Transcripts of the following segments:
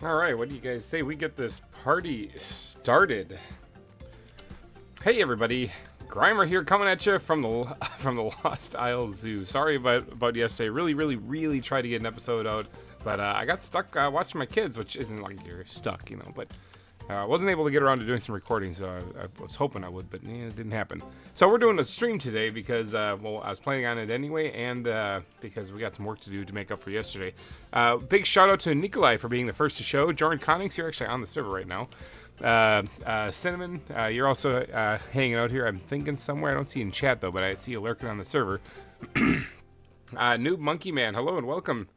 Alright, what do you guys say we get this party started? Hey everybody, GReimer here coming at you from the Lost Isle Zoo. Sorry about yesterday. Really tried to get an episode out, but I got stuck watching my kids, which isn't like you're stuck, you know, but I wasn't able to get around to doing some recording, so I was hoping I would, but it didn't happen. So we're doing a stream today because, well, I was planning on it anyway, and because we got some work to do to make up for yesterday. Big shout out to Nikolai for being the first to show. Jordan Connings, you're actually on the server right now. Cinnamon, you're also hanging out here, I'm thinking somewhere. I don't see you in chat, though, but I see you lurking on the server. Noob Monkey Man, hello and welcome.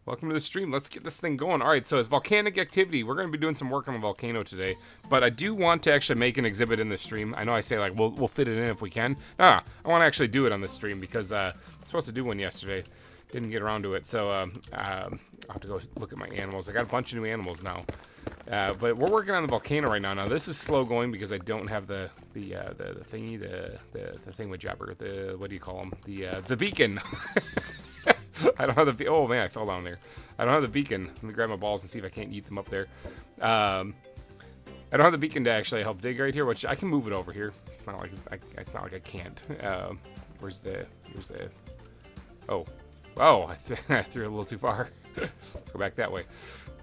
Welcome to the stream. Let's get this thing going. All right, so it's volcanic activity. We're going to be doing some work on the volcano today, but I do want to actually make an exhibit in the stream. I know I say like we'll fit it in if we can. No, I want to actually do it on the stream because I was supposed to do one yesterday. Didn't get around to it, so I'll have to go look at my animals. I got a bunch of new animals now, but we're working on the volcano right now. Now this is slow going because I don't have the thingy, the thingamajabber, the what do you call them? The beacon. I don't have the oh man, I fell down there. I don't have the beacon. Let me grab my balls and see if I can't eat them up there. I don't have the beacon to actually help dig right here, which I can move it over here. It's not like I can't. Where's the oh I threw it a little too far. Let's go back that way.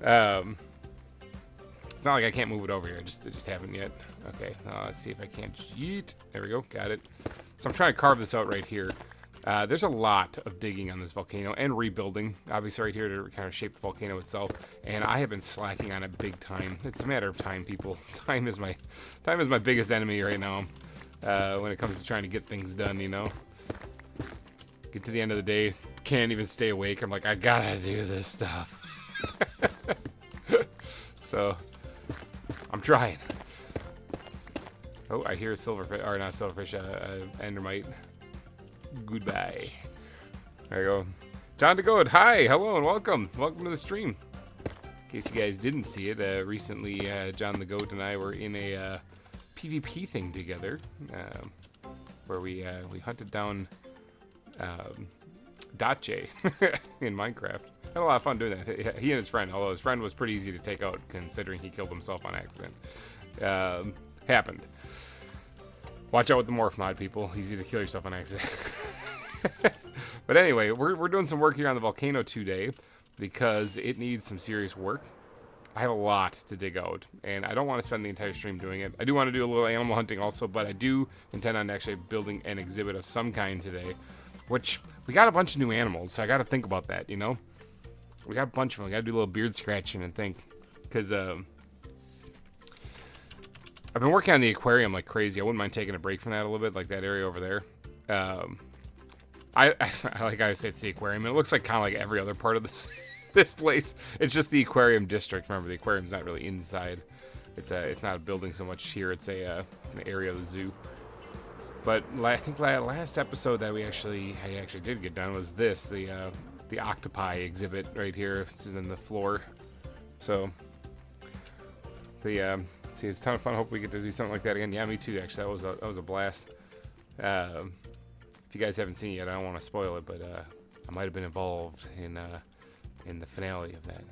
It's not like I can't move it over here. I just haven't yet. Okay, let's see if I can't yeet. There we go, got it. So I'm trying to carve this out right here. There's a lot of digging on this volcano and rebuilding, obviously right here to kind of shape the volcano itself. And I have been slacking on it big time. It's a matter of time, people. Time is my biggest enemy right now when it comes to trying to get things done, you know. Get to the end of the day, can't even stay awake. I'm like, I gotta do this stuff. So, I'm trying. Oh, I hear a silverfish, or not silverfish, endermite. Goodbye. There you go. John DeGood, hi, hello, and welcome. Welcome to the stream. In case you guys didn't see it, recently John DeGood and I were in a PvP thing together, where we hunted down Dache in Minecraft. Had a lot of fun doing that. He and his friend, although his friend was pretty easy to take out considering he killed himself on accident. Happened. Watch out with the morph mod, people. Easy to kill yourself on accident. But anyway, we're doing some work here on the volcano today because it needs some serious work. I have a lot to dig out, and I don't want to spend the entire stream doing it. I do want to do a little animal hunting also, but I do intend on actually building an exhibit of some kind today, which we got a bunch of new animals, so I got to think about that, you know? We got a bunch of them. I got to do a little beard scratching and think, because I've been working on the aquarium like crazy. I wouldn't mind taking a break from that a little bit, like that area over there. I like I said, it's the aquarium. It looks like kind of like every other part of this place. It's just the aquarium district. Remember, the aquarium's not really inside. It's not a building so much here. It's an area of the zoo. But I think last episode that I actually did get done was the octopi exhibit right here. This is in the floor. So see, it's a ton of fun. I hope we get to do something like that again. Yeah, me too. Actually, that was a blast. If you guys haven't seen it yet, I don't want to spoil it, but I might have been involved in the finale of that.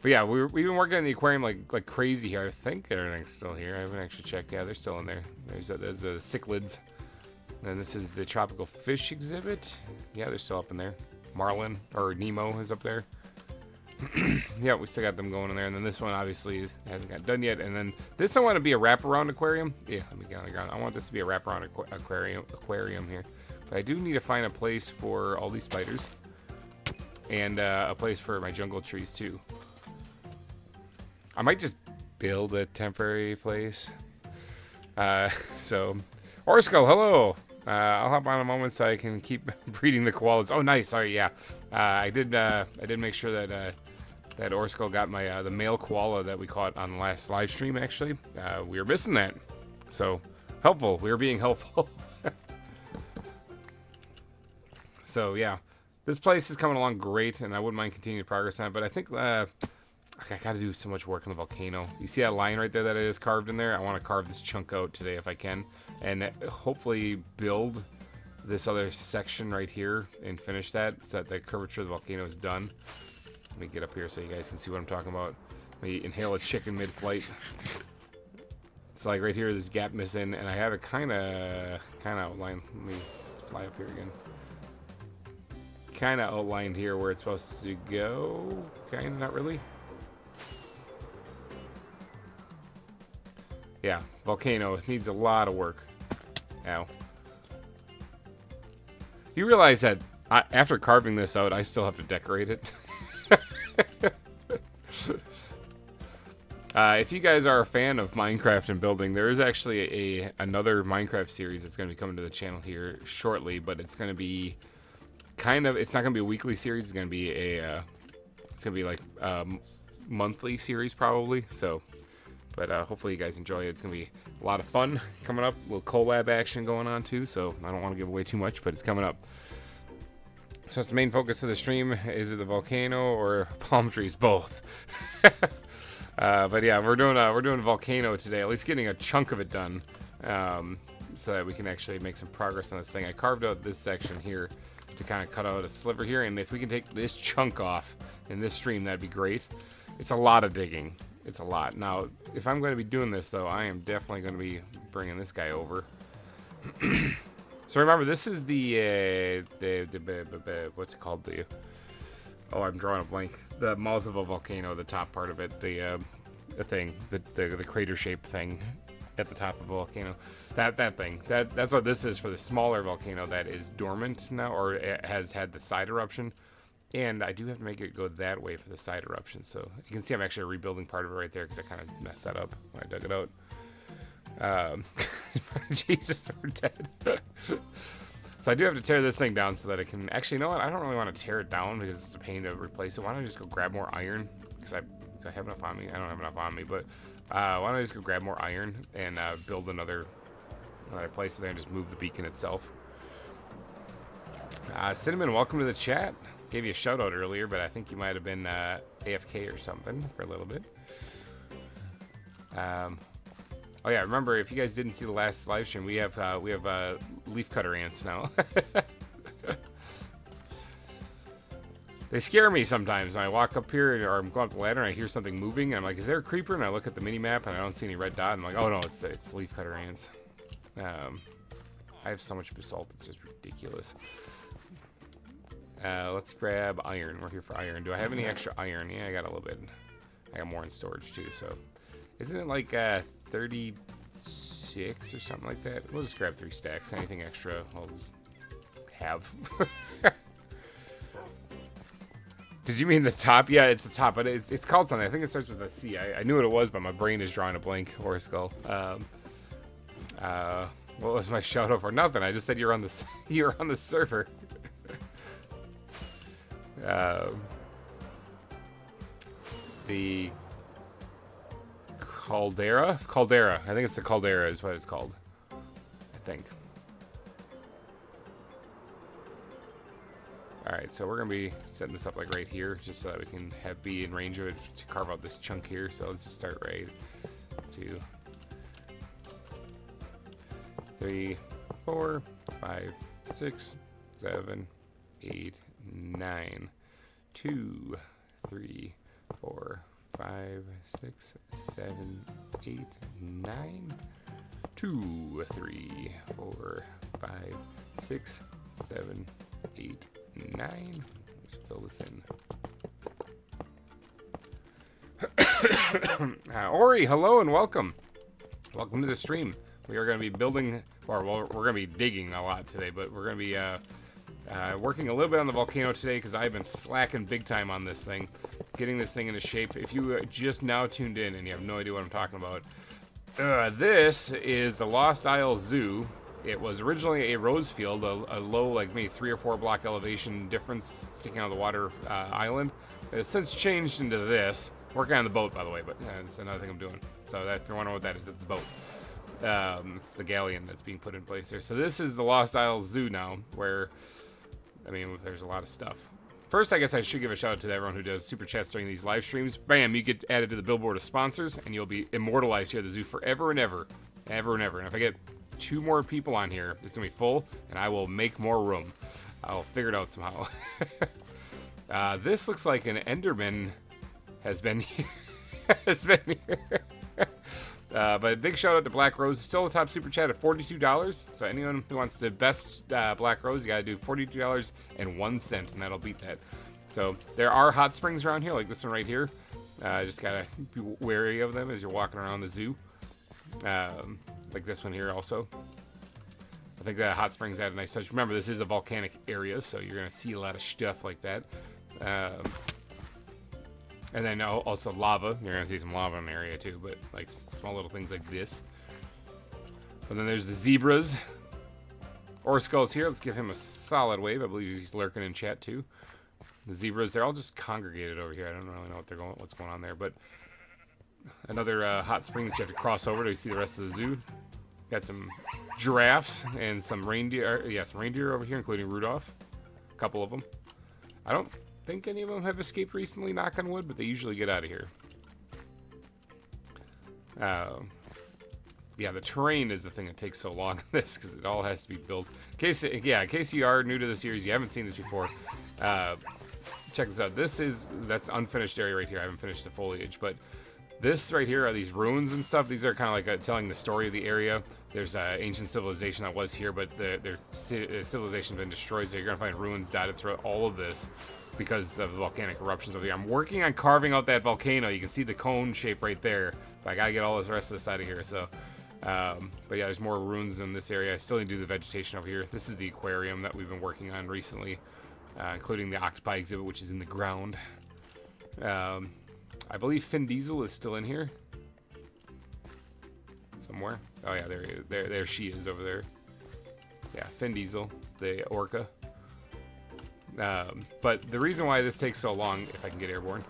But yeah, we've been working on the aquarium like crazy here. I think everything's still here. I haven't actually checked. Yeah, they're still in there. There's the cichlids. And this is the tropical fish exhibit. Yeah, they're still up in there. Marlin or Nemo is up there. Yeah, we still got them going in there. And then this one obviously hasn't got done yet. And then this I want to be a wraparound aquarium. Yeah, let me get on the ground. I want this to be a wraparound aquarium here. But I do need to find a place for all these spiders. And a place for my jungle trees too. I might just build a temporary place. So, Orskull, hello. I'll hop on a moment so I can keep breeding the koalas. Oh, nice. Sorry, yeah. I did make sure that that Orskull got my the male koala that we caught on the last live stream. Actually, we were missing that. So helpful. We were being helpful. So yeah, this place is coming along great, and I wouldn't mind continuing progress on it. But I think I got to do so much work on the volcano. You see that line right there that it is carved in there? I want to carve this chunk out today if I can, and hopefully build this other section right here and finish that so that the curvature of the volcano is done. me get up here so you guys can see what I'm talking about. Let me inhale a chicken mid-flight. So like right here, there's a gap missing, and I have it kind of outlined. Let me fly up here again. Kind of outlined here where it's supposed to go. Kind of, not really. Yeah, Volcano needs a lot of work. Ow. You realize that after carving this out, I still have to decorate it. If you guys are a fan of Minecraft and building, there is actually another Minecraft series that's going to be coming to the channel here shortly, but it's going to be it's not going to be a weekly series. It's going to be it's going to be like monthly series probably. So, but hopefully you guys enjoy it. It's going to be a lot of fun coming up. A little collab action going on too. So I don't want to give away too much, but it's coming up. So it's the main focus of the stream. Is it the volcano or palm trees? Both. But yeah, we're doing Volcano today. At least getting a chunk of it done, so that we can actually make some progress on this thing. I carved out this section here to kind of cut out a sliver here, and if we can take this chunk off in this stream, that'd be great. It's a lot of digging. It's a lot. Now, if I'm going to be doing this though, I am definitely going to be bringing this guy over. So remember, this is the what's it called? Oh, I'm drawing a blank. The mouth of a volcano, the top part of it, the crater-shaped thing at the top of a volcano. That thing. That's what this is for the smaller volcano that is dormant now, or it has had the side eruption. And I do have to make it go that way for the side eruption. So you can see I'm actually rebuilding part of it right there because I kind of messed that up when I dug it out. Jesus, we're dead. So I do have to tear this thing down so that I can... Actually, you know what? I don't really want to tear it down because it's a pain to replace it. Why don't I just go grab more iron? Because I have enough on me. I don't have enough on me, but why don't I just go grab more iron and build another place there and just move the beacon itself. Cinnamon, welcome to the chat. Gave you a shout out earlier, but I think you might have been AFK or something for a little bit. Oh yeah, remember, if you guys didn't see the last live stream, we have leaf cutter ants now. They scare me sometimes. I walk up here, or I'm going up the ladder, and I hear something moving, and I'm like, is there a creeper? And I look at the mini map, and I don't see any red dot. I'm like, oh no, it's leaf cutter ants. I have so much basalt, it's just ridiculous. Let's grab iron. We're here for iron. Do I have any extra iron? Yeah, I got a little bit. I got more in storage too, so. Isn't it like 36 or something like that? We'll just grab 3 stacks. Anything extra, I'll just have. Did you mean the top? Yeah, it's the top, but it's called something. I think it starts with a C. I knew what it was, but my brain is drawing a blank. Or a skull. What was my shout out for? Nothing. I just said you're on the server. The Caldera? Caldera. I think it's the Caldera is what it's called. I think. Alright, so we're going to be setting this up like right here, just so that we can be in range of it to carve out this chunk here. So let's just start right. 2, 3, 4, 5, 6, 7, 8, 9. 2, 3, 4, 5, 6, 7, 8, 9. 2, 3, 4, 5, 6, 7, 8, 9. Let's fill this in. Ori, hello and welcome. Welcome to the stream. We are going to be building, or well, we're going to be digging a lot today, but we're going to be working a little bit on the volcano today because I've been slacking big time on this thing, getting this thing into shape. If you just now tuned in and you have no idea what I'm talking about, this is the Lost Isle Zoo. It was originally a rose field, a low, like maybe 3 or 4 block elevation difference sticking out of the water island. It has since changed into this. Working on the boat, by the way, but it's another thing I'm doing. So that, if you're wondering what that is, it's the boat. It's the galleon that's being put in place there. So this is the Lost Isle Zoo now, where, I mean, there's a lot of stuff. First, I guess I should give a shout out to everyone who does super chats during these live streams. Bam, you get added to the billboard of sponsors, and you'll be immortalized here at the zoo forever and ever. Ever and ever. And if I get 2 more people on here, it's going to be full, and I will make more room. I'll figure it out somehow. This looks like an Enderman has been here. has been here. But big shout out to Black Rose. Still a top super chat at $42. So anyone who wants the best Black Rose, you gotta do $42.01, and that'll beat that. So there are hot springs around here, like this one right here. Just gotta be wary of them as you're walking around the zoo. Like this one here also. I think that hot springs add a nice touch. Remember, this is a volcanic area, so you're gonna see a lot of stuff like that. And then also lava. You're gonna see some lava in the area too, but like small little things like this. And then there's the zebras. Orskull's here. Let's give him a solid wave. I believe he's lurking in chat too. The zebras, they're all just congregated over here. I don't really know what's going on there, but another hot spring that you have to cross over to see the rest of the zoo. Got some giraffes and some reindeer. Yeah, some reindeer over here, including Rudolph. A couple of them. I don't think any of them have escaped recently, knock on wood, but they usually get out of here. Yeah, the terrain is the thing that takes so long in this, because it all has to be built. In case you are new to the series, you haven't seen this before, check this out. That's the unfinished area right here. I haven't finished the foliage, but this right here are these ruins and stuff. These are kind of like telling the story of the area. There's ancient civilization that was here, but their civilization's been destroyed, so you're going to find ruins dotted throughout all of this because of the volcanic eruptions over here. I'm working on carving out that volcano. You can see the cone shape right there, but I got to get all this rest of this out of here, so... but yeah, there's more ruins in this area. I still need to do the vegetation over here. This is the aquarium that we've been working on recently, including the octopi exhibit, which is in the ground. I believe Finn Diesel is still in here somewhere. Oh yeah, there she is over there. Yeah, Finn Diesel, the orca. But the reason why this takes so long, if I can get airborne,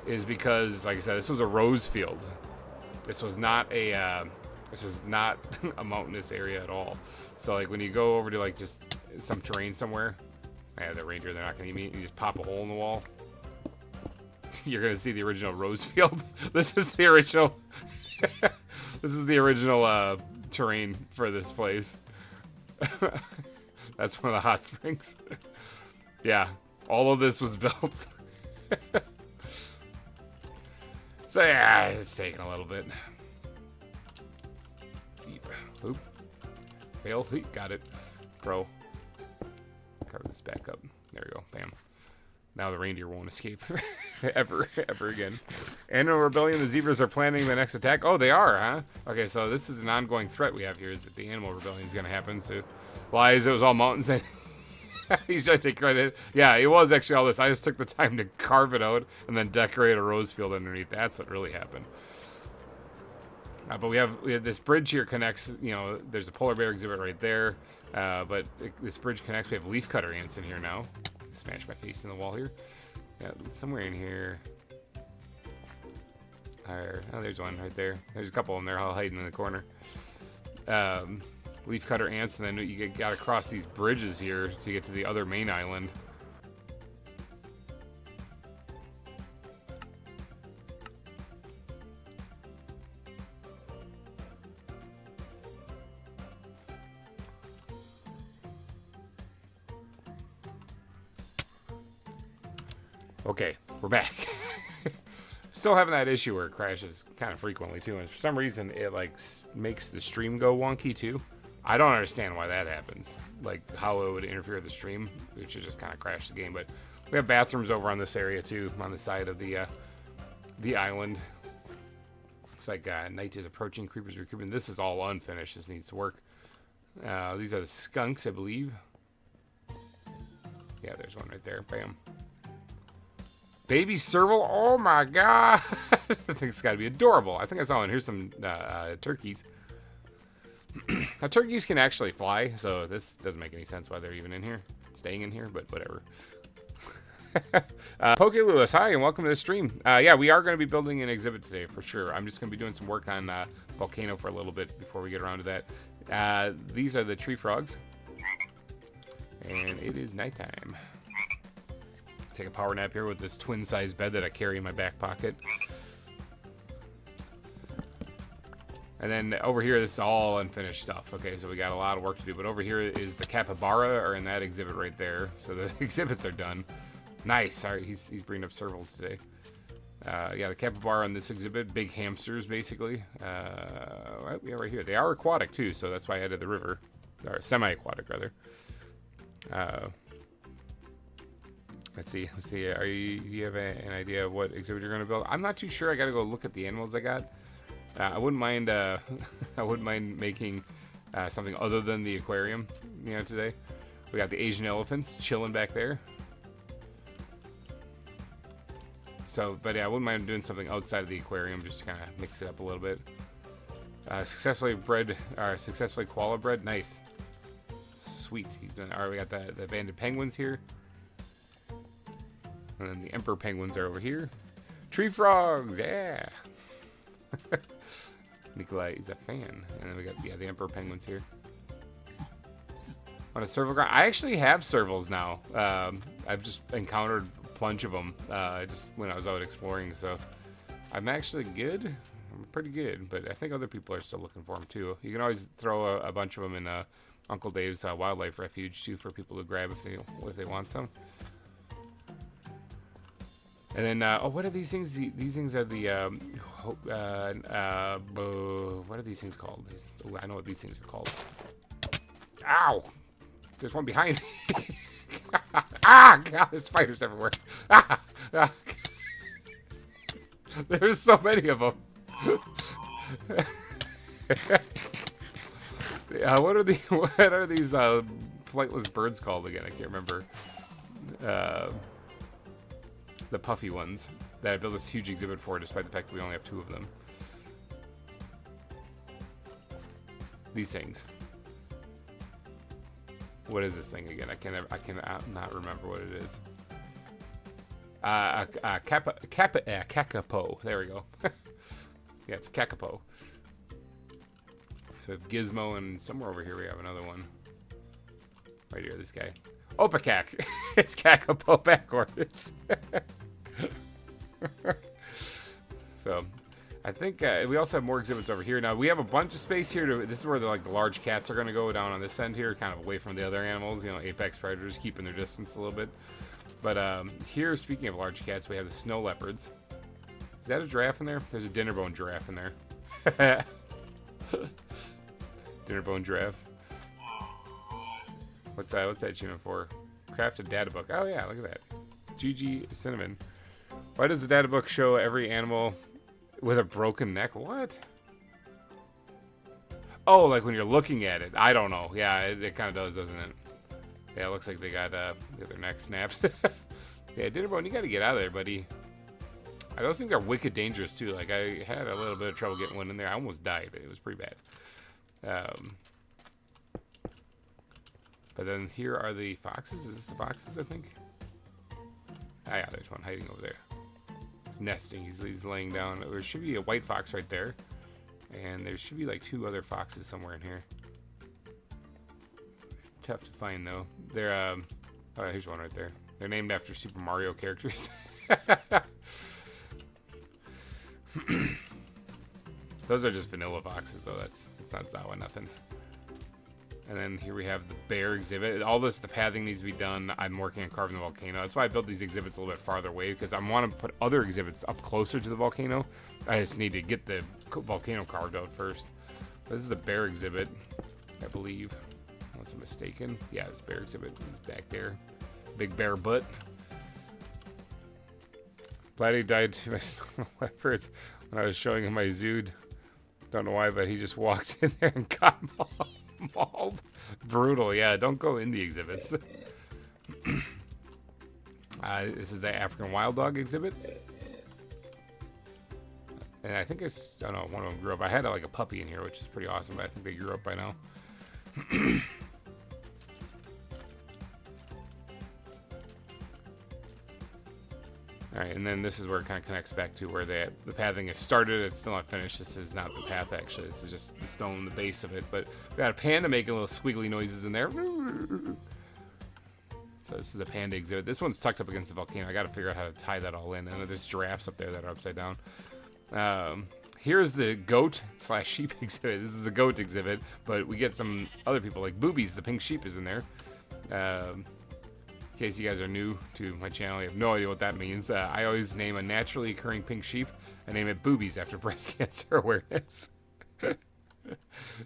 is because, like I said, this was a rose field. This was not a mountainous area at all. So like when you go over to like just some terrain somewhere, yeah, the reindeer, they're not gonna eat me. You just pop a hole in the wall. You're gonna see the original rose field. This is the original. This is the original terrain for this place. That's one of the hot springs. Yeah, all of this was built. So yeah, it's taking a little bit. Oop. Fail. Got it. Bro. Cover this back up. There we go. Bam. Now the reindeer won't escape ever again. Animal Rebellion, the zebras are planning the next attack. Oh, they are, huh? Okay, so this is an ongoing threat we have here, is that the Animal Rebellion is going to happen. So, lies, it was all mountains. And he's trying to take credit. Yeah, it was actually all this. I just took the time to carve it out and then decorate a rose field underneath. That's what really happened. But we have this bridge here connects, you know, there's a polar bear exhibit right there. But this bridge connects. We have leaf cutter ants in here now. Smash my face in the wall here. Yeah, somewhere in here. Oh, there's one right there. There's a couple of them there all hiding in the corner. Leaf cutter ants, and then you got to cross these bridges here to get to the other main island. Okay, we're back. Still having that issue where it crashes kind of frequently too, and for some reason it like makes the stream go wonky too. I don't understand why that happens. Like how it would interfere with the stream, which would just kind of crash the game. But we have bathrooms over on this area too, on the side of the island. Looks like night is approaching. Creepers are creeping. This is all unfinished. This needs to work. These are the skunks, I believe. Yeah, there's one right there. Bam. Baby Serval, oh my god! I think it's got to be adorable. I think I saw one. Here's some turkeys. Now, turkeys can actually fly, so this doesn't make any sense why they're even in here, staying in here, but whatever. Poke Lewis, hi, and welcome to the stream. Yeah, we are going to be building an exhibit today, for sure. I'm just going to be doing some work on Volcano for a little bit before we get around to that. These are the tree frogs, and it is nighttime. Take a power nap here with this twin-size bed that I carry in my back pocket. And then over here, this is all unfinished stuff. Okay, so we got a lot of work to do. But over here is the capybara, are in that exhibit right there. So the exhibits are done. Nice. Sorry, he's bringing up servals today. Yeah, the capybara on this exhibit, big hamsters, basically. Yeah, right here. They are aquatic, too, so that's why I added the river. Or semi-aquatic, rather. Let's see. Do you have an idea of what exhibit you're going to build? I'm not too sure. I got to go look at the animals I got. I wouldn't mind. I wouldn't mind making something other than the aquarium. Today we got the Asian elephants chilling back there. So, but yeah, I wouldn't mind doing something outside of the aquarium just to kind of mix it up a little bit. Successfully koala bred. Nice. Sweet. He's doing. All right, we got the banded penguins here. And then the emperor penguins are over here. Tree frogs, yeah. Nikolai is a fan. And then we got the emperor penguins here. On a serval ground, I actually have servals now. I've just encountered a bunch of them just when I was out exploring. So I'm actually good. I'm pretty good, but I think other people are still looking for them too. You can always throw a bunch of them in Uncle Dave's wildlife refuge too for people to grab if they want some. And then, what are these things? These things are the, what are these things called? I know what these things are called. Ow! There's one behind me. Ah! God, there's spiders everywhere. Ah! Ah. There's so many of them. What are these flightless birds called again? I can't remember. The puffy ones that I built this huge exhibit for, despite the fact that we only have 2 of them. These things. What is this thing again? I can not remember what it is. Kakapo. There we go. Yeah, it's a kakapo. So we have Gizmo, and somewhere over here we have another one. Right here, this guy. Opakak. It's kakapo backwards. So, I think we also have more exhibits over here. Now, we have a bunch of space here. This is where the large cats are going to go down on this end here, kind of away from the other animals. Apex predators, keeping their distance a little bit. But here, speaking of large cats, we have the snow leopards. Is that a giraffe in there? There's a dinnerbone giraffe in there. Dinnerbone giraffe. What's that achievement for? Crafted data book. Oh yeah, look at that. GG Cinnamon. Why does the data book show every animal with a broken neck? What? Oh, like when you're looking at it. I don't know. Yeah, it kind of does, doesn't it? Yeah, it looks like they got their neck snapped. Yeah, Dinnerbone, you got to get out of there, buddy. Those things are wicked dangerous too. Like I had a little bit of trouble getting one in there. I almost died. It was pretty bad. But then here are the foxes. Is this the foxes, I think? Ah, yeah, there's one hiding over there. Nesting. He's laying down. There should be a white fox right there. And there should be like 2 other foxes somewhere in here. Tough to find, though. They're, oh, here's one right there. They're named after Super Mario characters. Those are just vanilla foxes, though. It's not ZAWA, nothing. And then here we have the bear exhibit. All this, the pathing needs to be done. I'm working on carving the volcano. That's why I built these exhibits a little bit farther away, because I want to put other exhibits up closer to the volcano. I just need to get the volcano carved out first. This is the bear exhibit, I believe. Unless I'm mistaken. Yeah, this bear exhibit is back there. Big bear butt. Platty died to my snow leopards when I was showing him my Zood. Don't know why, but he just walked in there and got mauled. Brutal, yeah. Don't go in the exhibits. This is the African wild dog exhibit. And I think it's, I don't know, one of them grew up. I had like a puppy in here, which is pretty awesome, but I think they grew up by now. Alright, and then this is where it kind of connects back to where the pathing is started. It's still not finished. This is not the path, actually. This is just the stone, the base of it. But we got a panda making little squiggly noises in there. So this is the panda exhibit. This one's tucked up against the volcano. I got to figure out how to tie that all in. And there's giraffes up there that are upside down. Here's the goat/sheep exhibit. This is the goat exhibit, but we get some other people like Boobies. The pink sheep is in there. In case you guys are new to my channel, you have no idea what that means. I always name a naturally occurring pink sheep. I name it Boobies after breast cancer awareness.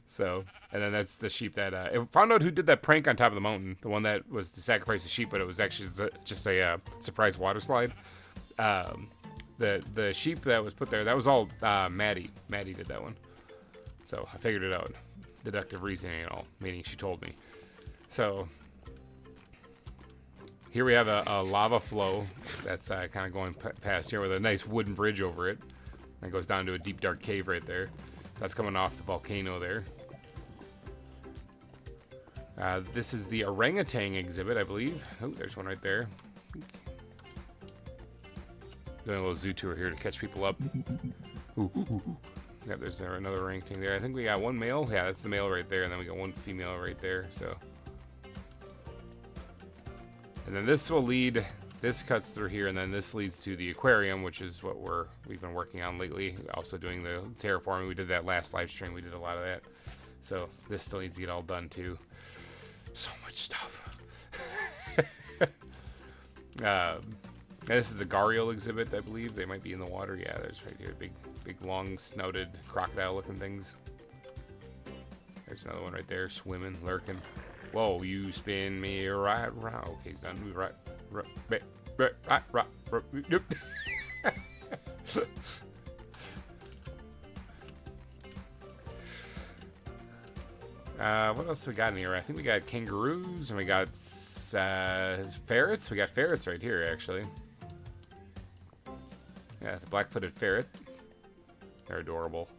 So, and then that's the sheep that I found out who did that prank on top of the mountain. The one that was to sacrifice the sheep, but it was actually just a surprise water slide. The sheep that was put there, that was all Maddie. Maddie did that one. So I figured it out. Deductive reasoning and all, meaning she told me. So here we have a lava flow that's kind of going past here with a nice wooden bridge over it. And it goes down to a deep, dark cave right there. That's coming off the volcano there. This is the orangutan exhibit, I believe. Oh, there's one right there. Doing a little zoo tour here to catch people up. Ooh, ooh, ooh. Yep, there's another orangutan there. I think we got one male. Yeah, that's the male right there. And then we got one female right there. So, and then this will lead. This cuts through here, and then this leads to the aquarium, which is what we've been working on lately. Also doing the terraforming. We did that last live stream. We did a lot of that. So this still needs to get all done too. So much stuff. This is the gharial exhibit, I believe. They might be in the water. Yeah, there's right here. Big long-snouted crocodile-looking things. There's another one right there, swimming, lurking. Whoa, you spin me right round. Okay, he's done. Move right. Nope. What else we got in here? I think we got kangaroos and we got ferrets. We got ferrets right here, actually. Yeah, the black-footed ferret. They're adorable.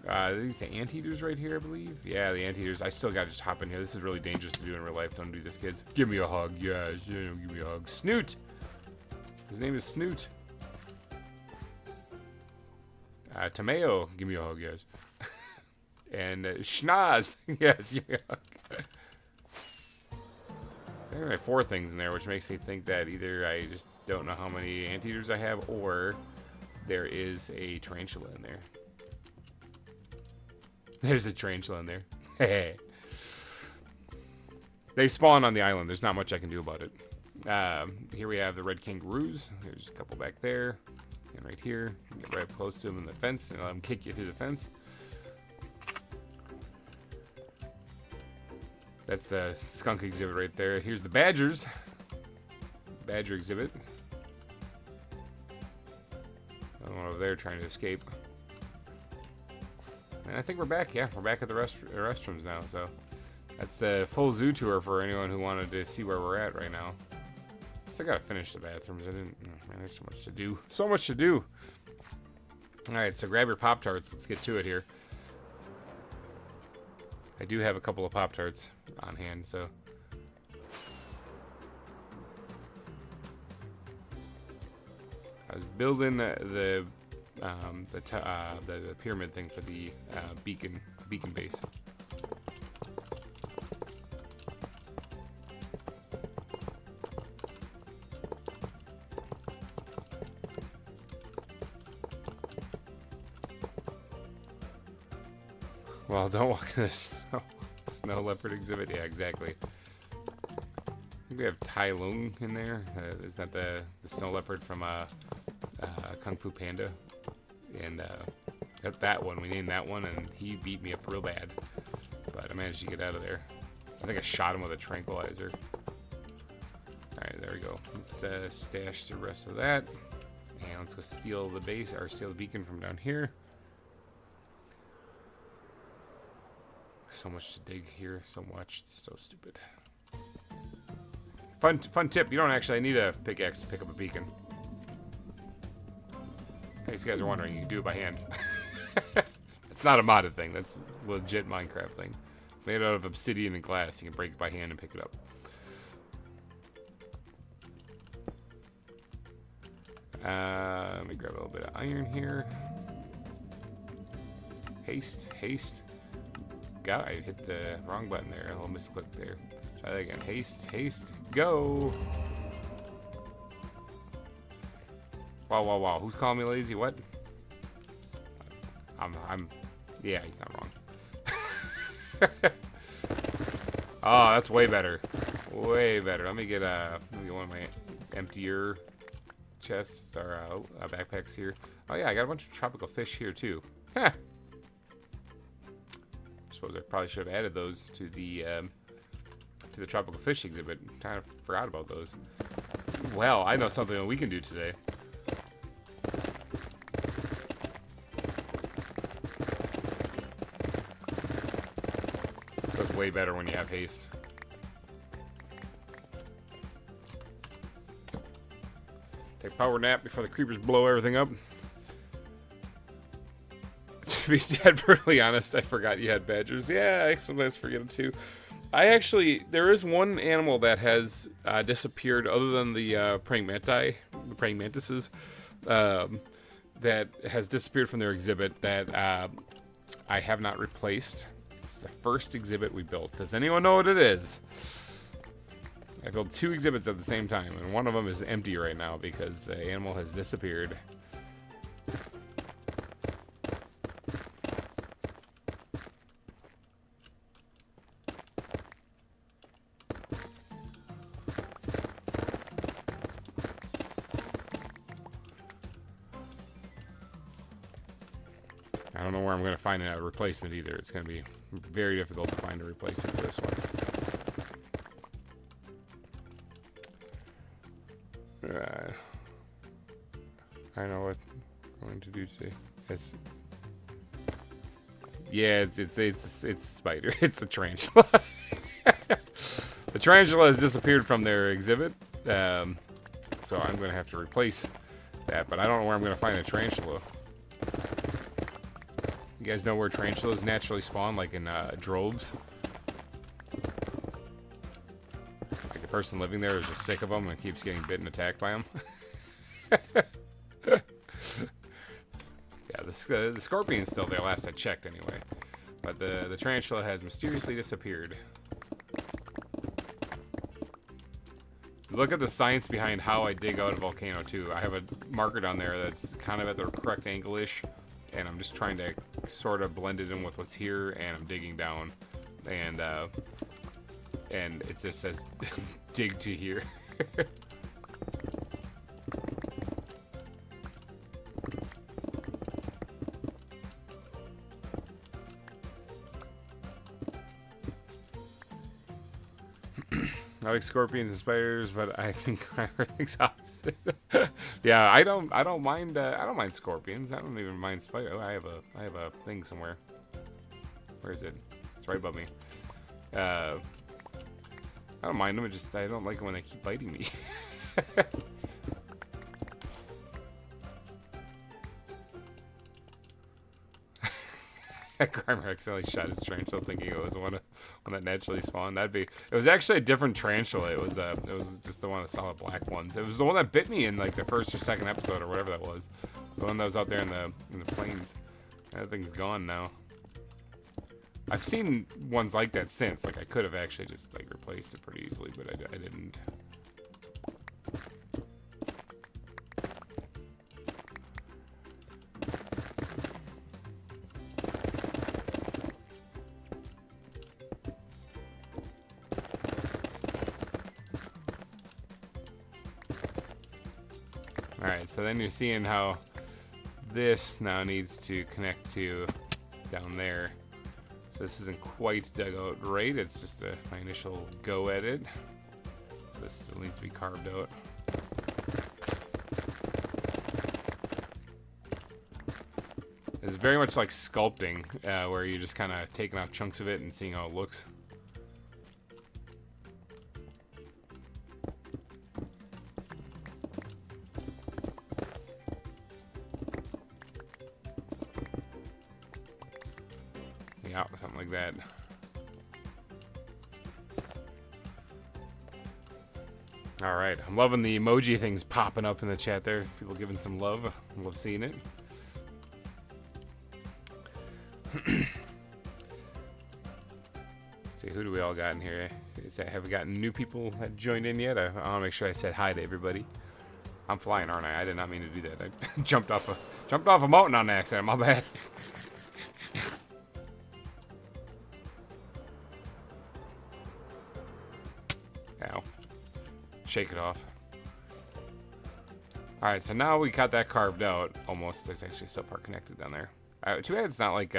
These the anteaters right here, I believe. Yeah, the anteaters. I still gotta just hop in here. This is really dangerous to do in real life. Don't do this, kids. Give me a hug. Yes, yeah, give me a hug. Snoot. His name is Snoot. Tomeo. Give me a hug, yes. And Schnoz. Yes, give me a hug. There are 4 things in there, which makes me think that either I just don't know how many anteaters I have, or there is a tarantula in there. There's a tarantula in there. Hey. They spawn on the island. There's not much I can do about it. Here we have the red kangaroos. There's a couple back there. And right here. Get right up close to them in the fence and let them kick you through the fence. That's the skunk exhibit right there. Here's the badgers. Badger exhibit. Another one over there trying to escape. And I think we're back. Yeah, we're back at the restrooms now. So that's the full zoo tour for anyone who wanted to see where we're at right now. Still gotta finish the bathrooms. I didn't. Man, there's so much to do. So much to do. All right, so grab your Pop-Tarts. Let's get to it here. I do have a couple of Pop-Tarts on hand, so. I was building the pyramid thing for the beacon base. Well, don't walk in the snow leopard exhibit. Yeah, exactly. I think we have Tai Lung in there. Is that the snow leopard from Kung Fu Panda? And that one, we named that one, and he beat me up real bad. But I managed to get out of there. I think I shot him with a tranquilizer. Alright, there we go. Let's stash the rest of that. And let's go steal the base, or steal the beacon from down here. So much to dig here, so much. It's so stupid. Fun tip, you don't actually need a pickaxe to pick up a beacon. In case you guys are wondering, you can do it by hand. It's not a modded thing, that's a legit Minecraft thing. Made out of obsidian and glass, you can break it by hand and pick it up. Let me grab a little bit of iron here. Haste. God, I hit the wrong button there. A little misclick there. Try that again. Haste, go! Wow. Who's calling me lazy? What? Yeah, he's not wrong. Oh, that's way better. Way better. Let me get one of my emptier chests or backpacks here. Oh yeah, I got a bunch of tropical fish here too. Huh. Suppose I probably should have added those to the tropical fish exhibit. Kind of forgot about those. Well, I know something that we can do today. So it's way better when you have haste. Take power nap before the creepers blow everything up. To be dead brutally honest, I forgot you had badgers. Yeah, I sometimes forget them too. There is one animal that has disappeared other than the praying mantises, that has disappeared from their exhibit that I have not replaced. It's the first exhibit we built. Does anyone know what it is? I built 2 exhibits at the same time, and one of them is empty right now because the animal has disappeared. I don't know where I'm going to find a replacement either. It's going to be very difficult to find a replacement for this one. I know what I'm going to do today. Yeah, it's a spider. It's the tarantula. The tarantula has disappeared from their exhibit, so I'm going to have to replace that. But I don't know where I'm going to find a tarantula. You guys know where tarantulas naturally spawn, like in droves? Like the person living there is just sick of them and keeps getting bit and attacked by them. Yeah, the scorpion's still there, last I checked anyway. But the tarantula has mysteriously disappeared. Look at the science behind how I dig out a volcano too. I have a marker down there that's kind of at the correct angle-ish, and I'm just trying to sort of blend it in with what's here, and I'm digging down, and it just says dig to here. I like scorpions and spiders, but I think everything's opposite. Yeah, I don't mind scorpions. I don't even mind spiders. Oh, I have a thing somewhere. Where is it? It's right above me. I don't mind them. I don't like it when they keep biting me. GReimer accidentally shot his tarantula thinking it was one that naturally spawned. It was actually a different tarantula. It was just the one that saw the black ones. It was the one that bit me in like the first or second episode or whatever that was. The one that was out there in the plains. That thing's gone now. I've seen ones like that since. Like I could have actually just like replaced it pretty easily, but I didn't. Alright, so then you're seeing how this now needs to connect to down there. So this isn't quite dug out right, it's just my initial go at it. So this still needs to be carved out. It's very much like sculpting, where you're just kind of taking out chunks of it and seeing how it looks. Yeah, something like that. All right, I'm loving the emoji things popping up in the chat there. People giving some love. I love seeing it. See, who do we all got in here? Have we gotten new people that joined in yet? I want to make sure I said hi to everybody. I'm flying, aren't I? I did not mean to do that. I jumped off a mountain on accident. My bad. Ow. Shake it off. Alright, so now we got that carved out. Almost. There's actually still part connected down there. Too bad it's not like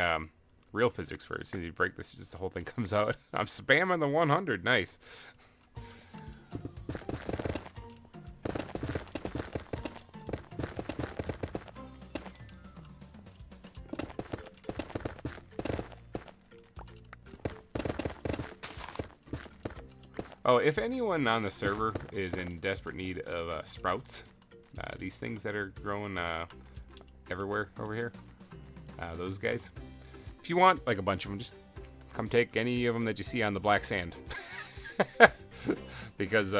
real physics where as soon as you break this, just the whole thing comes out. I'm spamming the 100. Nice. Oh, if anyone on the server is in desperate need of sprouts, these things that are growing everywhere over here, those guys, if you want like a bunch of them, just come take any of them that you see on the black sand. Because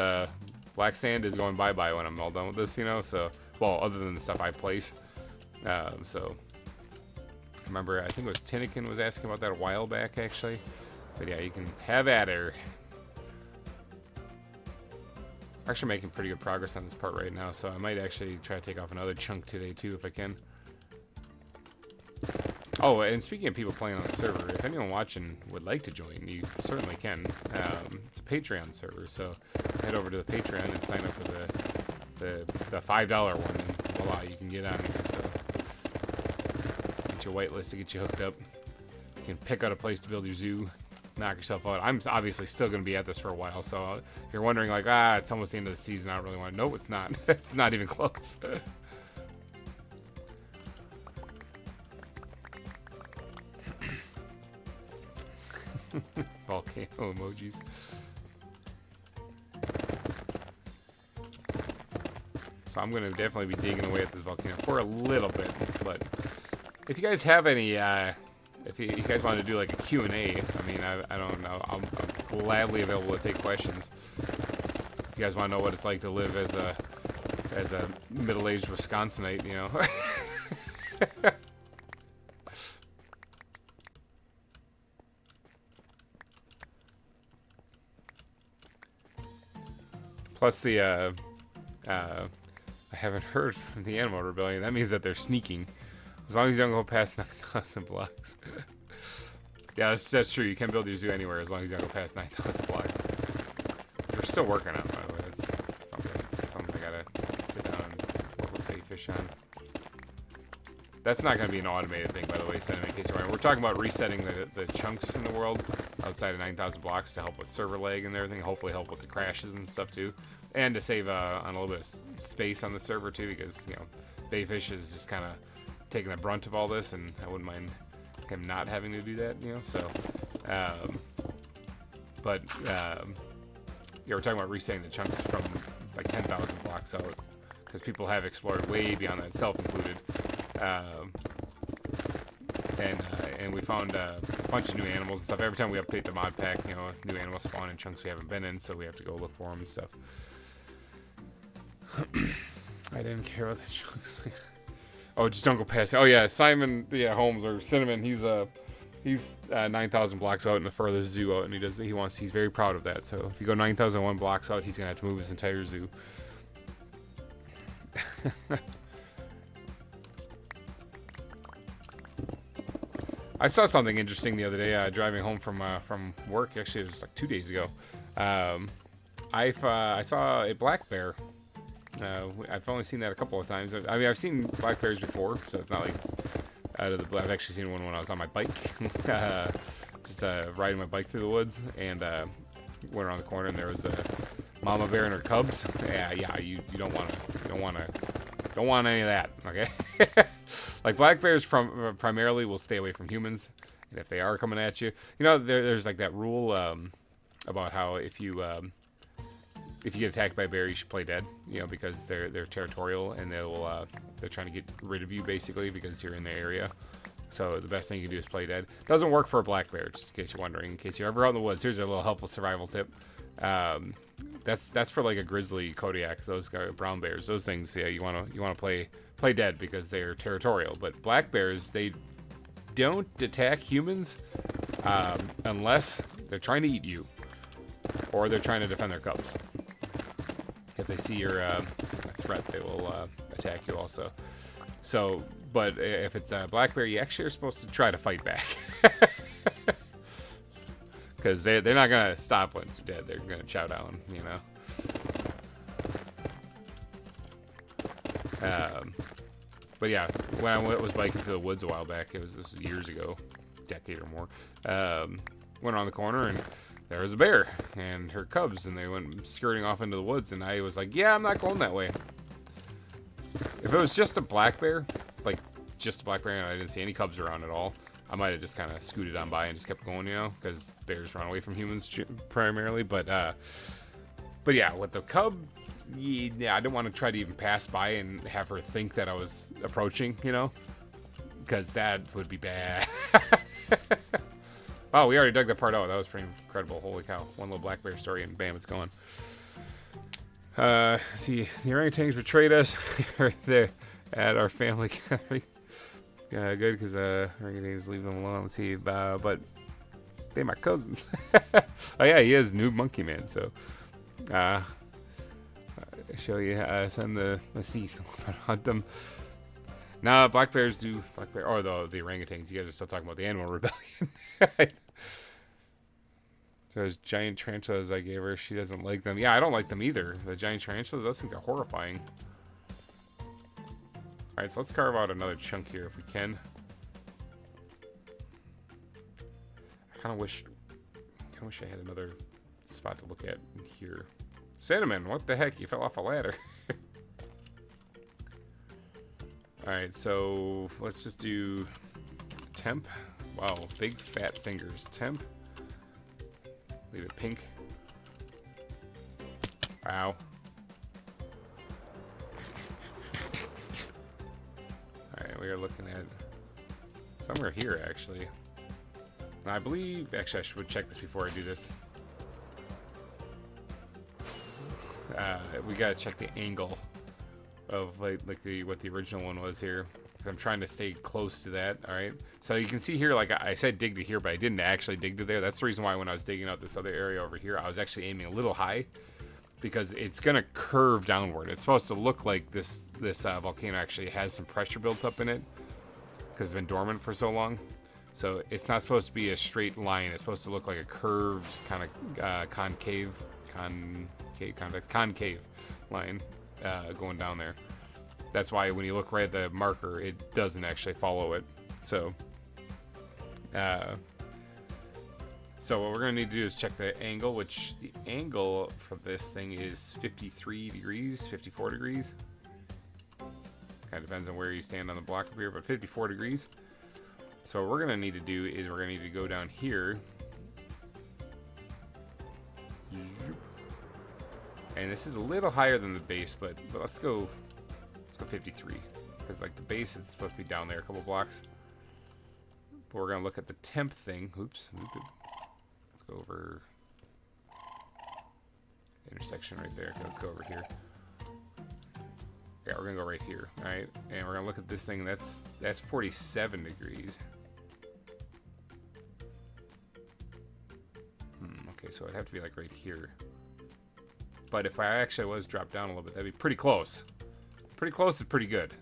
black sand is going bye-bye when I'm all done with this, you know, so, well, other than the stuff I place. So, I remember, I think it was Tinnikin was asking about that a while back, actually. But yeah, you can have at her. Actually making pretty good progress on this part right now, so I might actually try to take off another chunk today too if I can. Oh, and speaking of people playing on the server, if anyone watching would like to join, you certainly can. It's a Patreon server, so head over to the Patreon and sign up for the $5 one, and voila, you can get on here. So get your whitelist to get you hooked up. You can pick out a place to build your zoo. Knock yourself out. I'm obviously still going to be at this for a while, so if you're wondering like, it's almost the end of the season, I don't really want to. Nope, it's not. It's not even close. Volcano emojis. So I'm going to definitely be digging away at this volcano for a little bit, but if you guys have any if you guys want to do like a Q&A, I mean, I don't know. I'm gladly available to take questions. If you guys want to know what it's like to live as a middle-aged Wisconsinite, you know. Plus I haven't heard from the Animal Rebellion. That means that they're sneaking. As long as you don't go past 9,000 blocks. Yeah, that's true. You can build your zoo anywhere as long as you don't go past 9,000 blocks. We're still working on it, by the way. That's something I gotta sit down and work with Bayfish on. That's not going to be an automated thing, by the way, Sentiment, in case you're wondering. We're talking about resetting the chunks in the world outside of 9,000 blocks to help with server lag and everything. Hopefully help with the crashes and stuff, too. And to save on a little bit of space on the server, too, because, you know, Bayfish is just kind of taking the brunt of all this, and I wouldn't mind him not having to do that, you know, so, yeah, we're talking about resetting the chunks from, like, 10,000 blocks out, because people have explored way beyond that, self included, and we found a bunch of new animals and stuff. Every time we update the mod pack, you know, new animals spawn in chunks we haven't been in, so we have to go look for them and stuff. I didn't care about the chunks. Oh, just don't go past. Oh yeah, Simon, yeah, Holmes or Cinnamon. He's 9,000 blocks out in the furthest zoo out, and he's very proud of that. So if you go 9,001 blocks out, he's gonna have to move his entire zoo. I saw something interesting the other day driving home from work. Actually, it was like 2 days ago. I saw a black bear. I've only seen that a couple of times. I mean, I've seen black bears before, so it's not like it's out of the blue. I've actually seen one when I was on my bike, just riding my bike through the woods, and went around the corner, and there was a mama bear and her cubs. Yeah, you don't want any of that, okay? Like black bears primarily will stay away from humans, and if they are coming at you, you know, there's like that rule about how if you get attacked by a bear, you should play dead, you know, because they're territorial, and they're trying to get rid of you basically because you're in their area. So the best thing you can do is play dead. Doesn't work for a black bear, just in case you're wondering. In case you're ever out in the woods, here's a little helpful survival tip. That's for like a grizzly, Kodiak, those brown bears, those things. Yeah, you wanna play dead because they're territorial. But black bears, they don't attack humans unless they're trying to eat you or they're trying to defend their cubs. If they see you're a threat, they will attack you also. So, but if it's a black bear, you actually are supposed to try to fight back. Because they're not going to stop once you're dead. They're going to chow down, you know. But yeah, when I was biking through the woods a while back, this was years ago, decade or more, went around the corner and there was a bear and her cubs, and they went skirting off into the woods, and I was like, yeah, I'm not going that way. If it was just a black bear, like just a black bear, and I didn't see any cubs around at all, I might have just kind of scooted on by and just kept going, you know, because bears run away from humans primarily. But yeah, with the cub, yeah, I didn't want to try to even pass by and have her think that I was approaching, you know, because that would be bad. Wow, we already dug that part out. That was pretty incredible. Holy cow. One little black bear story, and bam, it's gone. See, the orangutans betrayed us. They're at our family gathering. Good, because orangutans leave them alone. Let's see, but they're my cousins. Oh yeah, he is Noob Monkey Man. So, show you, send the cease. Hunt them. Nah, black bears do or the orangutans. You guys are still talking about the animal rebellion. Those giant tarantulas I gave her, she doesn't like them. Yeah, I don't like them either. The giant tarantulas, those things are horrifying. Alright, so let's carve out another chunk here if we can. I kind of wish I had another spot to look at here. Cinnamon, what the heck? You fell off a ladder. Alright, so let's just do temp. Wow, big fat fingers. Temp. Leave it pink. Wow. Alright, we are looking at somewhere here, actually. And I believe... Actually, I should check this before I do this. We gotta check the angle of what the original one was here. I'm trying to stay close to that. All right, so you can see here, like I said dig to here, but I didn't actually dig to there. That's the reason why when I was digging out this other area over here, I was actually aiming a little high, because it's gonna curve downward. It's supposed to look like this volcano actually has some pressure built up in it because it's been dormant for so long. So it's not supposed to be a straight line. It's supposed to look like a curved kind of concave line going down there. That's why when you look right at the marker, it doesn't actually follow it. So what we're gonna need to do is check the angle, which the angle for this thing is 53 degrees, 54 degrees. Kind of depends on where you stand on the block up here, but 54 degrees. So what we're gonna need to do is we're gonna need to go down here. And this is a little higher than the base, but let's go 53, because like the base is supposed to be down there a couple blocks. But we're gonna look at the temp thing. Oops, let's go over intersection right there. Let's go over here. Yeah, we're gonna go right here. All right, and we're gonna look at this thing. That's 47 degrees. Okay, so it'd have to be like right here. But if I actually was dropped down a little bit, that'd be pretty close. Pretty close is pretty good.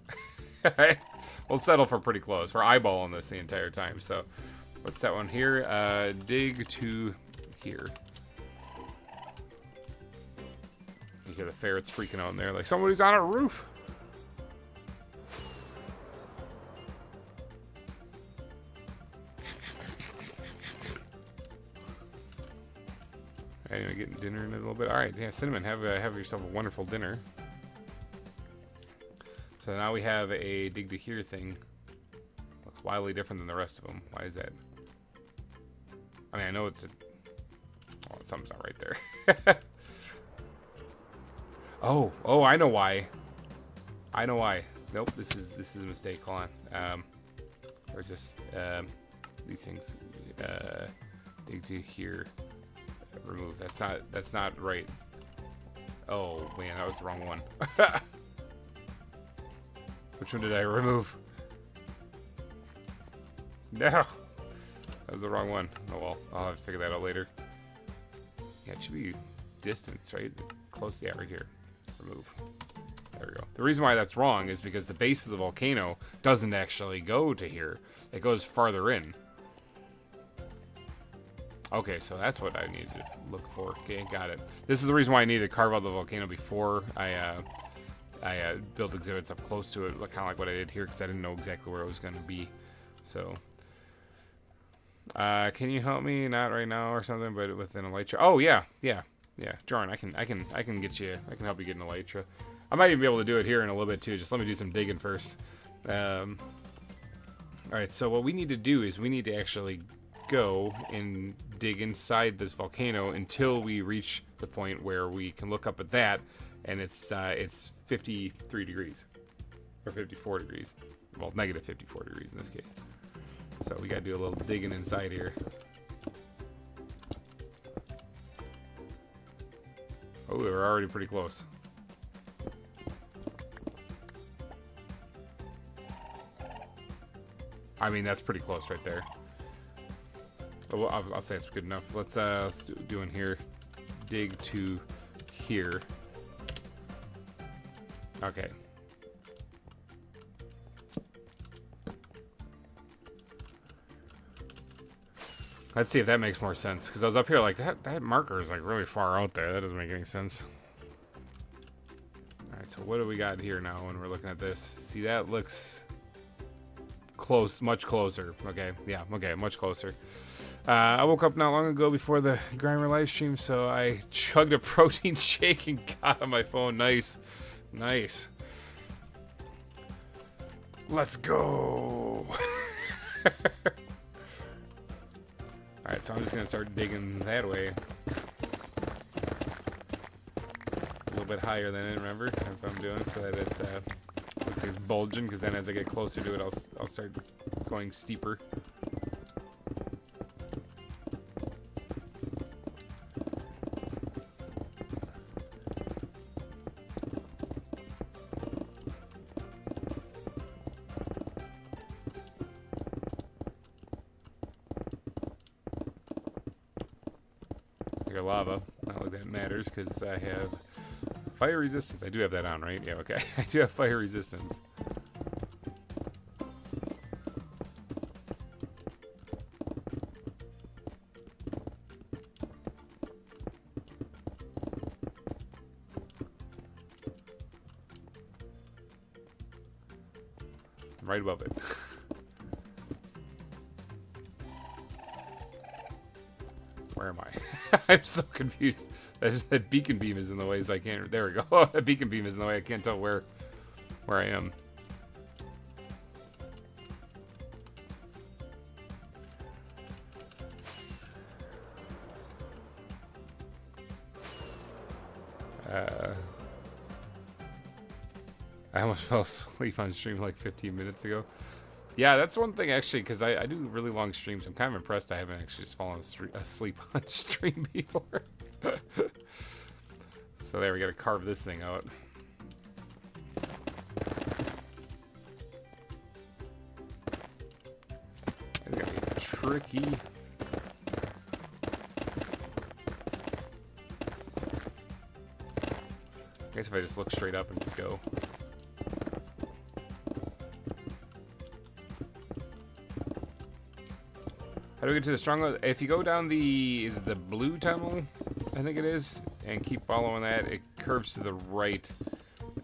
We'll settle for pretty close. We're eyeballing this the entire time. So what's that one here? Dig to here. You hear the ferrets freaking out in there like somebody's on a roof. Anyway, getting dinner in a little bit. All right, yeah, Cinnamon, have yourself a wonderful dinner. So now we have a dig to here thing. Looks wildly different than the rest of them. Why is that? I mean, I know it's a... Oh, something's not right there. Oh, I know why. I know why. Nope, this is a mistake. Hold on. Where's this? These things. Dig to here. Remove. That's not right. Oh man, that was the wrong one. Which one did I remove? No, that was the wrong one. Oh well, I'll have to figure that out later. Yeah, it should be distance, right? Close, yeah, right here. Remove. There we go. The reason why that's wrong is because the base of the volcano doesn't actually go to here. It goes farther in. Okay, so that's what I need to look for. Okay, got it. This is the reason why I needed to carve out the volcano before I built exhibits up close to it, kind of like what I did here, because I didn't know exactly where it was going to be. So, can you help me? Not right now or something, but with an elytra. Oh yeah, Jordan, I can get you. I can help you get an elytra. I might even be able to do it here in a little bit too. Just let me do some digging first. All right. So what we need to do is we need to actually go and dig inside this volcano until we reach the point where we can look up at that, and it's 53 degrees or 54 degrees. Well, negative 54 degrees in this case. So we gotta do a little digging inside here. Oh, we're already pretty close. I mean, that's pretty close right there. Well, I'll say it's good enough. Let's do in here. Dig to here. Okay. Let's see if that makes more sense. Because I was up here like, that marker is like really far out there. That doesn't make any sense. Alright, so what do we got here now when we're looking at this? See, that looks close, much closer. Okay, yeah, okay, much closer. I woke up not long ago before the GReimer live stream, so I chugged a protein shake and got on my phone. Nice. Nice. Let's go. Alright, so I'm just going to start digging that way. A little bit higher than it, remember? That's what I'm doing, so that it's, looks like it's bulging, because then as I get closer to it, I'll start going steeper. Lava. Not like that matters because I have fire resistance. I do have that on, right? Yeah, okay. I do have fire resistance. I'm right above it. Where am I? I'm so confused. That beacon beam is in the way, so I can't. There we go. That beacon beam is in the way. I can't tell where I am. I almost fell asleep on stream like 15 minutes ago. Yeah, that's one thing actually, because I do really long streams. I'm kind of impressed I haven't actually just fallen asleep on stream before. So there, we gotta carve this thing out. It's gonna be tricky. I guess if I just look straight up and just go. How do we get to the stronghold? If you go down the, is it the blue tunnel? I think it is. And keep following that. It curves to the right.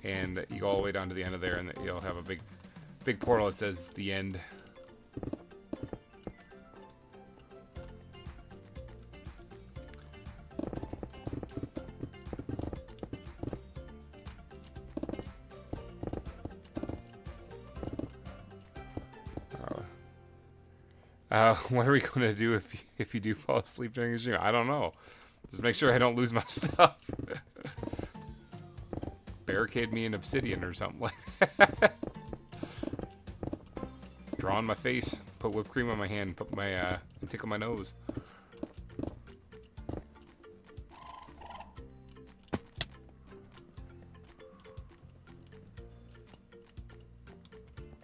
And you go all the way down to the end of there. And you'll have a big portal that says the end. What are we going to do if you do fall asleep during the stream? I don't know. Just make sure I don't lose my stuff. Barricade me in obsidian or something like that. Draw on my face. Put whipped cream on my hand. Put my tickle my nose.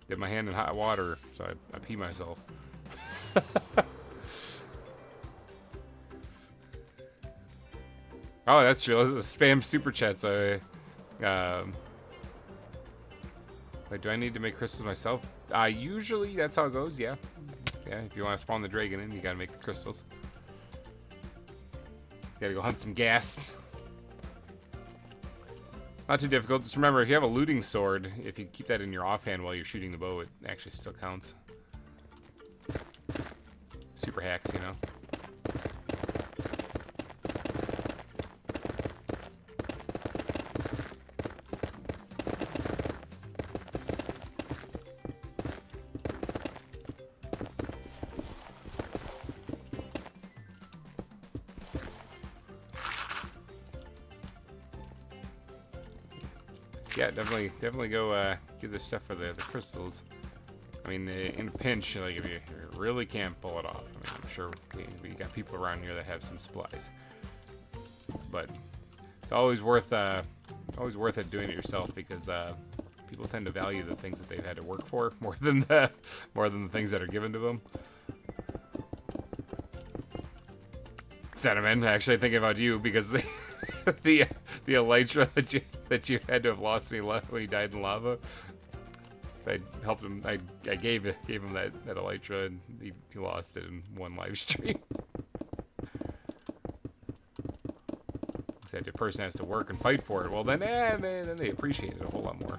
Dip my hand in hot water so I pee myself. Oh, that's true. Let's spam super chats. Wait, do I need to make crystals myself? Usually that's how it goes. Yeah, yeah. If you want to spawn the dragon in, you gotta make the crystals. Gotta go hunt some gas. Not too difficult. Just remember, if you have a looting sword, if you keep that in your offhand while you're shooting the bow, it actually still counts. Super hacks, you know. Yeah, definitely go get this stuff for the crystals. I mean, in a pinch, like if you really can't pull it off. I mean, I'm sure we got people around here that have some supplies, but it's always worth it doing it yourself, because people tend to value the things that they've had to work for more than the things that are given to them. Sentiment, actually thinking about you, because the elytra that you had to have lost when he died in lava. I helped him. I gave him that elytra, and he lost it in one live stream. Said the person has to work and fight for it. Well, then they appreciate it a whole lot more.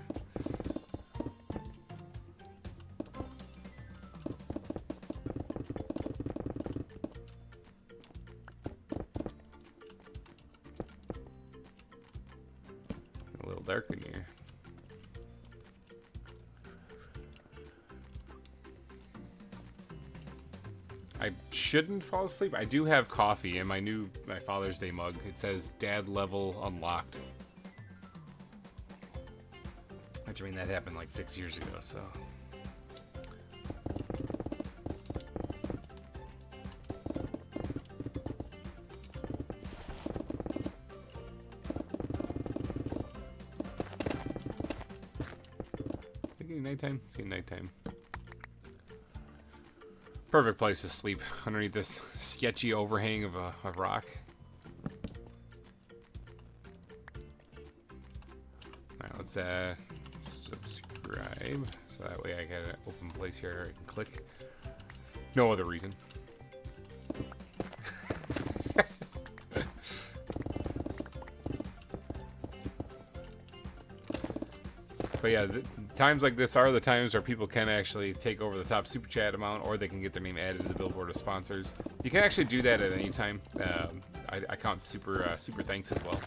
A little dark in here. I shouldn't fall asleep. I do have coffee in my Father's Day mug. It says Dad Level Unlocked. Which, I mean, that happened like 6 years ago, so. Is it getting nighttime? It's getting nighttime. Perfect place to sleep, underneath this sketchy overhang of a rock. Alright, let's subscribe, so that way I got an open place here I can click. No other reason. But yeah, times like this are the times where people can actually take over the top super chat amount, or they can get their name added to the billboard of sponsors. You can actually do that at any time. I count super thanks as well.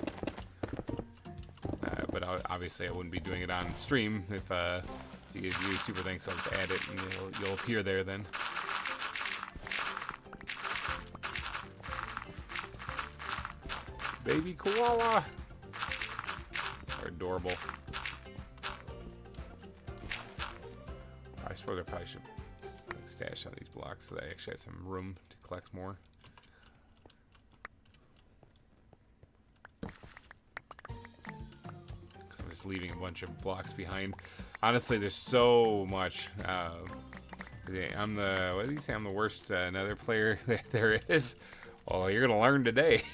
But obviously I wouldn't be doing it on stream if you give you super thanks. I'll just add it and you'll appear there then. Baby koala. They're adorable. I suppose I probably should stash on these blocks so that I actually have some room to collect more. I'm just leaving a bunch of blocks behind. Honestly, there's so much. What do you say? I'm the worst Nether player that there is. Well, you're gonna learn today.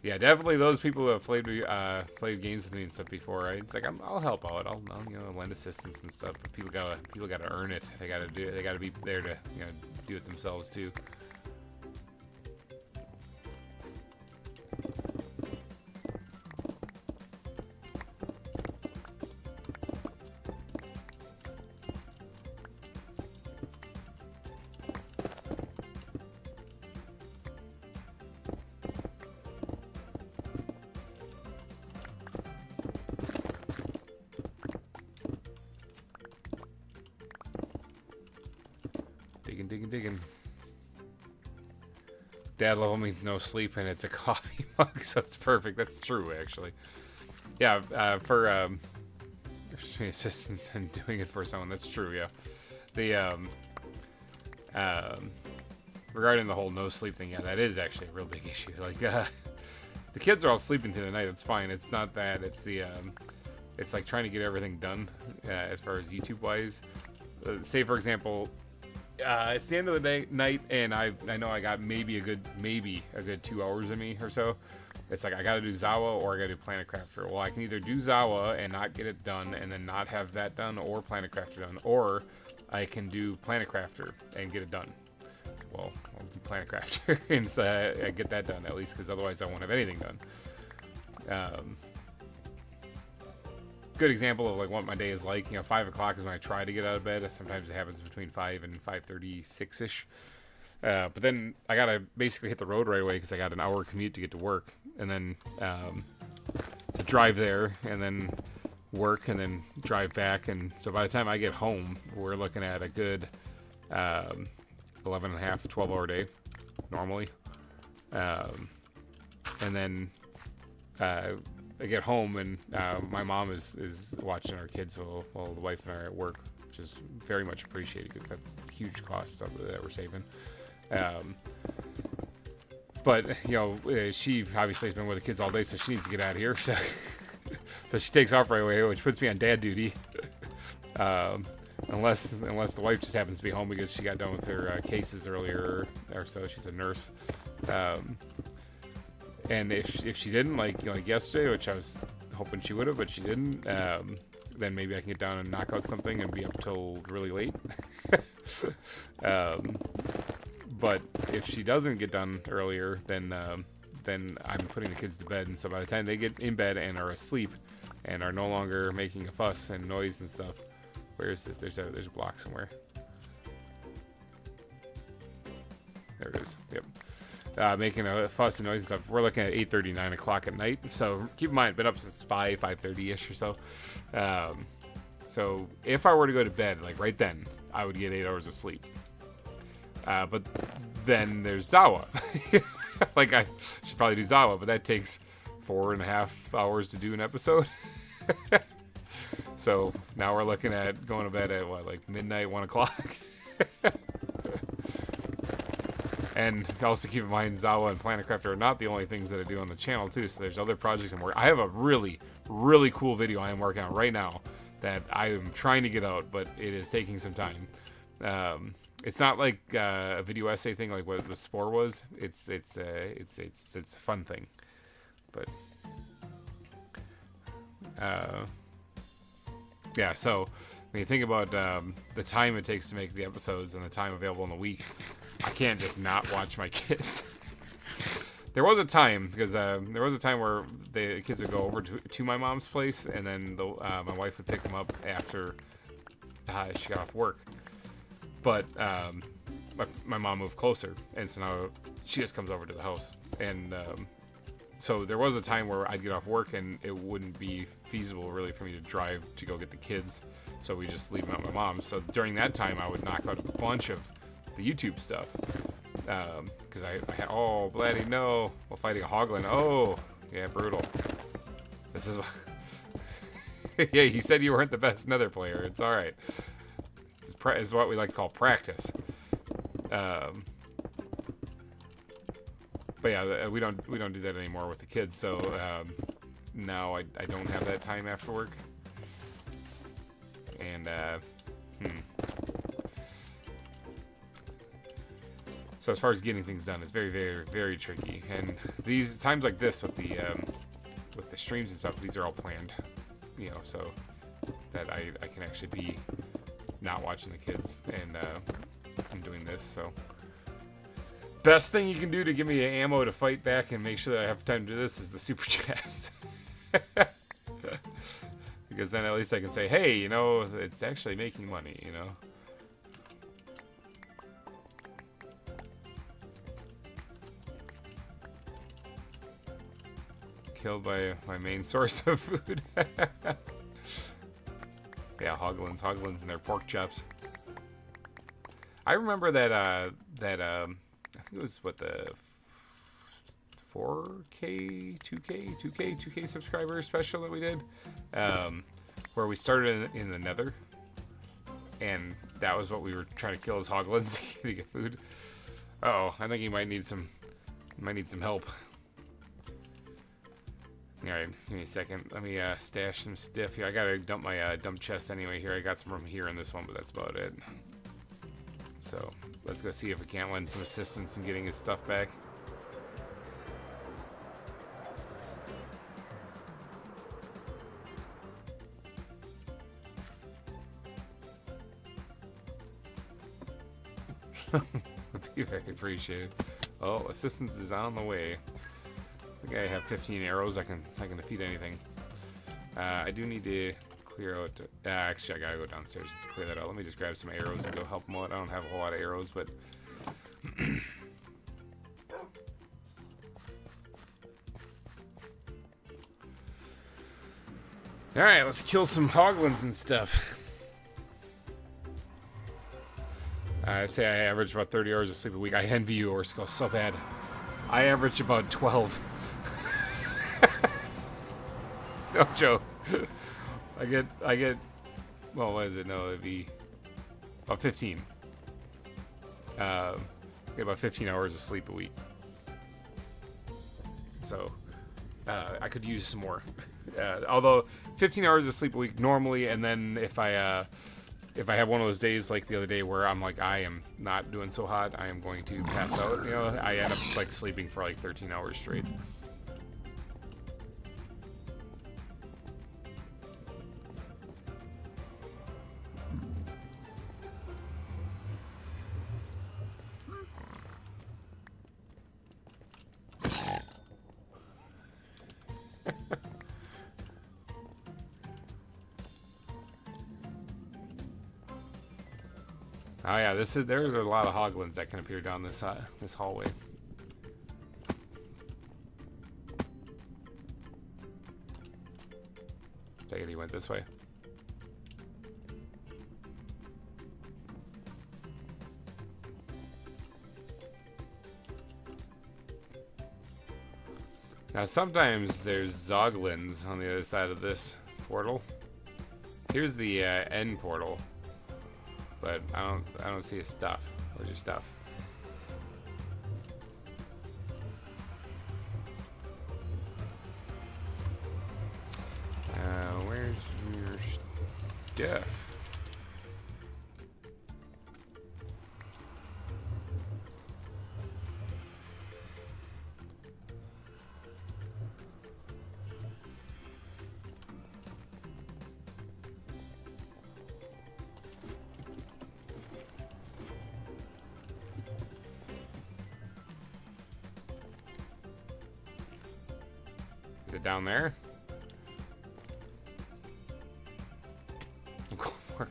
Yeah, definitely those people who have played games with me and stuff before, right? It's like I'll help out. I'll lend assistance and stuff. But people gotta earn it. They gotta do it. They gotta be there to do it themselves too. Digging. Dad level means no sleep, and it's a coffee mug, so it's perfect. That's true, actually. Yeah, for assistance and doing it for someone, that's true. Yeah, the regarding the whole no sleep thing, yeah, that is actually a real big issue. Like, the kids are all sleeping through the night. It's fine. It's not that. It's the it's like trying to get everything done as far as YouTube wise. Say for example. It's the end of the night, and I know I got maybe a good 2 hours in me or so. It's like I gotta do ZAWA or I gotta do Planet Crafter. Well, I can either do ZAWA and not get it done and then not have that done, or Planet Crafter done, or I can do Planet Crafter and get it done. well, I'll do Planet Crafter and so I get that done at least, because otherwise I won't have anything done. Good example of like what my day is like. 5 o'clock is when I try to get out of bed. Sometimes it happens between 5 and 5:36 ish. But then I gotta basically hit the road right away because I got an hour commute to get to work, and then to drive there, and then work, and then drive back. And so by the time I get home, we're looking at a good 11 and a half, 12-hour day normally. And then I get home, and my mom is watching our kids while the wife and I are at work, which is very much appreciated because that's a huge cost that we're saving. But she obviously has been with the kids all day, so she needs to get out of here. So she takes off right away, which puts me on dad duty. Unless the wife just happens to be home because she got done with her cases earlier or so. She's a nurse. And if she didn't, like yesterday, which I was hoping she would have, but she didn't, then maybe I can get down and knock out something and be up till really late. But if she doesn't get done earlier, then I'm putting the kids to bed, and so by the time they get in bed and are asleep and are no longer making a fuss and noise and stuff, where is this? There's a block somewhere. There it is. Yep. Making a fuss and noise and stuff. We're looking at 8:30, 9 o'clock at night. So keep in mind, I've been up since 5:30ish or so. So if I were to go to bed, like right then, I would get 8 hours of sleep. But then there's ZAWA. Like I should probably do ZAWA, but that takes 4.5 hours to do an episode. So now we're looking at going to bed at what, like midnight, 1 o'clock. And also keep in mind, ZAWA and Planet Crafter are not the only things that I do on the channel too. So there's other projects I'm working. I have a really, really cool video I am working on right now that I am trying to get out, but it is taking some time. It's not like a video essay thing like what the Spore was. It's a fun thing, but yeah. So when you think about the time it takes to make the episodes and the time available in the week, I can't just not watch my kids. There was a time where the kids would go over to my mom's place, and then my wife would pick them up after she got off work. But my mom moved closer, and so now she just comes over to the house. And so there was a time where I'd get off work, and it wouldn't be feasible really for me to drive to go get the kids. So we just leave them at my mom's. So during that time, I would knock out a bunch of the YouTube stuff. Because I had, oh, bloody no, while fighting a hoglin. Oh, yeah, brutal. This is yeah, you said you weren't the best Nether player. It's all right. Is what we like to call practice. But yeah, we don't do that anymore with the kids. So now I don't have that time after work. And so as far as getting things done, it's very, very, very tricky. And these times like this with the streams and stuff, these are all planned, so that I can actually be not watching the kids and I'm doing this. So best thing you can do to give me ammo to fight back and make sure that I have time to do this is the super chats. Because then at least I can say, hey, it's actually making money, Killed by my main source of food. Yeah, hoglins and their pork chops. I remember that I think it was what, the 4K, 2K subscriber special that we did, where we started in the Nether, and that was what we were trying to kill as hoglins to get food. Uh-oh, I think he might need some help. Alright, give me a second. Let me stash some stuff here. I gotta dump my dump chest anyway here. I got some room here in this one, but that's about it. So, let's go see if we can't lend some assistance in getting his stuff back. Would be very appreciated. Oh, assistance is on the way. I think I have 15 arrows. I can defeat anything. I do need to clear out. Actually, I gotta go downstairs to clear that out. Let me just grab some arrows and go help them out. I don't have a whole lot of arrows, but. Alright, let's kill some hoglins and stuff. I'd say I average about 30 hours of sleep a week. I envy you, Orsko, so bad. I average about 12. No joke. I get, well, what is it? No, it'd be about 15. Get about 15 hours of sleep a week. So, I could use some more. Although 15 hours of sleep a week normally, and then if I have one of those days like the other day where I'm like, I am not doing so hot, I am going to pass out, you know, I end up like sleeping for like 13 hours straight. Oh yeah, there's a lot of hoglins that can appear down this this hallway. Take it he went this way. Now sometimes there's zoglins on the other side of this portal. Here's the end portal. But I don't see his stuff. Where's your stuff? Where's your stuff? Is it down there? I'm going for it.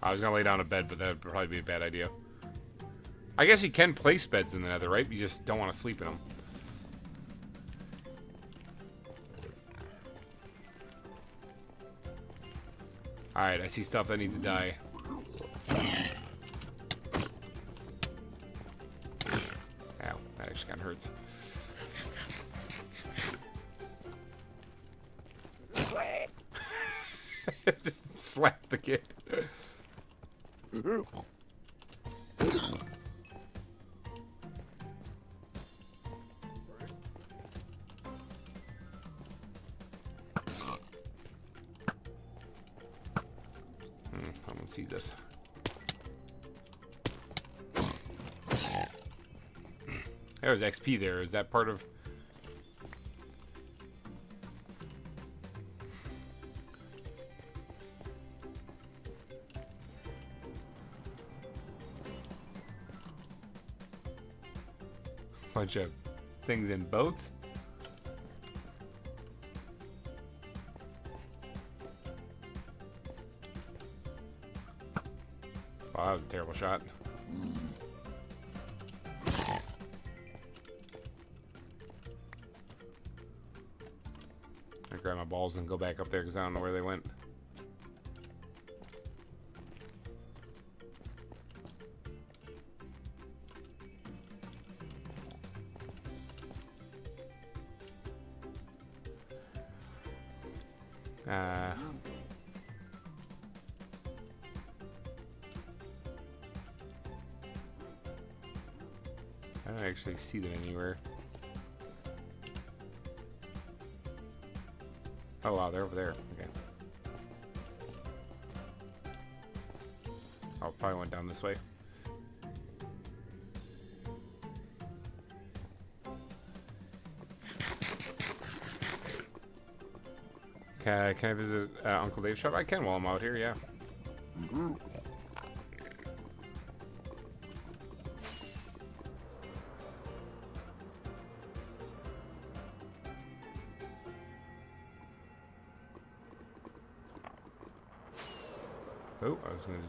I was gonna lay down a bed, but that would probably be a bad idea. I guess you can place beds in the Nether, right? You just don't want to sleep in them. Alright, I see stuff that needs to die. Ow, that actually kind of hurts. Just slap the kid. Someone sees this. There's XP there. Is that part of... bunch of things in boats? Wow, that was a terrible shot. I grab my balls and go back up there because I don't know where they went. I don't actually see them anywhere. Oh wow, they're over there. Okay. Oh, probably went down this way. Can I visit Uncle Dave's shop? I can while I'm out here, yeah. Oh, I was going to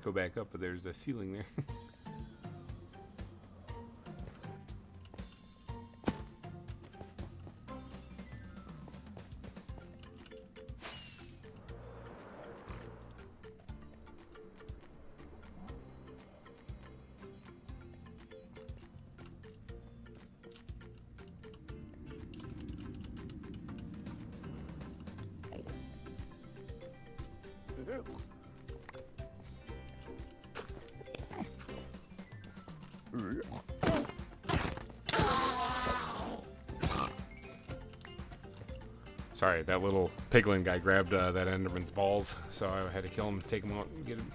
go back up, but there's a ceiling there. Sorry, that little piglin guy grabbed that Enderman's balls, so I had to kill him, take him out, and get him.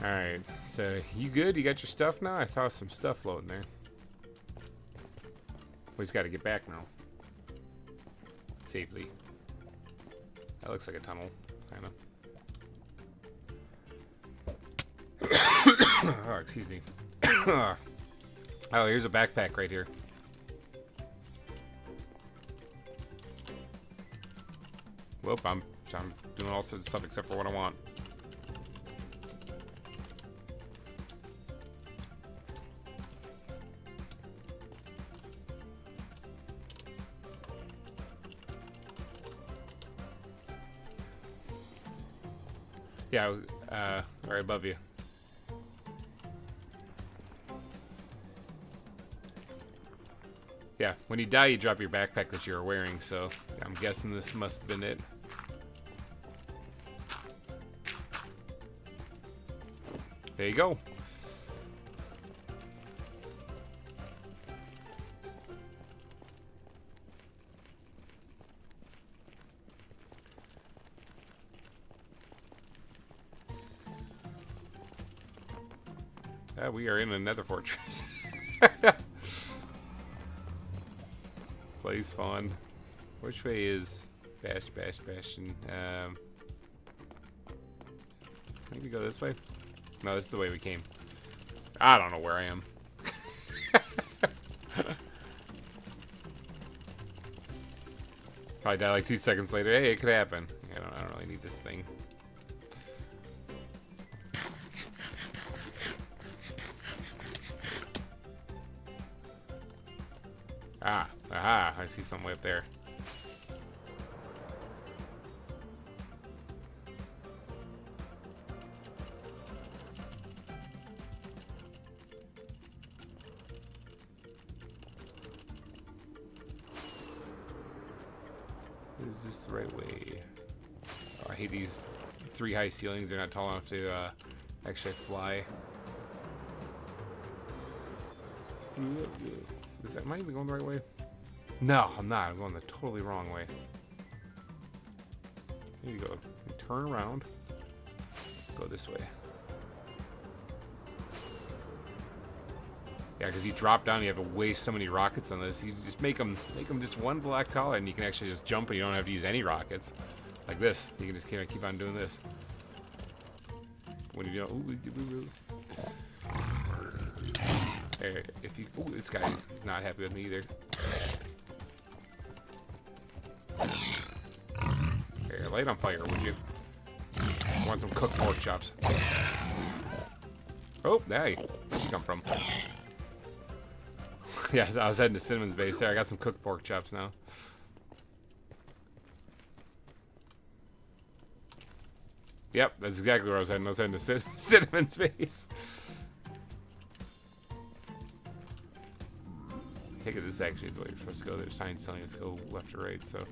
Alright, so you good? You got your stuff now? I saw some stuff floating there. We just got to get back now. Safely. That looks like a tunnel, kind of. Oh, excuse me. Oh, here's a backpack right here. Whoop, I'm doing all sorts of stuff except for what I want. Yeah, right above you. Yeah, when you die, you drop your backpack that you were wearing, so I'm guessing this must have been it. There you go. We are in a nether fortress. Play spawn. Which way is Bastion? Maybe go this way? No, this is the way we came. I don't know where I am. Probably die like 2 seconds later. Hey, it could happen. I don't really need this thing. Aha, I see something way up there. Is this the right way? Oh, I hate these 3 high ceilings. They're not tall enough to actually fly. Am I even going the right way? No, I'm not. I'm going the totally wrong way. There you go. Turn around. Go this way. Yeah, because you drop down, you have to waste so many rockets on this. You just make them just 1 block taller, and you can actually just jump, and you don't have to use any rockets. Like this. You can just keep on doing this. When you do, if you, this guy's not happy with me either. Here, light on fire, would you? Want some cooked pork chops? Oh, hey, where'd you come from? Yeah, I was heading to Cinnamon's base there. I got some cooked pork chops now. Yep, that's exactly where I was heading. I was heading to Cinnamon's base. I think this actually is the way you're supposed to go. There's signs telling us to go left or right, so.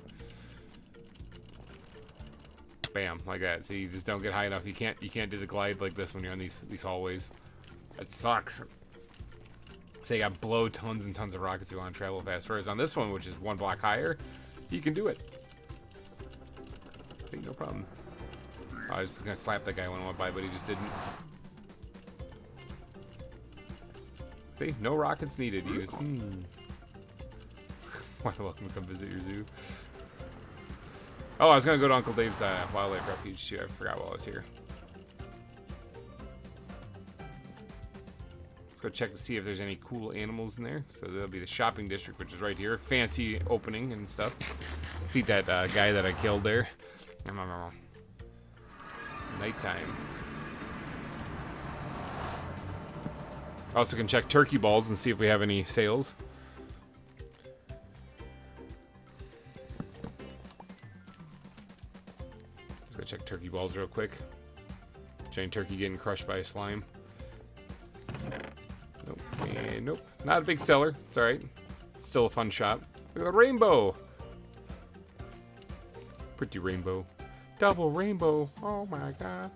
Bam, like that. So you just don't get high enough. You can't do the glide like this when you're on these hallways. That sucks. So you got blow tons and tons of rockets if you want to travel fast. Whereas on this one, which is 1 block higher, you can do it. I think no problem. I was just gonna slap that guy when I went by, but he just didn't. See, no rockets needed. Use. Welcome to come visit your zoo. Oh, I was gonna go to Uncle Dave's wildlife refuge too. I forgot while I was here. Let's go check to see if there's any cool animals in there. So there'll be the shopping district, which is right here. Fancy opening and stuff. Let's eat that guy that I killed there. Nighttime. Also can check turkey balls and see if we have any sales. Let's go check turkey balls real quick. Giant turkey getting crushed by a slime. Nope. And nope. Not a big seller. It's alright. Still a fun shop. Look at the rainbow. Pretty rainbow. Double rainbow. Oh my god.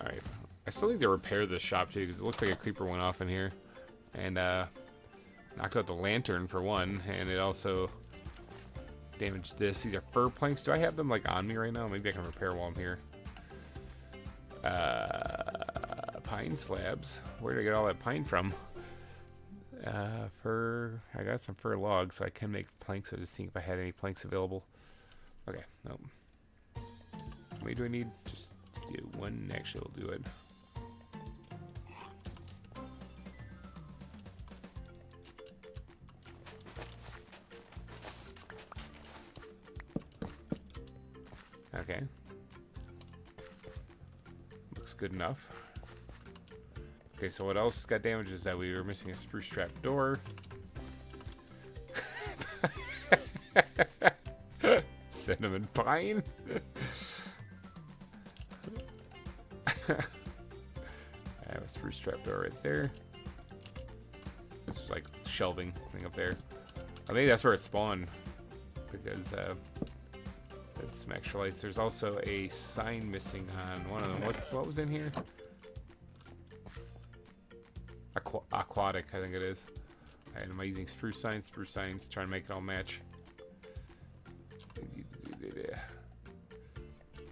Alright. I still need to repair this shop too, because it looks like a creeper went off in here. And knocked out the lantern for one, and it also damaged this. These are fir planks. Do I have them like on me right now? Maybe I can repair while I'm here. Pine slabs. Where did I get all that pine from? Fir. I got some fir logs, so I can make planks. I was just seeing if I had any planks available. Okay, nope. How many do I need? Just to do one. Actually, will do it. Okay. Looks good enough. Okay, so what else got damaged is that we were missing a spruce trap door. Cinnamon pine. I have a spruce trap door right there. This was like shelving thing up there. I think that's where it spawned, because that's some extra lights. There's also a sign missing on one of them. What was in here? Aquatic, I think it is. Alright, am I using spruce signs? Spruce signs, trying to make it all match.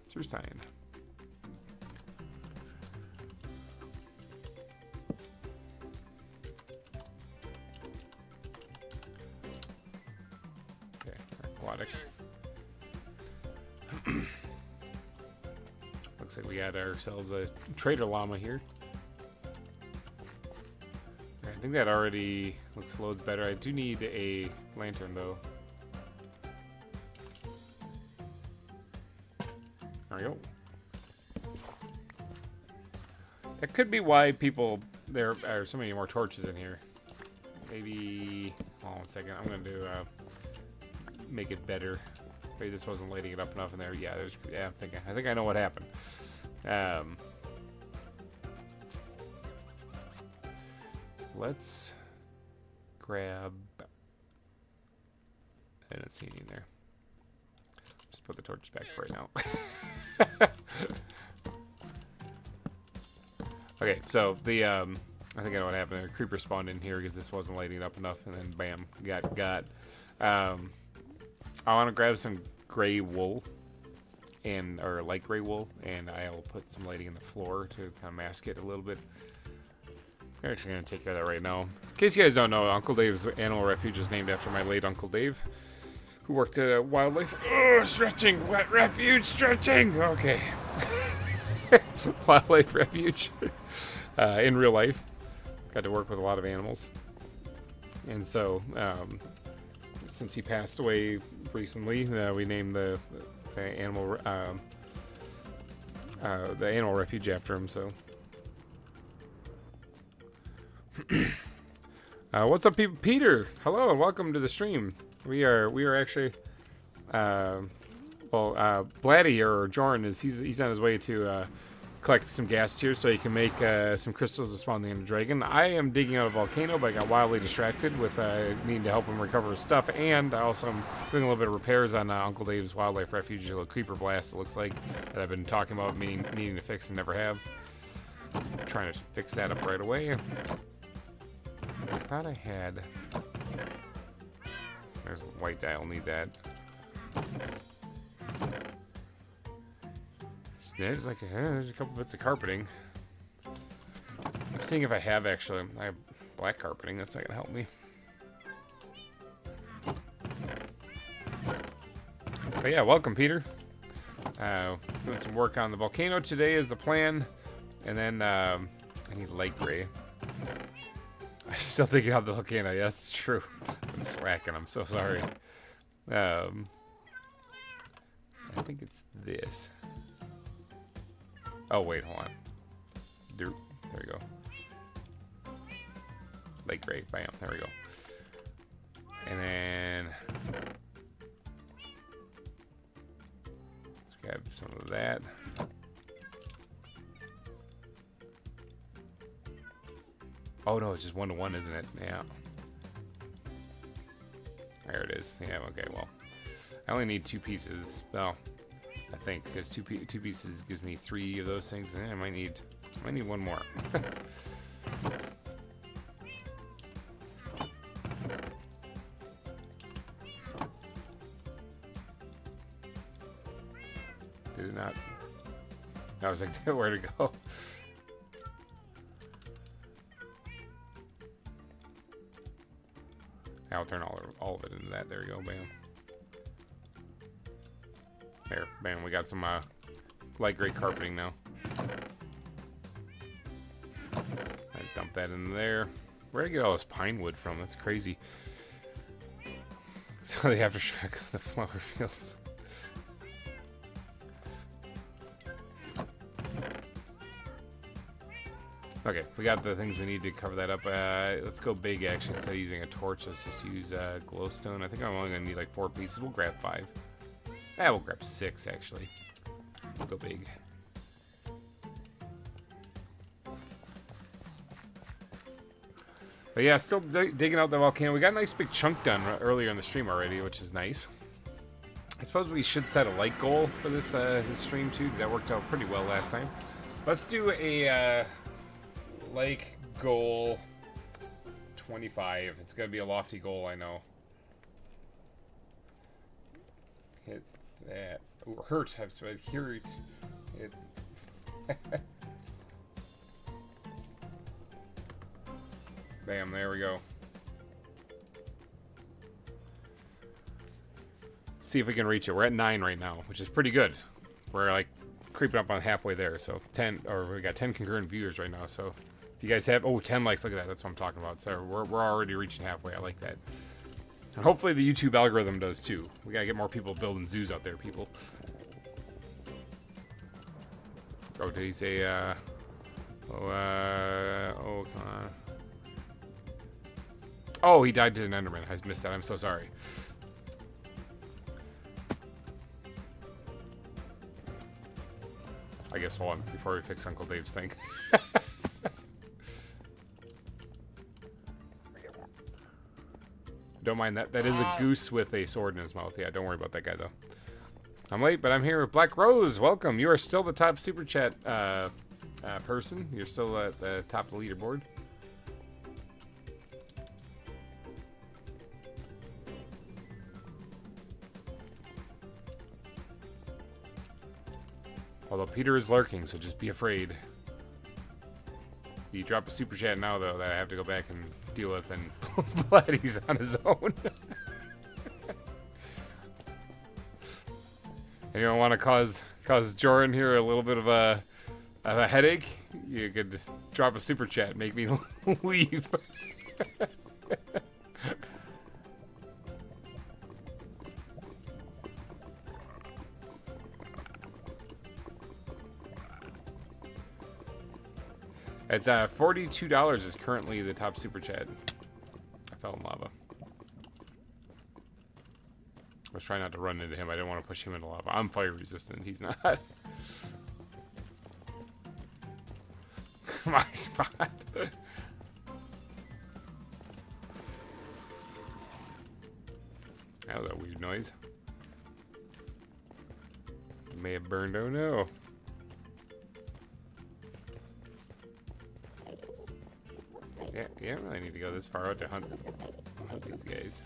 Spruce sign. Okay, aquatic. Looks like we got ourselves a trader llama here. I think that already looks loads better. I do need a lantern though. There we go. That could be why there are so many more torches in here. Maybe, hold on 1 second. I'm gonna do make it better. Maybe this wasn't lighting it up enough in there. Yeah, I think I know what happened. Let's grab. I didn't see any in there. Just put the torches back for right now. Okay, so the I think I know what happened there. Creeper spawned in here because this wasn't lighting it up enough, and then bam, got. I want to grab some gray wool, or light gray wool, and I'll put some lighting in the floor to kind of mask it a little bit. I'm actually going to take care of that right now. In case you guys don't know, Uncle Dave's Animal Refuge is named after my late Uncle Dave, who worked at a wildlife. Oh, stretching, wet refuge, stretching. Okay. Wildlife refuge. In real life. Got to work with a lot of animals. And so, since he passed away recently, we named the animal refuge after him. So, what's up, people? Peter, hello and welcome to the stream. We are actually, Blatty or Jorn he's on his way to collect some gas here so he can make some crystals to spawn the Ender Dragon. I am digging out a volcano, but I got wildly distracted with needing to help him recover his stuff, and I also am doing a little bit of repairs on Uncle Dave's Wildlife Refuge, a little creeper blast, it looks like, that I've been talking about needing to fix and never have. I'm trying to fix that up right away. I thought I had. There's white dye, I'll need that. There's like there's a couple bits of carpeting. I'm seeing if I have actually. I black carpeting. That's not gonna help me. But yeah, welcome, Peter. Doing some work on the volcano today is the plan. And then I need light gray. I'm still thinking about the volcano. Yeah, that's true. I'm slacking. I'm so sorry. I think it's this. Oh, wait, hold on. There we go. Light gray. Bam. There we go. And then let's grab some of that. Oh no, it's just 1-to-1, isn't it? Yeah. There it is. Yeah, okay, well. I only need 2 pieces. Well, I think, because two pieces gives me 3 of those things. I might need 1 more. Did it not? I was like, where to go? I'll turn all of it into that. There we go. Bam. There. Bam. We got some light gray carpeting now. I dump that in there. Where did I get all this pine wood from? That's crazy. So the aftershock of the flower fields. Okay, we got the things we need to cover that up. Let's go big, actually. Instead of using a torch, let's just use glowstone. I think I'm only going to need like 4 pieces. We'll grab 5. We'll grab 6, actually. We'll go big. But yeah, still digging out the volcano. We got a nice big chunk done earlier in the stream already, which is nice. I suppose we should set a light goal for this, this stream, too, because that worked out pretty well last time. Let's do a... like goal 25. It's gonna be a lofty goal, I know. Hit that. Ooh, hurt. I've said hurt. Hit. Bam. There we go. See if we can reach it. We're at 9 right now, which is pretty good. We're like creeping up on halfway there. So 10, or we got 10 concurrent viewers right now. So. If you guys have 10 likes, look at that. That's what I'm talking about. So we're already reaching halfway. I like that. And hopefully the YouTube algorithm does too. We gotta get more people building zoos out there, people. Oh, did he say? Come on. Oh, he died to an Enderman. I missed that. I'm so sorry. I guess hold on before we fix Uncle Dave's thing. Don't mind that. That is a goose with a sword in his mouth. Yeah, don't worry about that guy, though. I'm late, but I'm here with Black Rose. Welcome. You are still the top super chat person. You're still at the top of the leaderboard. Although Peter is lurking, so just be afraid. You drop a super chat now, though, that I have to go back and deal with, and glad he's on his own. And you don't want to cause Jordan here a little bit of a headache? You could drop a super chat, make me leave. It's $42 is currently the top super chat. I fell in lava. I was trying not to run into him. I didn't want to push him into lava. I'm fire resistant. He's not. My spot. That was a weird noise. It may have burned. Oh no. Yeah, I need to go this far out to hunt these guys.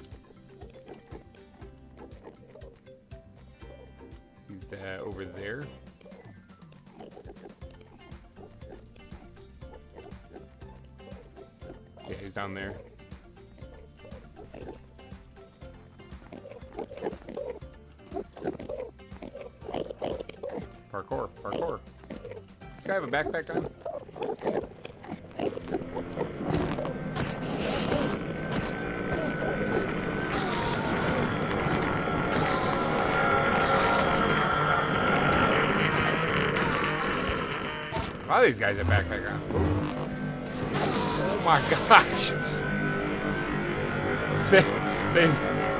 He's over there. Yeah, he's down there. Parkour, parkour. Does this guy have a backpack on? A lot of these guys have backpack on. Oh my gosh.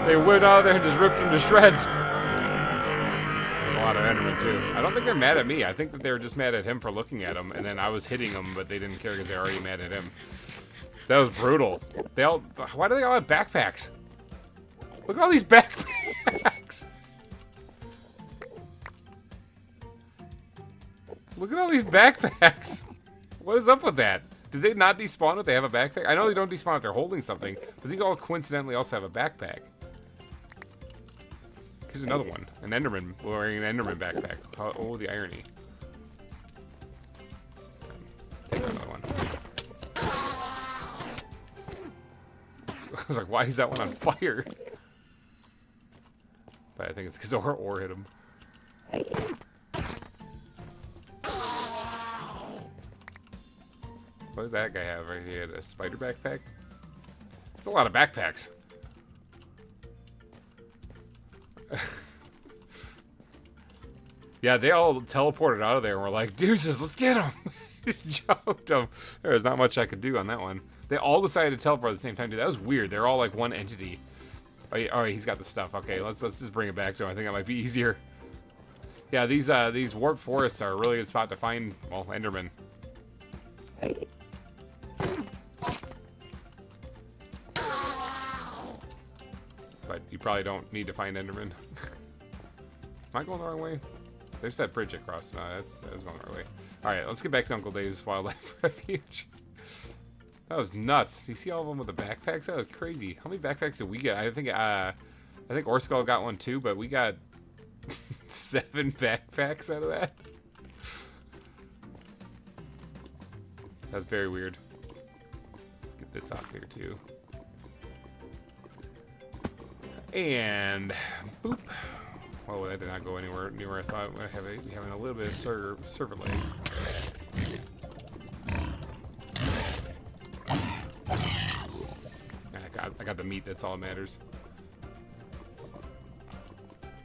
They went out there and just ripped him to shreds. A lot of Endermen too. I don't think they're mad at me. I think that they were just mad at him for looking at him, and then I was hitting them, but they didn't care because they're already mad at him. That was brutal. Why do they all have backpacks? Look at all these backpacks. Look at all these backpacks. What is up with that? Did they not despawn if they have a backpack? I know they don't despawn if they're holding something, but these all coincidentally also have a backpack. Here's another one. An Enderman wearing an Enderman backpack. Oh, the irony. Take another one. I was like, why is that one on fire? But I think it's because ore hit him. What did that guy have right here? A spider backpack? That's a lot of backpacks. Yeah, they all teleported out of there and were like, deuces, let's get him. Just jumped him. There was not much I could do on that one. They all decided to teleport at the same time, dude. That was weird. They're all like one entity. Oh, yeah, all right, he's got the stuff. Okay, let's just bring it back to him. I think that might be easier. Yeah, these warp forests are a really good spot to find, well, Endermen. But you probably don't need to find Enderman. Am I going the wrong way? There's that bridge across. No, that was going the wrong way. Alright, let's get back to Uncle Dave's Wildlife Refuge. That was nuts. You see all of them with the backpacks? That was crazy. How many backpacks did we get? I think Orskull got one too, but we got 7 backpacks out of that. That's very weird. Let's get this off here too. And boop. Oh, that did not go anywhere near where I thought. We're having a little bit of server lag. I got the meat. That's all that matters.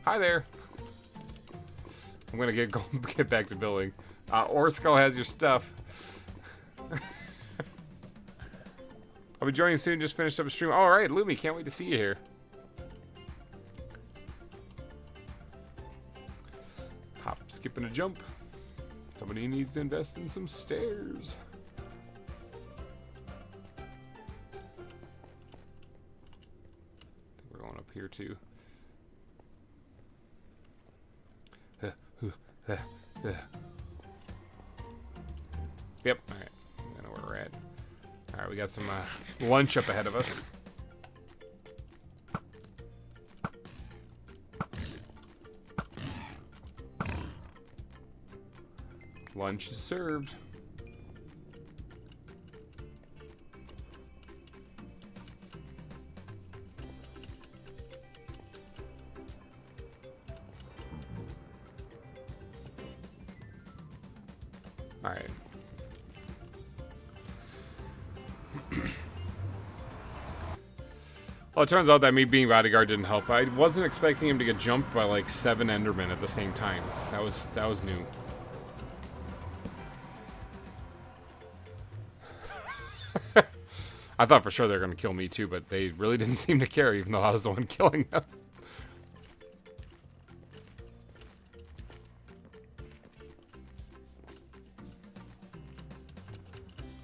Hi there. I'm gonna get back to building. Orskull has your stuff. I'll be joining you soon. Just finished up a stream. All right, Lumi, can't wait to see you here. Hop, skip, and a jump. Somebody needs to invest in some stairs. I think we're going up here too. Yep. All right. I know where we're at. All right, we got some lunch up ahead of us. Lunch is served. All right. Well, it turns out that me being bodyguard didn't help. I wasn't expecting him to get jumped by like 7 Endermen at the same time. That was new. I thought for sure they were going to kill me too, but they really didn't seem to care, even though I was the one killing them.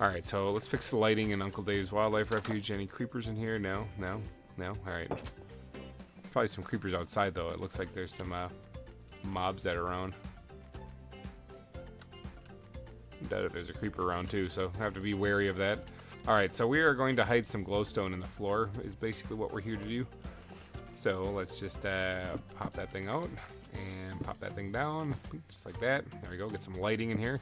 Alright, so let's fix the lighting in Uncle Dave's Wildlife Refuge. Any creepers in here? No, no, no. Alright. Probably some creepers outside, though. It looks like there's some mobs that are around. I doubt if there's a creeper around, too, so I have to be wary of that. Alright, so we are going to hide some glowstone in the floor, is basically what we're here to do. So let's just pop that thing out and pop that thing down, just like that. There we go, get some lighting in here.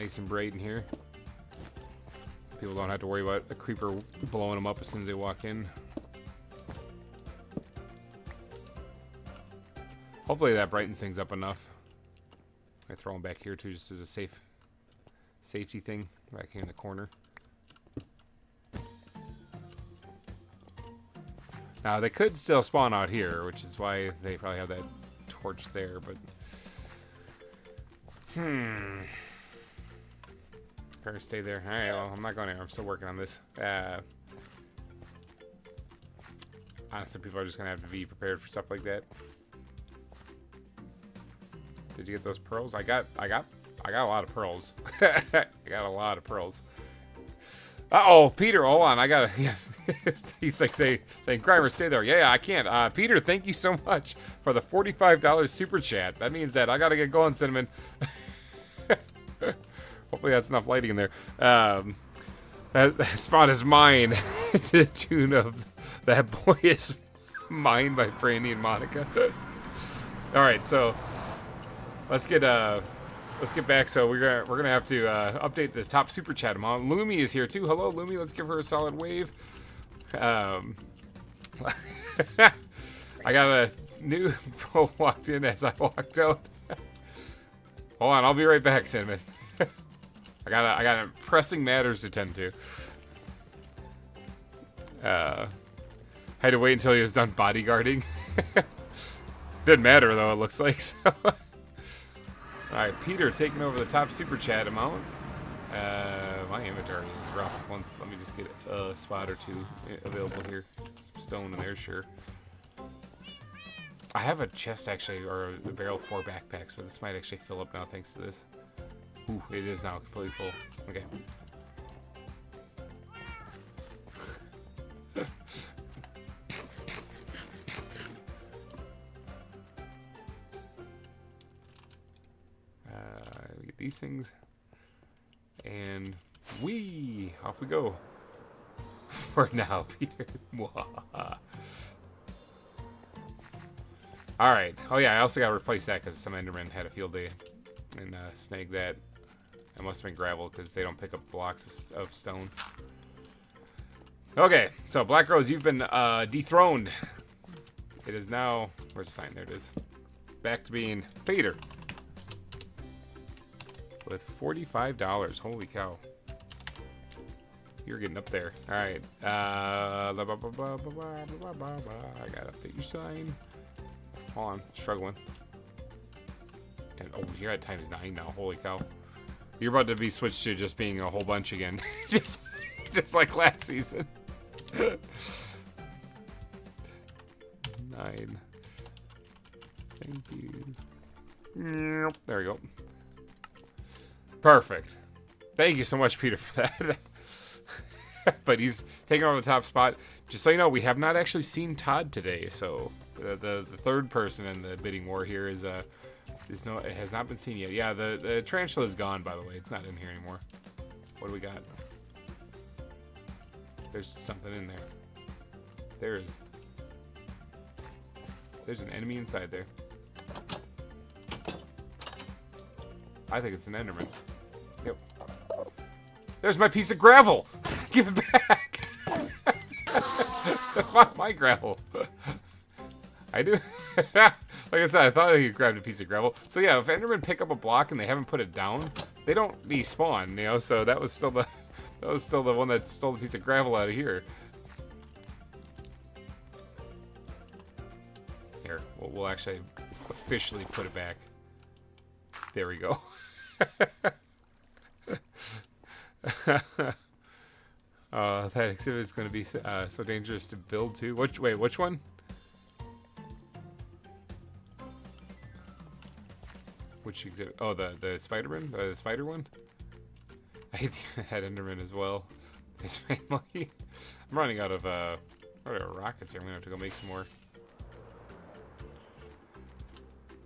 nice and bright in here. People don't have to worry about a creeper blowing them up as soon as they walk in. Hopefully that brightens things up enough. I throw them back here too, just as a safety thing, back here in the corner. Now they could still spawn out here, which is why they probably have that torch there, but better stay there. Alright, well, I'm not going there. I'm still working on this. Honestly, people are just gonna have to be prepared for stuff like that. Did you get those pearls? I got a lot of pearls. I got a lot of pearls. Uh-oh, Peter, hold on. I gotta, yeah. He's like saying, GReimer, stay there. Yeah, I can't. Peter, thank you so much for the $45 super chat. That means that I gotta get going, Cinnamon. Hopefully that's enough lighting in there. That spot is mine to the tune of That Boy Is Mine by Brandy and Monica. Alright, so let's get back. So we're gonna have to update the top super chat amount. Lumi is here too. Hello, Lumi. Let's give her a solid wave. I got a new pro walked in as I walked out. Hold on, I'll be right back, Cinnamon. I got pressing matters to tend to. Had to wait until he was done bodyguarding. Didn't matter though, it looks like. So. Alright, Peter taking over the top super chat amount. My inventory is rough. Let me just get a spot or two available here. Some stone in there, sure. I have a chest actually, or a barrel of 4 backpacks, but this might actually fill up now thanks to this. Ooh, it is now completely full. Okay. We get these things, and off we go. For now, Peter. All right. Oh yeah, I also got to replace that because some Endermen had a field day and snagged that. It must have been gravel because they don't pick up blocks of stone. Okay, so Black Rose, you've been dethroned. It is now, where's the sign? There it is. Back to being Peter. With $45. Holy cow. You're getting up there. Alright. I got to update your sign. Hold on, struggling. And, oh, you're at ×9 now. Holy cow. You're about to be switched to just being a whole bunch again. just like last season. 9. Thank you. There we go. Perfect. Thank you so much, Peter, for that. But he's taking over the top spot. Just so you know, we have not actually seen Todd today, so the third person in the bidding war here it has not been seen yet. Yeah, the tarantula is gone, by the way. It's not in here anymore. What do we got? There's something in there. There's an enemy inside there. I think it's an Enderman. Yep. There's my piece of gravel. Give it back. That's not my gravel. I do. Like I said, I thought he grabbed a piece of gravel. So yeah, if Endermen pick up a block and they haven't put it down, they don't despawn, you know. So that was still the one that stole the piece of gravel out of here. Here, we'll actually officially put it back. There we go. That exhibit is going to be so dangerous to build too. Wait, which one? Which exhibit? Oh, the Spider-Man? The spider one? I hate that Enderman as well. His family. I'm running out of rockets here. I'm going to have to go make some more.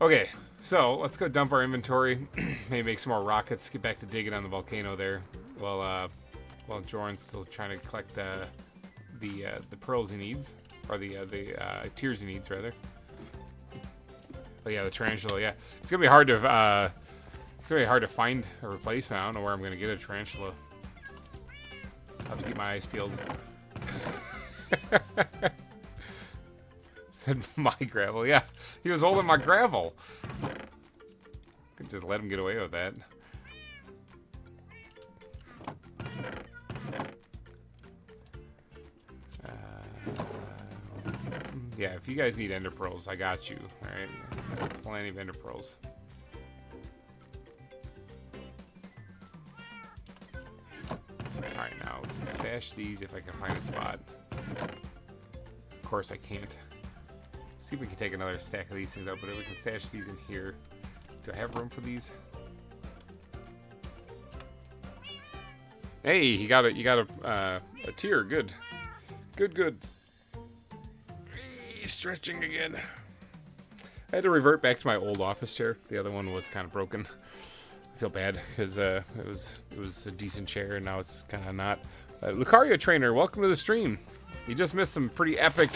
Okay, so let's go dump our inventory. Maybe make some more rockets. Get back to digging on the volcano there. While Joran's still trying to collect the pearls he needs, or the tears he needs rather. But yeah, the tarantula. Yeah, it's gonna be hard to It's very hard to find a replacement. I don't know where I'm going to get a tarantula. I'll have to keep my eyes peeled. Said my gravel. Yeah, he was holding my gravel. Could just let him get away with that. Yeah, if you guys need ender pearls, I got you. Alright? Plenty of ender pearls. Alright, now stash these if I can find a spot. Of course I can't. See if we can take another stack of these things out, but if we can stash these in here. Do I have room for these? Hey, you got a tier. Good. Good. Stretching again. I had to revert back to my old office chair. The other one was kind of broken. I feel bad because it was a decent chair and now it's kind of not. Lucario Trainer, welcome to the stream. You just missed some pretty epic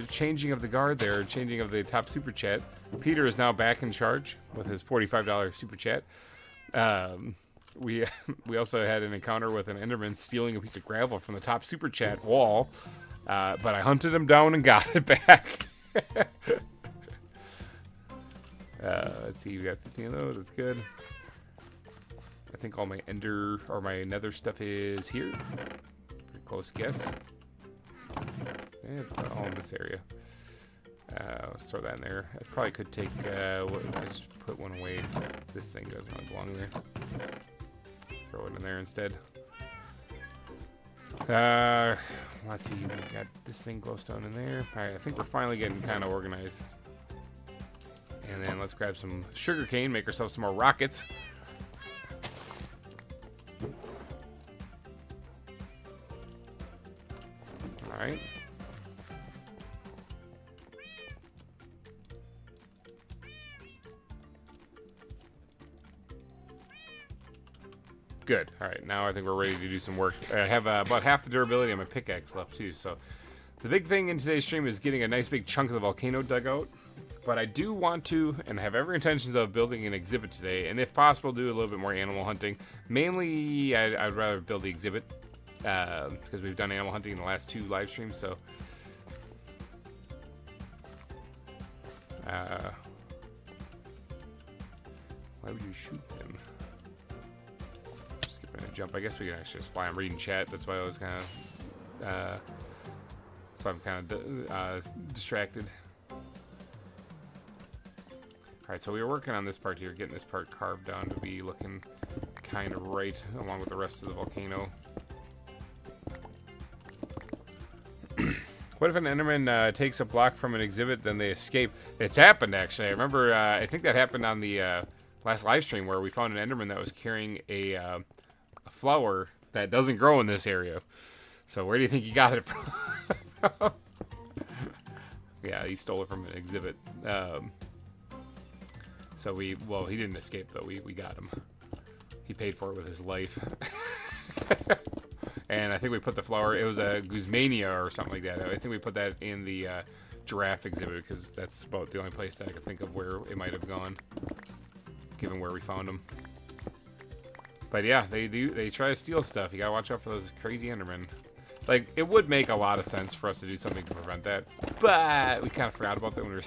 changing of the guard there, changing of the top super chat. Peter is now back in charge with his $45 super chat. We also had an encounter with an Enderman stealing a piece of gravel from the top super chat wall. But I hunted him down and got it back. Let's see, we got 15 of those. That's good. I think all my ender or my nether stuff is here. Pretty close guess. It's all in this area. Let's throw that in there. I probably could take. I just put one away. This thing doesn't really belong there. Throw it in there instead. Let's see, we got this thing glowstone in there. Alright, I think we're finally getting kind of organized. And then let's grab some sugarcane, make ourselves some more rockets. Alright. Good. Alright, now I think we're ready to do some work. I have about half the durability on my pickaxe left too, so the big thing in today's stream is getting a nice big chunk of the volcano dug out. But I do want to, and have every intentions of building an exhibit today, and if possible, do a little bit more animal hunting. Mainly, I'd rather build the exhibit, because we've done animal hunting in the last 2 live streams, so... why would you shoot them? Jump. I guess we can actually just fly. I'm reading chat. That's why I was kind of. So I'm kind of distracted. All right, so we were working on this part here, getting this part carved down to be looking kind of right along with the rest of the volcano. What if an Enderman takes a block from an exhibit, then they escape? It's happened actually. I remember. I think that happened on the last live stream where we found an Enderman that was carrying a flower that doesn't grow in this area. So where do you think he got it from? Yeah, he stole it from an exhibit. So he didn't escape though. We got him. He paid for it with his life. And I think we put the flower, it was a Guzmania or something like that. I think we put that in the giraffe exhibit because that's about the only place that I could think of where it might have gone, given where we found him. But yeah, they try to steal stuff. You gotta watch out for those crazy Endermen. Like, it would make a lot of sense for us to do something to prevent that, but we kind of forgot about that when we were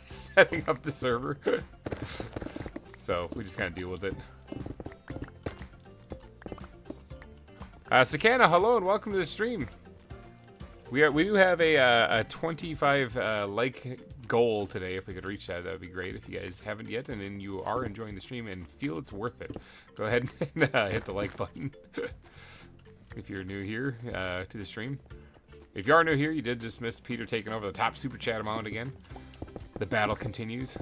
setting up the server. So we just kind of deal with it. Sakana, hello and welcome to the stream. We do have a 25 like goal today. If we could reach that, that would be great. If you guys haven't yet, and then you are enjoying the stream and feel it's worth it, go ahead and hit the like button. If you're new here to the stream. If you are new here, you did just miss Peter taking over the top super chat amount again. The battle continues.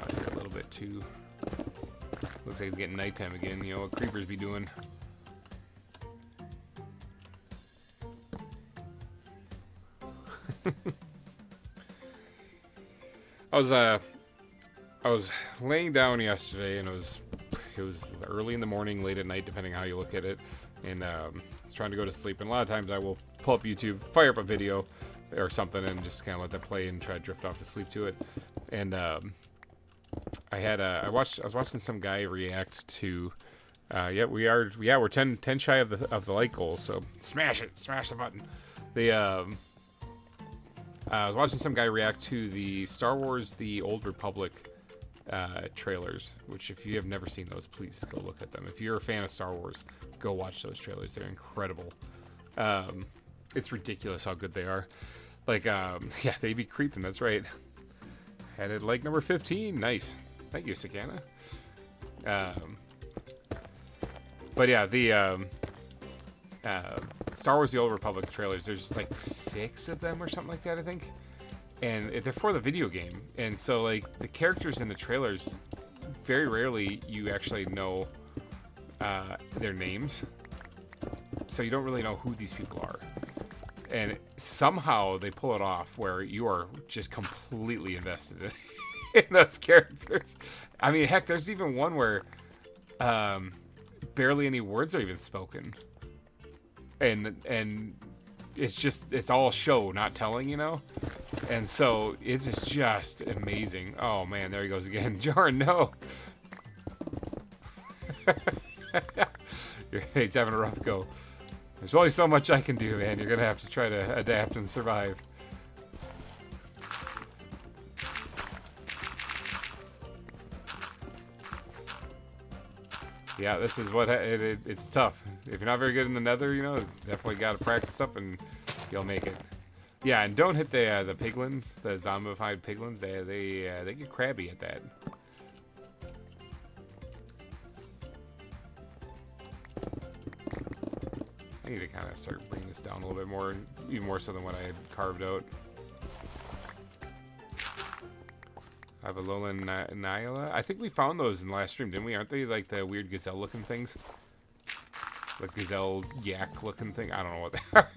Out here a little bit too. Looks like it's getting nighttime again. You know what creepers be doing. I was I was laying down yesterday, and it was early in the morning, late at night, depending how you look at it, and I was trying to go to sleep. And a lot of times I will pull up YouTube, fire up a video or something, and just kind of let that play and try to drift off to sleep to it. And I was watching some guy react to. We're 10 shy of the like goal, so smash the button. I was watching some guy react to the Star Wars: The Old Republic trailers, which if you have never seen those, please go look at them. If you're a fan of Star Wars, go watch those trailers. They're incredible. It's ridiculous how good they are. Like, yeah, they be creeping. That's right. Had it like number 15. Nice. Thank you, Sakana. But yeah, the Star Wars: The Old Republic trailers, there's just like 6 of them or something like that, I think. And they're for the video game. And so, like, the characters in the trailers, very rarely you actually know their names. So you don't really know who these people are. And somehow they pull it off where you are just completely invested in those characters. I mean, heck, there's even one where barely any words are even spoken. And it's all show, not telling, you know? And so it's just amazing. Oh man, there he goes again. Jarn, no. He's having a rough go. There's only so much I can do, man. You're gonna have to try to adapt and survive. Yeah, this is what it's tough. If you're not very good in the Nether, you know, it's definitely got to practice up and you'll make it. Yeah, and don't hit the piglins, the zombified piglins. They get crabby at that. I need to kind of start bringing this down a little bit more, even more so than what I had carved out. I have a Alolan Nyala. I think we found those in the last stream, didn't we? Aren't they like the weird gazelle-looking things? Like gazelle yak-looking thing? I don't know what they are.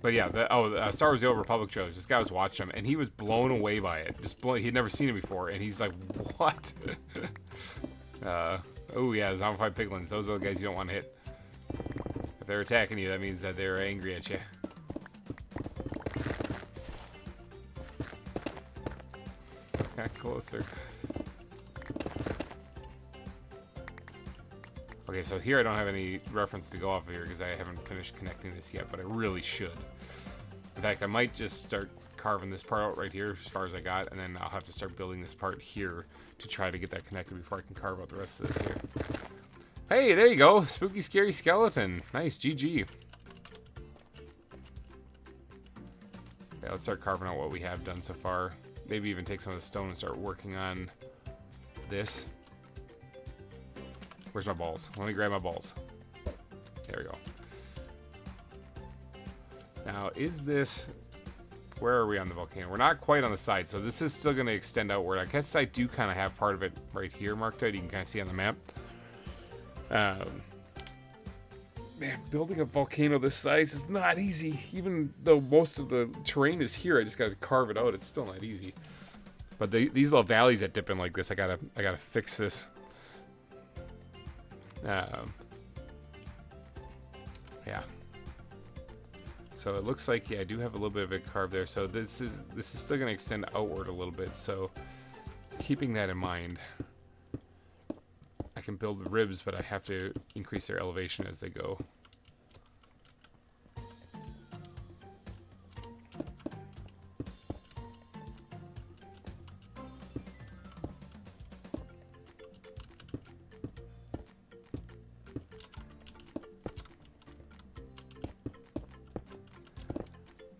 But yeah, Star Wars: The Old Republic trailers. This guy was watching them, and he was blown away by it. He'd never seen it before, and he's like, "What?" Oh yeah, the zombified piglins. Those are the guys you don't want to hit. If they're attacking you, that means that they're angry at you. Closer. Okay, so here I don't have any reference to go off of here because I haven't finished connecting this yet, but I really should. In fact, I might just start carving this part out right here as far as I got, and then I'll have to start building this part here to try to get that connected before I can carve out the rest of this here. Hey, there you go. Spooky, scary skeleton. Nice, GG. Okay, let's start carving out what we have done so far. Maybe even take some of the stone and start working on this. Where's my balls? Let me grab my balls. There we go. Now, is this... Where are we on the volcano? We're not quite on the side, so this is still going to extend outward. I guess I do kind of have part of it right here marked out. You can kind of see on the map. Man, building a volcano this size is not easy. Even though most of the terrain is here, I just got to carve it out. It's still not easy. But these little valleys that dip in like this, I gotta fix this. Yeah. So it looks like, yeah, I do have a little bit of it carved there. So this is still going to extend outward a little bit. So keeping that in mind, I can build the ribs, but I have to increase their elevation as they go.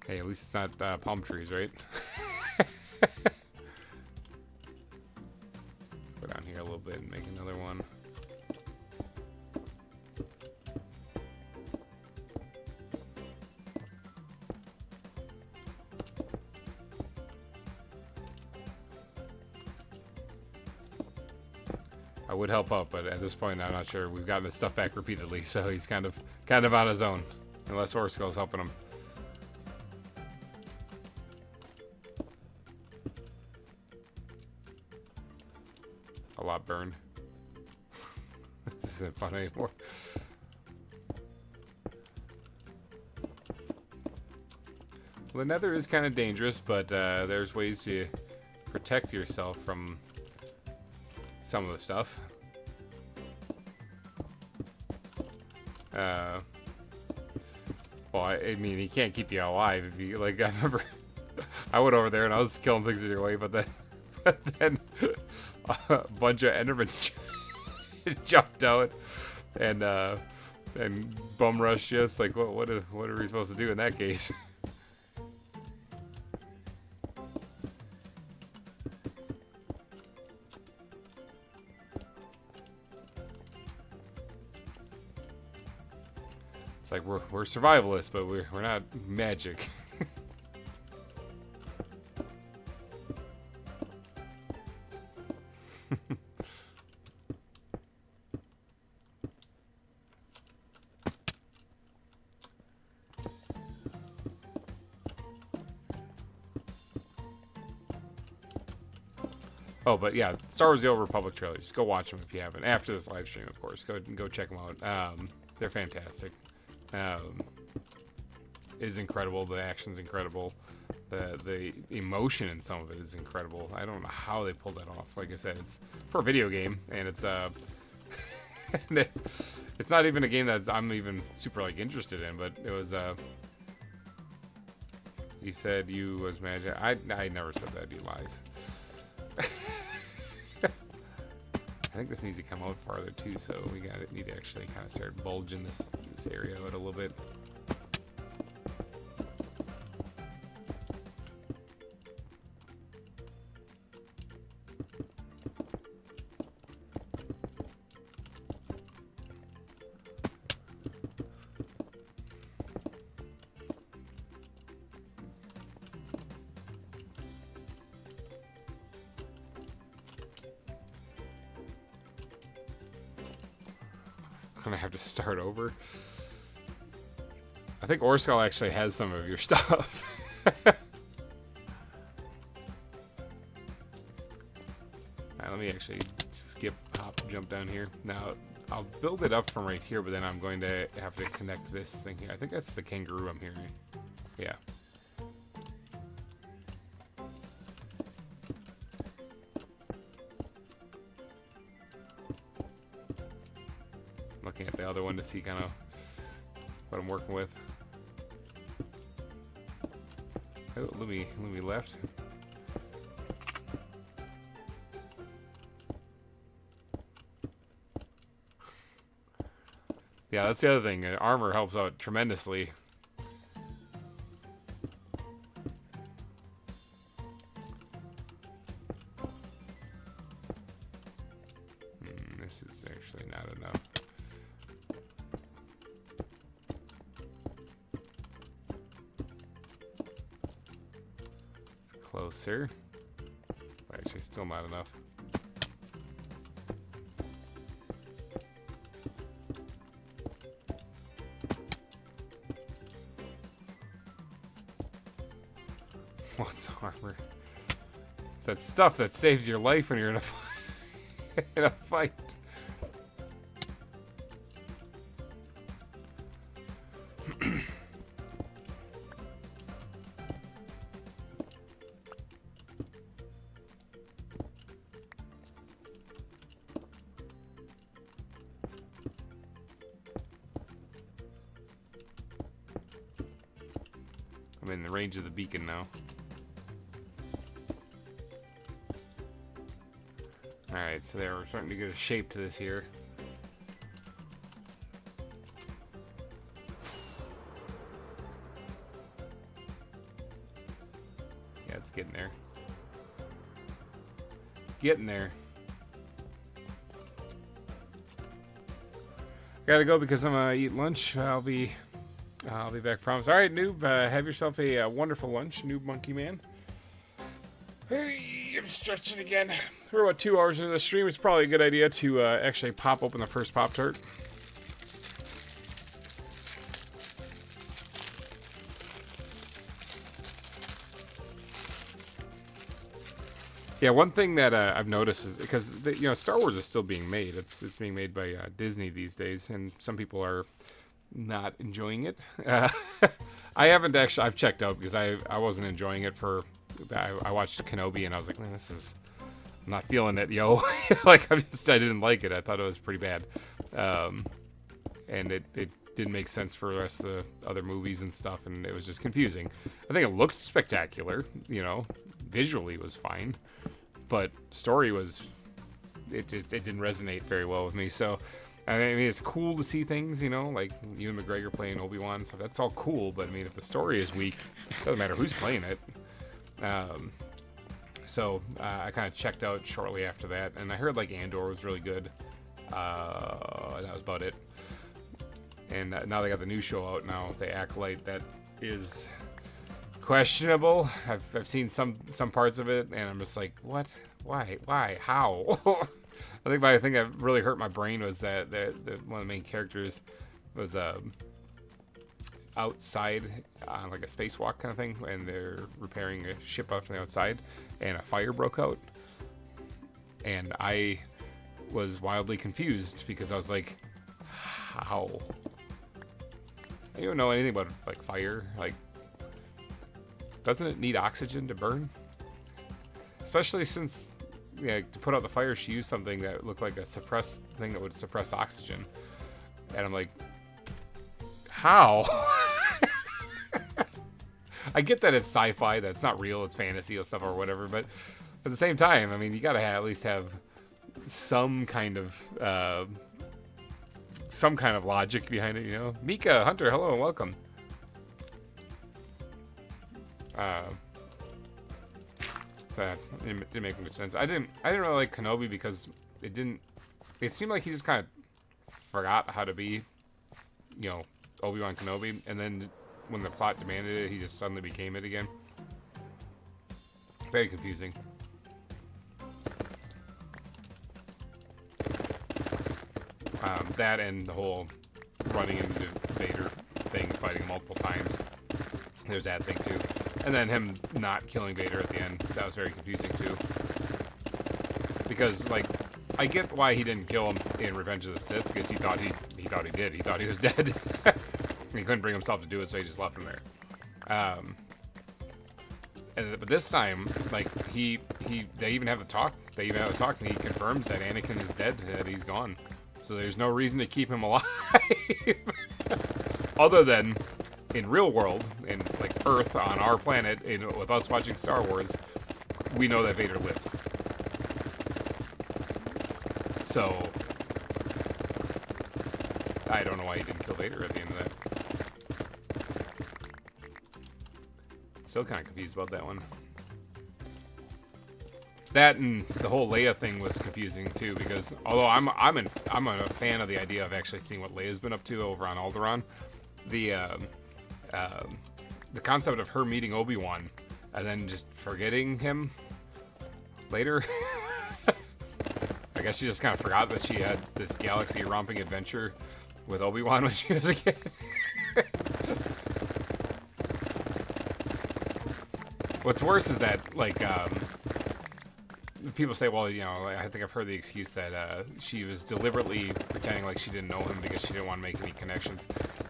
Hey, at least it's not palm trees, right? Go down here a little bit and make another one. would help out, but at this point, I'm not sure. We've gotten his stuff back repeatedly, so he's kind of on his own, unless Orskull's helping him. A lot burned. This isn't fun anymore. Well, the Nether is kind of dangerous, but there's ways to protect yourself from some of the stuff. Well, I mean, he can't keep you alive if you, like, I remember I went over there and I was killing things in your way, but then a bunch of Endermen jumped out and bum rushed you. It's like, what are we supposed to do in that case? It's like we're survivalists, but we're not magic. Oh, but yeah, Star Wars: The Old Republic trailers. Just go watch them if you haven't. After this live stream, of course. Go check them out. They're fantastic. It is incredible. The action's incredible. The emotion in some of it is incredible. I don't know how they pulled that off. Like I said, it's for a video game, and it's it's not even a game that I'm even super like interested in. But it was. You said you was magic. I never said that. You lies. I think this needs to come out farther too, so we need to actually kind of start bulging this area out a little bit. Gonna have to start over. I think Orskull actually has some of your stuff. Right, let me actually skip, hop, jump down here. Now, I'll build it up from right here, but then I'm going to have to connect this thing here. I think that's the kangaroo I'm hearing. Yeah. Looking at the other one to see kind of what I'm working with. Oh, let me left. Yeah, that's the other thing. Armor helps out tremendously. This is actually not enough. Closer. Actually, still not enough. What's armor? That's stuff that saves your life when you're in a fight. In a fight. I'm in the range of the beacon now. Alright, so there, we're starting to get a shape to this here. Yeah, it's getting there. Getting there. Gotta go because I'm gonna eat lunch. I'll be back, promise. All right, noob, have yourself a wonderful lunch, noob monkey man. Hey, I'm stretching again. we're about 2 hours into the stream. It's probably a good idea to actually pop open the first Pop-Tart. Yeah, one thing that I've noticed is because Star Wars is still being made. It's being made by Disney these days, and some people are not enjoying it. I haven't actually. I've checked out because I wasn't enjoying it for. I watched Kenobi and I was like, man, I'm not feeling it, yo. Like I didn't like it. I thought it was pretty bad, and it didn't make sense for the rest of the other movies and stuff, and it was just confusing. I think it looked spectacular, visually it was fine, but story was it didn't resonate very well with me. So I mean, it's cool to see things, like Ewan McGregor playing Obi-Wan, so that's all cool. But I mean, if the story is weak, it doesn't matter who's playing it. So I kind of checked out shortly after that, and I heard like Andor was really good. That was about it. And now they got the new show out now, The Acolyte, that is questionable. I've seen some parts of it, and I'm just like, what? Why? How? I think that really hurt my brain was that one of the main characters was outside on like a spacewalk kind of thing, and they're repairing a ship out from the outside, and a fire broke out, and I was wildly confused because I was like, how? I don't know anything about like fire. Like, doesn't it need oxygen to burn? Especially since to put out the fire, she used something that looked like a suppressed thing that would suppress oxygen, and I'm like, how? I get that it's sci-fi, that it's not real, it's fantasy or stuff or whatever, but at the same time, I mean, you gotta at least have some kind of logic behind it, Mika Hunter, hello and welcome. That didn't make much sense. I didn't really like Kenobi because it seemed like he just kind of forgot how to be, Obi-Wan Kenobi, and then when the plot demanded it, he just suddenly became it again. Very confusing. That and the whole running into Vader thing, fighting multiple times. There's that thing too. And then him not killing Vader at the end. That was very confusing too. Because, like, I get why he didn't kill him in Revenge of the Sith, because he thought he did. He thought he was dead. He couldn't bring himself to do it, so he just left him there. But this time, like, they even have a talk. They even have a talk, and he confirms that Anakin is dead, that he's gone. So there's no reason to keep him alive. Other than in real world, in like Earth on our planet, with us watching Star Wars, we know that Vader lives. So I don't know why he didn't kill Vader at the end of that. Still kind of confused about that one. That and the whole Leia thing was confusing too, because although I'm a fan of the idea of actually seeing what Leia's been up to over on Alderaan, the concept of her meeting Obi-Wan and then just forgetting him later. I guess she just kind of forgot that she had this galaxy romping adventure with Obi-Wan when she was a kid. What's worse is that, like, people say, well, I think I've heard the excuse that she was deliberately pretending like she didn't know him because she didn't want to make any connections.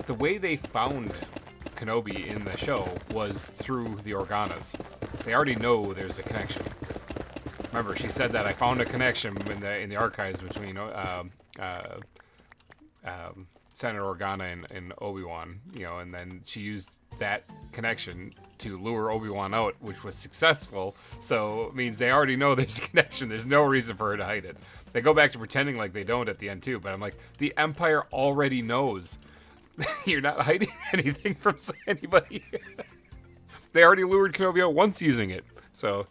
The way they found Kenobi in the show was through the Organas. They already know there's a connection. Remember, she said that I found a connection in the archives between Senator Organa and Obi-Wan, and then she used that connection to lure Obi-Wan out, which was successful. So it means they already know there's a connection. There's no reason for her to hide it. They go back to pretending like they don't at the end too, but I'm like, the Empire already knows. You're not hiding anything from anybody. They already lured Kenobi out once using it. So,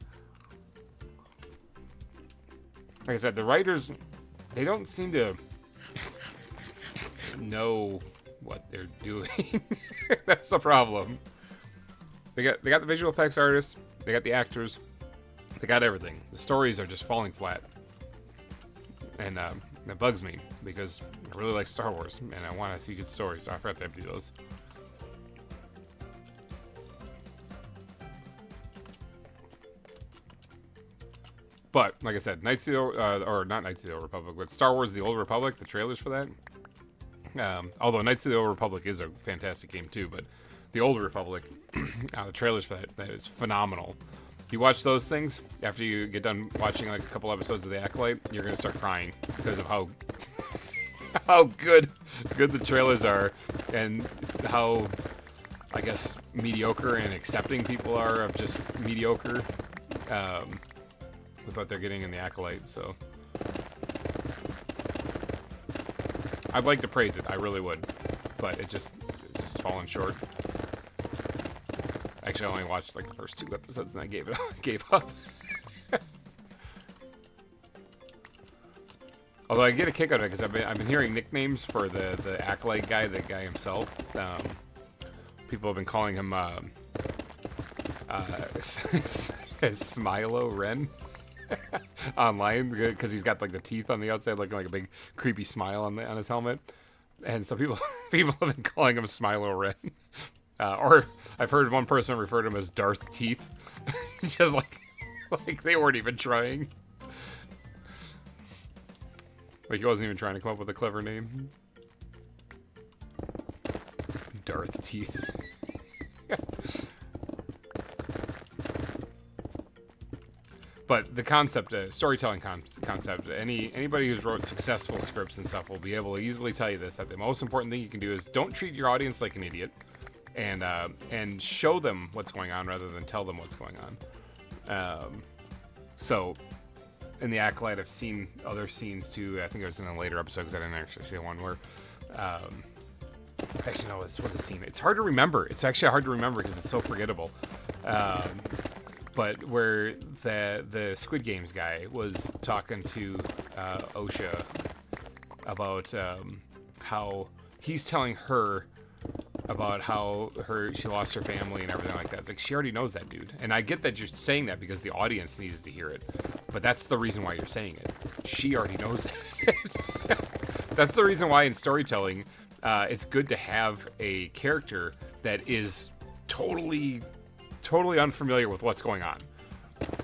like I said, the writers, they don't seem to know what they're doing. That's the problem. They got the visual effects artists, they got the actors, They got everything. The stories are just falling flat. And that bugs me because I really like Star Wars and I want to see good stories, so I forgot to do those. But like I said, Knights of the or not Knights of the Old Republic, but Star Wars: The Old Republic, the trailers for that. Although Knights of the Old Republic is a fantastic game too, but the Old Republic, the trailers for that is phenomenal. You watch those things after you get done watching like a couple episodes of The Acolyte, you're gonna start crying because of how how good the trailers are and how, I guess, mediocre and accepting people are of just mediocre with what they're getting in The Acolyte. So I'd like to praise it, I really would, but it's just fallen short. Actually, I only watched like the first 2 episodes and I gave up. Although I get a kick out of it because I've been hearing nicknames for the Acolyte guy, the guy himself. People have been calling him Smilo Ren online because he's got like the teeth on the outside, looking like a big creepy smile on his helmet. And so people have been calling him Smilo Ren. Or I've heard one person refer to him as Darth Teeth. Just like they weren't even trying. Like he wasn't even trying to come up with a clever name. Darth Teeth. But the concept, storytelling concept, anybody who's wrote successful scripts and stuff will be able to easily tell you this, that the most important thing you can do is don't treat your audience like an idiot. And show them what's going on rather than tell them what's going on. So, in The Acolyte, I've seen other scenes too. I think it was in a later episode because I didn't actually see one where... actually, no, this was a scene. It's hard to remember. It's actually hard to remember because it's so forgettable. But where the Squid Games guy was talking to Osha about how he's telling her about how she lost her family and everything like that. It's like, she already knows that, dude. And I get that you're saying that because the audience needs to hear it. But that's the reason why you're saying it. She already knows it. That's the reason why in storytelling, it's good to have a character that is totally unfamiliar with what's going on.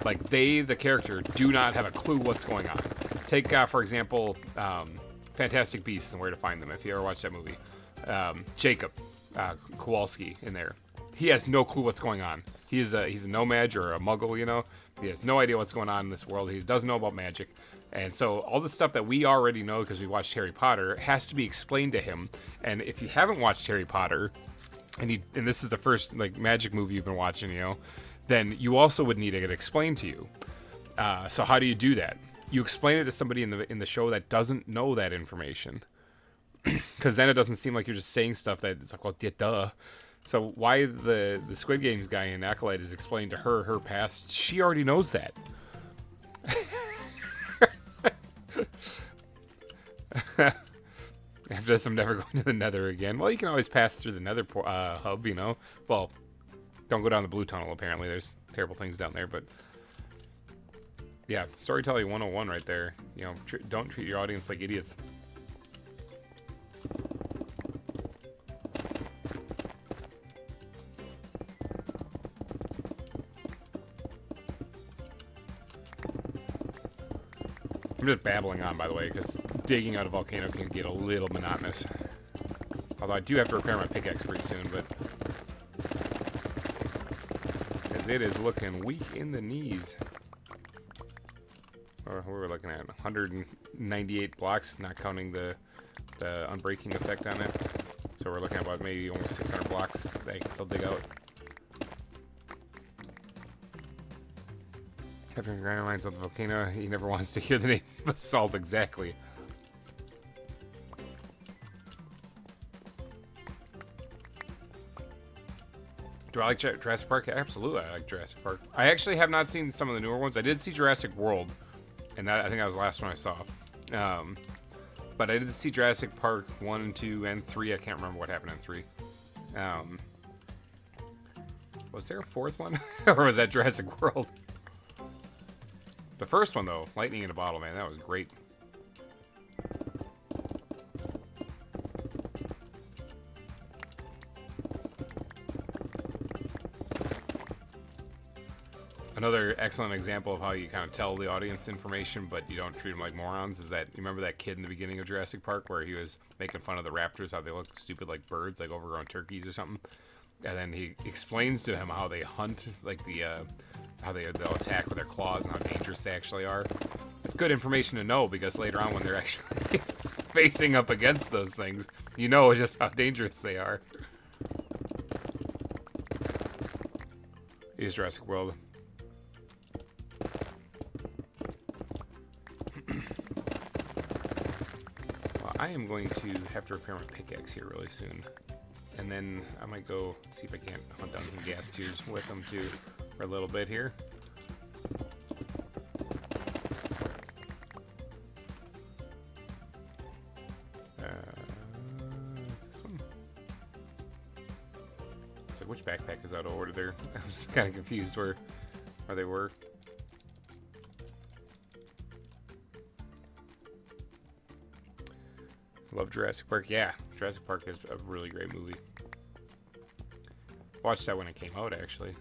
Like, the character, do not have a clue what's going on. Take, for example, Fantastic Beasts and Where to Find Them, if you ever watched that movie. Jacob Kowalski in there. He has no clue what's going on. He's a nomad or a muggle, you know. He has no idea what's going on in this world. He doesn't know about magic. And so all the stuff that we already know because we watched Harry Potter has to be explained to him. And if you haven't watched Harry Potter, and this is the first like magic movie you've been watching, you know, then you also would need to get explained to you. So how do you do that? You explain it to somebody in the show that doesn't know that information. Because then it doesn't seem like you're just saying stuff that it's like, well, duh. So why the Squid Games guy in Acolyte is explaining to her past, she already knows that. After this, I'm never going to the Nether again. Well, you can always pass through the Nether hub, you know. Well, don't go down the blue tunnel, apparently. There's terrible things down there, but... yeah, storytelling 101 right there. You know, don't treat your audience like idiots. I'm just babbling on, by the way, because digging out a volcano can get a little monotonous. Although I do have to repair my pickaxe pretty soon, but... because it is looking weak in the knees. Or what were we looking at? 198 blocks, not counting the unbreaking effect on it. So we're looking at about maybe almost 600 blocks that I can still dig out. After GReimer lines on the volcano, he never wants to hear the name Basalt exactly. Do I like Jurassic Park? Absolutely, I like Jurassic Park. I actually have not seen some of the newer ones. I did see Jurassic World, and I think that was the last one I saw. But I did see Jurassic Park 1, 2, and 3. I can't remember what happened in 3. Was there a 4th one? Or was that Jurassic World? The first one, though, lightning in a bottle, man, that was great. Another excellent example of how you kind of tell the audience information, but you don't treat them like morons, is that, you remember that kid in the beginning of Jurassic Park where he was making fun of the raptors, how they look stupid like birds, like overgrown turkeys or something? And then he explains to him how they hunt, like how they'll attack with their claws and how dangerous they actually are. It's good information to know, because later on when they're actually facing up against those things, you know just how dangerous they are. Here's Jurassic World. Well, I am going to have to repair my pickaxe here really soon. And then I might go see if I can't hunt down some gas tiers with them too for a little bit here. This one. So which backpack is out of order there? I was kind of confused where they were. Love Jurassic Park. Yeah, Jurassic Park is a really great movie. Watched that when it came out, actually.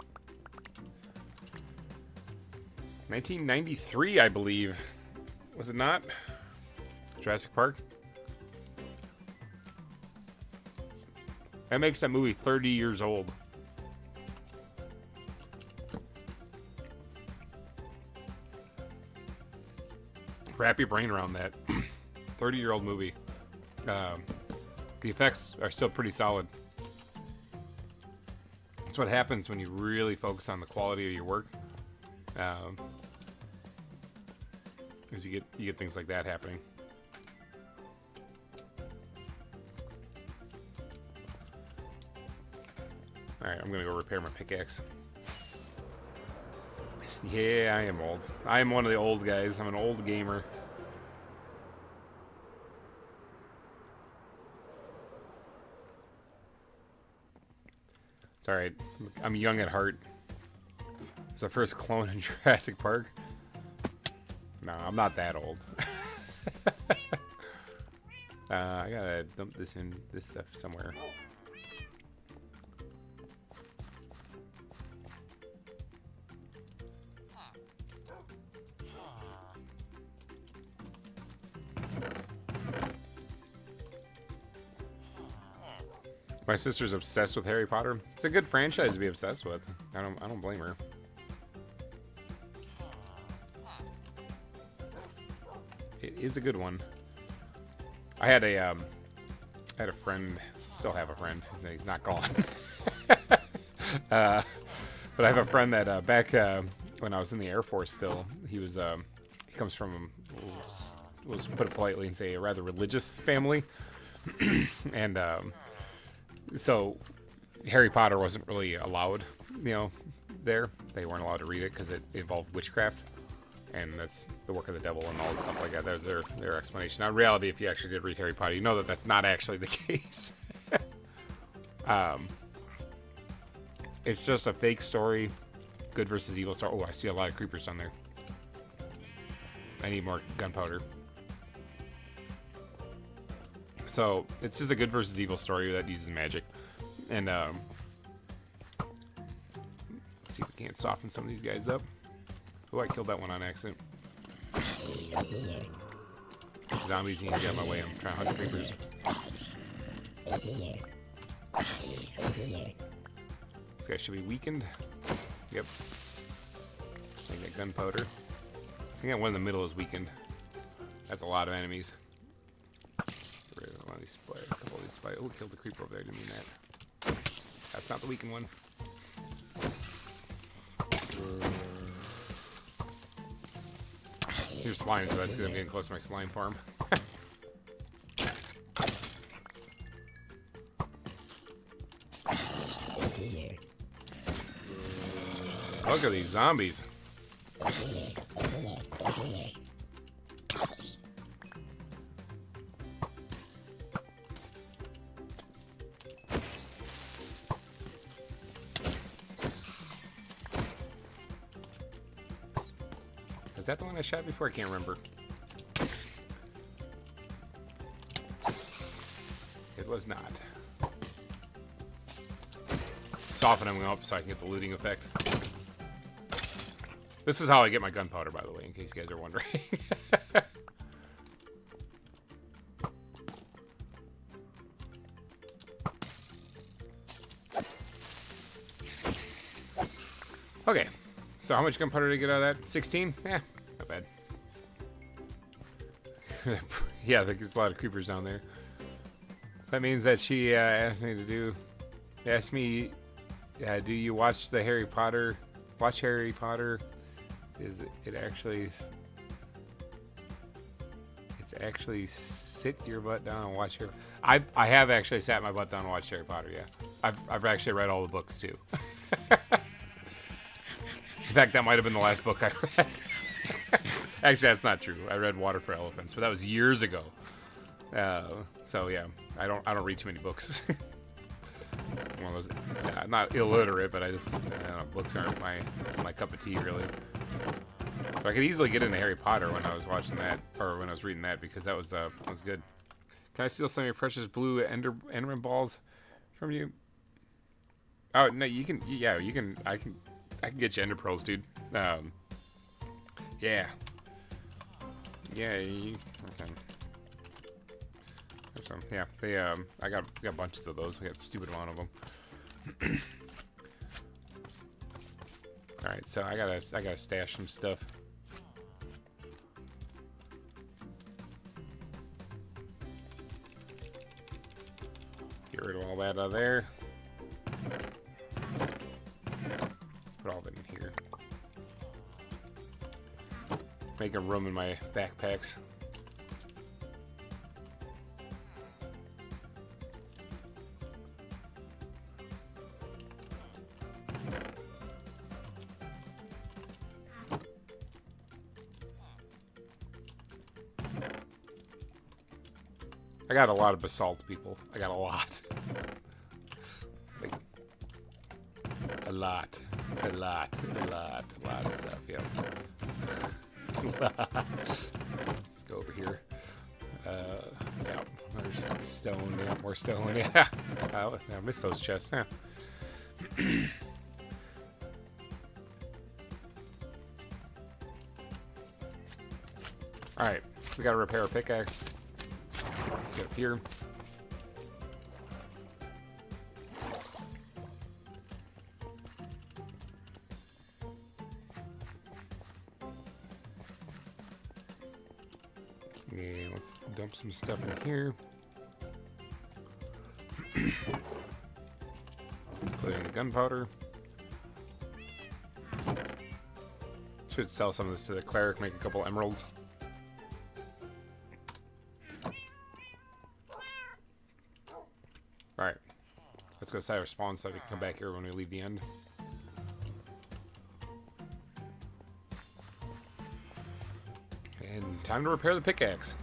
1993, I believe. Was it not? Jurassic Park? That makes that movie 30 years old. Wrap your brain around that. 30-year-old movie. The effects are still pretty solid. That's what happens when you really focus on the quality of your work. Is you get things like that happening. All right, I'm gonna go repair my pickaxe. Yeah, I am old. I am one of the old guys. I'm an old gamer. It's alright. I'm young at heart. It's the first clone in Jurassic Park. No, I'm not that old. I gotta dump this stuff somewhere. My sister's obsessed with Harry Potter. It's a good franchise to be obsessed with. I don't blame her. It is a good one. I had a friend, still have a friend. He's not gone. But I have a friend that back when I was in the Air Force still, he comes from, we'll just put it politely and say, a rather religious family. And so Harry Potter wasn't really allowed, there. They weren't allowed to read it because it involved witchcraft. And that's the work of the devil and all that stuff like that. That was their explanation. Now, in reality, if you actually did read Harry Potter, you know that that's not actually the case. It's just a fake story. Good versus evil story. Oh, I see a lot of creepers down there. I need more gunpowder. So, it's just a good versus evil story that uses magic. And, let's see if we can't soften some of these guys up. Oh, I killed that one on accident. Zombies need to get out of my way. I'm trying to hunt creepers. This guy should be weakened. Yep. Take that gunpowder. I think that one in the middle is weakened. That's a lot of enemies. Get rid of one of these spiders. A couple of these spiders. Oh, killed the creeper over there. Didn't mean that. That's not the weakened one. Here's slime, so that's because I'm getting close to my slime farm. Look at these zombies. that the one I shot before? I can't remember. It was not. Soften them up so I can get the looting effect. This is how I get my gunpowder, by the way, in case you guys are wondering. Okay, so how much gunpowder did I get out of that? 16? Yeah, not bad. Yeah, there's a lot of creepers down there. That means that she asked me to do... Asked me, do you watch the Harry Potter... Watch Harry Potter? Is it actually... It's actually sit your butt down and watch Harry... I have actually sat my butt down and watched Harry Potter, yeah. I've actually read all the books, too. In fact, that might have been the last book I read. Actually, that's not true. I read Water for Elephants, but that was years ago. So yeah, I don't read too many books. One of those, not illiterate, but I just books aren't my cup of tea really. But I could easily get into Harry Potter when I was watching that, or when I was reading that, because that was good. Can I steal some of your precious blue Enderman balls from you? Oh no, you can. Yeah, you can. I can get you ender pearls, dude. Yeah. Yeah, okay. So, yeah, they I got bunches of those. We got a stupid amount of them. All right, so I gotta stash some stuff. Get rid of all that out of there. Put all of it in here. Making room in my backpacks. I got a lot of basalt, people. I got a lot. Like, a lot of stuff, yeah. Let's go over here. Yeah, there's stone, yeah, more stone, yeah. I miss those chests, yeah. Alright, we gotta repair a pickaxe. Let's get up here. Yeah, let's dump some stuff in here. Put in the gunpowder. Should sell some of this to the cleric, make a couple emeralds. Alright. Let's go side our spawn so we can come back here when we leave the end. And time to repair the pickaxe.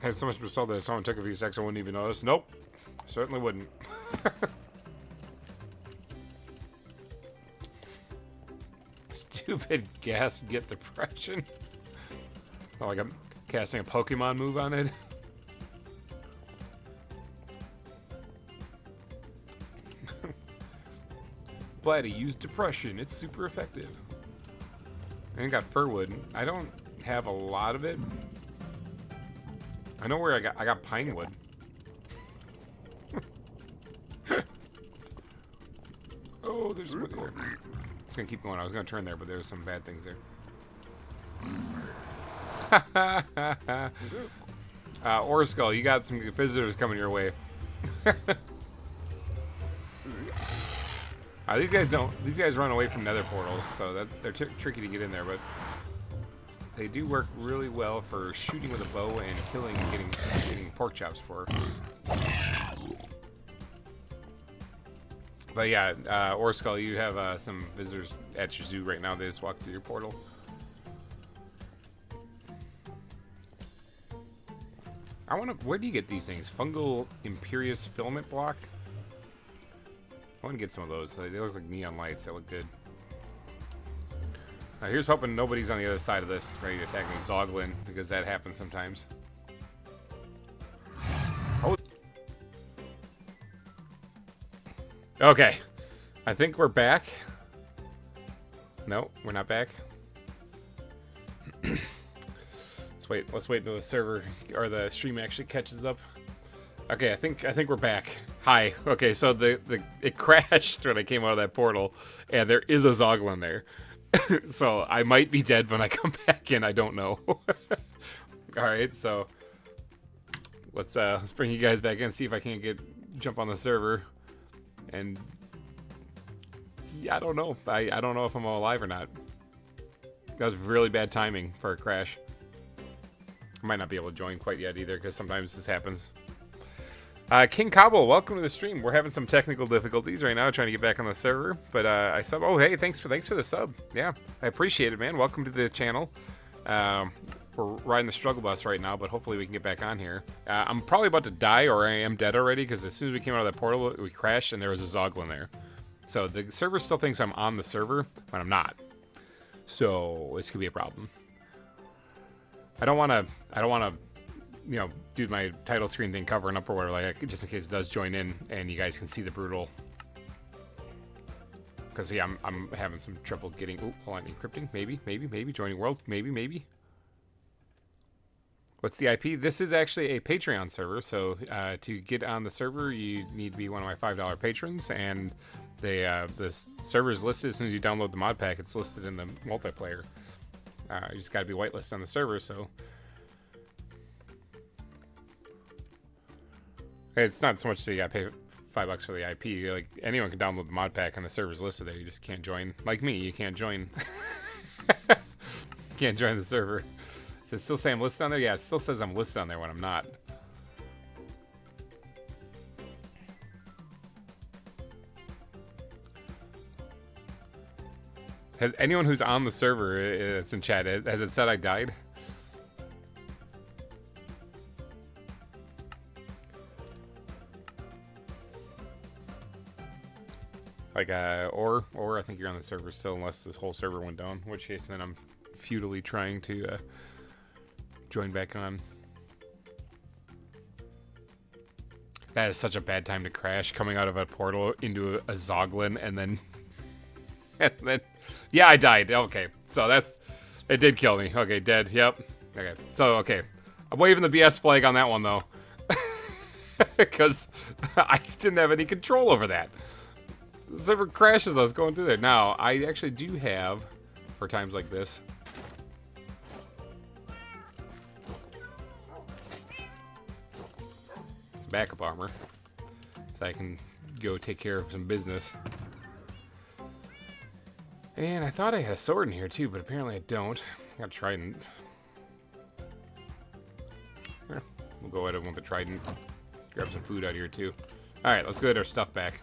I had so much basalt that if someone took a few seconds I wouldn't even notice. Nope. Certainly wouldn't. Stupid gas get depression. Oh, like I'm casting a Pokemon move on it. Blatty, use depression. It's super effective. And I got firwood. I don't have a lot of it. I know where I got pine wood. Oh, there's wood there. It's gonna keep going. I was gonna turn there, but there's some bad things there. Orskull, you got some visitors coming your way. These guys run away from nether portals, so they're tricky to get in there, but they do work really well for shooting with a bow and killing and getting pork chops for. But yeah, Orskull, you have some visitors at your zoo right now. They just walked through your portal. Where do you get these things? Fungal Imperious Filament Block? I want to get some of those. They look like neon lights. They look good. Here's hoping nobody's on the other side of this ready to attack me. Zoglin, because that happens sometimes. Oh. Okay. I think we're back. No, we're not back. Let's wait until the server or the stream actually catches up. Okay, I think we're back. Hi. Okay, so it crashed when I came out of that portal, and there is a Zoglin there. So I might be dead when I come back in. I don't know. All right, so let's bring you guys back in, see if I can jump on the server. And yeah, I don't know. I don't know if I'm alive or not. That was really bad timing for a crash. I might not be able to join quite yet either, because sometimes this happens. King Cobble, welcome to the stream. We're having some technical difficulties right now, trying to get back on the server. But I sub. Oh, hey, thanks for the sub. Yeah, I appreciate it, man. Welcome to the channel. We're riding the struggle bus right now, but hopefully we can get back on here. I'm probably about to die, or I am dead already, because as soon as we came out of that portal, we crashed, and there was a Zoglin there. So the server still thinks I'm on the server, but I'm not. So this could be a problem. I don't want to, you know, do my title screen thing covering up or whatever, like, just in case it does join in and you guys can see the brutal. Because yeah, I'm having some trouble getting. Oh, hold on, encrypting. Maybe joining world. Maybe. What's the IP? This is actually a Patreon server, so to get on the server, you need to be one of my $5 patrons, and the server is listed as soon as you download the mod pack. It's listed in the multiplayer. You just got to be whitelisted on the server, so it's not so much that you got to pay $5 for the IP. Like, anyone can download the mod pack, and the server's listed there. You just can't join. Like me, you can't join. Can't join the server. Does it still say I'm listed on there? Yeah, it still says I'm listed on there when I'm not. Has anyone who's on the server, it's in chat, has it said I died? Like, or I think you're on the server still, unless this whole server went down. In which case, then I'm futilely trying to join back on. That is such a bad time to crash, coming out of a portal into a Zoglin, and then yeah, I died. Okay, so it did kill me. Okay, dead. Yep. Okay, so okay, I'm waving the BS flag on that one though, because I didn't have any control over that. The server crashes. I was going through there. Now I actually do have, for times like this, backup armor, so I can go take care of some business. And I thought I had a sword in here too, but apparently I don't. I got a trident. Here, we'll go ahead with the trident. Grab some food out here too. Alright, let's go get our stuff back.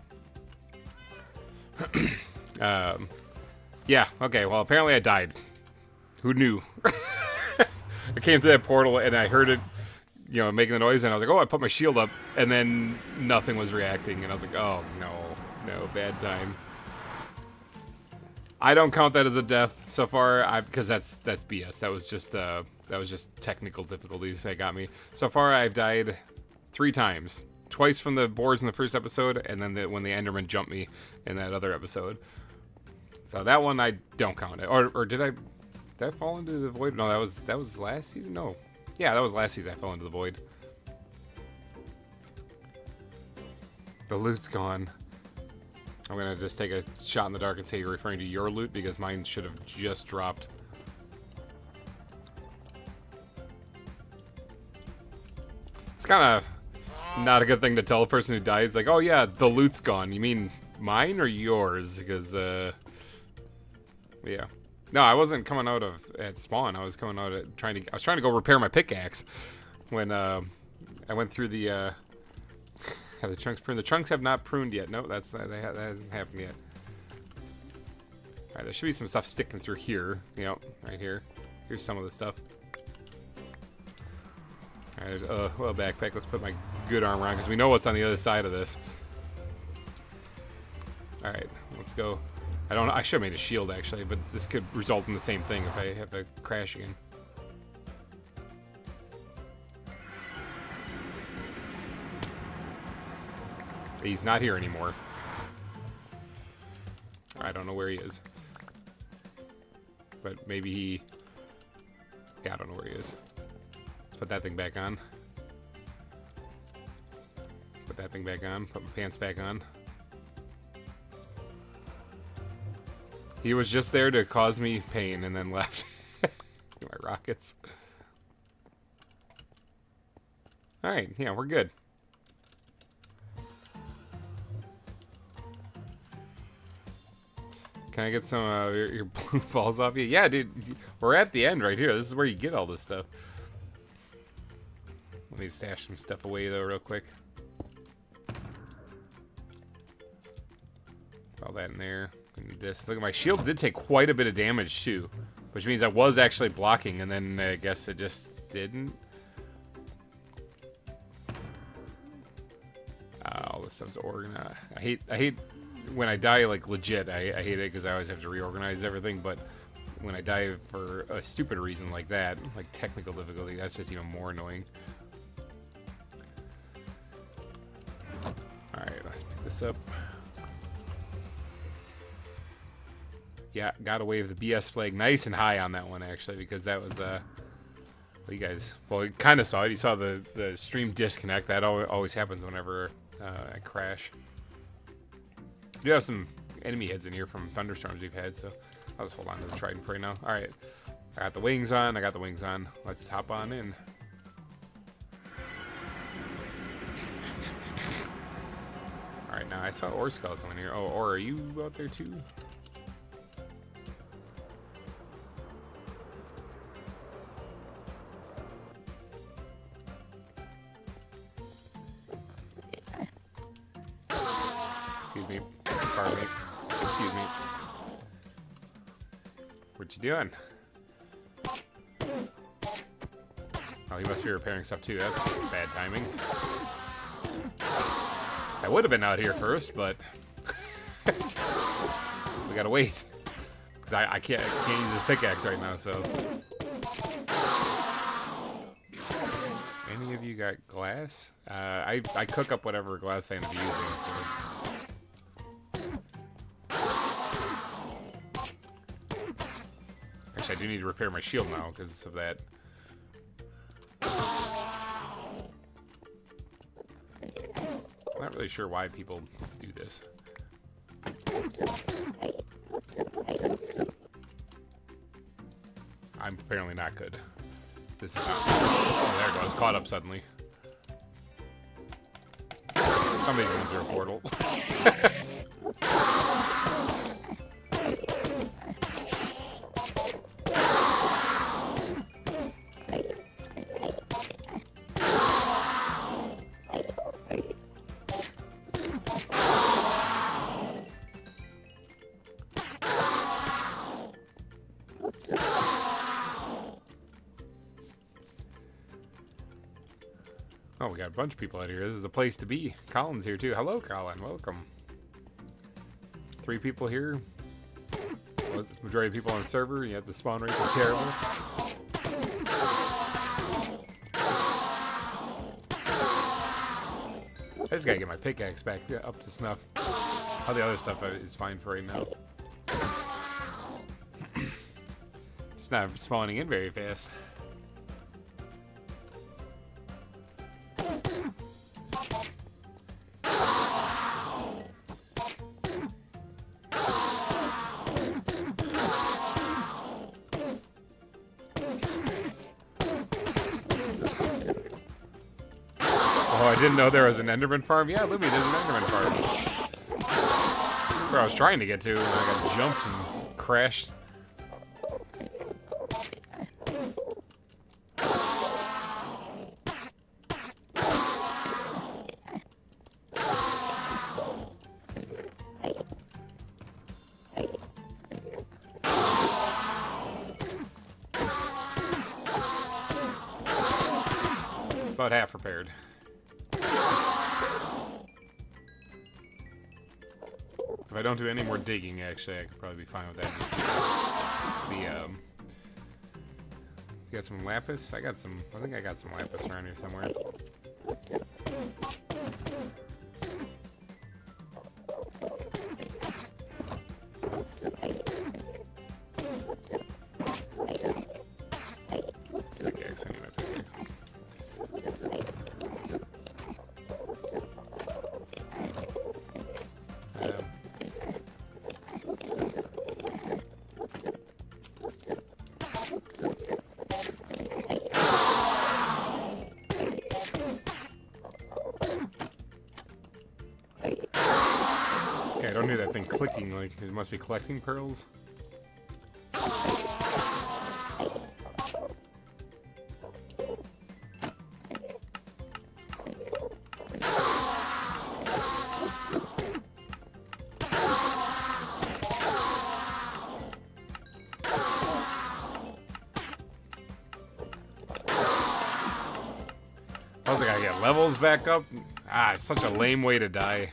Yeah, okay, well apparently I died. Who knew? I came through that portal and I heard it, you know, making the noise, and I was like, oh, I put my shield up, and then nothing was reacting, and I was like, oh, no, bad time. I don't count that as a death so far, because that's BS. That was just technical difficulties that got me. So far, I've died 3 times. Twice from the boars in the first episode, and then when the Enderman jumped me in that other episode. So that one I don't count it. Or did I fall into the void? No, that was last season. No, yeah, that was last season. I fell into the void. The loot's gone. I'm gonna just take a shot in the dark and say you're referring to your loot, because mine should have just dropped. It's kind of not a good thing to tell a person who died. It's like, oh yeah, the loot's gone. You mean mine or yours? Because, yeah. No, I wasn't coming out at spawn. I was coming out at I was trying to go repair my pickaxe when I went through the have the chunks pruned. The chunks have not pruned yet. No, that hasn't happened yet. All right, there should be some stuff sticking through here. Yep, right here. Here's some of the stuff. Alright, well, backpack. Let's put my good armor on because we know what's on the other side of this. Alright, let's go. I should have made a shield actually, but this could result in the same thing if I have to crash again. He's not here anymore. I don't know where he is. But maybe he... Yeah, I don't know where he is. Let's put that thing back on. Put that thing back on. Put my pants back on. He was just there to cause me pain and then left. My rockets. Alright, yeah, we're good. Can I get some your blue balls off you? Yeah, dude, we're at the end right here. This is where you get all this stuff. Let me stash some stuff away, though, real quick. All that in there. I need this. Look, my shield did take quite a bit of damage, too. Which means I was actually blocking, and then I guess it just didn't. All this stuff's organized. I hate when I die, like, legit. I hate it because I always have to reorganize everything, but when I die for a stupid reason like that, like technical difficulty, that's just even more annoying. Alright, let's pick this up. Yeah, got away with the BS flag nice and high on that one, actually, because that was, well, you guys, well, you kind of saw it. You saw the stream disconnect. That always happens whenever I crash. We do have some enemy heads in here from thunderstorms we've had, so I'll just hold on to the trident for right now. Alright, I got the wings on. Let's hop on in. Alright, now I saw Ore Skull coming here. Oh, Ore, are you out there too? Excuse me. Pardon me. Excuse me. What you doing? Oh, he must be repairing stuff too. That's bad timing. I would have been out here first, but we gotta wait. Cause I can't use a pickaxe right now, so. Any of you got glass? I cook up whatever glass I end up using. So. I do need to repair my shield now because of that. I'm not really sure why people do this. I'm apparently not good. This is not. Oh, there it goes. Caught up suddenly. Somebody's going through a portal. Oh, we got a bunch of people out here. This is the place to be. Colin's here too. Hello, Colin. Welcome. 3 people here. Well, it's the majority of people on the server. Yet the spawn rates are terrible. I just gotta get my pickaxe back up to snuff. All the other stuff is fine for right now. It's not spawning in very fast. Oh, I didn't know there was an Enderman farm. Yeah, Libby, there's an Enderman farm. That's where I was trying to get to, and I got jumped and crashed. about half repaired. If I don't do any more digging, actually, I could probably be fine with that. You got some lapis? I think I got some lapis around here somewhere. Pickaxe, I need my pickaxe. Okay, I don't hear that thing clicking, like it must be collecting pearls. I was like, I get levels back up. Ah, it's such a lame way to die.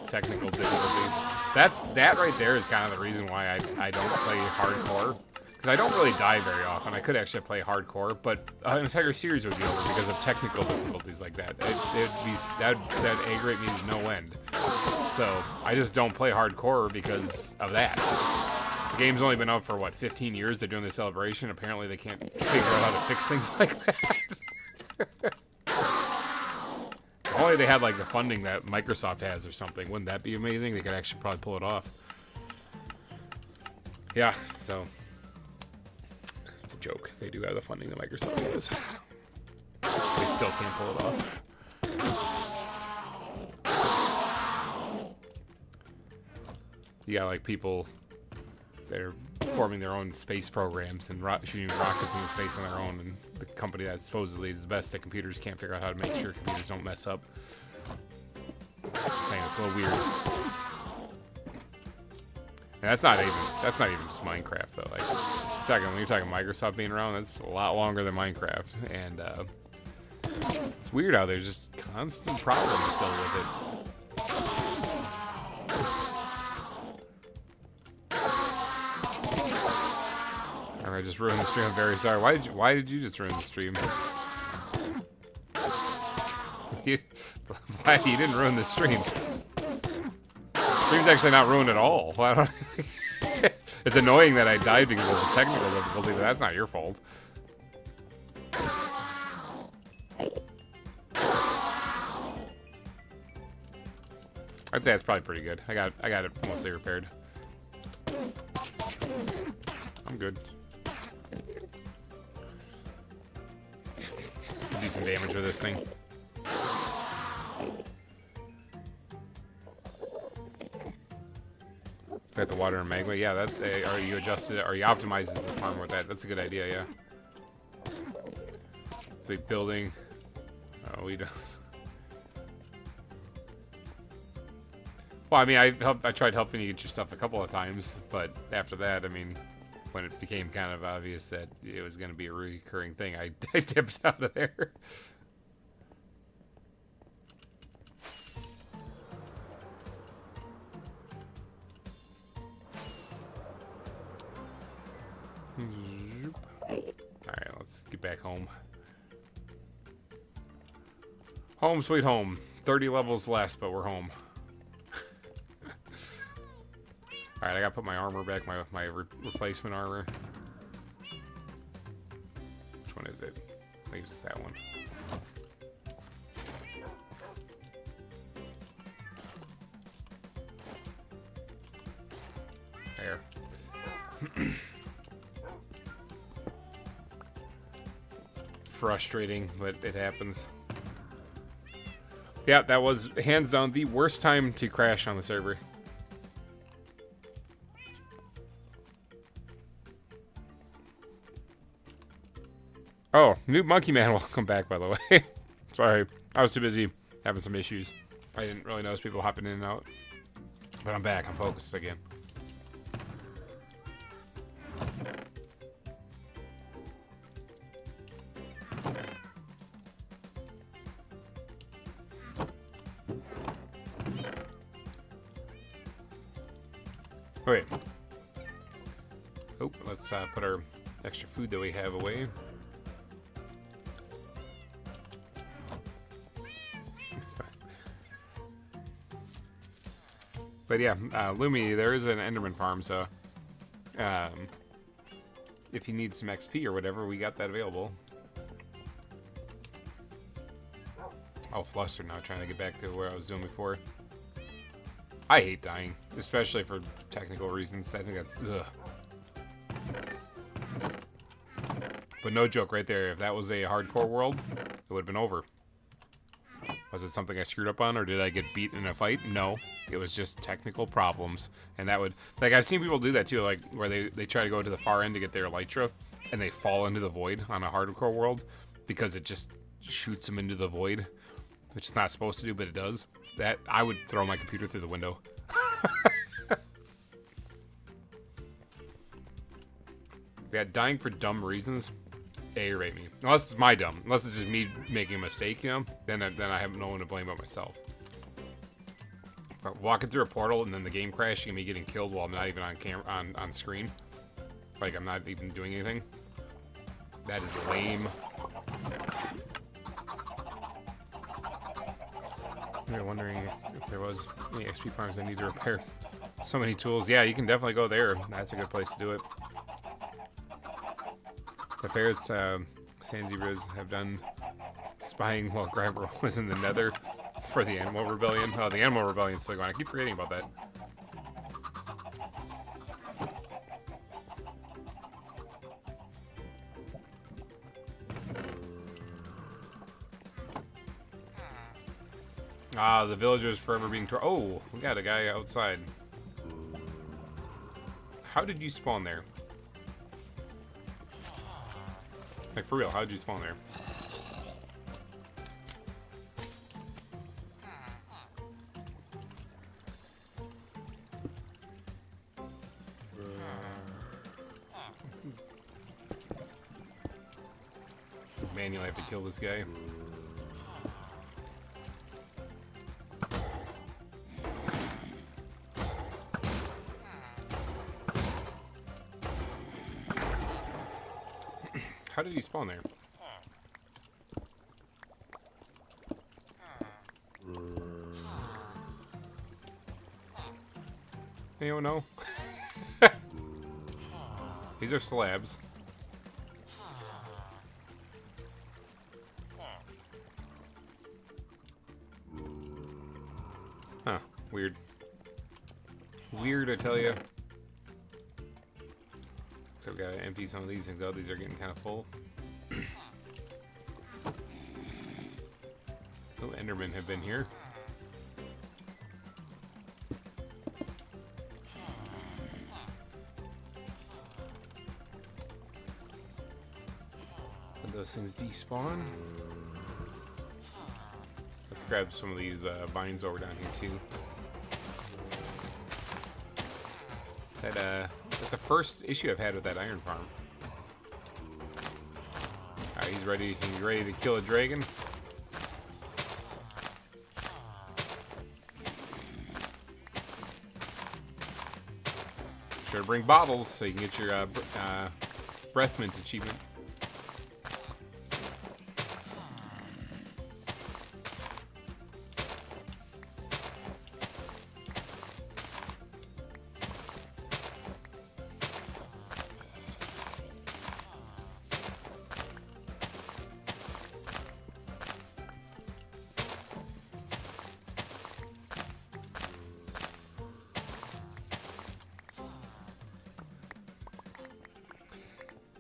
Technical difficulties. That right there is kind of the reason why I don't play hardcore. Because I don't really die very often. I could actually play hardcore, but an entire series would be over because of technical difficulties like that. That'd aggravate me to no end. So I just don't play hardcore because of that. The game's only been out for what, 15 years? They're doing the celebration. Apparently they can't figure out how to fix things like that. If only they had like the funding that Microsoft has or something. Wouldn't that be amazing? They could actually probably pull it off. Yeah, so it's a joke. They do have the funding that Microsoft has. They still can't pull it off. You got like people that are forming their own space programs and shooting rockets into space on their own, and the company that supposedly is the best at computers can't figure out how to make sure computers don't mess up. Just saying, it's a little weird. And that's not even just Minecraft though. Like when you're talking Microsoft being around, that's a lot longer than Minecraft, and it's weird how there's just constant problems still with it. I just ruined the stream. I'm very sorry. Why did you just ruin the stream? Why you didn't ruin the stream? The stream's actually not ruined at all. It's annoying that I died because of the technical difficulty, but that's not your fault. I'd say it's probably pretty good. I got it mostly repaired. I'm good. Do some damage with this thing. Got the water and magma. Yeah, that are you adjusted? Are you optimizing the farm with that? That's a good idea. Yeah. Big building. Oh, we don't. Well, I mean, I tried helping you get your stuff a couple of times, but after that, I mean, when it became kind of obvious that it was going to be a recurring thing, I dipped out of there. Alright, let's get back home. Home sweet home. 30 levels less, but we're home. Alright, I gotta put my armor back, my replacement armor. Which one is it? I think it's just that one. There. Frustrating, but it happens. Yeah, that was hands down the worst time to crash on the server. Oh, new Monkey Man, welcome back, by the way. Sorry, I was too busy having some issues. I didn't really notice people hopping in and out. But I'm back, I'm focused again. Okay. Oh, let's put our extra food that we have away. That's fine. But yeah, Lumi, there is an Enderman farm, so if you need some XP or whatever, we got that available. Oh, flustered now, trying to get back to where I was doing before. I hate dying, especially for technical reasons. I think that's ugh. But no joke right there. If that was a hardcore world, it would have been over. Was it something I screwed up on, or did I get beat in a fight? No. It was just technical problems. And that would... Like, I've seen people do that too, like, where they try to go to the far end to get their elytra, and they fall into the void on a hardcore world, because it just shoots them into the void, which it's not supposed to do, but it does. That I would throw my computer through the window. Yeah, dying for dumb reasons aggravate me. Unless it's my dumb. Unless it's just me making a mistake, you know? Then I have no one to blame but myself. But walking through a portal and then the game crashing and me getting killed while I'm not even on camera on screen. Like I'm not even doing anything. That is lame. You're wondering if there was any XP farms I need to repair. So many tools. Yeah, you can definitely go there. That's a good place to do it. The ferrets, Sand Zebras have done spying while GReimer was in the Nether for the Animal Rebellion. Oh, the Animal Rebellion's still going. I keep forgetting about that. Ah, the villagers forever being oh, we got a guy outside. How did you spawn there? Like, for real, how did you spawn there? Manually have to kill this guy. How did he spawn there? Anyone know? These are slabs. Huh. Weird. Weird, I tell you. So we gotta empty some of these things out. These are getting kind of full. Oh, Endermen have been here. Let those things despawn. Let's grab some of these vines over down here too. That's the first issue I've had with that iron farm. Alright, he's ready. He's ready to kill a dragon. Sure to bring bottles so you can get your breath mint achievement.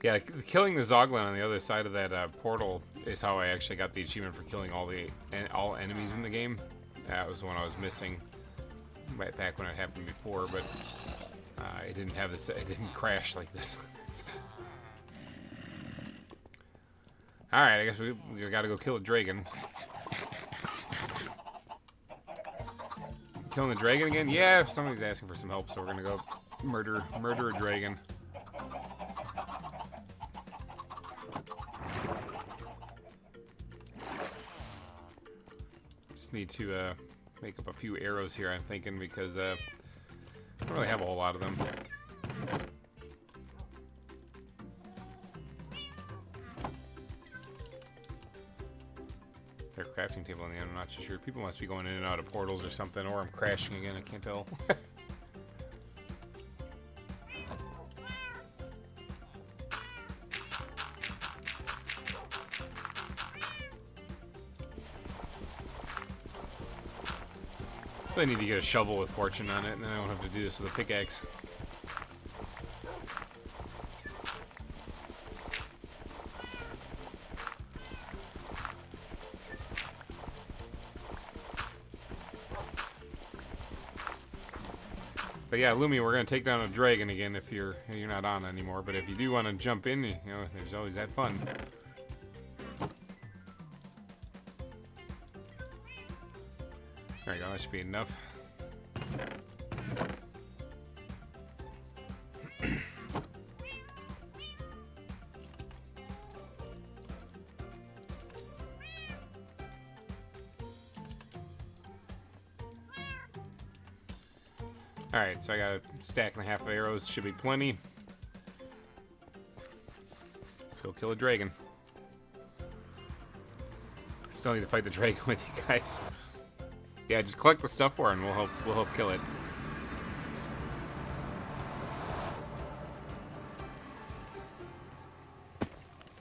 Yeah, killing the Zoglin on the other side of that portal is how I actually got the achievement for killing all enemies in the game. That was one I was missing right back when it happened before, but it didn't have this. It didn't crash like this. All right, I guess we got to go kill a dragon. Killing the dragon again? Yeah, somebody's asking for some help, so we're gonna go murder a dragon. Need to make up a few arrows here, I'm thinking, because I don't really have a whole lot of them. Their crafting table in the end, I'm not too sure. People must be going in and out of portals or something, or I'm crashing again, I can't tell. I need to get a shovel with fortune on it, and then I won't have to do this with a pickaxe. But yeah, Lumi, we're gonna take down a dragon again if you're not on anymore. But if you do want to jump in, you know, there's always that fun. There you go, that should be enough. Alright, so I got a stack and a half of arrows, should be plenty. Let's go kill a dragon. Still need to fight the dragon with you guys. Yeah, just collect the stuff for it and we'll help kill it.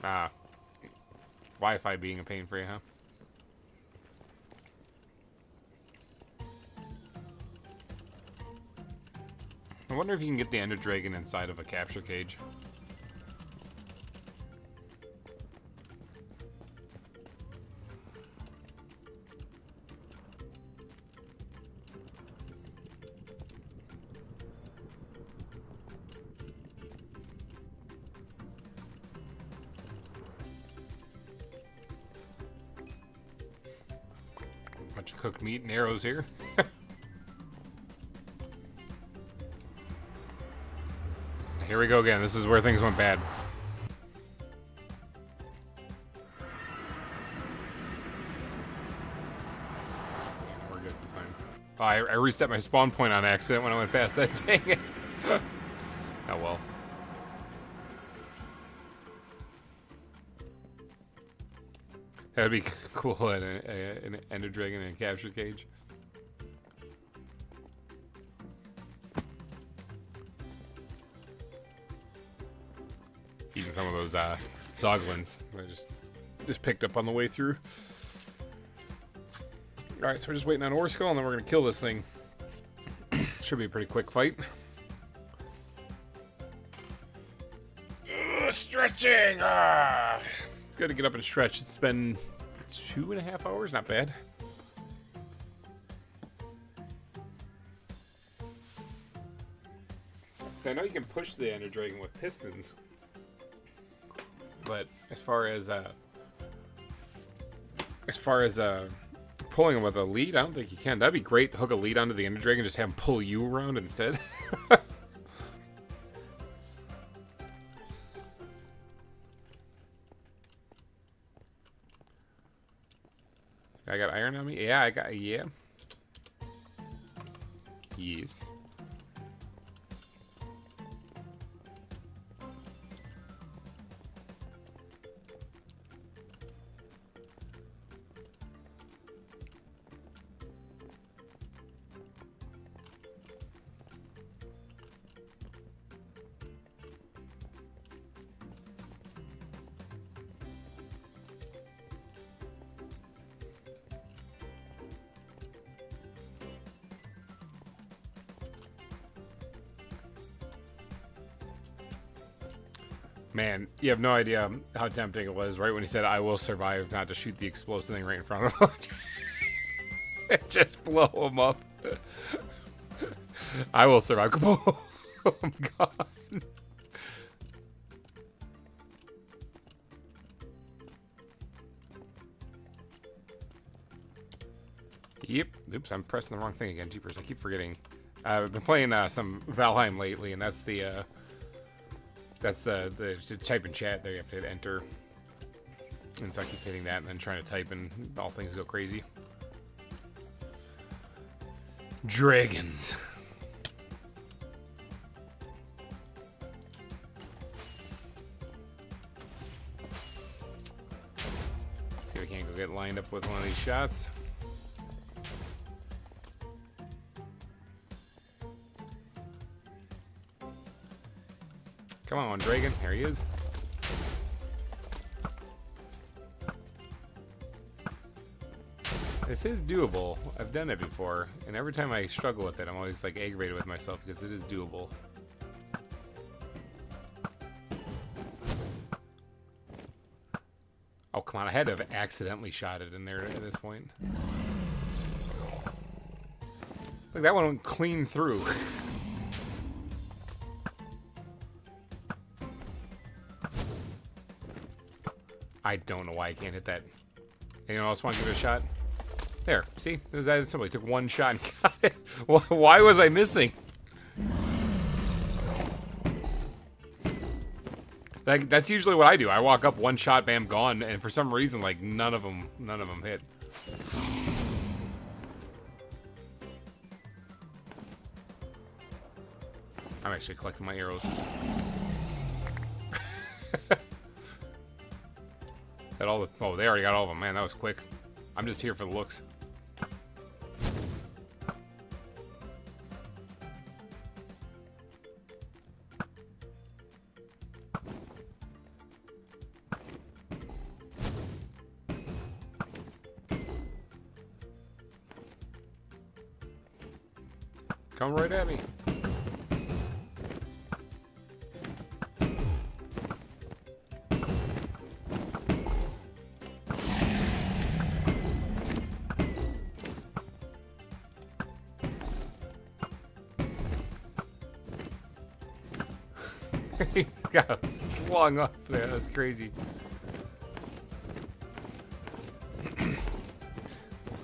Ah. Wi-Fi being a pain for you, huh? I wonder if you can get the Ender Dragon inside of a capture cage. Bunch of cooked meat and arrows here. Here we go again. This is where things went bad. Yeah, we're good this time. Oh, I reset my spawn point on accident when I went past that. Dang it. Oh well. That'd be cool, an Ender Dragon in a capture cage. Eating some of those zoglins I just picked up on the way through. Alright, so we're just waiting on ore skull and then we're gonna kill this thing. Should be a pretty quick fight. Stretching! It's good to get up and stretch. It's been 2.5 hours, not bad. So I know you can push the Ender Dragon with pistons. But as far as pulling him with a lead, I don't think you can. That'd be great. Hook a lead onto the Ender Dragon, just have him pull you around instead. I got iron on me. Yeah, yeah. Yes. Man, you have no idea how tempting it was right when he said, "I will survive," not to shoot the explosive thing right in front of him. Just blow him up. I will survive. Kaboom! I'm gone. Yep. Oops, I'm pressing the wrong thing again. Jeepers, I keep forgetting. I've been playing some Valheim lately, and that's the to type in chat there, you have to hit enter. And so I keep hitting that and then trying to type and all things go crazy. See if we can't go get lined up with one of these shots. Come on, Dragon. There he is. This is doable. I've done it before, and every time I struggle with it, I'm always like aggravated with myself because it is doable. Oh, come on. I had to have accidentally shot it in there at this point. Look, that one went clean through. I don't know why I can't hit that. Anyone else want to give it a shot? There, see? It was that simple. He took one shot and got it. Why was I missing? That's usually what I do. I walk up, one shot, bam, gone, and for some reason, like none of them hit. I'm actually collecting my arrows. Got all the, oh, they already got all of them. Man, that was quick. I'm just here for the looks. Come right at me. He got flung up there. That's crazy.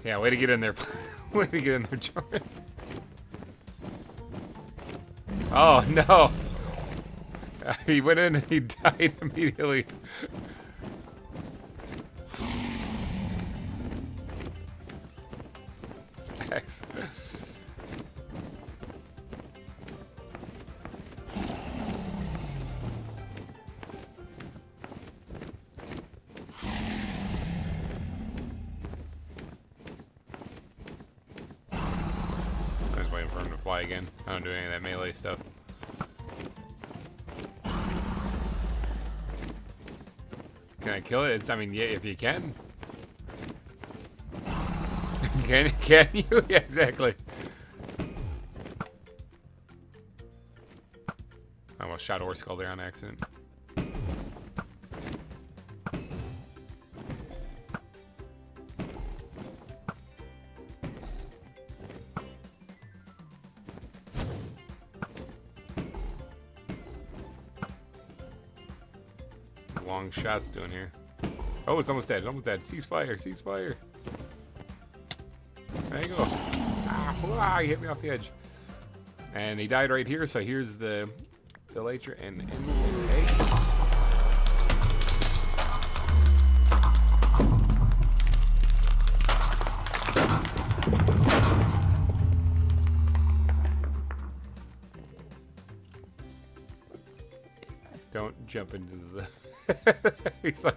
Yeah, way to get in there. Way to get in there, Jordan. Oh, no. He went in and he died immediately. X. Fly again. I don't do any of that melee stuff. Can I kill it? I mean, yeah, if you can. Can you? Yeah, exactly. I almost shot a Caldera on accident. Long shots doing here. Oh, it's almost dead. It's almost dead. Ceasefire. Ceasefire. There you go. Ah, he hit me off the edge. And he died right here. So here's the elytra and egg. Don't jump into the... He's like...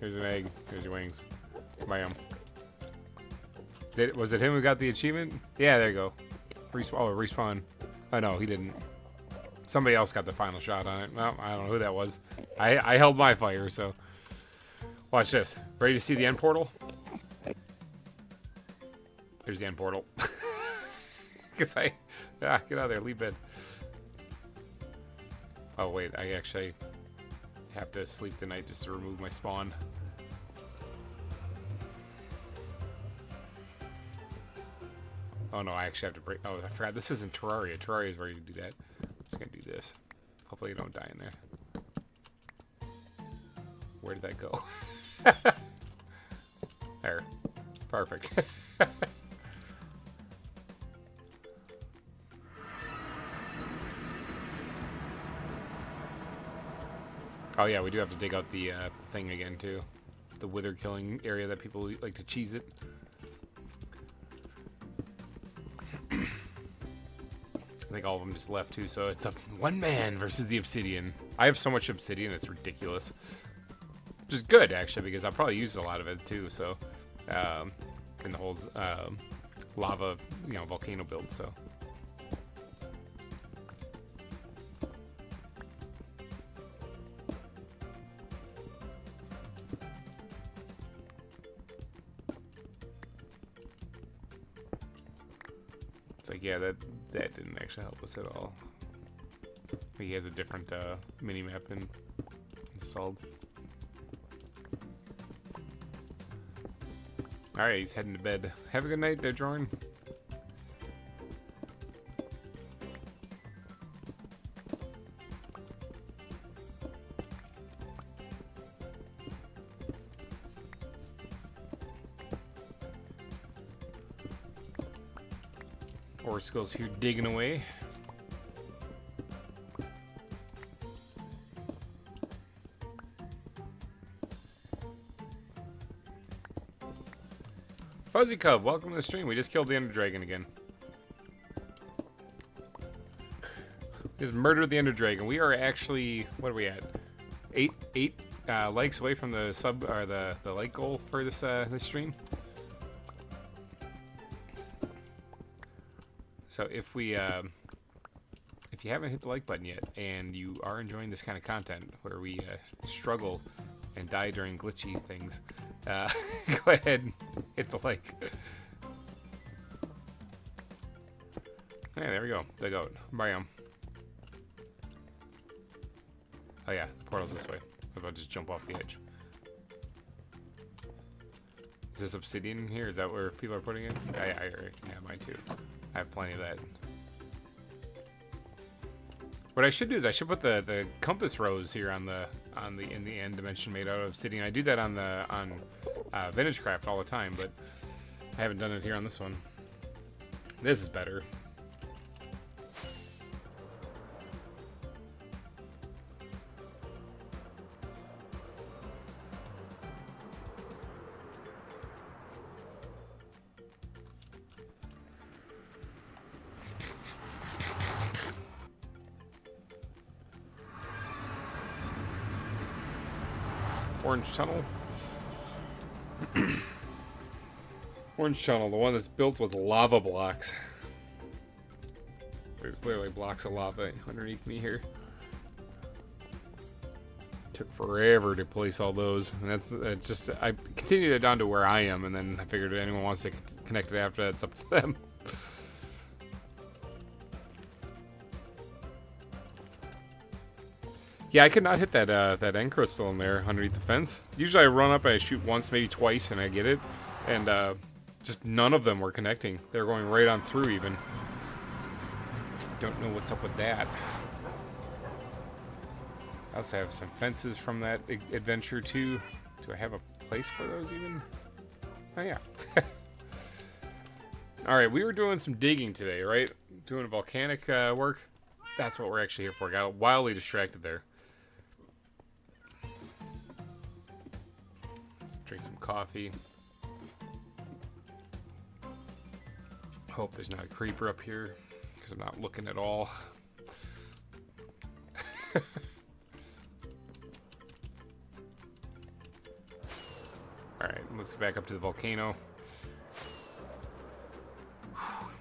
Here's an egg. Here's your wings. Bam. Was it him who got the achievement? Yeah, there you go. Respawn. Oh, no, he didn't. Somebody else got the final shot on it. Well, I don't know who that was. I held my fire, so... Watch this. Ready to see the end portal? There's the end portal. Get out of there, leave bed. Oh wait, I actually have to sleep tonight just to remove my spawn. Oh no, I actually have to break. Oh, I forgot. This isn't Terraria. Terraria is where you do that. I'm just gonna do this. Hopefully you don't die in there. Where did that go? There. Perfect. Oh yeah, we do have to dig out the thing again too. The wither killing area that people like to cheese it. I think all of them just left too, so it's up one man versus the obsidian. I have so much obsidian, it's ridiculous. Which is good, actually, because I'll probably use a lot of it too, so. In the whole lava, you know, volcano build, so. It's like, yeah, that didn't actually help us at all. He has a different mini-map installed. Alright, he's heading to bed. Have a good night there, Jordan. Oracle's here digging away. Fuzzy Cub, welcome to the stream. We just killed the Ender Dragon again. We just murdered the Ender Dragon. We are actually, what are we at? Eight likes away from the the like goal for this this stream. So if we if you haven't hit the like button yet and you are enjoying this kind of content where we struggle and die during glitchy things, go ahead and hit the like. Yeah, there we go. The goat. Bam. Oh yeah, the portal's this way. If I just jump off the edge. Is this obsidian in here? Is that where people are putting it? Yeah, mine too. I have plenty of that. What I should do is I should put the compass rose here in the end dimension made out of obsidian. I do that on VintageCraft all the time, but I haven't done it here on this one. This is better. Orange tunnel. Orange tunnel, the one that's built with lava blocks. There's literally blocks of lava underneath me here. Took forever to place all those, and it's just I continued it down to where I am, and then I figured if anyone wants to connect it after that, it's up to them. Yeah, I could not hit that that end crystal in there underneath the fence. Usually I run up and I shoot once, maybe twice, and I get it. And just none of them were connecting. They were going right on through even. Don't know what's up with that. I also have some fences from that adventure too. Do I have a place for those even? Oh yeah. Alright, we were doing some digging today, right? Doing volcanic work. That's what we're actually here for. Got wildly distracted there. Drink some coffee. Hope there's not a creeper up here because I'm not looking at all. Alright, let's get back up to the volcano.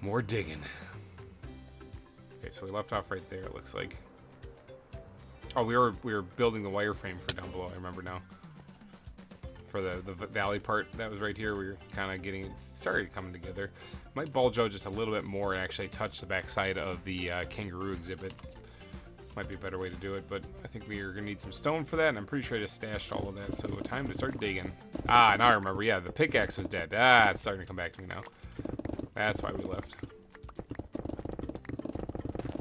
More digging. Okay, so we left off right there, it looks like. Oh, we were building the wireframe for down below, I remember now. For the valley part that was right here, we were kind of getting it started coming together. Might bulge out just a little bit more and actually touch the backside of the kangaroo exhibit. Might be a better way to do it, but I think we are going to need some stone for that, and I'm pretty sure I just stashed all of that, so time to start digging. Ah, now I remember, yeah, the pickaxe was dead. Ah, it's starting to come back to me now. That's why we left.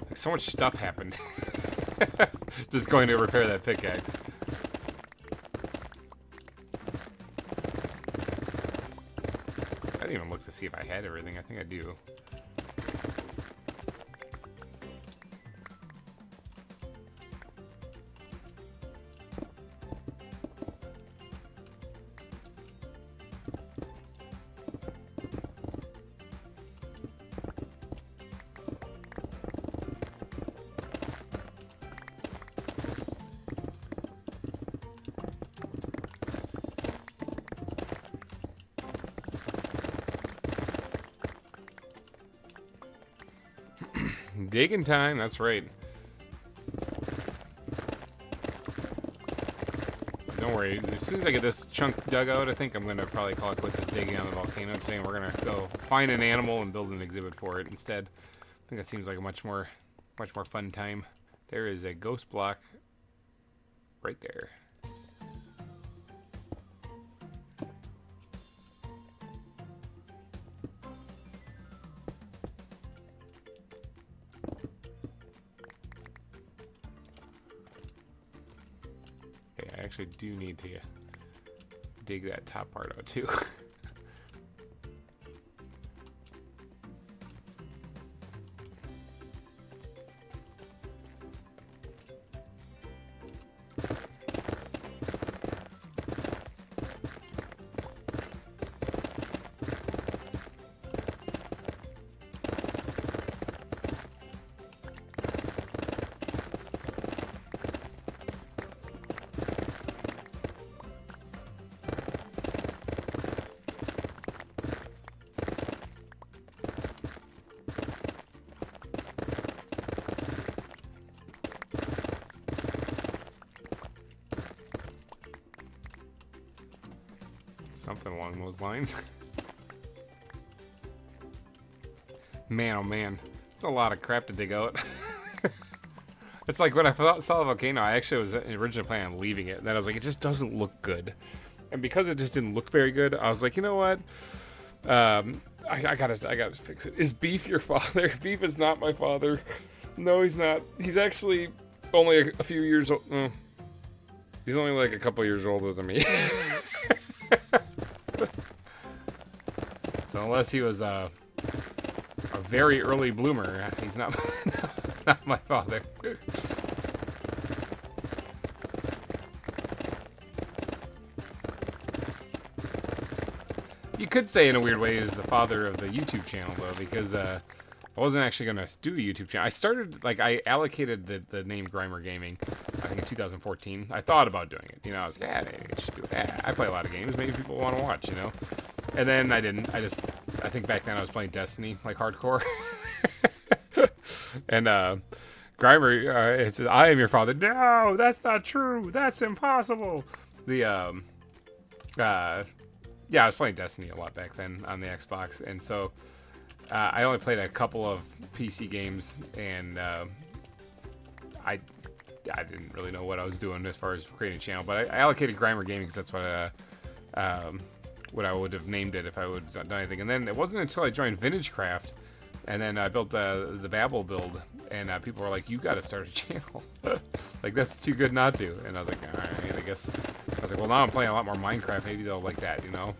Like, so much stuff happened. Just going to repair that pickaxe. I didn't even look to see if I had everything. I think I do. Digging time, that's right. Don't worry, as soon as I get this chunk dug out, I think I'm going to probably call it quits at digging on the volcano today, and we're going to go find an animal and build an exhibit for it instead. I think that seems like a much more fun time. There is a ghost block right there. I actually do need to dig that top part out too. Something along those lines. Man, oh man, it's a lot of crap to dig out. It's like when I saw the volcano, I actually was originally planning on leaving it. And then I was like, it just doesn't look good. And because it just didn't look very good, I was like, you know what? I gotta fix it. Is Beef your father? Beef is not my father. No, he's not. He's actually only a few years old. He's only like a couple years older than me. So unless he was a very early bloomer, he's not not my father. You could say in a weird way he's the father of the YouTube channel though, because I wasn't actually gonna do a YouTube channel. I started, like, I allocated the name GReimer Gaming, I think in 2014. I thought about doing it, you know. I was like, yeah, maybe I should do it. I play a lot of games, maybe people want to watch, you know. And then I didn't. I think back then I was playing Destiny, like, hardcore. And GReimer, it says, I am your father. No, that's not true. That's impossible. Yeah, I was playing Destiny a lot back then on the Xbox, and so I only played a couple of PC games, and I didn't really know what I was doing as far as creating a channel, but I allocated GReimer Gaming because that's what I would have named it if I would have done anything. And then it wasn't until I joined VintageCraft, and then I built the Babel build, and people were like, you got to start a channel. Like, that's too good not to. And I was like, all right, I guess. I was like, well, now I'm playing a lot more Minecraft. Maybe they'll like that, you know?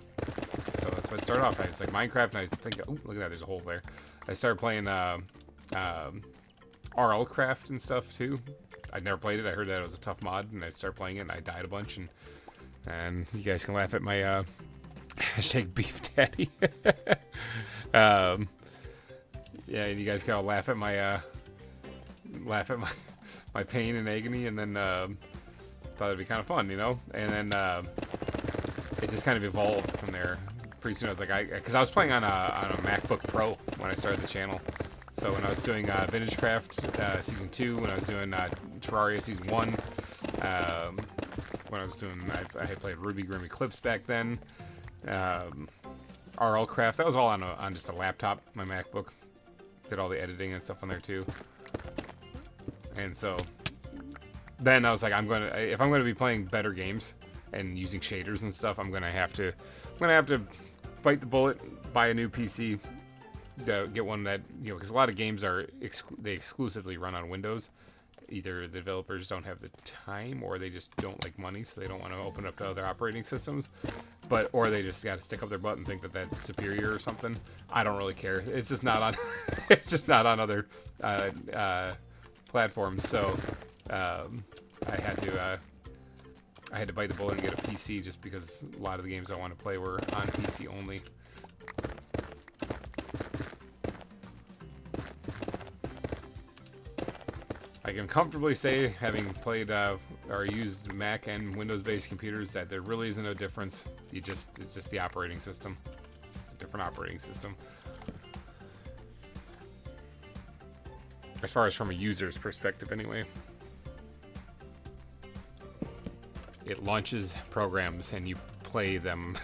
So that's what it started off. I was like, Minecraft, and I think, oh, look at that, there's a hole there. I started playing RL Craft and stuff, too. I'd never played it. I heard that it was a tough mod, and I started playing it, and I died a bunch. And you guys can laugh at my hashtag Beef Daddy. Yeah, you guys can all laugh at my my pain and agony, and then thought it'd be kind of fun, you know. And then it just kind of evolved from there. Pretty soon I was like, because I was playing on a MacBook Pro when I started the channel. So when I was doing VintageCraft Season 2, when I was doing Terraria Season 1, when I was doing, I had played Ruby Grim Eclipse back then, RL Craft, that was all on just a laptop, my MacBook. Did all the editing and stuff on there too. And so then I was like, if I'm gonna be playing better games and using shaders and stuff, I'm gonna have to bite the bullet, buy a new PC, get one that, you know, because a lot of games they exclusively run on Windows. Either the developers don't have the time, or they just don't like money, so they don't want to open up to other operating systems. Or they just got to stick up their butt and think that that's superior or something. I don't really care. It's just not on. It's just not on other platforms. So I had to bite the bullet and get a PC, just because a lot of the games I want to play were on PC only. I can comfortably say, having played or used Mac and Windows-based computers, that there really isn't a difference. It's just the operating system. It's just a different operating system. As far as from a user's perspective, anyway. It launches programs and you play them.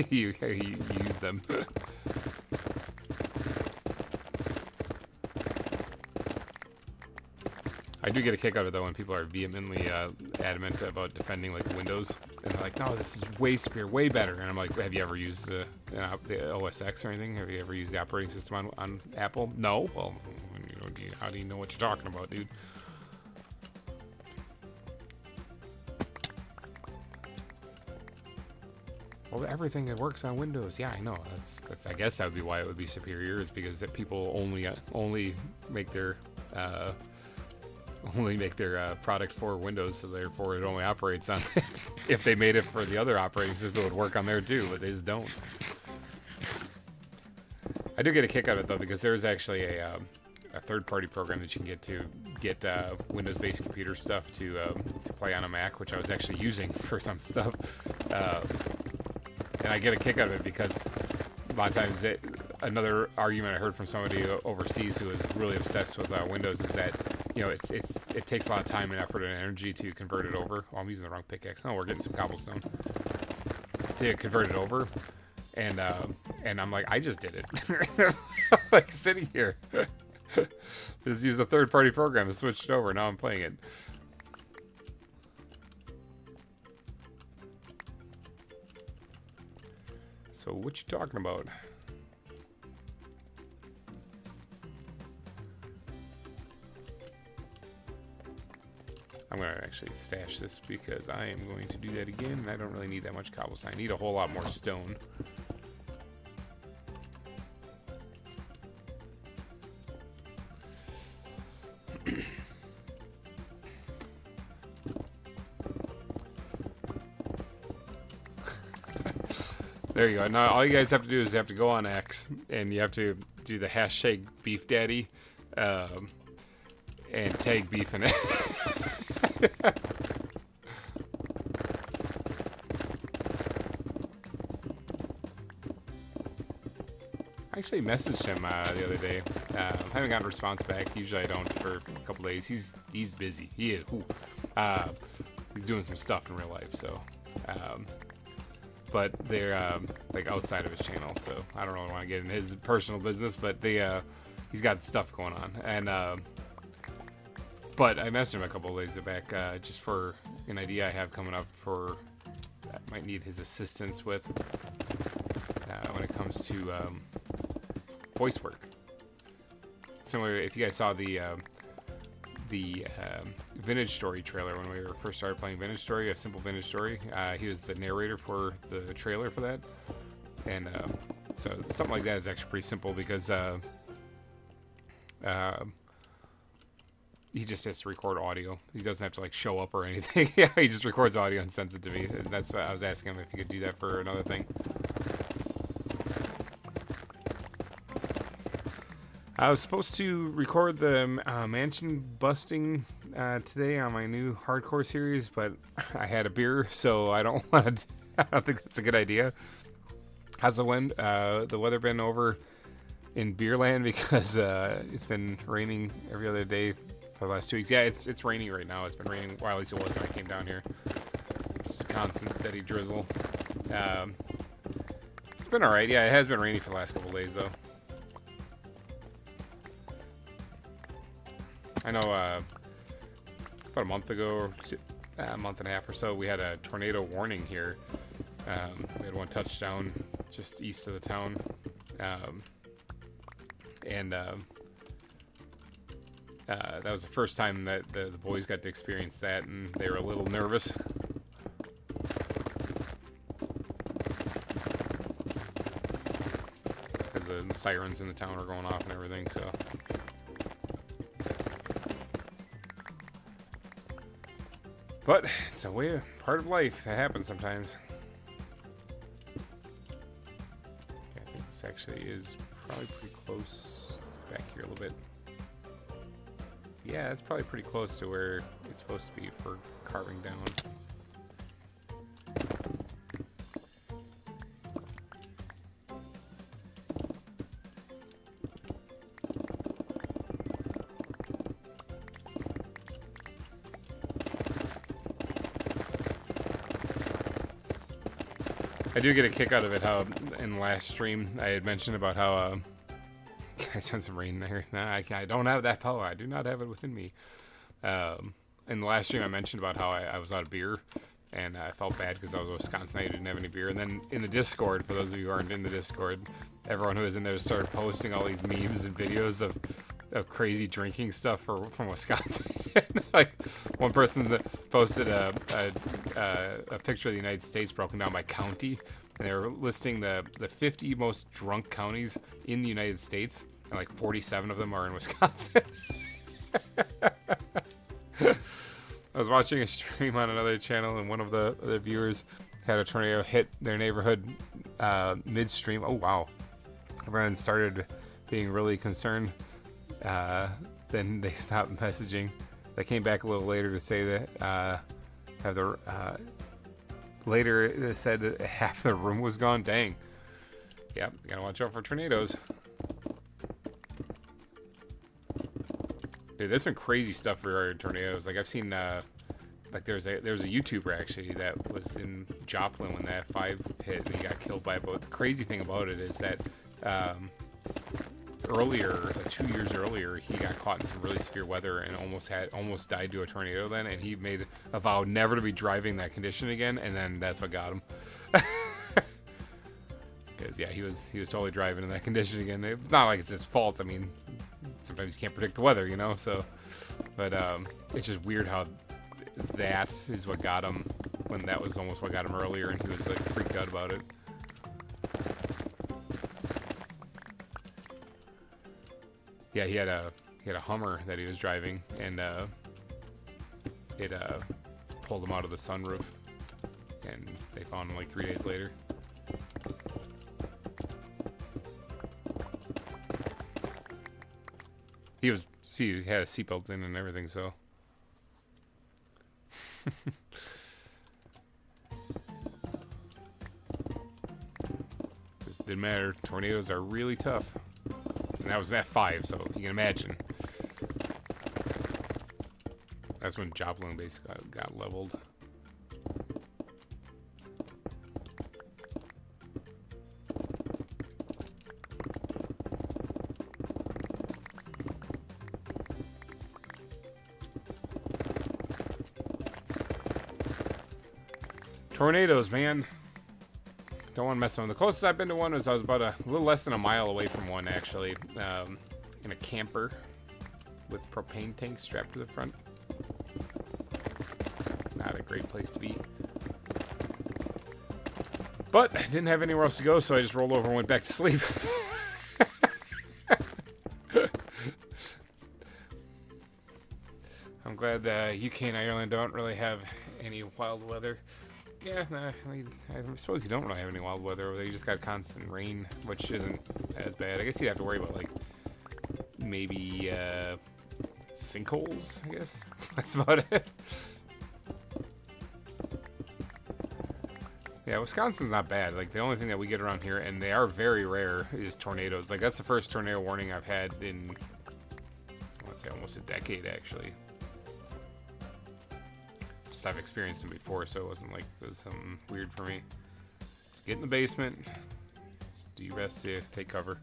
you use them. I do get a kick out of it though when people are vehemently adamant about defending like Windows, and they're like, "No, this is way better." And I'm like, "Have you ever used the OS X or anything? Have you ever used the operating system on Apple?" No. Well, you know, how do you know what you're talking about, dude? Well, everything that works on Windows, yeah, I know. That's I guess that would be why it would be superior, is because that people only make their product for Windows, so therefore it only operates on. If they made it for the other operating system, it would work on there too, but they just don't. I do get a kick out of it though, because there's actually a third-party program that you can get Windows-based computer stuff to play on a Mac, which I was actually using for some stuff. And I get a kick out of it because a lot of times another argument I heard from somebody overseas who was really obsessed with Windows is that, you know, it takes a lot of time and effort and energy to convert it over. Oh, I'm using the wrong pickaxe. Oh, we're getting some cobblestone. To convert it over. And I'm like, I just did it. Like sitting here. Just use a third-party program and switched it over. Now I'm playing it. So what you talking about? I'm going to actually stash this because I am going to do that again, and I don't really need that much cobblestone. I need a whole lot more stone. There you go. Now all you guys have to do is you have to go on X and you have to do the hashtag beef daddy and tag beef in it. I actually messaged him the other day. I haven't gotten a response back. Usually I don't for a couple days. He's busy. He is. He's doing some stuff in real life, so. But they're like outside of his channel, so I don't really want to get into his personal business. But he's got stuff going on, and but I messaged him a couple of days back just for an idea I have coming up for that might need his assistance with when it comes to voice work. Similar, if you guys saw the Vintage Story trailer when we first started playing Vintage Story, a simple Vintage Story. He was the narrator for the trailer for that, and so something like that is actually pretty simple because he just has to record audio. He doesn't have to like show up or anything. Yeah, he just records audio and sends it to me. And that's what I was asking him if he could do that for another thing. I was supposed to record the mansion busting today on my new hardcore series, but I had a beer, so I don't want to. I don't think that's a good idea. How's the wind? The weather been over in Beerland because it's been raining every other day for the last 2 weeks. Yeah, it's raining right now. It's been raining. Well, at least it was when I came down here. Just constant, steady drizzle. It's been all right. Yeah, it has been rainy for the last couple of days though. I know about a month ago, or a month and a half or so, we had a tornado warning here. We had one touchdown just east of the town. That was the first time that the boys got to experience that, and they were a little nervous. Because the sirens in the town were going off and everything, so... But it's a way, part of life. It happens sometimes. Okay, I think this actually is probably pretty close. Let's go back here a little bit. Yeah, it's probably pretty close to where it's supposed to be for carving down. I do get a kick out of it how in the last stream I had mentioned about how I sent some rain there. Nah, I don't have that power. I do not have it within me. In the last stream I mentioned about how I was out of beer, and I felt bad because I was in Wisconsin. I didn't have any beer. And then in the Discord, for those of you who aren't in the Discord, everyone who is in there started posting all these memes and videos of crazy drinking stuff from Wisconsin. Like one person that posted a picture of the United States broken down by county, and they were listing the 50 most drunk counties in the United States, and like 47 of them are in Wisconsin. I was watching a stream on another channel, and one of the viewers had a tornado hit their neighborhood midstream. Oh wow! Everyone started being really concerned. Then they stopped messaging. They came back a little later to say that later it said that half the room was gone. Dang. Yep, gotta watch out for tornadoes. Dude, there's some crazy stuff regarding tornadoes. Like I've seen, like there's a YouTuber actually that was in Joplin when that 5 hit and he got killed by a boat. The crazy thing about it is that earlier, 2 years earlier, he got caught in some really severe weather and almost died to a tornado then, and he made a vow never to be driving that condition again, and then that's what got him. Because yeah, he was totally driving in that condition again. It's not like it's his fault. I mean, sometimes you can't predict the weather, you know. So, but it's just weird how that is what got him when that was almost what got him earlier, and he was like freaked out about it. Yeah, he had a Hummer that he was driving, and it pulled him out of the sunroof, and they found him like 3 days later. He had a seatbelt in and everything, so. Just didn't matter. Tornadoes are really tough. And that was at 5, so you can imagine. That's when Joplin basically got leveled. Tornadoes, man. Don't want to mess with them. The closest I've been to one was I was about a little less than a mile away from one, actually, in a camper with propane tanks strapped to the front. Not a great place to be. But I didn't have anywhere else to go, so I just rolled over and went back to sleep. I'm glad that UK and Ireland don't really have any wild weather. Yeah, I suppose you don't really have any wild weather over there. You just got constant rain, which isn't as bad. I guess you'd have to worry about, like, maybe sinkholes, I guess. That's about it. Yeah, Wisconsin's not bad. Like, the only thing that we get around here, and they are very rare, is tornadoes. Like, that's the first tornado warning I've had in, let's say, almost a decade, actually. I've experienced them before, so it wasn't like it was something weird for me. Just get in the basement, just do your best to take cover.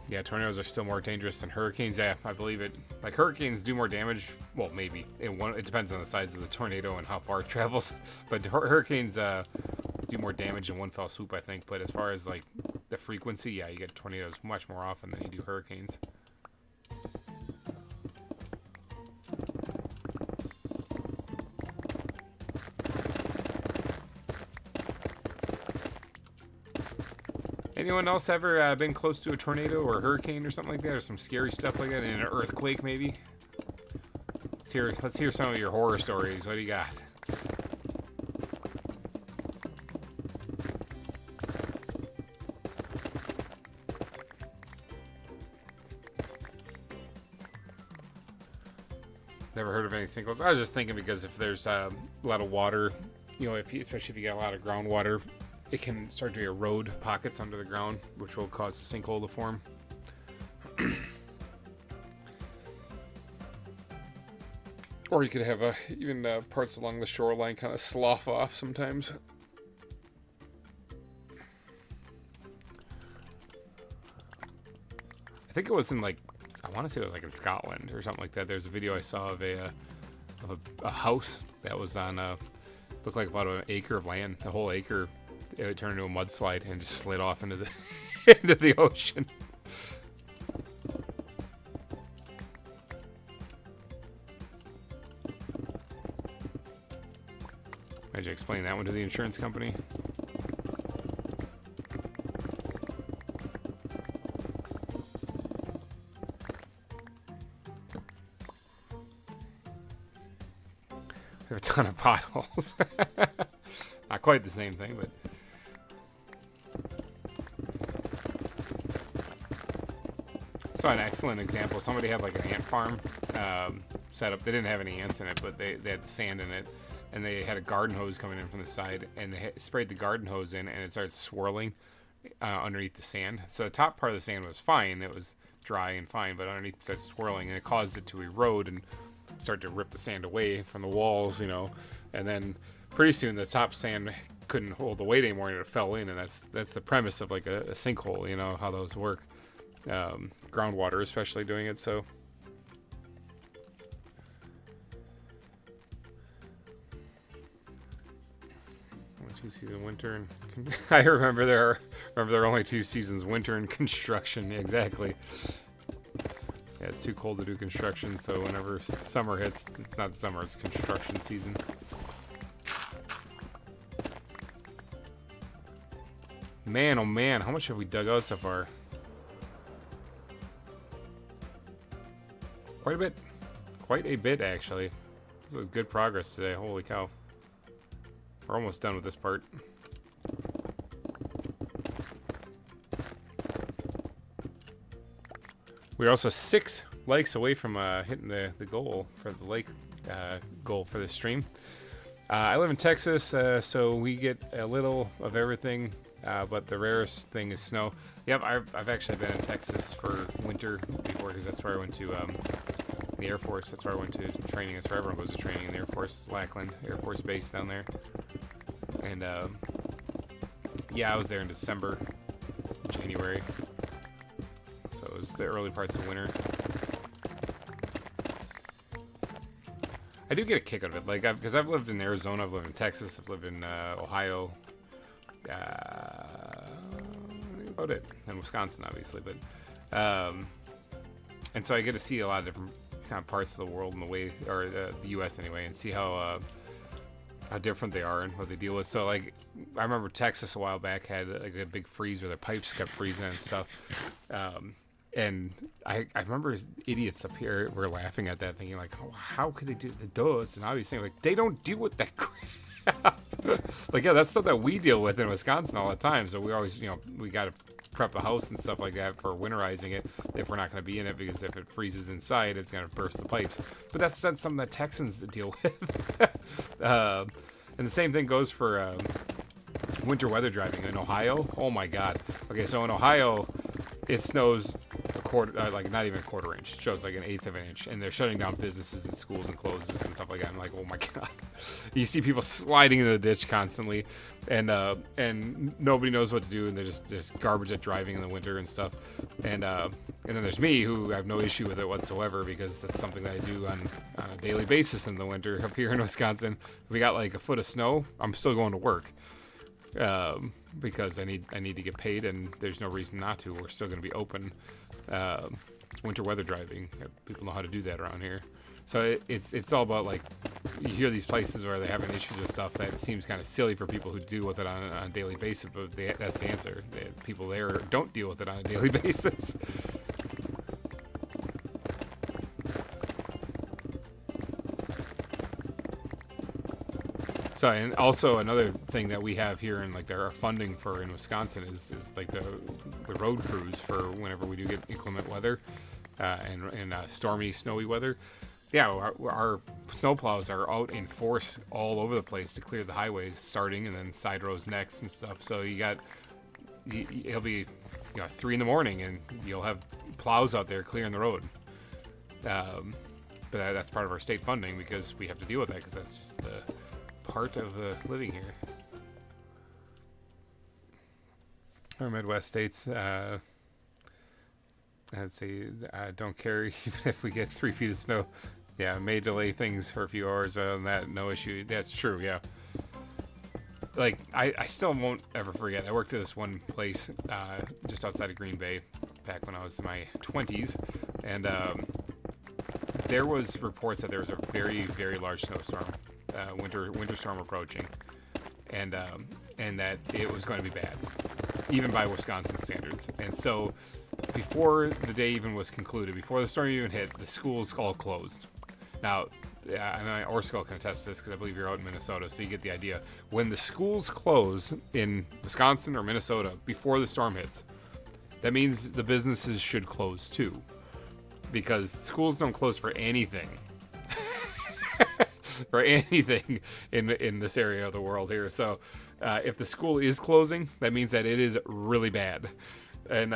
Yeah, tornadoes are still more dangerous than hurricanes. Yeah, I believe it. Like, hurricanes do more damage. Well, maybe. It depends on the size of the tornado and how far it travels. But hurricanes do more damage in one fell swoop, I think. But as far as, like, the frequency, yeah, you get tornadoes much more often than you do hurricanes. Anyone else ever been close to a tornado or a hurricane or something like that, or some scary stuff like that, and an earthquake maybe? Let's hear some of your horror stories. What do you got? Never heard of any sinkholes. I was just thinking because if there's a lot of water, you know, especially if you got a lot of groundwater, it can start to erode pockets under the ground, which will cause a sinkhole to form. Or you could have even parts along the shoreline kind of slough off sometimes. I think it was in like, I want to say it was like in Scotland or something like that. There's a video I saw of a house that was on looked like about an acre of land. The whole acre, it turned into a mudslide and just slid off into the into the ocean. How'd you explain that one to the insurance company? We have a ton of potholes. Not quite the same thing, but saw an excellent example. Somebody had like an ant farm set up. They didn't have any ants in it, but they had the sand in it, and they had a garden hose coming in from the side, and they sprayed the garden hose in, and it started swirling underneath the sand. So the top part of the sand was fine. It was dry and fine, but underneath it started swirling, and it caused it to erode and start to rip the sand away from the walls, you know. And then pretty soon the top sand couldn't hold the weight anymore, and it fell in. And that's the premise of like a sinkhole, you know, how those work. Groundwater especially doing it. So two season winter and I remember there are only 2 seasons, winter and construction. Exactly. Yeah, it's too cold to do construction, so whenever summer hits, it's not summer, it's construction season. Man, oh man, how much have we dug out so far? Quite a bit actually. This was good progress today, holy cow. We're almost done with this part. We're also 6 likes away from hitting the goal for the like goal for the stream. I live in Texas, so we get a little of everything, but the rarest thing is snow. Yep, I've actually been in Texas for winter before, because that's where I went to the Air Force. That's where I went to training. That's where everyone goes to training, in the Air Force, Lackland Air Force Base down there. And yeah, I was there in December, January. So it was the early parts of winter. I do get a kick out of it, like, because I've lived in Arizona, I've lived in Texas, I've lived in Ohio, about it, and Wisconsin, obviously, but, and so I get to see a lot of different kind of parts of the world in the way, or the U.S. anyway, and see how different they are and what they deal with. So, like, I remember Texas a while back had like a big freeze where their pipes kept freezing and stuff. And I remember idiots up here were laughing at that, thinking like, oh, how could they do the duh? It's an obvious thing. Like, they don't deal with that crap. Like, yeah, that's stuff that we deal with in Wisconsin all the time. So we always, you know, we got to prep a house and stuff like that for winterizing it if we're not going to be in it, because if it freezes inside, it's going to burst the pipes. But that's something that Texans deal with. And the same thing goes for winter weather driving in Ohio. Oh my God. Okay, so in Ohio, it snows a quarter, like not even a quarter inch. It shows like an eighth of an inch, and they're shutting down businesses and schools and closes and stuff like that. I'm like, oh my God. You see people sliding into the ditch constantly, and nobody knows what to do, and they're just garbage at driving in the winter and stuff. And then there's me, who have no issue with it whatsoever, because that's something that I do on a daily basis in the winter up here in Wisconsin. If we got like a foot of snow, I'm still going to work. Because I need to get paid, and there's no reason not to. We're still going to be open. It's winter weather driving. People know how to do that around here. So it's all about, like, you hear these places where they're having issues with stuff that seems kind of silly for people who deal with it on a daily basis, but that's the answer. People there don't deal with it on a daily basis. So, and also another thing that we have here, and like our funding for in Wisconsin is like the road crews for whenever we do get inclement weather and stormy, snowy weather. Yeah, our snowplows are out in force all over the place to clear the highways, starting and then side roads next and stuff. So it'll be 3 in the morning, and you'll have plows out there clearing the road. but that's part of our state funding because we have to deal with that because that's just the part of living here. Our Midwest states, I'd say, don't care even if we get 3 feet of snow. Yeah, it may delay things for a few hours. On that, no issue. That's true. Yeah. Like I still won't ever forget. I worked at this one place just outside of Green Bay back when I was in my 20s, and there was reports that there was a very, very large snowstorm, winter storm approaching, and that it was going to be bad, even by Wisconsin standards. And so, before the day even was concluded, before the storm even hit, the schools all closed. Now, I mean, Orsko can attest to this because I believe you're out in Minnesota, so you get the idea. When the schools close in Wisconsin or Minnesota before the storm hits, that means the businesses should close too, because schools don't close for anything. For anything in this area of the world here. So if the school is closing, that means that it is really bad. And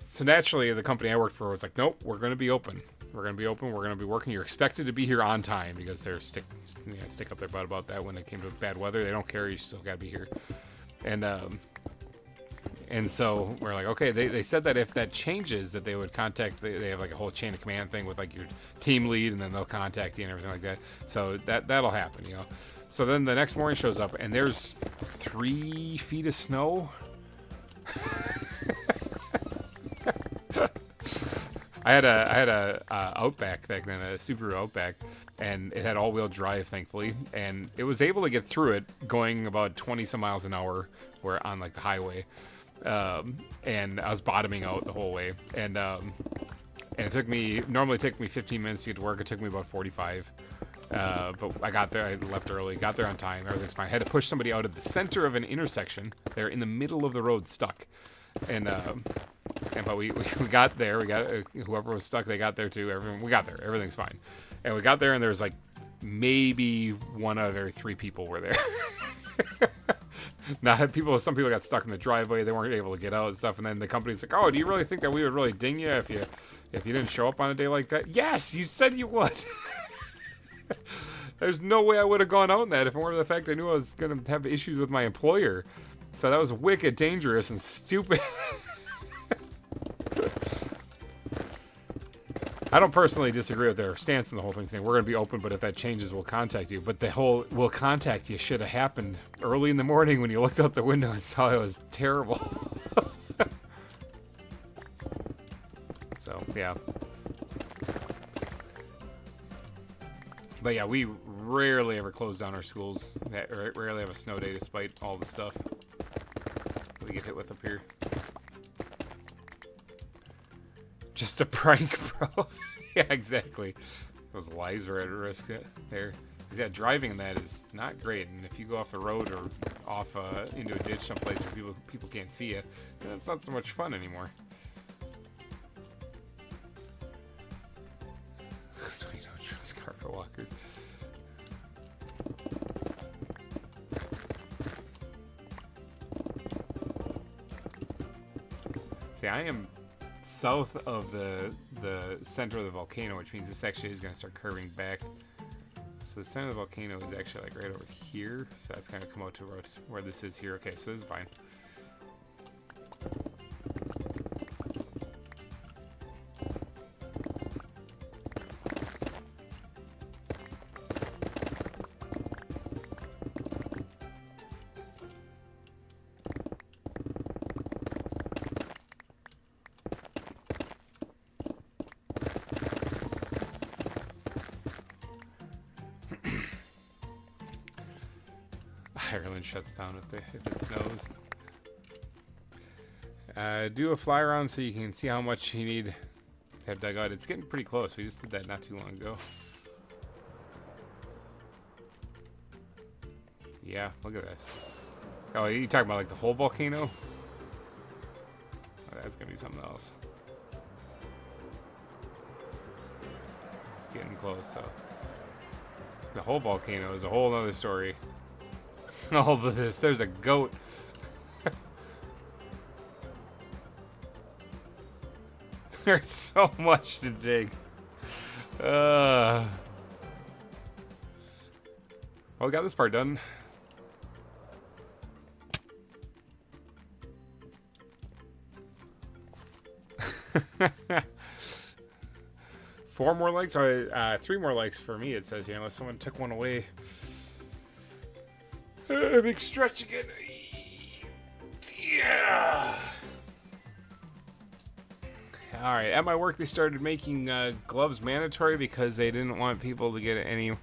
so naturally, the company I worked for was like, nope, we're going to be open. We're going to be open. We're going to be working. You're expected to be here on time, because they're stick up their butt about that when it came to bad weather. They don't care. You still got to be here. And so we're like, okay, they said that if that changes, that they would contact, they have like a whole chain of command thing with like your team lead, and then they'll contact you and everything like that. So that'll happen, you know. So then the next morning shows up and there's 3 feet of snow. I had a Outback back then, a Subaru Outback, and it had all-wheel drive, thankfully, and it was able to get through it going about 20 some miles an hour, where on like the highway, and I was bottoming out the whole way, and it normally took me 15 minutes to get to work. It took me about 45, but I got there. I left early, got there on time. Everything's fine. I had to push somebody out of the center of an intersection. They're in the middle of the road, stuck, but we got there. We got whoever was stuck. They got there too. We got there. Everything's fine. And we got there, and there was like maybe 1 out of every 3 people were there. Now, some people got stuck in the driveway. They weren't able to get out and stuff. And then the company's like, "Oh, do you really think that we would really ding you if you didn't show up on a day like that?" Yes, you said you would. There's no way I would have gone out in that if it weren't for the fact I knew I was gonna have issues with my employer. So that was wicked dangerous and stupid. I don't personally disagree with their stance in the whole thing, saying we're going to be open, but if that changes, we'll contact you. But the whole "we'll contact you" should have happened early in the morning when you looked out the window and saw it was terrible. So, yeah. But yeah, we rarely ever close down our schools. Rarely have a snow day despite all the stuff we get hit with up here. Just a prank, bro. Yeah, exactly. Those lives are at risk there. Yeah, driving that is not great, and if you go off the road or off into a ditch someplace where people can't see you, then it's not so much fun anymore. So you don't trust carpet walkers. See, I am south of the center of the volcano, which means this actually is going to start curving back. So the center of the volcano is actually like right over here. So that's going to come out to where this is here. Okay, so this is fine. Ireland shuts down if it snows. Do a fly around so you can see how much you need to have dug out. It's getting pretty close. We just did that not too long ago. Yeah, look at this. Oh, you talking about like the whole volcano? Oh, that's gonna be something else. It's getting close, so. The whole volcano is a whole other story. All of this, there's a goat. There's so much to dig. Well, we got this part done. Four more likes, or 3 more likes for me, it says here, unless someone took one away. Big stretch again. Yeah. All right, at my work, they started making gloves mandatory because they didn't want people to get any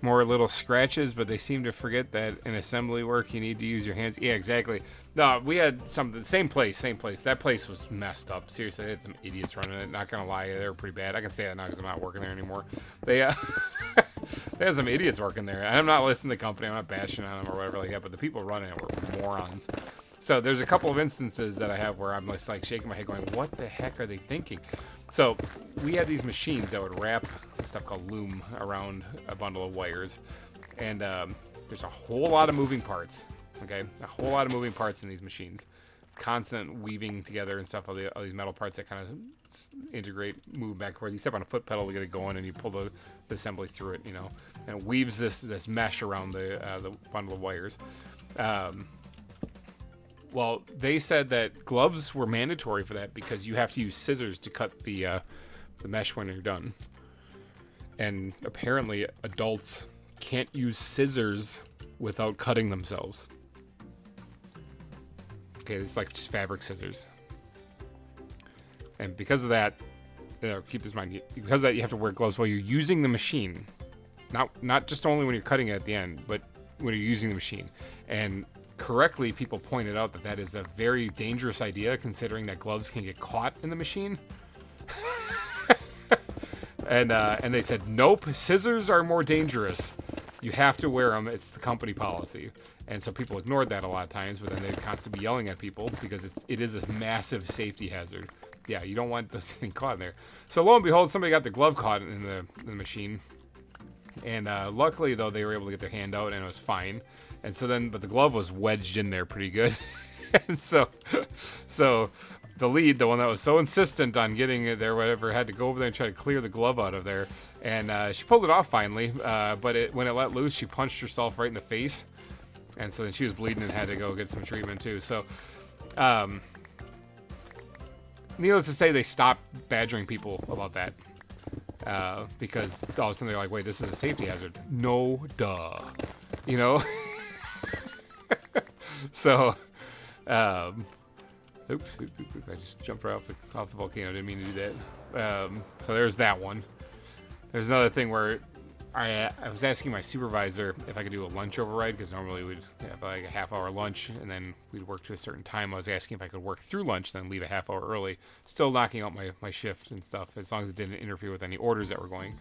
more little scratches, but they seem to forget that in assembly work, you need to use your hands. Yeah, exactly. No, we had something, same place. That place was messed up. Seriously, they had some idiots running it. Not gonna lie, they were pretty bad. I can say that now because I'm not working there anymore. They they had some idiots working there. I'm not listening to the company. I'm not bashing on them or whatever like that, but the people running it were morons. So there's a couple of instances that I have where I'm just like shaking my head going, what the heck are they thinking? So we had these machines that would wrap stuff called loom around a bundle of wires. And there's a whole lot of moving parts, okay? A whole lot of moving parts in these machines. It's constant weaving together and stuff, all these metal parts that kind of integrate, move back and forth. You step on a foot pedal to get it going and you pull the assembly through it, you know? And it weaves this mesh around the bundle of wires. Well, they said that gloves were mandatory for that because you have to use scissors to cut the mesh when you're done. And apparently adults can't use scissors without cutting themselves. Okay, it's like just fabric scissors. And because of that, keep this in mind, because of that you have to wear gloves while you're using the machine. Not just only when you're cutting it at the end, but when you're using the machine. And correctly, people pointed out that is a very dangerous idea, considering that gloves can get caught in the machine. and they said, nope, scissors are more dangerous. You have to wear them. It's the company policy. And so people ignored that a lot of times, but then they'd constantly be yelling at people because it is a massive safety hazard. Yeah, you don't want those getting caught in there. So lo and behold, somebody got the glove caught in the machine. And luckily, though, they were able to get their hand out and it was fine. And so then, but the glove was wedged in there pretty good. And so the lead, the one that was so insistent on getting it there, whatever, had to go over there and try to clear the glove out of there. And she pulled it off finally, but when it let loose, she punched herself right in the face. And so then she was bleeding and had to go get some treatment too. So, needless to say, they stopped badgering people about that. Because all of a sudden they're like, wait, this is a safety hazard. No, duh. You know? So, oops, I just jumped right off the volcano. Didn't mean to do that. So there's that one. There's another thing where I was asking my supervisor if I could do a lunch override, because normally we'd have like a half-hour lunch, and then we'd work to a certain time. I was asking if I could work through lunch, then leave a half hour early, still knocking out my shift and stuff, as long as it didn't interfere with any orders that were going.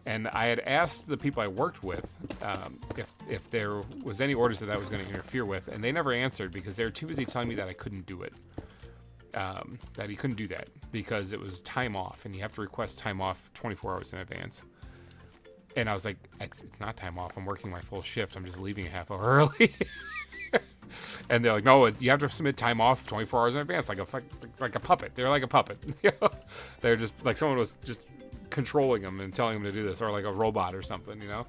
And I had asked the people I worked with if there was any orders that was going to interfere with, and they never answered because they were too busy telling me that I couldn't do it. That he couldn't do that because it was time off, and you have to request time off 24 hours in advance. And I was like, it's not time off. I'm working my full shift. I'm just leaving a half hour early. And they're like, no, you have to submit time off 24 hours in advance, like a puppet. They're like a puppet. They're just like someone was just controlling them and telling them to do this, or like a robot or something, you know?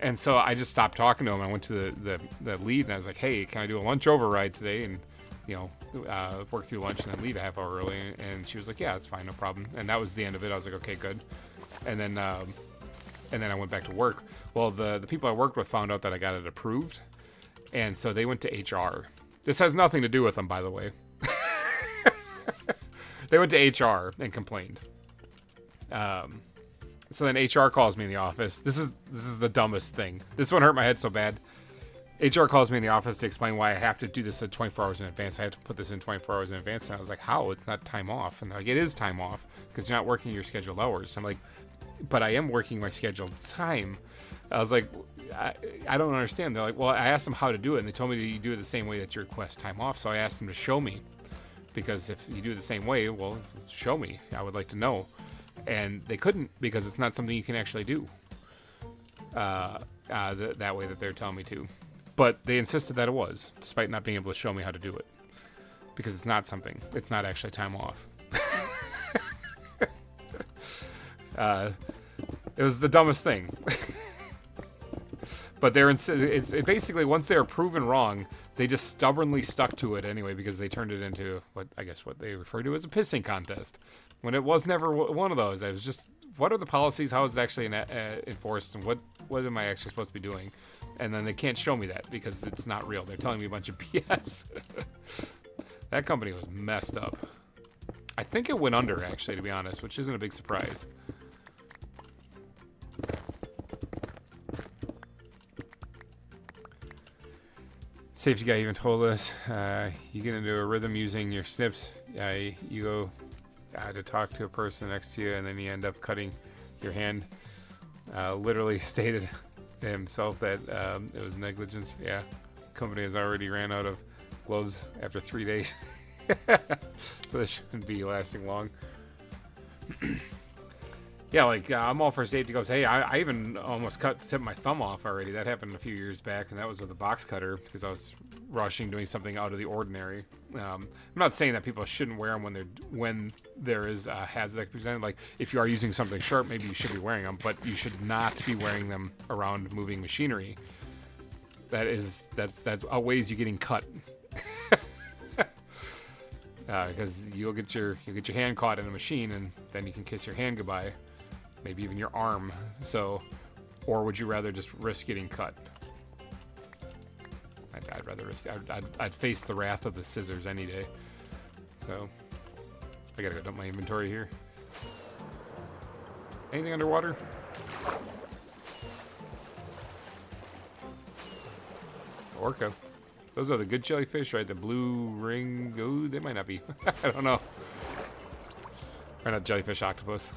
And so I just stopped talking to him. I went to the lead and I was like, hey, can I do a lunch override today? And, you know, work through lunch and then leave a half hour early. And she was like, yeah, that's fine, no problem. And that was the end of it. I was like, okay, good. And then I went back to work. Well, the people I worked with found out that I got it approved. And so they went to HR. This has nothing to do with them, by the way. They went to HR and complained. So then HR calls me in the office. This is the dumbest thing. This one hurt my head so bad. HR calls me in the office to explain why I have to do this at 24 hours in advance. I have to put this in 24 hours in advance. And I was like, how? It's not time off. And they're like, it is time off because you're not working your scheduled hours. I'm like, but I am working my scheduled time. I was like, I don't understand. They're like, well, I asked them how to do it, and they told me to do it the same way that you request time off. So I asked them to show me, because if you do it the same way, well, show me. I would like to know. And they couldn't, because it's not something you can actually do that way that they're telling me to. But they insisted that it was, despite not being able to show me how to do it, because it's not actually time off. It was the dumbest thing. But it's basically, once they were proven wrong, they just stubbornly stuck to it anyway, because they turned it into what they refer to as a pissing contest, when it was never one of those. I was just, what are the policies? How is it actually enforced? And what am I actually supposed to be doing? And then they can't show me that because it's not real. They're telling me a bunch of BS. That company was messed up. I think it went under, actually, to be honest, which isn't a big surprise. Safety guy even told us, you get into a rhythm using your snips. You go to talk to a person next to you, and then you end up cutting your hand. Literally stated himself that it was negligence. Yeah, company has already ran out of gloves after 3 days. So this shouldn't be lasting long. Yeah, like, I'm all for safety gloves. Hey, I even almost tipped my thumb off already. That happened a few years back, and that was with a box cutter because I was rushing, doing something out of the ordinary. I'm not saying that people shouldn't wear them when there is a hazard presented. Like, if you are using something sharp, maybe you should be wearing them, but you should not be wearing them around moving machinery. That's outweighs you getting cut. Because you'll get your hand caught in a machine, and then you can kiss your hand goodbye. Maybe even your arm. So, or would you rather just risk getting cut? I'd rather risk. I'd face the wrath of the scissors any day. So, I gotta go dump my inventory here. Anything underwater? Orca. Those are the good jellyfish, right? The blue ring. Ooh, they might not be. I don't know. Or not jellyfish, octopus.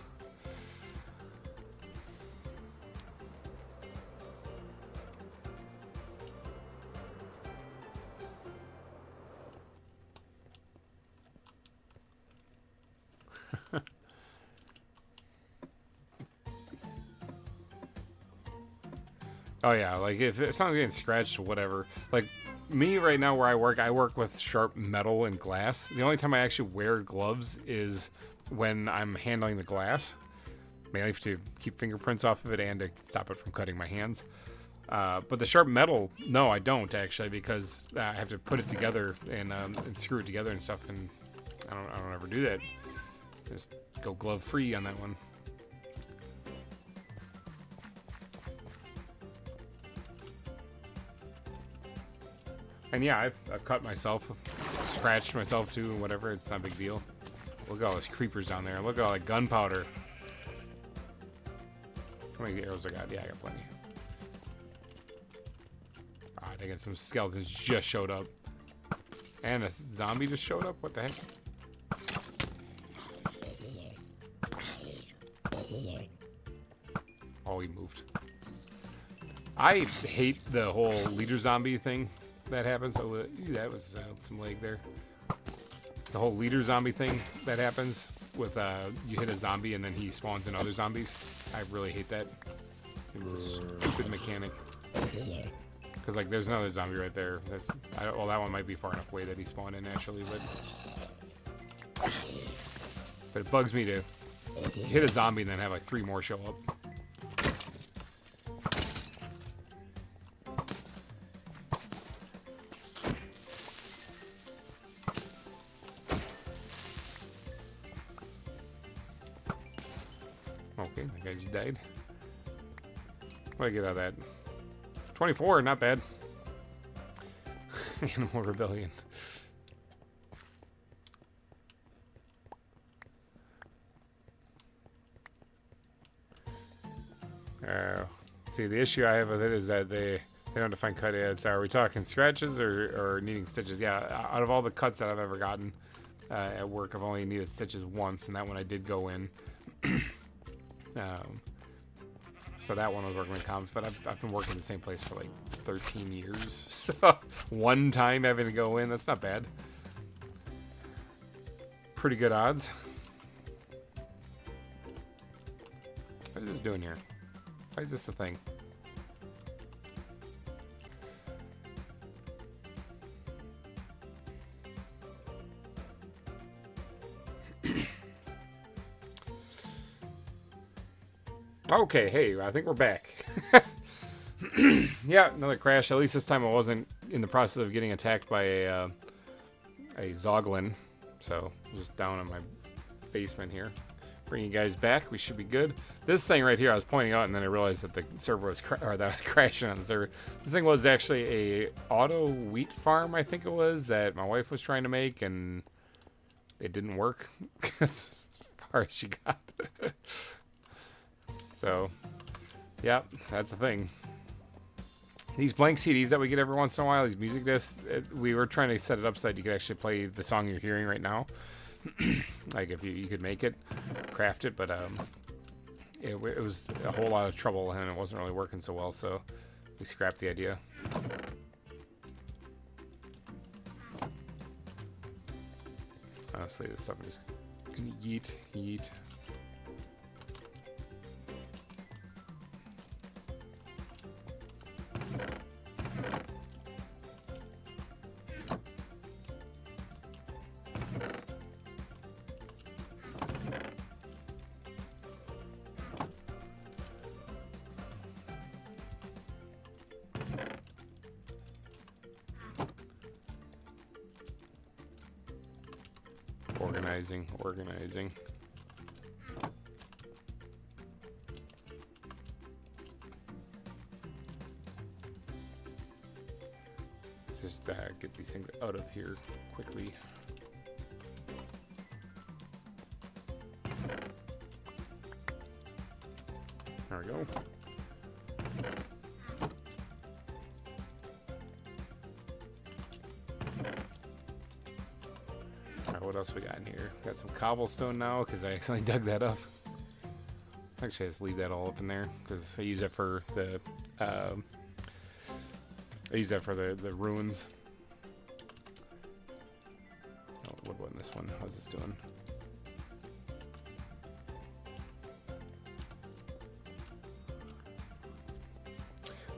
Oh yeah, like if it's not getting scratched or whatever. Like me right now where I work with sharp metal and glass. The only time I actually wear gloves is when I'm handling the glass. Mainly to keep fingerprints off of it and to stop it from cutting my hands. But the sharp metal, no, I don't actually, because I have to put it together and screw it together and stuff, and I don't ever do that. Just go glove free on that one. And yeah, I've cut myself, scratched myself too, and whatever. It's not a big deal. Look at all those creepers down there. Look at all that gunpowder. How many arrows I got? Yeah, I got plenty. I think some skeletons just showed up. And a zombie just showed up? What the heck? Oh, he moved. I hate the whole leader zombie thing that happens. Oh, that was some leg there. The whole leader zombie thing that happens with you hit a zombie and then he spawns in other zombies. I really hate that. It's a stupid mechanic. Because like there's another zombie right there. Well, that one might be far enough away that he spawned in naturally, but it bugs me to hit a zombie and then have like 3 more show up. Okay, that guy just died. What did I get out of that? 24, not bad. Animal Rebellion. See, the issue I have with it is that they don't define cut ads. Are we talking scratches or needing stitches? Yeah, out of all the cuts that I've ever gotten at work, I've only needed stitches once, and that one I did go in. So that one was working with comps, but I've been working in the same place for like 13 years. So one time having to go in, that's not bad. Pretty good odds. What is this doing here? Why is this a thing? Okay, hey, I think we're back. Yeah, another crash. At least this time I wasn't in the process of getting attacked by a Zoglin. So, just down in my basement here. Bring you guys back. We should be good. This thing right here I was pointing out, and then I realized that the server was that I was crashing on the server. This thing was actually a auto wheat farm, I think it was, that my wife was trying to make, and it didn't work. That's as far as she got. So, yeah, that's the thing. These blank CDs that we get every once in a while, these music discs, we were trying to set it up so that you could actually play the song you're hearing right now. Like if you could make it, craft it, but it was a whole lot of trouble and it wasn't really working so well, so we scrapped the idea. Honestly, this stuff is gonna yeet. Organizing. Let's just get these things out of here quickly. There we go. What else we got in here? Got some cobblestone now because I accidentally dug that up. Actually, I just leave that all up in there because I use it for the the ruins. Oh, what wasn't this one? How's this doing?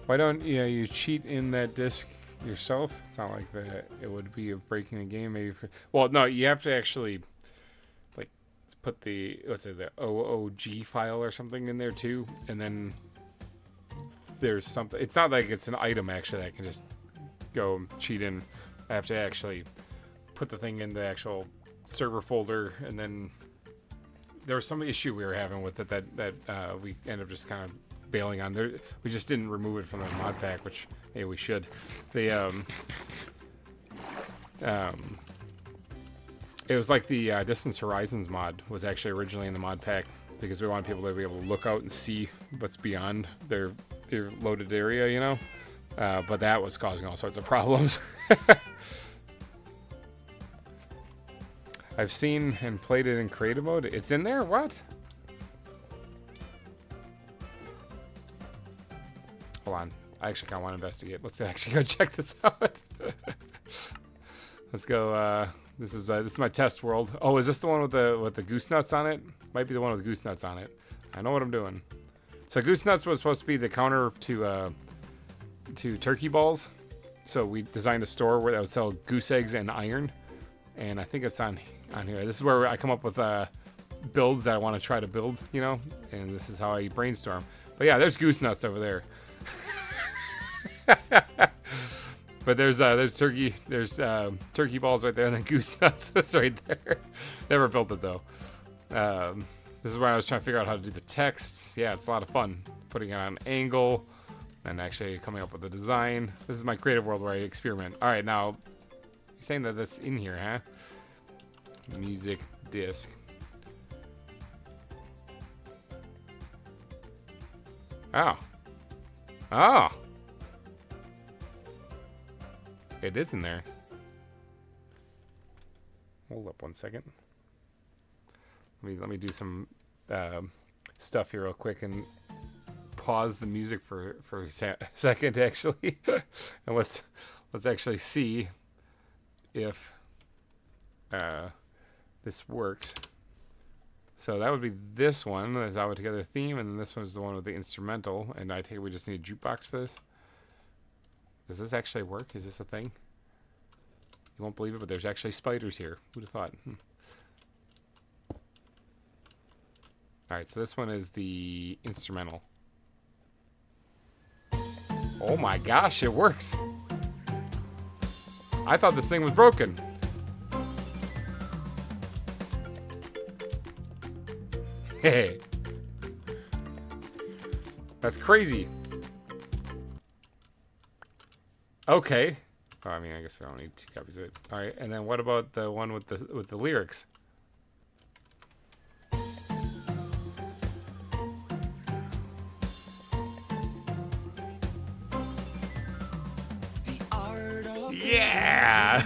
Why don't you cheat in that disc yourself? It's not like that it would be breaking the game. Maybe well, no, you have to actually like put the the OOG file or something in there too, and then there's something. It's not like it's an item actually that I can just go cheat in. I have to actually put the thing in the actual server folder, and then there was some issue we were having with it that we ended up just kind of bailing on. There, we just didn't remove it from the mod pack, which hey, we should. The it was like the Distance Horizons mod was actually originally in the mod pack because we wanted people to be able to look out and see what's beyond their loaded area, you know. But that was causing all sorts of problems. I've seen and played it in creative mode. It's in there? What? Hold on. I actually kind of want to investigate. Let's actually go check this out. Let's go. This is my test world. Oh, is this the one with the goose nuts on it? Might be the one with goose nuts on it. I know what I'm doing. So goose nuts was supposed to be the counter to turkey balls. So we designed a store where that would sell goose eggs and iron, and I think it's on here. This is where I come up with builds that I want to try to build, you know, and this is how I brainstorm. But yeah, there's goose nuts over there. But there's turkey balls right there, and then goose nuts is right there. Never built it though. This is where I was trying to figure out how to do the text. Yeah, it's a lot of fun putting it on an angle and actually coming up with the design. This is my creative world where I experiment. All right, now you're saying that that's in here, huh? Music disc. Oh. Oh. It is in there. Hold up one second. Let me do some stuff here real quick and pause the music for a second actually, and let's actually see if this works. So that would be this one, the ZAWA Together theme, and then this one's the one with the instrumental. And I take it we just need a jukebox for this. Does this actually work? Is this a thing? You won't believe it, but there's actually spiders here. Who'd have thought? Alright, so this one is the instrumental. Oh my gosh, it works. I thought this thing was broken. Hey. That's crazy. Okay. Oh, I mean, I guess we don't need 2 copies of it. All right, and then what about the one with the lyrics? Yeah.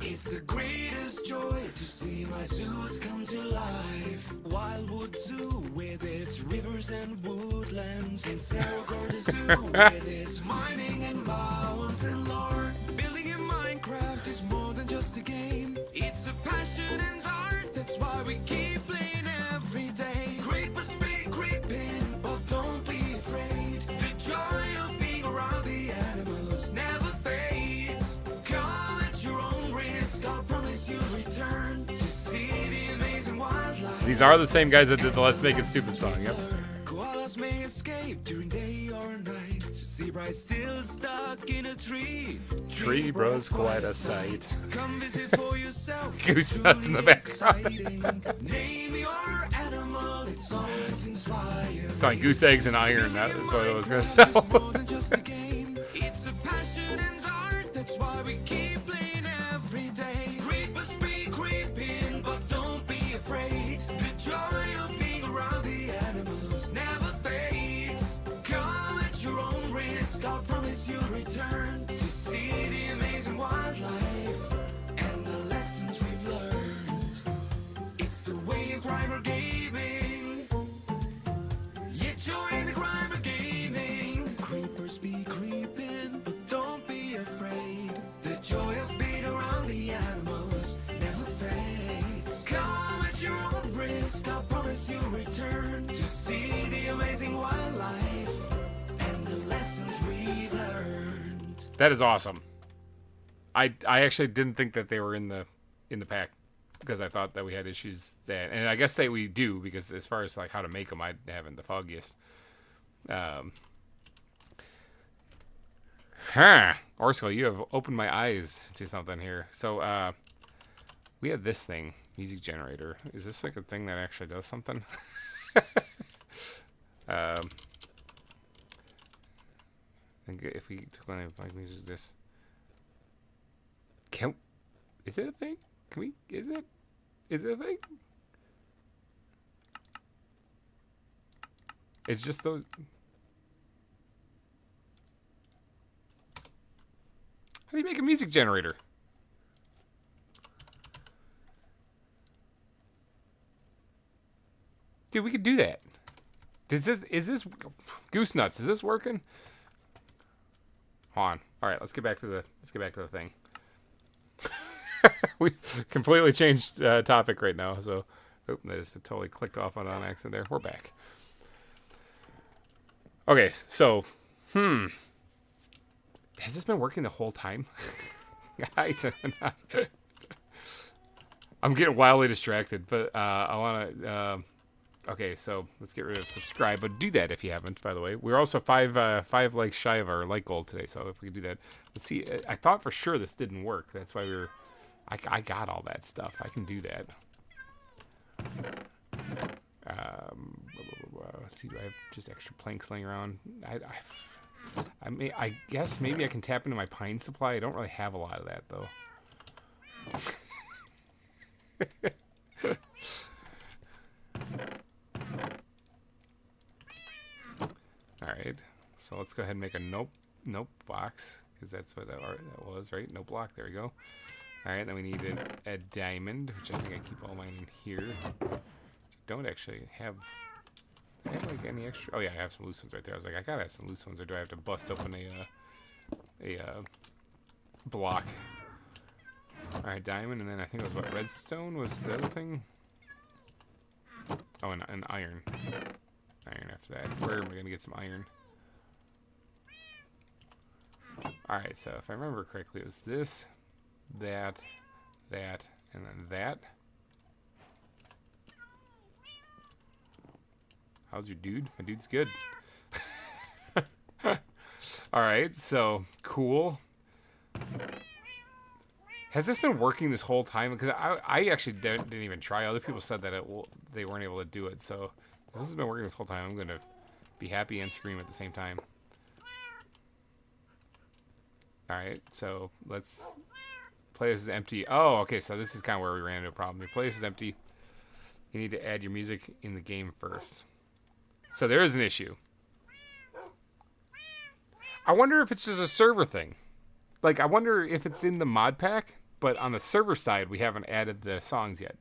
It's the greatest joy to see my zoos come to life. Wildwood Zoo with its rivers and woodlands, and Serval Zoo with its mining and mountain lore. Building in Minecraft is more than just a game. It's a passion and art. That's why we keep playing every day. Creepers be creeping, but don't be afraid. The joy of being around the animals never fades. Come at your own risk. I promise you'll return to see the amazing wildlife. These are the same guys that did the Let's Make It Stupid song, yep. Koalas may escape during day or night. Zebra is still stuck in a tree. Tree bro's quite a sight. Come visit for yourself. Goose nuts in the background. Name your animal, it's always inspired. Selling goose eggs and iron, that is what I was gonna sell. More than just a game. It's a passion and art. That's why we keep playing every day. Creepers be creeping, but don't be afraid. The joy of being around the animals never fades. Come at your own risk. I promise you'll return to see the amazing wildlife and the lessons we've learned. It's the way of GReimer gaming. You join the GReimer gaming. Creepers be creeping, but don't be afraid. The joy of being around the animals never fades. Come at your own risk. I promise you'll return to see the amazing wildlife and the lessons we've learned. That is awesome. I actually didn't think that they were in the pack because I thought that we had issues that, and I guess that we do, because as far as like how to make them, I haven't the foggiest. Orsko, you have opened my eyes to something here. So we had this thing, music generator. Is this like a thing that actually does something? I think if we took on like music, this is it a thing? Can we? Is it a thing? It's just those. How do you make a music generator? Dude, we could do that. Is this goose nuts? Is this working? Hold on. All right, let's get back to the thing. We completely changed topic right now, so oop, that just totally clicked off on accident there. We're back. Okay, so has this been working the whole time? Guys, I'm getting wildly distracted, but I want to. Okay, so let's get rid of subscribe, but do that if you haven't. By the way, we're also five likes shy of our like goal today, so if we could do that, let's see. I thought for sure this didn't work. That's why we were. I got all that stuff. I can do that. Let's see. Do I have just extra planks laying around? I guess maybe I can tap into my pine supply. I don't really have a lot of that though. Alright, so let's go ahead and make a nope box, because that's what that was, right? Nope block, there we go. Alright, then we need a diamond, which I think I keep all mine in here. Don't actually have, do I have like any extra? Oh yeah, I have some loose ones right there. I was like, I gotta have some loose ones, or do I have to bust open a block? Alright, diamond, and then I think it was what, redstone was the other thing? Oh, and iron. Iron after that. Where am I going to get some iron? Alright, so if I remember correctly, it was this, that, and then that. How's your dude? My dude's good. All right, so cool. Has this been working this whole time? Because I actually didn't even try. Other people said that they weren't able to do it. So if this has been working this whole time, I'm going to be happy and scream at the same time. All right, so let's play this is empty. Oh, okay, so this is kind of where we ran into a problem. Your place is empty. You need to add your music in the game first. So there is an issue. I wonder if it's just a server thing. Like, I wonder if it's in the mod pack, but on the server side, we haven't added the songs yet.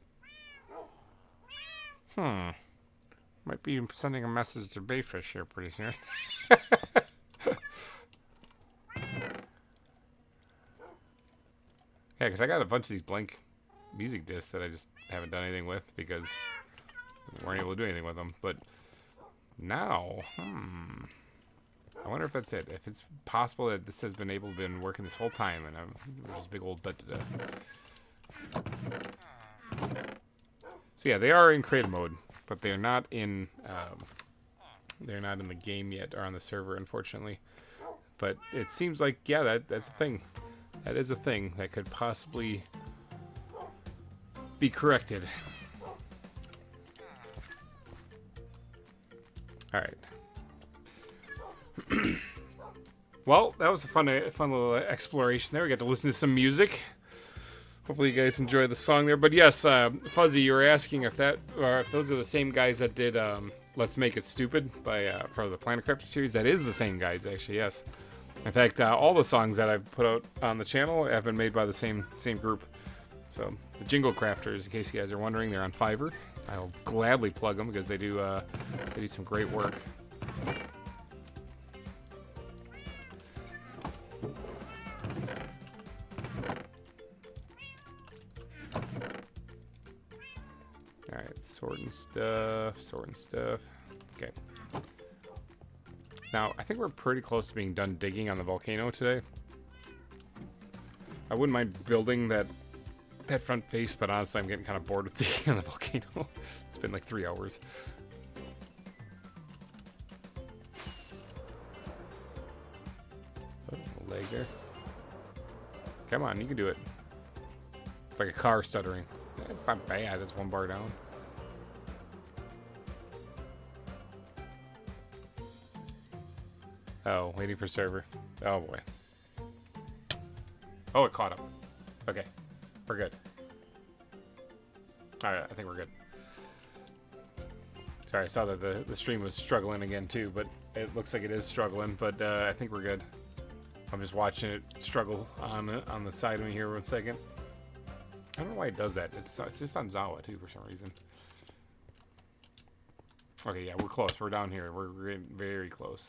Might be sending a message to Bayfish here pretty soon. Yeah, because I got a bunch of these blank music discs that I just haven't done anything with because we weren't able to do anything with them. But now, I wonder if that's it. If it's possible that this has been working this whole time, and there's a big old da-da-da. So yeah, they are in creative mode, but they're not in the game yet, or on the server, unfortunately. But it seems like, yeah, that's a thing. That is a thing that could possibly be corrected. All right. Well, that was a fun little exploration there. We got to listen to some music. Hopefully you guys enjoyed the song there. But yes, Fuzzy, you were asking if those are the same guys that did "Let's Make It Stupid" for the Planet Crafter series. That is the same guys, actually. Yes. In fact, all the songs that I've put out on the channel have been made by the same group. So the Jingle Crafters, in case you guys are wondering, they're on Fiverr. I'll gladly plug them because they do some great work. All right, sorting stuff. Okay. Now, I think we're pretty close to being done digging on the volcano today. I wouldn't mind building that front face, but honestly, I'm getting kind of bored with digging on the volcano. It's been like 3 hours. Oh, a leg there. Come on, you can do it. It's like a car stuttering. It's not bad, it's 1 bar down. Oh, waiting for server. Oh boy. Oh, it caught up. Okay, we're good. All right, I think we're good. Sorry, I saw that the stream was struggling again too, but it looks like it is struggling. But I think we're good. I'm just watching it struggle on the side of me here 1 second. I don't know why it does that. It's just on ZAWA too for some reason. Okay, yeah, we're close. We're down here. We're getting very close.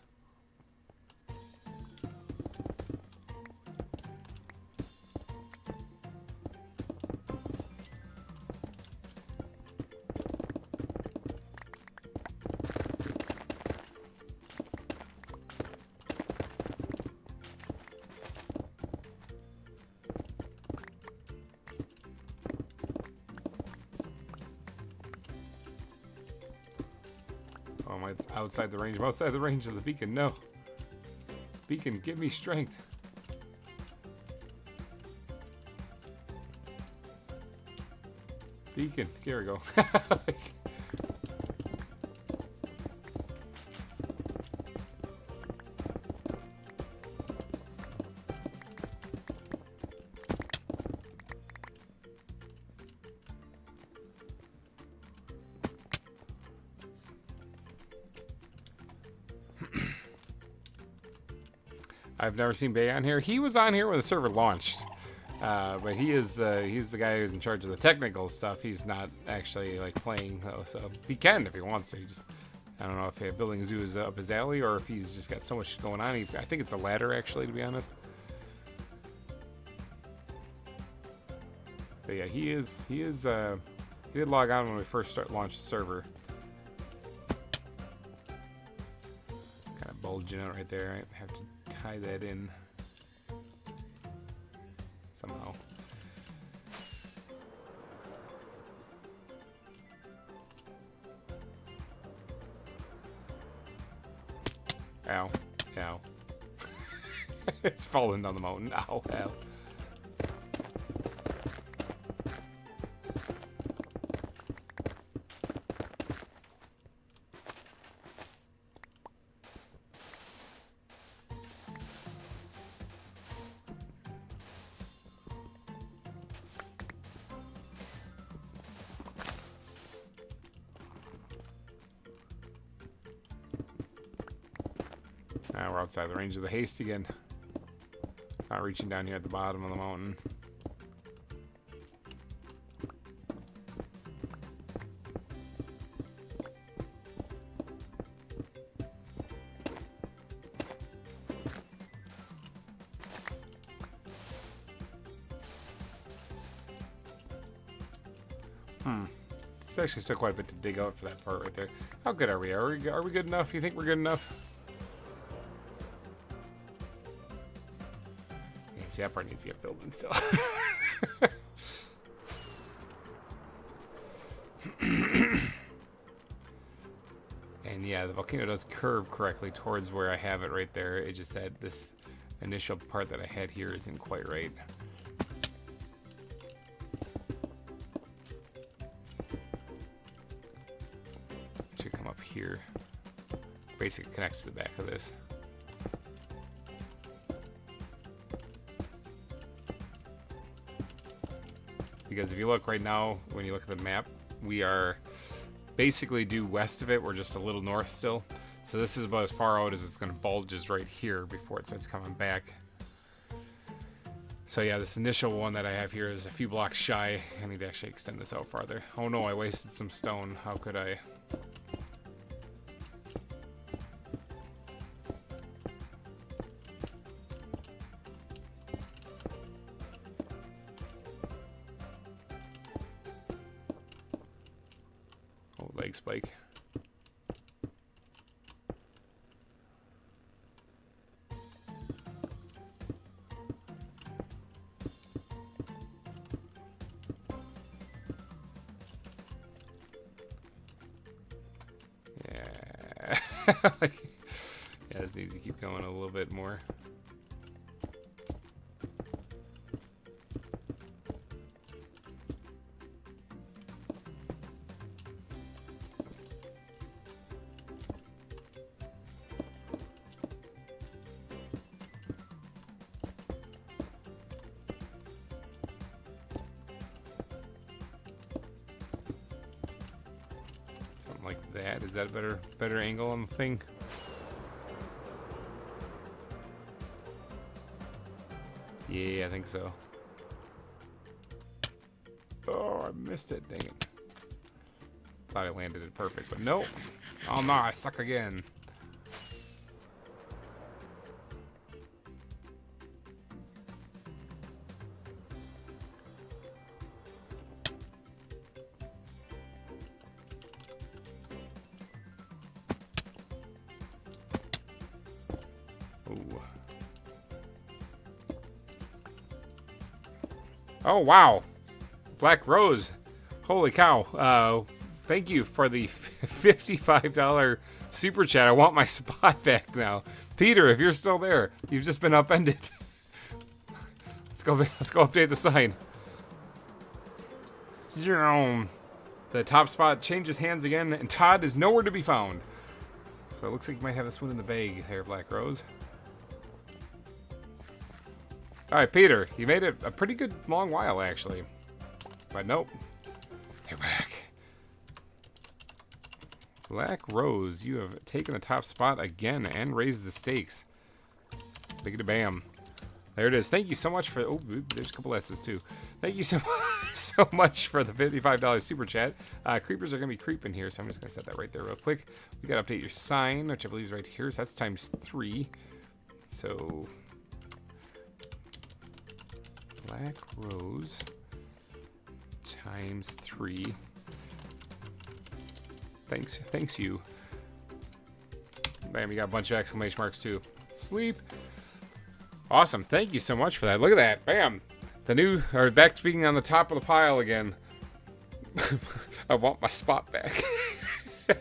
Oh, I'm outside the range. I'm outside the range of the beacon. No. Beacon, give me strength. Beacon, here we go. I've never seen Bay on here. He was on here when the server launched, but he's the guy who's in charge of the technical stuff. He's not actually like playing though, so he can if he wants to. I don't know if building a zoo is up his alley or if he's just got so much going on. I think it's the latter, actually, to be honest. But yeah, he did log on when we first launched the server. Kind of bulging out right there. I have to tie that in somehow. Ow. Ow. It's falling down the mountain. Ow. Ow. Now we're outside the range of the haste again. Not reaching down here at the bottom of the mountain. There's actually still quite a bit to dig out for that part right there. How good are we? Are we good enough? You think we're good enough? See, that part needs to get filled in, so. And yeah, the volcano does curve correctly towards where I have it right there. It just that this initial part that I had here isn't quite right. Should come up here. Basically connects to the back of this. Because if you look right now, when you look at the map, we are basically due west of it. We're just a little north still. So this is about as far out as it's going to bulge is right here before it starts coming back. So yeah, this initial one that I have here is a few blocks shy. I need to actually extend this out farther. Oh no, I wasted some stone. How could I? Leg spike. Yeah. Yeah, this needs to keep going a little bit more. Like that. Is that a better angle on the thing? Yeah, I think so. Oh, I missed it. Dang it. Thought I landed it perfect, but nope. Oh no, I suck again. Oh, wow. Black Rose. Holy cow. Thank you for the $55 super chat. I want my spot back now. Peter, if you're still there, you've just been upended. Let's go update the sign. The top spot changes hands again, and Todd is nowhere to be found. So it looks like you might have this one in the bag there, Black Rose. Alright, Peter, you made it a pretty good long while, actually. But nope. You're back. Black Rose, you have taken the top spot again and raised the stakes. Biggity bam. There it is. Thank you so much for... Oh, there's a couple S's, too. Thank you so much for the $55 super chat. Creepers are going to be creeping here, so I'm just going to set that right there real quick. We got to update your sign, which I believe is right here. So that's times 3. So... Black Rose times 3. Thanks you. Bam, you got a bunch of exclamation marks too. Sleep. Awesome, thank you so much for that. Look at that, bam. Back to being on the top of the pile again. I want my spot back.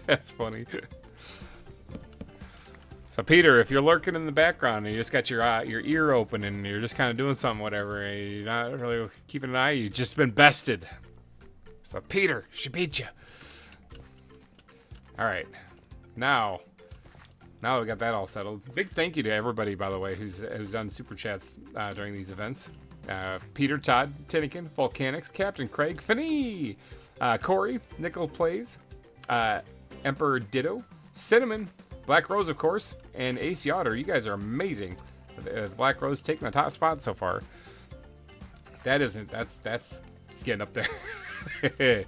That's funny. So Peter, if you're lurking in the background and you just got your ear open and you're just kind of doing something, whatever, and you're not really keeping an eye, you've just been bested. So Peter, she beat you. All right, now we got that all settled. Big thank you to everybody, by the way, who's done super chats during these events. Peter, Todd, Tinnikin, Volcanics, Captain Craig, Finney, Corey, Nickel Plays, Emperor Ditto, Cinnamon, Black Rose, of course, and Ace Yotter. You guys are amazing. Black Rose taking the top spot so far. That's it's getting up there.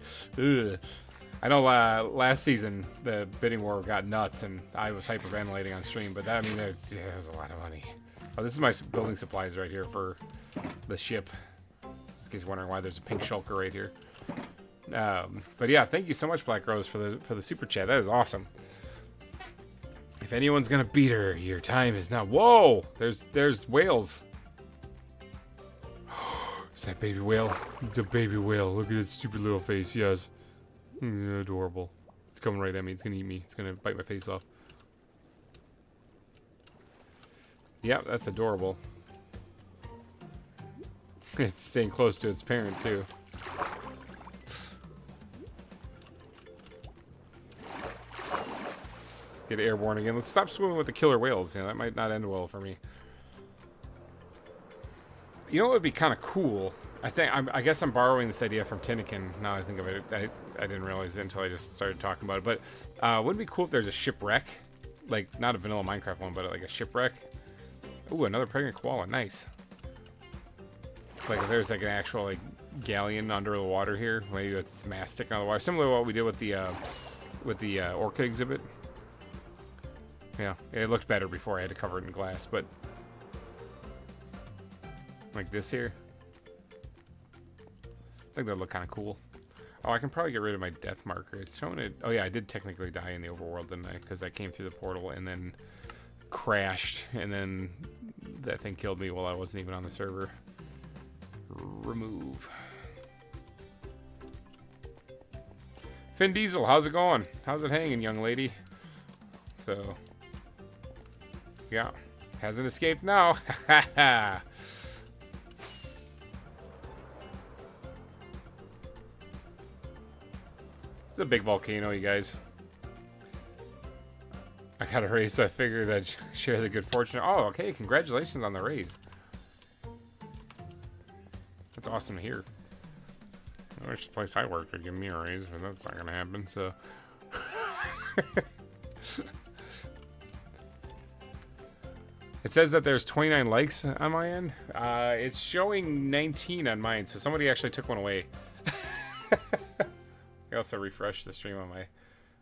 I know last season the bidding war got nuts and I was hyperventilating on stream, but that, I mean, there's a lot of money. Oh, this is my building supplies right here for the ship. Just in case you're wondering why there's a pink shulker right here. But yeah, thank you so much, Black Rose, for the super chat. That is awesome. If anyone's gonna beat her, your time is now. Whoa! There's whales. Is that baby whale? The baby whale. Look at its stupid little face. Yes. Adorable. It's coming right at me. It's gonna eat me. It's gonna bite my face off. Yep, that's adorable. It's staying close to its parent too. Get airborne again. Let's stop swimming with the killer whales. You know, that might not end well for me. You know what would be kind of cool? I guess I'm borrowing this idea from Tinnikin. Now I think of it, I didn't realize it until I just started talking about it. But wouldn't it be cool if there's a shipwreck, like not a vanilla Minecraft one, but like a shipwreck? Ooh, another pregnant koala. Nice. Like if there's like an actual like galleon under the water here, maybe it's mass sticking out of the water, similar to what we did with the orchid exhibit. Yeah, it looked better before I had to cover it in glass, but like this here, I think that'd look kind of cool. Oh, I can probably get rid of my death marker. It's showing it. Oh yeah, I did technically die in the overworld, didn't I? Because I came through the portal and then crashed, and then that thing killed me while I wasn't even on the server. Remove. Finn Diesel, how's it going? How's it hanging, young lady? So, yeah, hasn't escaped now. Ha ha. It's a big volcano, you guys. I got a raise, so I figured I'd share the good fortune. Oh, okay, congratulations on the raise. That's awesome to hear. I wish the place I worked would give me a raise, but that's not going to happen, so. It says that there's 29 likes on my end. It's showing 19 on mine, so somebody actually took one away. I also refresh the stream on my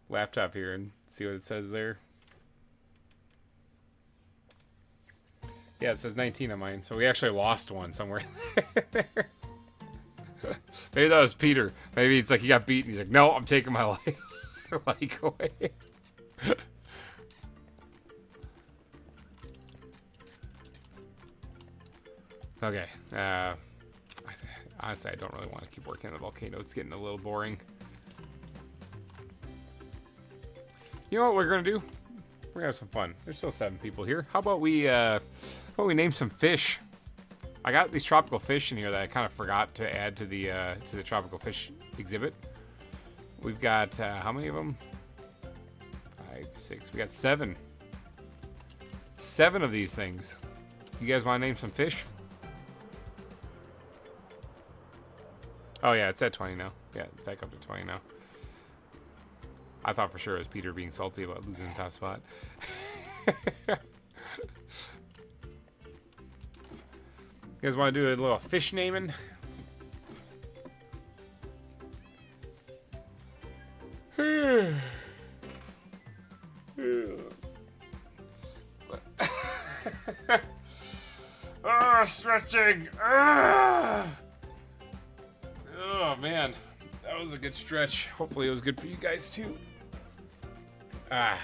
laptop here and see what it says there. Yeah, it says 19 on mine, so we actually lost one somewhere there. Maybe that was Peter. Maybe it's like he got beaten. He's like, no, I'm taking my like away. Okay. Honestly, I don't really want to keep working on the volcano. It's getting a little boring. You know what we're gonna do? We're gonna have some fun. There's still 7 people here. How about we name some fish? I got these tropical fish in here that I kind of forgot to add to the tropical fish exhibit. We've got how many of them? 5, 6. We got 7. 7 of these things. You guys want to name some fish? Oh yeah, it's at 20 now. Yeah, it's back up to 20 now. I thought for sure it was Peter being salty about losing the top spot. You guys want to do a little fish naming? Stretching. Oh man, that was a good stretch. Hopefully it was good for you guys too. All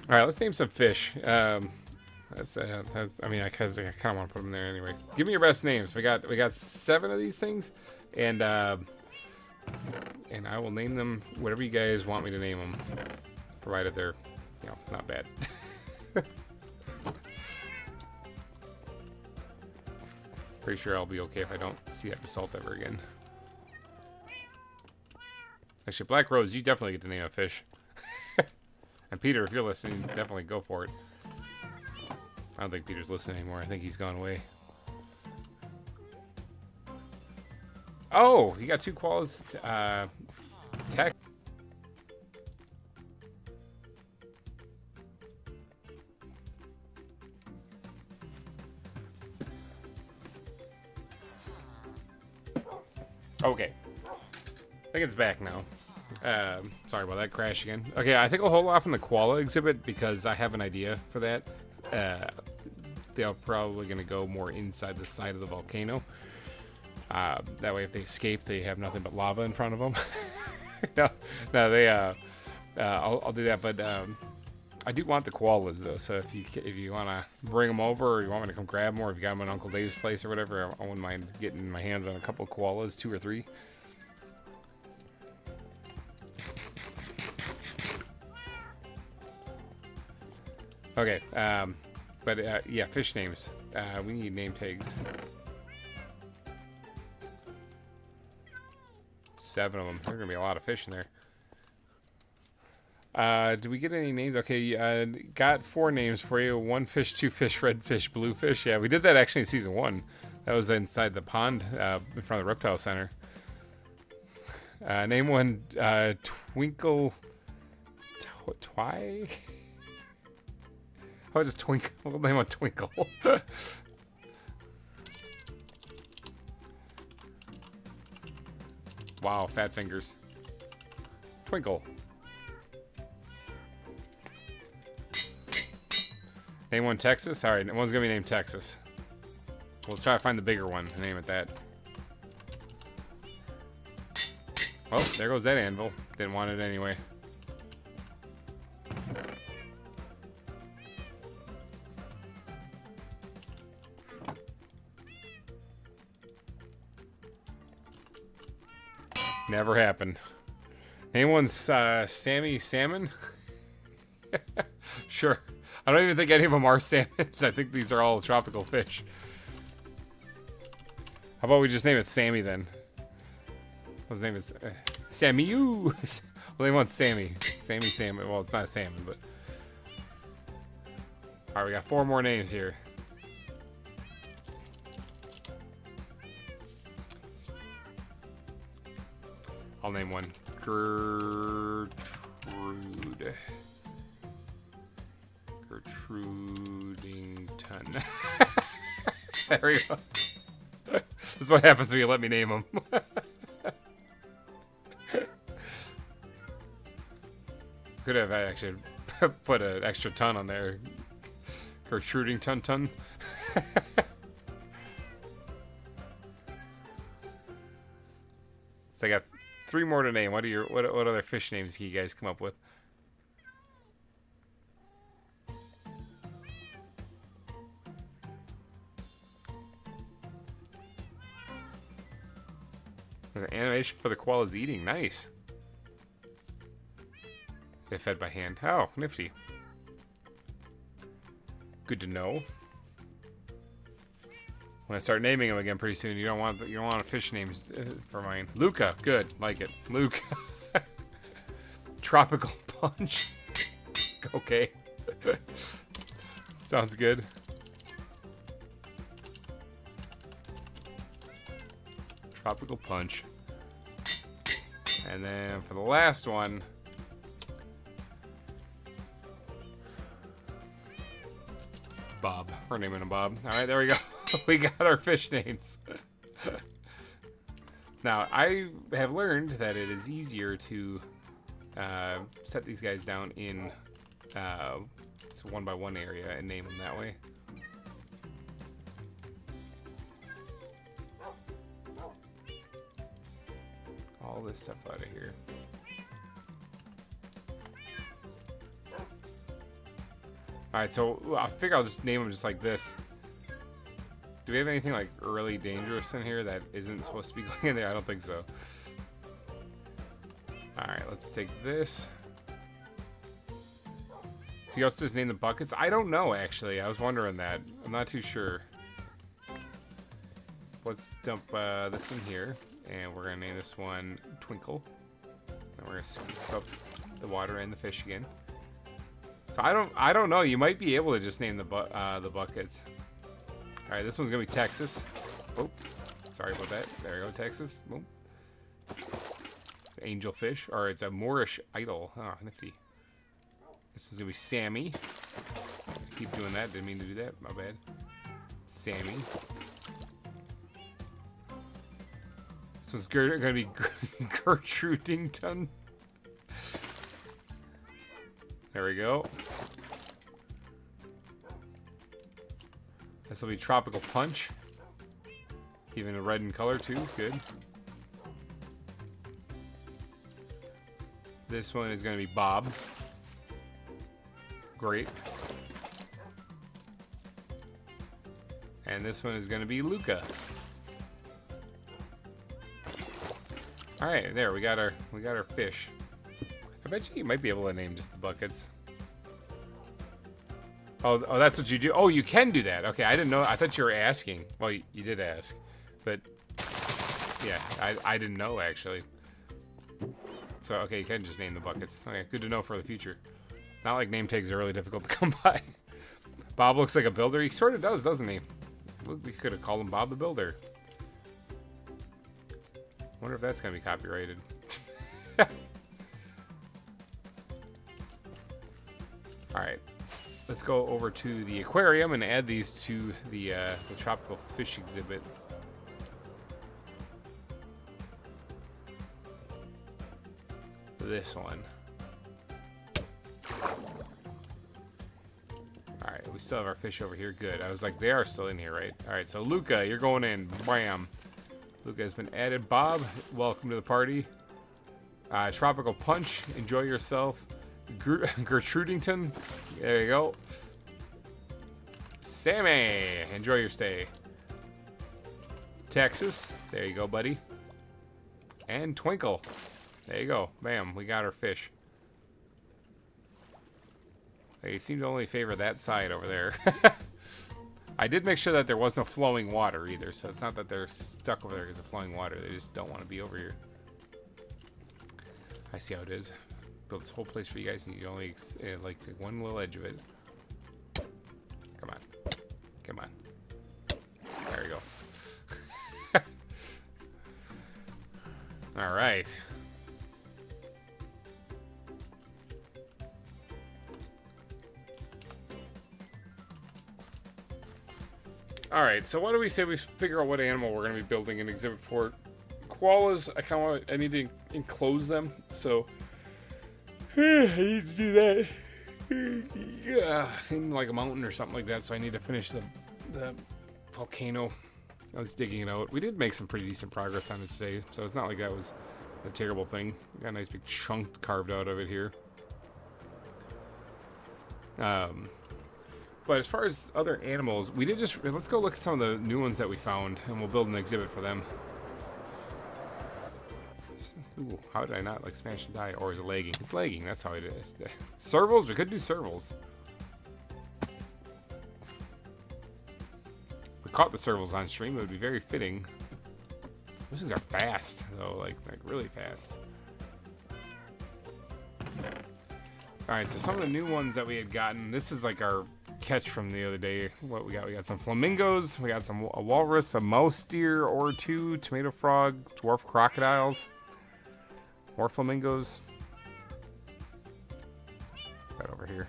right, let's name some fish. I mean, I kind of want to put them there anyway. Give me your best names. We got 7 of these things, and I will name them whatever you guys want me to name them. provided they're, you know, not bad. Pretty sure I'll be okay if I don't see that basalt ever again. Actually, Black Rose, you definitely get to name a fish. And Peter, if you're listening, definitely go for it. I don't think Peter's listening anymore. I think he's gone away. Oh, you got 2 quals. Tech. Okay. I think it's back now. Sorry about that crash again. Okay, I think I'll hold off on the koala exhibit because I have an idea for that. They're probably going to go more inside the side of the volcano. That way if they escape, they have nothing but lava in front of them. no, they, I'll do that, but I do want the koalas though, so if you want to bring them over or you want me to come grab them, or if you got them at Uncle Dave's place or whatever, I wouldn't mind getting my hands on a couple of koalas, 2 or 3. Okay, but yeah, fish names. We need name tags. 7 of them. There's gonna be a lot of fish in there. Did we get any names? Okay, got 4 names for you. 1 fish, 2 fish, red fish, blue fish. Yeah, we did that actually in season 1. That was inside the pond in front of the reptile center. Name 1 Twinkle Twi. Oh, just Twinkle. We'll name 1 Twinkle. Wow, fat fingers. Twinkle. Name 1 Texas? Alright, one's gonna be named Texas. We'll try to find the bigger one and name it that. Oh, there goes that anvil. Didn't want it anyway. Never happened. Anyone's Sammy Salmon? Sure. I don't even think any of them are salmons. I think these are all tropical fish. How about we just name it Sammy then? His name is Sammy. Well, they want Sammy. Sammy Salmon. Well, it's not a salmon, but. Alright, we got 4 more names here. I'll name 1 Gertrude. Gertrudington. There we go. This is what happens when you let me name them. Could have actually put an extra ton on there. Gertrudington. So I got 3 more to name. What other fish names can you guys come up with? There's an animation for the koalas eating. Nice. They're fed by hand. Oh, nifty. Good to know. When I start naming them again pretty soon, you don't want fish names for mine. Luca, good, like it. Luca. Tropical Punch. Okay. Sounds good. Tropical Punch. And then for the last one, Bob. We're naming him Bob. All right, there we go. We got our fish names. Now, I have learned that it is easier to set these guys down in one by one area and name them that way. All this stuff out of here. Alright, so I figure I'll just name them just like this. Do we have anything like really dangerous in here that isn't supposed to be going in there? I don't think so. Alright, let's take this. you also just name the buckets? I don't know, actually. I was wondering that. I'm not too sure. Let's dump this in here, and we're gonna name this one Twinkle. And we're gonna scoop up the water and the fish again. So I don't know. You might be able to just name the buckets. All right, this one's gonna be Texas. Oh, sorry about that. There we go, Texas. Boom. Angelfish, or it's a Moorish idol. Oh, nifty. This one's gonna be Sammy. Keep doing that. Didn't mean to do that. My bad. Sammy. This one's gonna be Gertrudington. There we go. This will be Tropical Punch. Even a red in color too. Good. This one is going to be Bob. Great. And this one is going to be Luca. All right, there we got our fish. I bet you might be able to name just the buckets. Oh, that's what you do. Oh, you can do that. Okay, I didn't know. I thought you were asking. Well, you did ask, but yeah, I didn't know actually. So, okay, you can just name the buckets. Okay, good to know for the future. Not like name tags are really difficult to come by. Bob looks like a builder. He sort of does, doesn't he? We could have called him Bob the Builder. Wonder if that's going to be copyrighted. Alright. Let's go over to the aquarium and add these to the tropical fish exhibit. This one. Alright, we still have our fish over here. Good. I was like, they are still in here, right? Alright, so Luca, you're going in. Bam. Luca has been added. Bob, welcome to the party. Tropical Punch, enjoy yourself. Gertrudington, there you go. Sammy, enjoy your stay. Texas, there you go, buddy. And Twinkle. There you go. Bam, we got our fish. They seem to only favor that side over there. I did make sure that there was no flowing water either, so it's not that they're stuck over there because of flowing water. They just don't want to be over here. I see how it is. Build this whole place for you guys, and you only like one little edge of it. Come on. Come on. There you go. All right. All right, so why do we say we figure out what animal we're going to be building an exhibit for? Koalas, I need to enclose them, so I need to do that. Yeah, in like a mountain or something like that, so I need to finish the volcano. I was digging it out. We did make some pretty decent progress on it today, so it's not like that was a terrible thing. Got a nice big chunk carved out of it here. But as far as other animals, we did just... Let's go look at some of the new ones that we found, and we'll build an exhibit for them. Ooh, how did I not, like, smash and die? Or is it lagging? It's lagging, that's how it is. Servals? We could do servals. If we caught the servals on stream, it would be very fitting. Those things are fast, though, like really fast. Alright, so some of the new ones that we had gotten, this is like our catch from the other day. What we got some flamingos, we got a walrus, a mouse deer or two, tomato frog, dwarf crocodiles, more flamingos. That over here.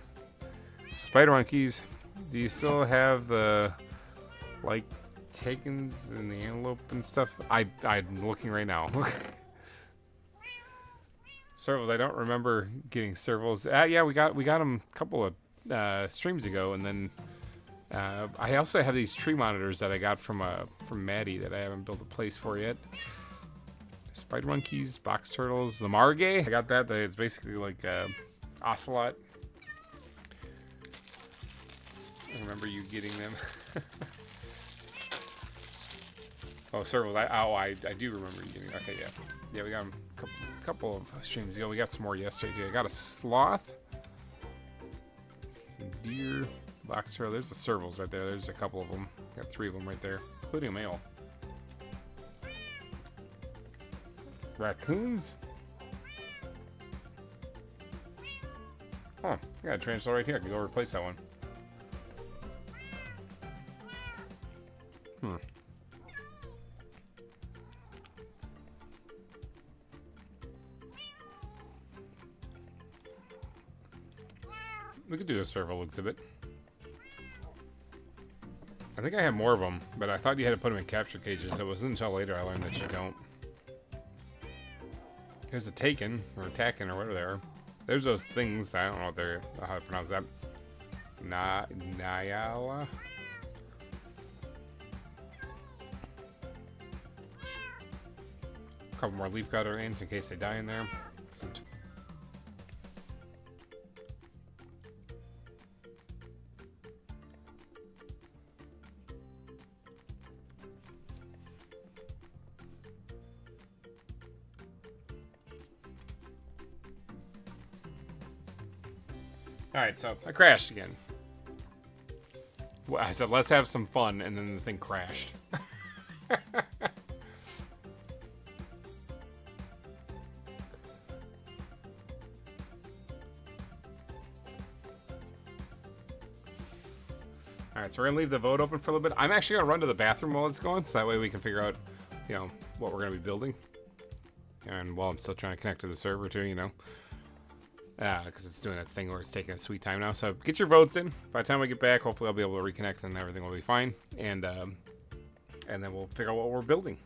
Spider monkeys. Do you still have the like taken and the antelope and stuff? I'm looking right now. Servals, I don't remember getting servals. Yeah, we got them a couple of streams ago, and then I also have these tree monitors that I got from Maddie that I haven't built a place for yet. Spider monkeys, box turtles, the margay. I got that. It's basically like ocelot. I remember you getting them. Oh, servals. I do remember you getting. Okay, yeah, we got them a couple of streams ago. We got some more yesterday. I got a sloth. deer, box turtle. There's the servals right there. There's a couple of them. Got 3 of them right there, including a male. Raccoons? Huh, I got a train store right here. I can go replace that one. We could do a Serval exhibit. I think I have more of them, but I thought you had to put them in capture cages. It wasn't until later I learned that you don't. There's a taken, or a taken, or whatever they are. There's those things, I don't know what they're, how to pronounce that. Nyala? A couple more leaf cutter ants in case they die in there. Alright, so I crashed again. Well, I said, let's have some fun, and then the thing crashed. Alright, so we're going to leave the vote open for a little bit. I'm actually going to run to the bathroom while it's going, so that way we can figure out, you know, what we're going to be building. And while I'm still trying to connect to the server too, you know. Because it's doing that thing where it's taking a sweet time now. So get your votes in. By the time we get back, hopefully I'll be able to reconnect and everything will be fine. And then we'll figure out what we're building.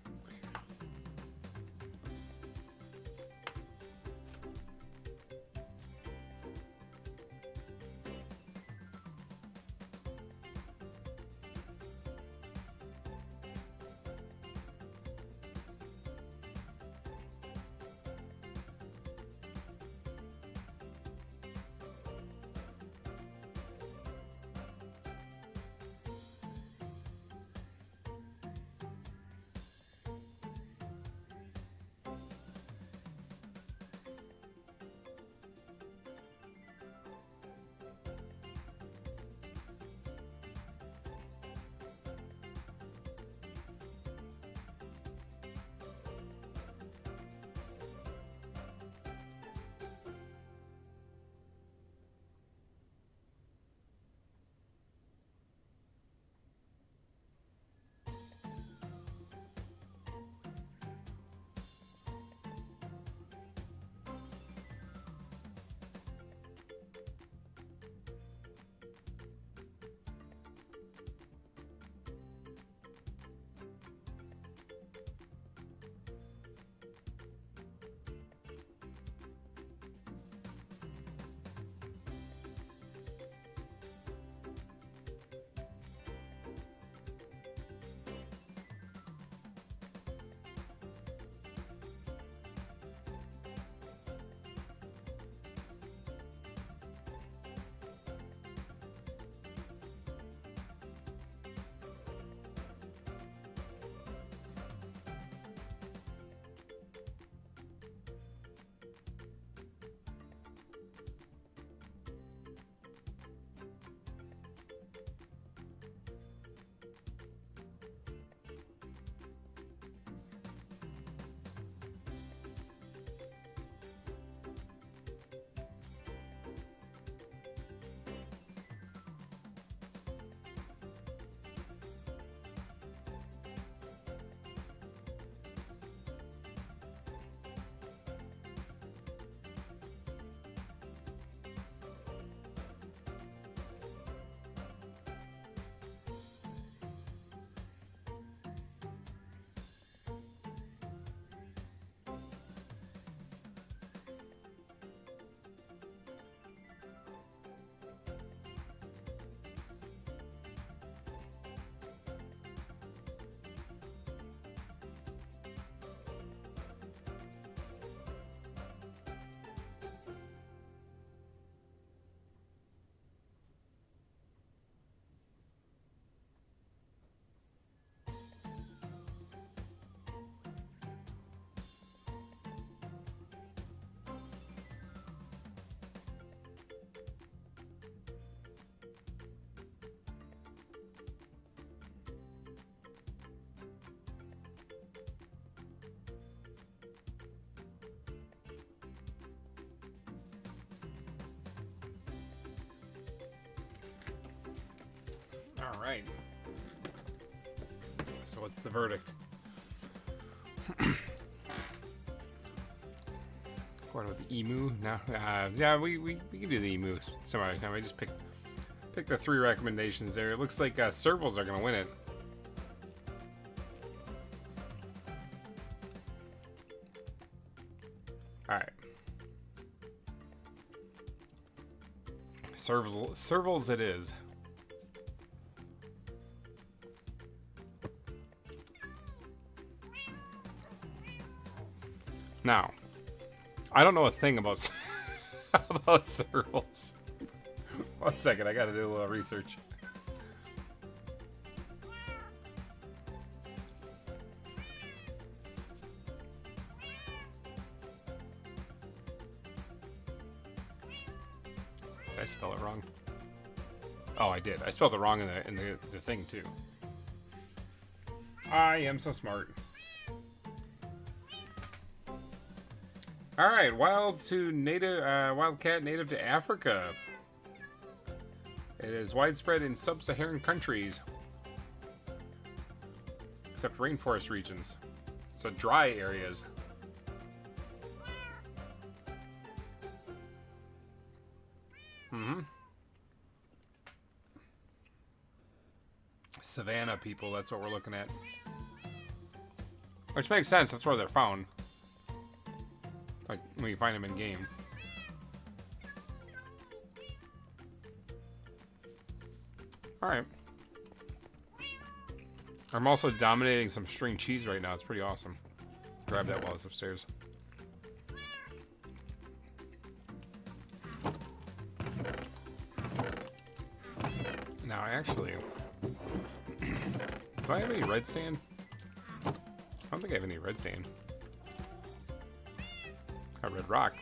All right. So what's the verdict? Going with the emu? No. Yeah, we can do the emu some other time. I just picked the 3 recommendations there. It looks like Servals are going to win it. All right. Servals it is. Now, I don't know a thing about about Servals. 1 second, I gotta do a little research. Did I spell it wrong? Oh, I did. I spelled it wrong in the thing too. I am so smart. All right, wildcat native to Africa. It is widespread in sub-Saharan countries, except rainforest regions, so dry areas. Savannah people, that's what we're looking at. Which makes sense, that's where they're found. Like, when you find them in game. Alright. I'm also dominating some string cheese right now. It's pretty awesome. Grab that while it's upstairs. Now, actually... do I have any red sand? I don't think I have any red sand. Got red rock.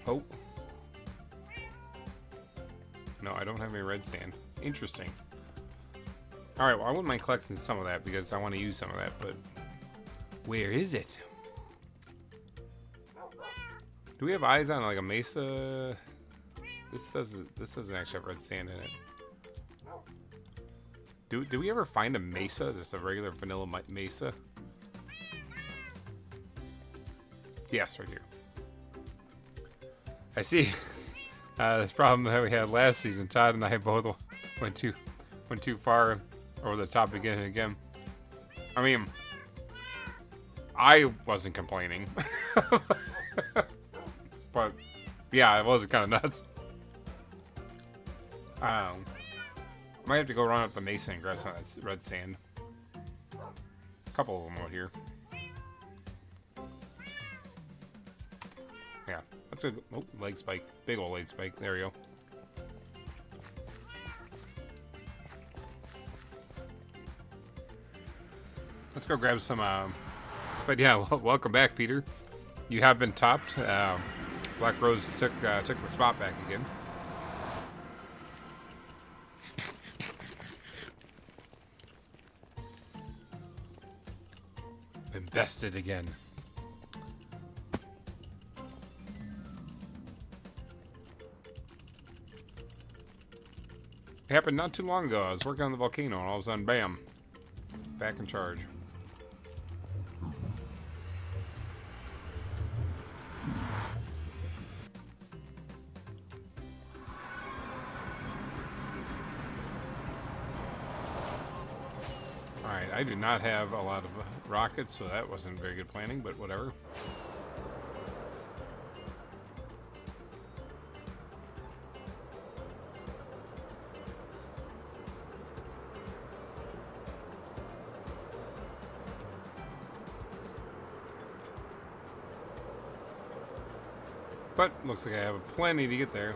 Oh. No, I don't have any red sand. Interesting. Alright, well, I wouldn't mind collecting some of that because I want to use some of that, but... where is it? Do we have eyes on, like, a mesa? This doesn't actually have red sand in it. Do we ever find a mesa? Just a regular vanilla mesa? Yes, right here. I see. This problem that we had last season. Todd and I both went too far over the top again and again. I mean, I wasn't complaining, but yeah, it was kind of nuts. Might have to go run up the mesa and grab some of that red sand. A couple of them out here. Yeah, that's a leg spike. Big old leg spike. There we go. Let's go grab some. But yeah, welcome back, Peter. You have been topped. Black Rose took the spot back again. Invested again. It happened not too long ago. I was working on the volcano and all of a sudden, bam, back in charge. Alright, I do not have a lot of rockets, so that wasn't very good planning, but whatever. But looks like I have plenty to get there.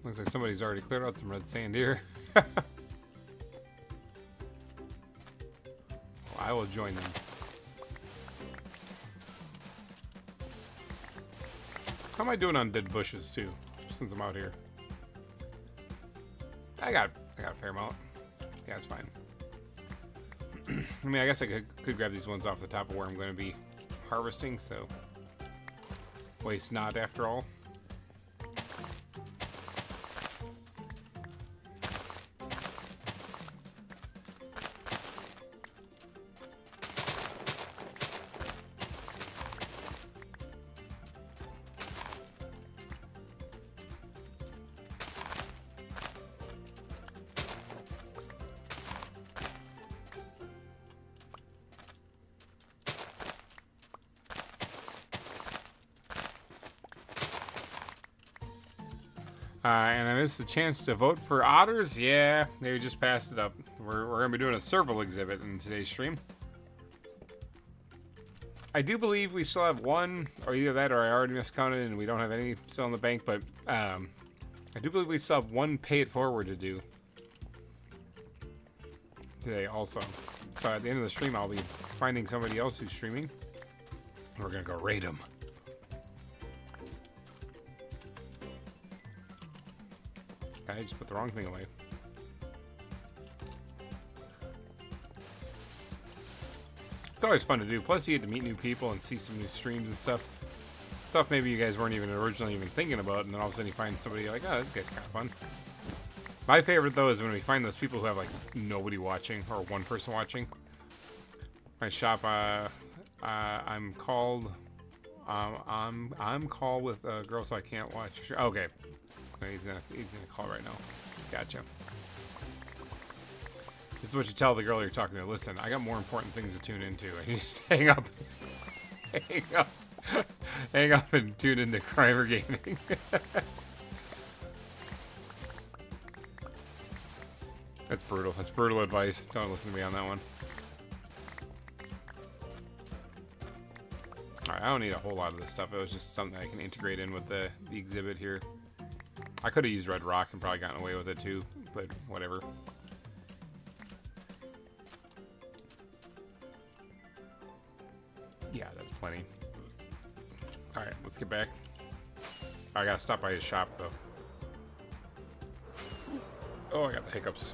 Looks like somebody's already cleared out some red sand here. Well, I will join them. How am I doing on dead bushes too? Since I'm out here, I got a fair amount. Yeah, it's fine. I mean, I guess I could grab these ones off the top of where I'm going to be harvesting. So Waste not, after all. And I missed the chance to vote for otters. Yeah, they just passed it up. We're going to be doing a Serval exhibit in today's stream. I do believe we still have one, or either that or I already miscounted and we don't have any still in the bank, but I do believe we still have one pay it forward to do today also. So at the end of the stream, I'll be finding somebody else who's streaming. We're going to go raid them. I just put the wrong thing away. It's always fun to do. Plus, you get to meet new people and see some new streams and stuff. Stuff maybe you guys weren't even originally thinking about, and then all of a sudden you find somebody, you're like, oh, this guy's kind of fun. My favorite, though, is when we find those people who have, like, nobody watching, or one person watching. My shop, I'm called with a girl, so I can't watch. Okay. He's in a call right now. Gotcha. This is what you tell the girl you're talking to. Listen, I got more important things to tune into. And you just hang up. Hang up and tune into GReimer Gaming. That's brutal. That's brutal advice. Don't listen to me on that one. Alright, I don't need a whole lot of this stuff. It was just something I can integrate in with the exhibit here. I could have used red rock and probably gotten away with it too, but whatever. Yeah, that's plenty. Alright, let's get back. I gotta stop by his shop though. Oh, I got the hiccups.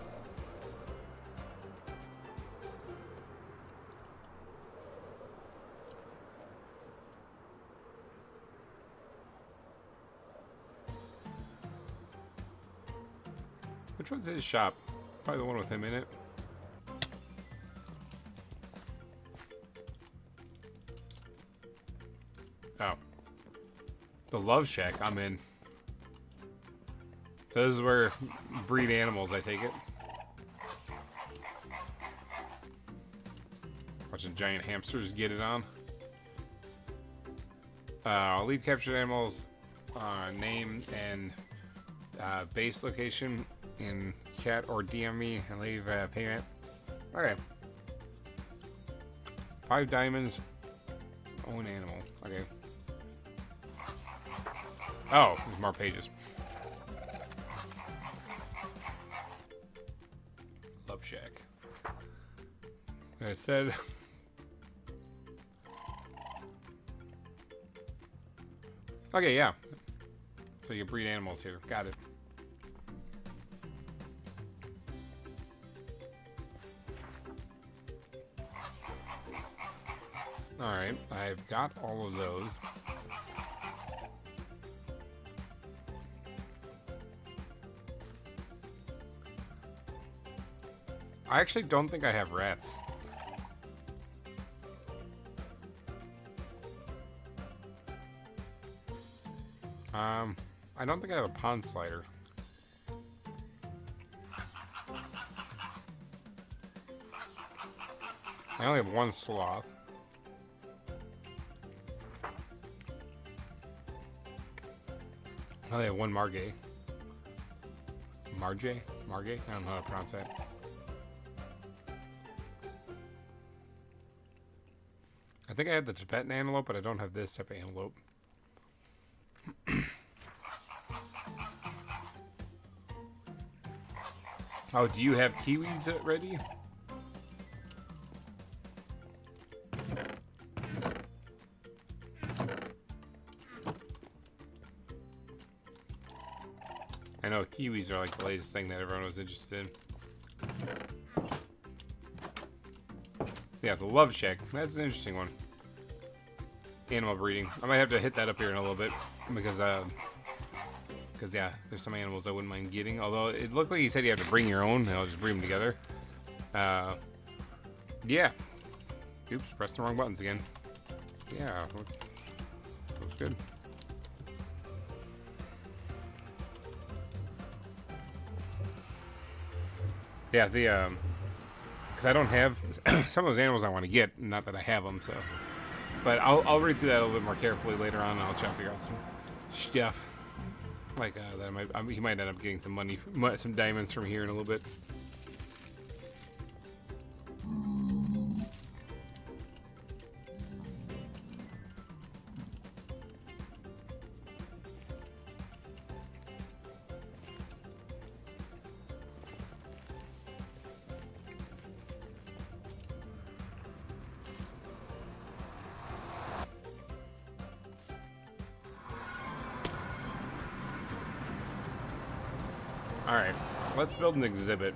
Which one's his shop? Probably the one with him in it. Oh. The Love Shack, I'm in. So this is where breed animals, I take it. Watching giant hamsters get it on. Lead captured animals, name and base location in chat or DM me and leave payment. Okay. 5 diamonds. Own animal. Okay. Oh, there's more pages. Love Shack. I said. Okay, yeah. So you breed animals here. Got it. Alright, I've got all of those. I actually don't think I have rats. I don't think I have a pond slider. I only have 1 sloth. I only have 1 margay. Margay? Margay? I don't know how to pronounce that. I think I have the Tibetan antelope, but I don't have this type of antelope. Oh, do you have kiwis ready? I know kiwis are like the latest thing that everyone was interested in. Yeah, the Love Shack. That's an interesting one. animal breeding. I might have to hit that up here in a little bit because yeah, there's some animals I wouldn't mind getting. Although it looked like he said you have to bring your own, and I'll just breed them together. Yeah. Oops, pressed the wrong buttons again. Yeah, looks good. Yeah, because I don't have some of those animals I want to get. Not that I have them, so. But I'll read through that a little bit more carefully later on, and I'll try to figure out some stuff like that. He might end up getting some money, some diamonds from here in a little bit. Alright, let's build an exhibit.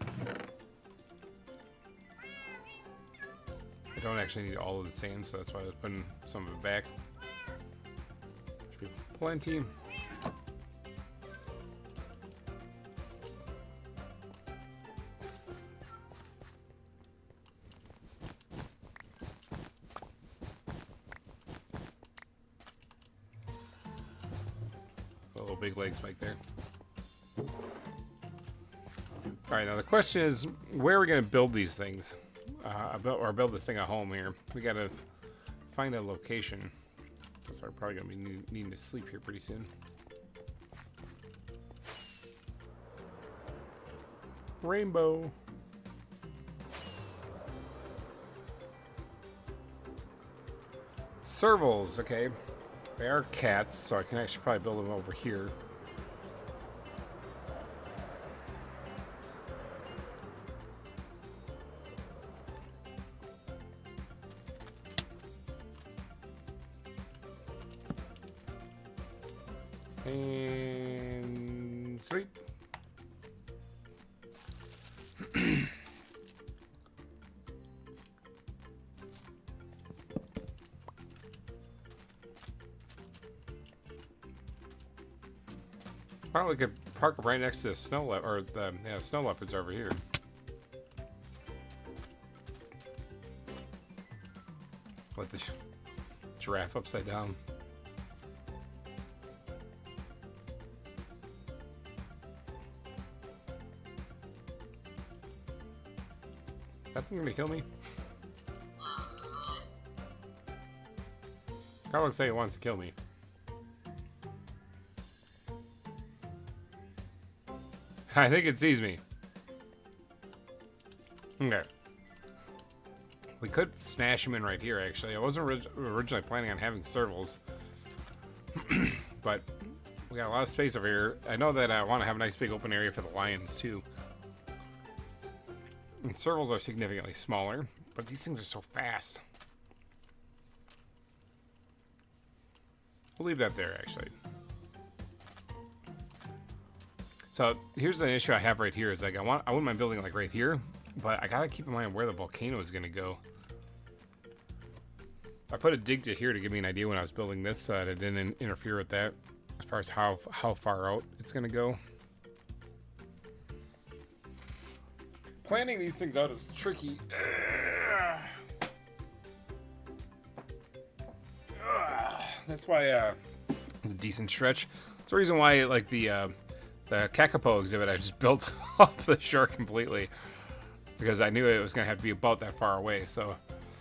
I don't actually need all of the sand, so that's why I was putting some of it back. Should be plenty. Big leg spike there. Alright, now the question is, where are we going to build these things? Or build this thing at home here. We got to find a location. So we're probably going to be needing to sleep here pretty soon. Rainbow. Servals, okay. They are cats, so I can actually probably build them over here. And sweet. Probably could park right next to the snow snow leopards over here. Let the giraffe upside down. That thing gonna kill me? That looks like it wants to kill me. I think it sees me. Okay. We could smash him in right here, actually. I wasn't originally planning on having servals. But we got a lot of space over here. I know that I want to have a nice big open area for the lions, too. And servals are significantly smaller, but these things are so fast. We'll leave that there, actually. So here's the issue I have right here is like I wouldn't mind building like right here, but I gotta keep in mind where the volcano is gonna go. I put a dig to here to give me an idea when I was building this so that it didn't interfere with that as far as how far out it's gonna go. Planning these things out is tricky. That's why it's a decent stretch. It's the reason why like the Kakapo exhibit I just built off the shore completely because I knew it was gonna have to be about that far away. So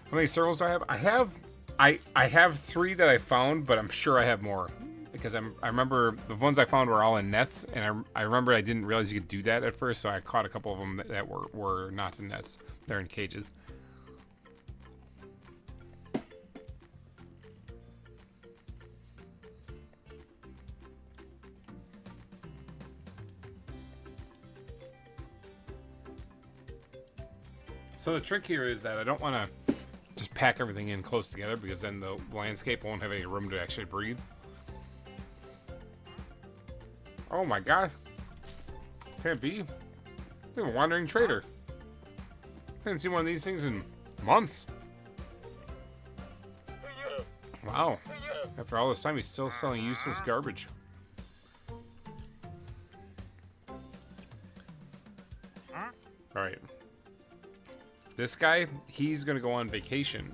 how many servals do I have? I have 3 that I found, but I'm sure I have more because I remember the ones I found were all in nets, and I remember I didn't realize you could do that at first, so I caught a couple of them that were not in nets. They're in cages. So the trick here is that I don't want to just pack everything in close together because then the landscape won't have any room to actually breathe. Oh my god. Can't be. I'm a wandering trader. I haven't seen one of these things in months. Wow. After all this time, he's still selling useless garbage. Alright. This guy, he's going to go on vacation.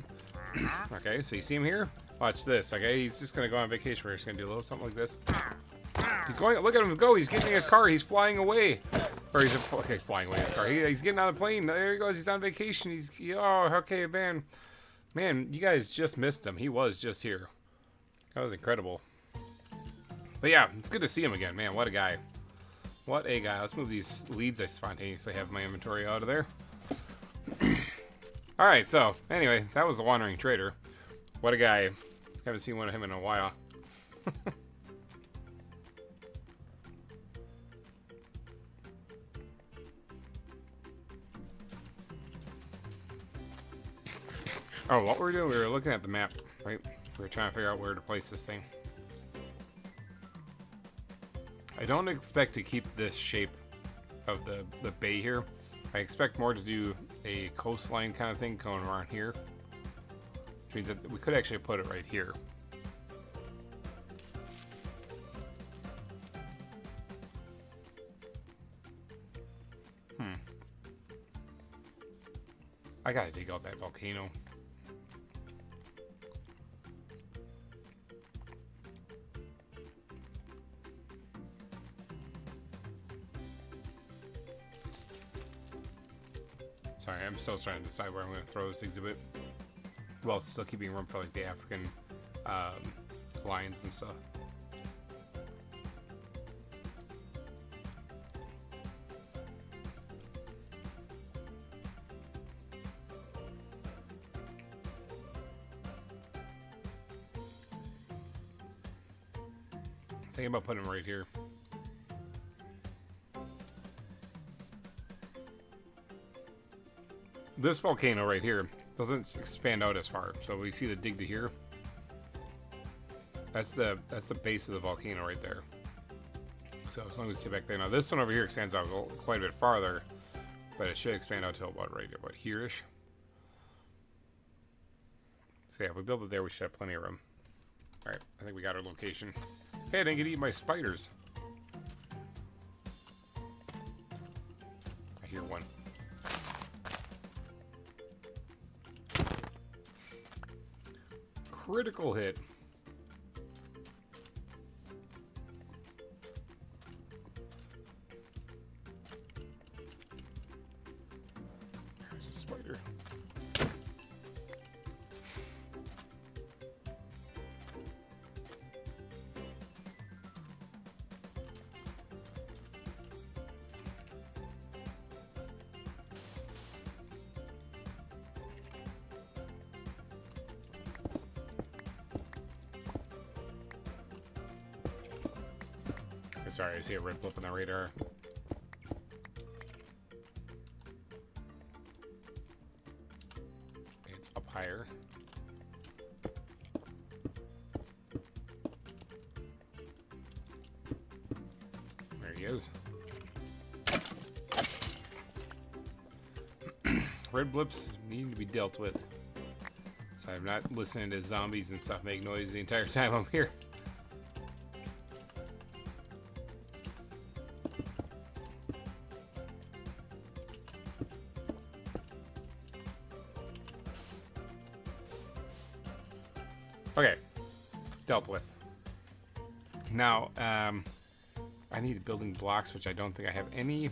Okay, so you see him here? Watch this, okay? He's just going to go on vacation. We're just going to do a little something like this. He's going, look at him go. He's getting in his car. He's flying away. Or he's okay, flying away in his car. He's getting on the plane. There he goes. He's on vacation. Oh, okay, man. Man, you guys just missed him. He was just here. That was incredible. But yeah, it's good to see him again. Man, what a guy. What a guy. Let's move these leads I spontaneously have in my inventory out of there. Alright, so, anyway, that was the Wandering Trader. What a guy. Haven't seen one of him in a while. Oh, what were we doing? We were looking at the map, right? We were trying to figure out where to place this thing. I don't expect to keep this shape of the bay here. I expect more to do a coastline kind of thing going around here. Which means that we could actually put it right here. I gotta dig out that volcano. Sorry, I'm still trying to decide where I'm going to throw this exhibit. While still keeping room for like the African lions and stuff. Thinking about putting them right here. This volcano right here doesn't expand out as far, so we see the dig to here. That's the base of the volcano right there. So as long as we stay back there. Now this one over here extends out quite a bit farther, but it should expand out to about here-ish. So yeah, if we build it there, we should have plenty of room. All right, I think we got our location. Hey, I didn't get eaten by spiders. I hear one. Critical hit. There's a spider. Sorry, I see a red blip on the radar. It's up higher. There he is. Red blips need to be dealt with. So I'm not listening to zombies and stuff make noise the entire time I'm here. Okay, dealt with. Now, I need building blocks, which I don't think I have any.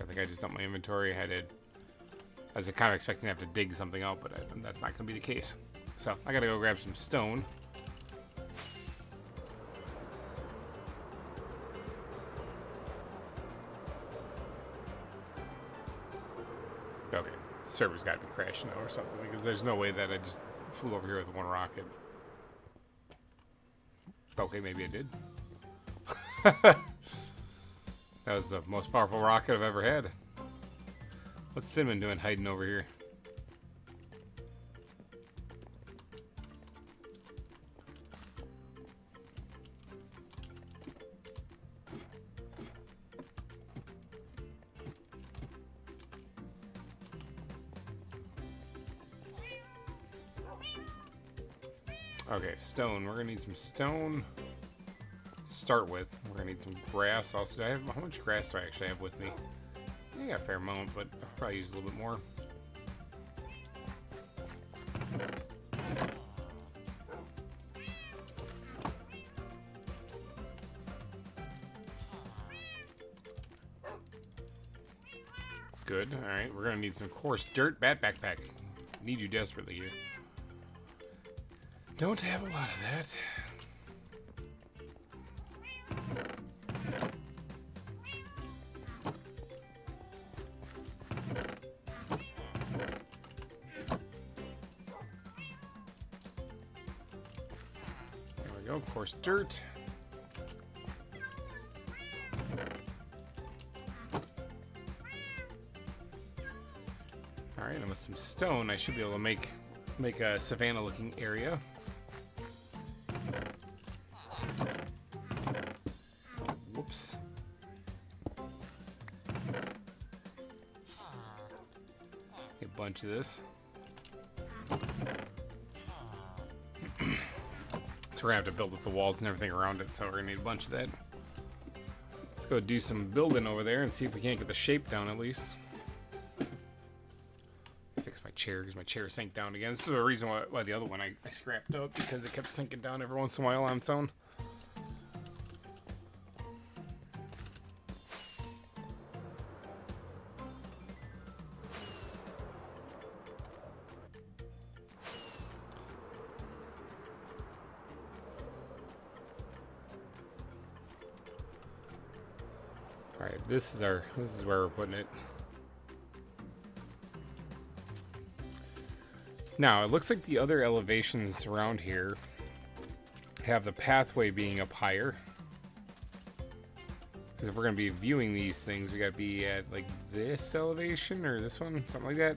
I think I just dumped my inventory. I was kind of expecting to have to dig something out, but that's not going to be the case. So I got to go grab some stone. Okay, the server's got to be crashing now or something, because there's no way that I just flew over here with one rocket. Okay, maybe I did. That was the most powerful rocket I've ever had. What's Cinnamon doing hiding over here? Okay, stone. We're gonna need some stone. Start with. We're gonna need some grass. Also, do I have how much grass do I actually have with me? I got a fair amount, but I'll probably use a little bit more. Good. All right, we're gonna need some coarse dirt. Bat backpack. Need you desperately here. Don't have a lot of that. There we go. Coarse dirt. All right, and with some stone, I should be able to make a savanna-looking area. Whoops. Get a bunch of this. So we're gonna have to build up the walls and everything around it, so we're gonna need a bunch of that. Let's go do some building over there and see if we can't get the shape down at least. Chair because my chair sank down again. This is the reason why the other one I scrapped out, because it kept sinking down every once in a while on its own. All right, this is where we're putting it. Now, it looks like the other elevations around here have the pathway being up higher. Because if we're going to be viewing these things, we got to be at, like, this elevation or this one, something like that.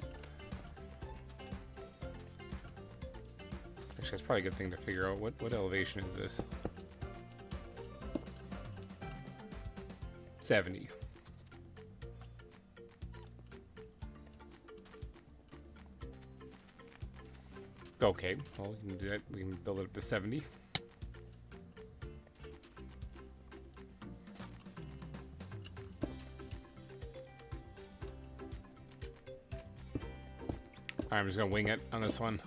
Actually, that's probably a good thing to figure out. What elevation is this? 70. Okay, well, we can do that. We can build it up to 70. I'm just gonna wing it on this one.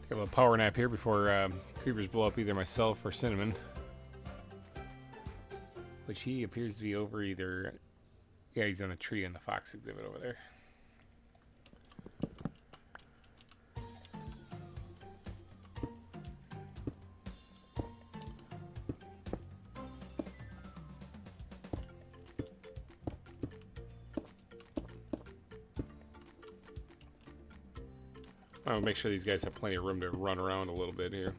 Got a little power nap here before creepers blow up either myself or Cinnamon. Which he appears to be over either... Yeah, he's on a tree in the fox exhibit over there. I'll make sure these guys have plenty of room to run around a little bit here.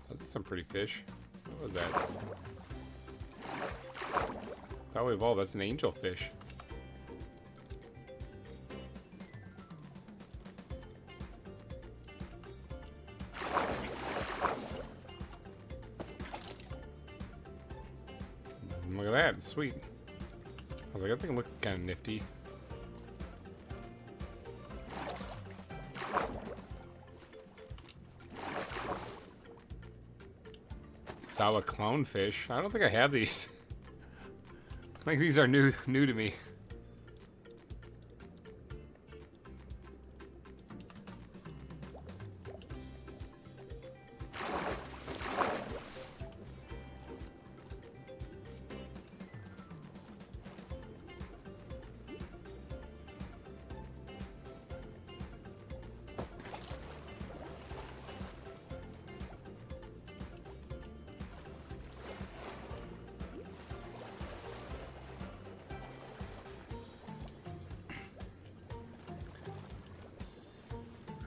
Those are some pretty fish. What was that? How we evolved? That's an angelfish. Look at that, sweet. I was like, that thing looked kind of nifty. ZAWA clownfish. I don't think I have these. I think these are new to me.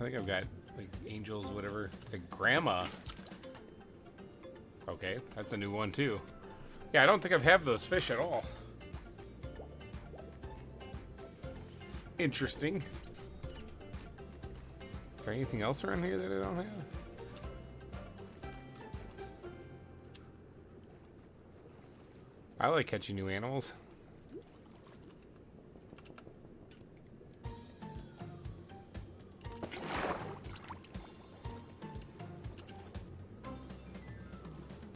I think I've got like angels, whatever. The grandma. Okay, that's a new one too. Yeah, I don't think I've had those fish at all. Interesting. Is there anything else around here that I don't have? I like catching new animals.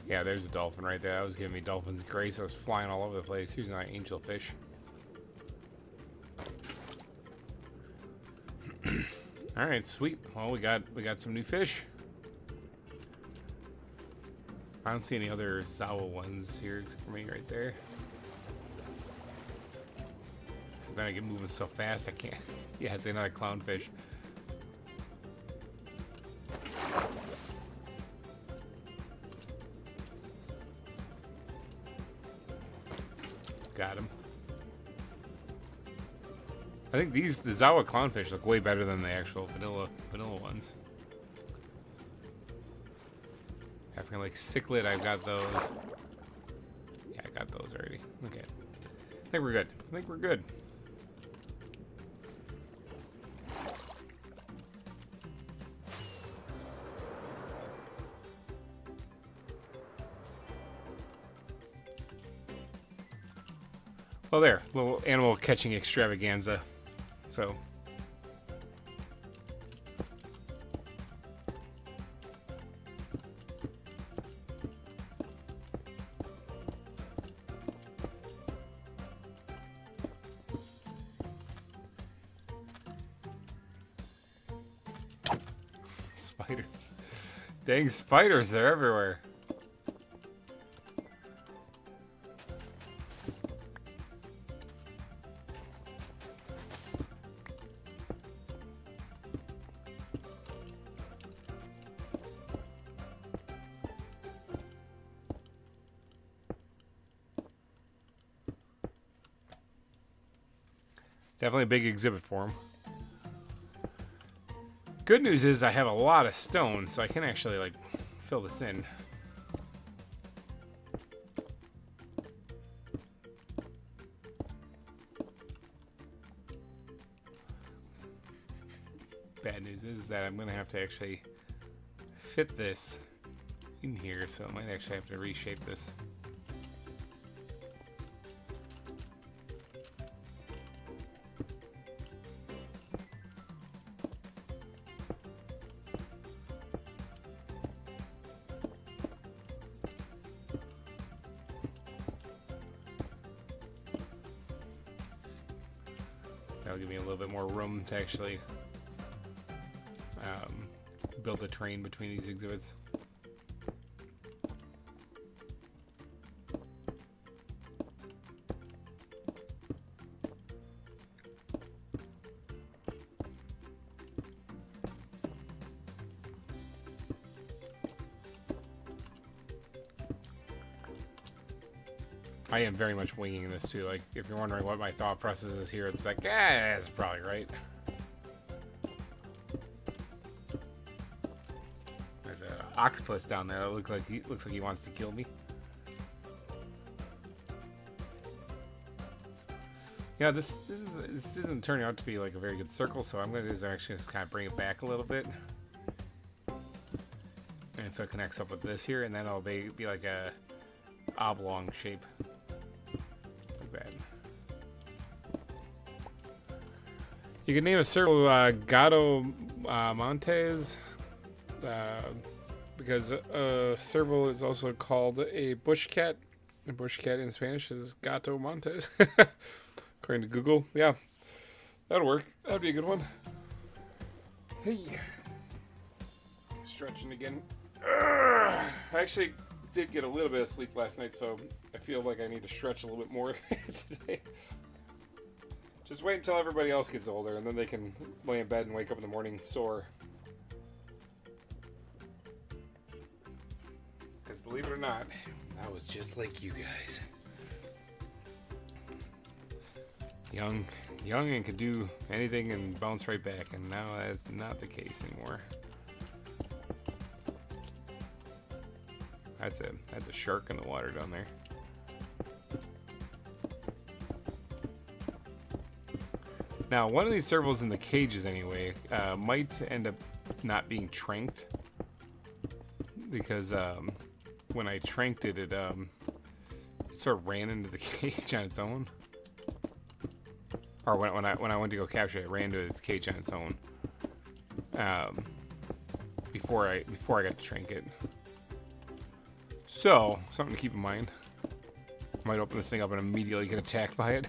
Yeah, there's a dolphin right there. That was giving me dolphin's grace. I was flying all over the place. Here's my angelfish. All right, sweet. Well, we got some new fish. I don't see any other ZAWA ones here except for me right there. Then I get moving so fast I can't. Yeah, it's another clownfish. Got him. I think the ZAWA clownfish look way better than the actual vanilla ones. African like cichlid, I've got those. Yeah, I got those already. Okay. I think we're good. I think we're good. Well, there. Little animal catching extravaganza. So. Spiders. Dang spiders, they're everywhere. Definitely a big exhibit for him. Good news is I have a lot of stone, so I can actually like fill this in. Bad news is that I'm gonna have to actually fit this in here, so I might actually have to reshape this. That'll give me a little bit more room to actually build the terrain between these exhibits. I am very much winging this too. Like, if you're wondering what my thought process is here, it's like, that's probably right. There's an octopus down there. That looks like he wants to kill me. Yeah, this isn't turning out to be like a very good circle, so I'm gonna do is actually just kind of bring it back a little bit, and so it connects up with this here, and then it'll be like a oblong shape. You can name a Serval Gato Montes, because Serval is also called a bush cat. A bush cat in Spanish is Gato Montes, according to Google. Yeah, that'll work. That'd be a good one. Hey, stretching again. I actually did get a little bit of sleep last night, so I feel like I need to stretch a little bit more today. Just wait until everybody else gets older, and then they can lay in bed and wake up in the morning sore. Because believe it or not, I was just like you guys. Young and could do anything and bounce right back, and now that's not the case anymore. That's a shark in the water down there. Now, one of these servals in the cages anyway might end up not being tranked, because when I tranked it, it sort of ran into the cage on its own. Or when I went to go capture it, it ran to its cage on its own. Before I got to trank it. So, something to keep in mind. Might open this thing up and immediately get attacked by it.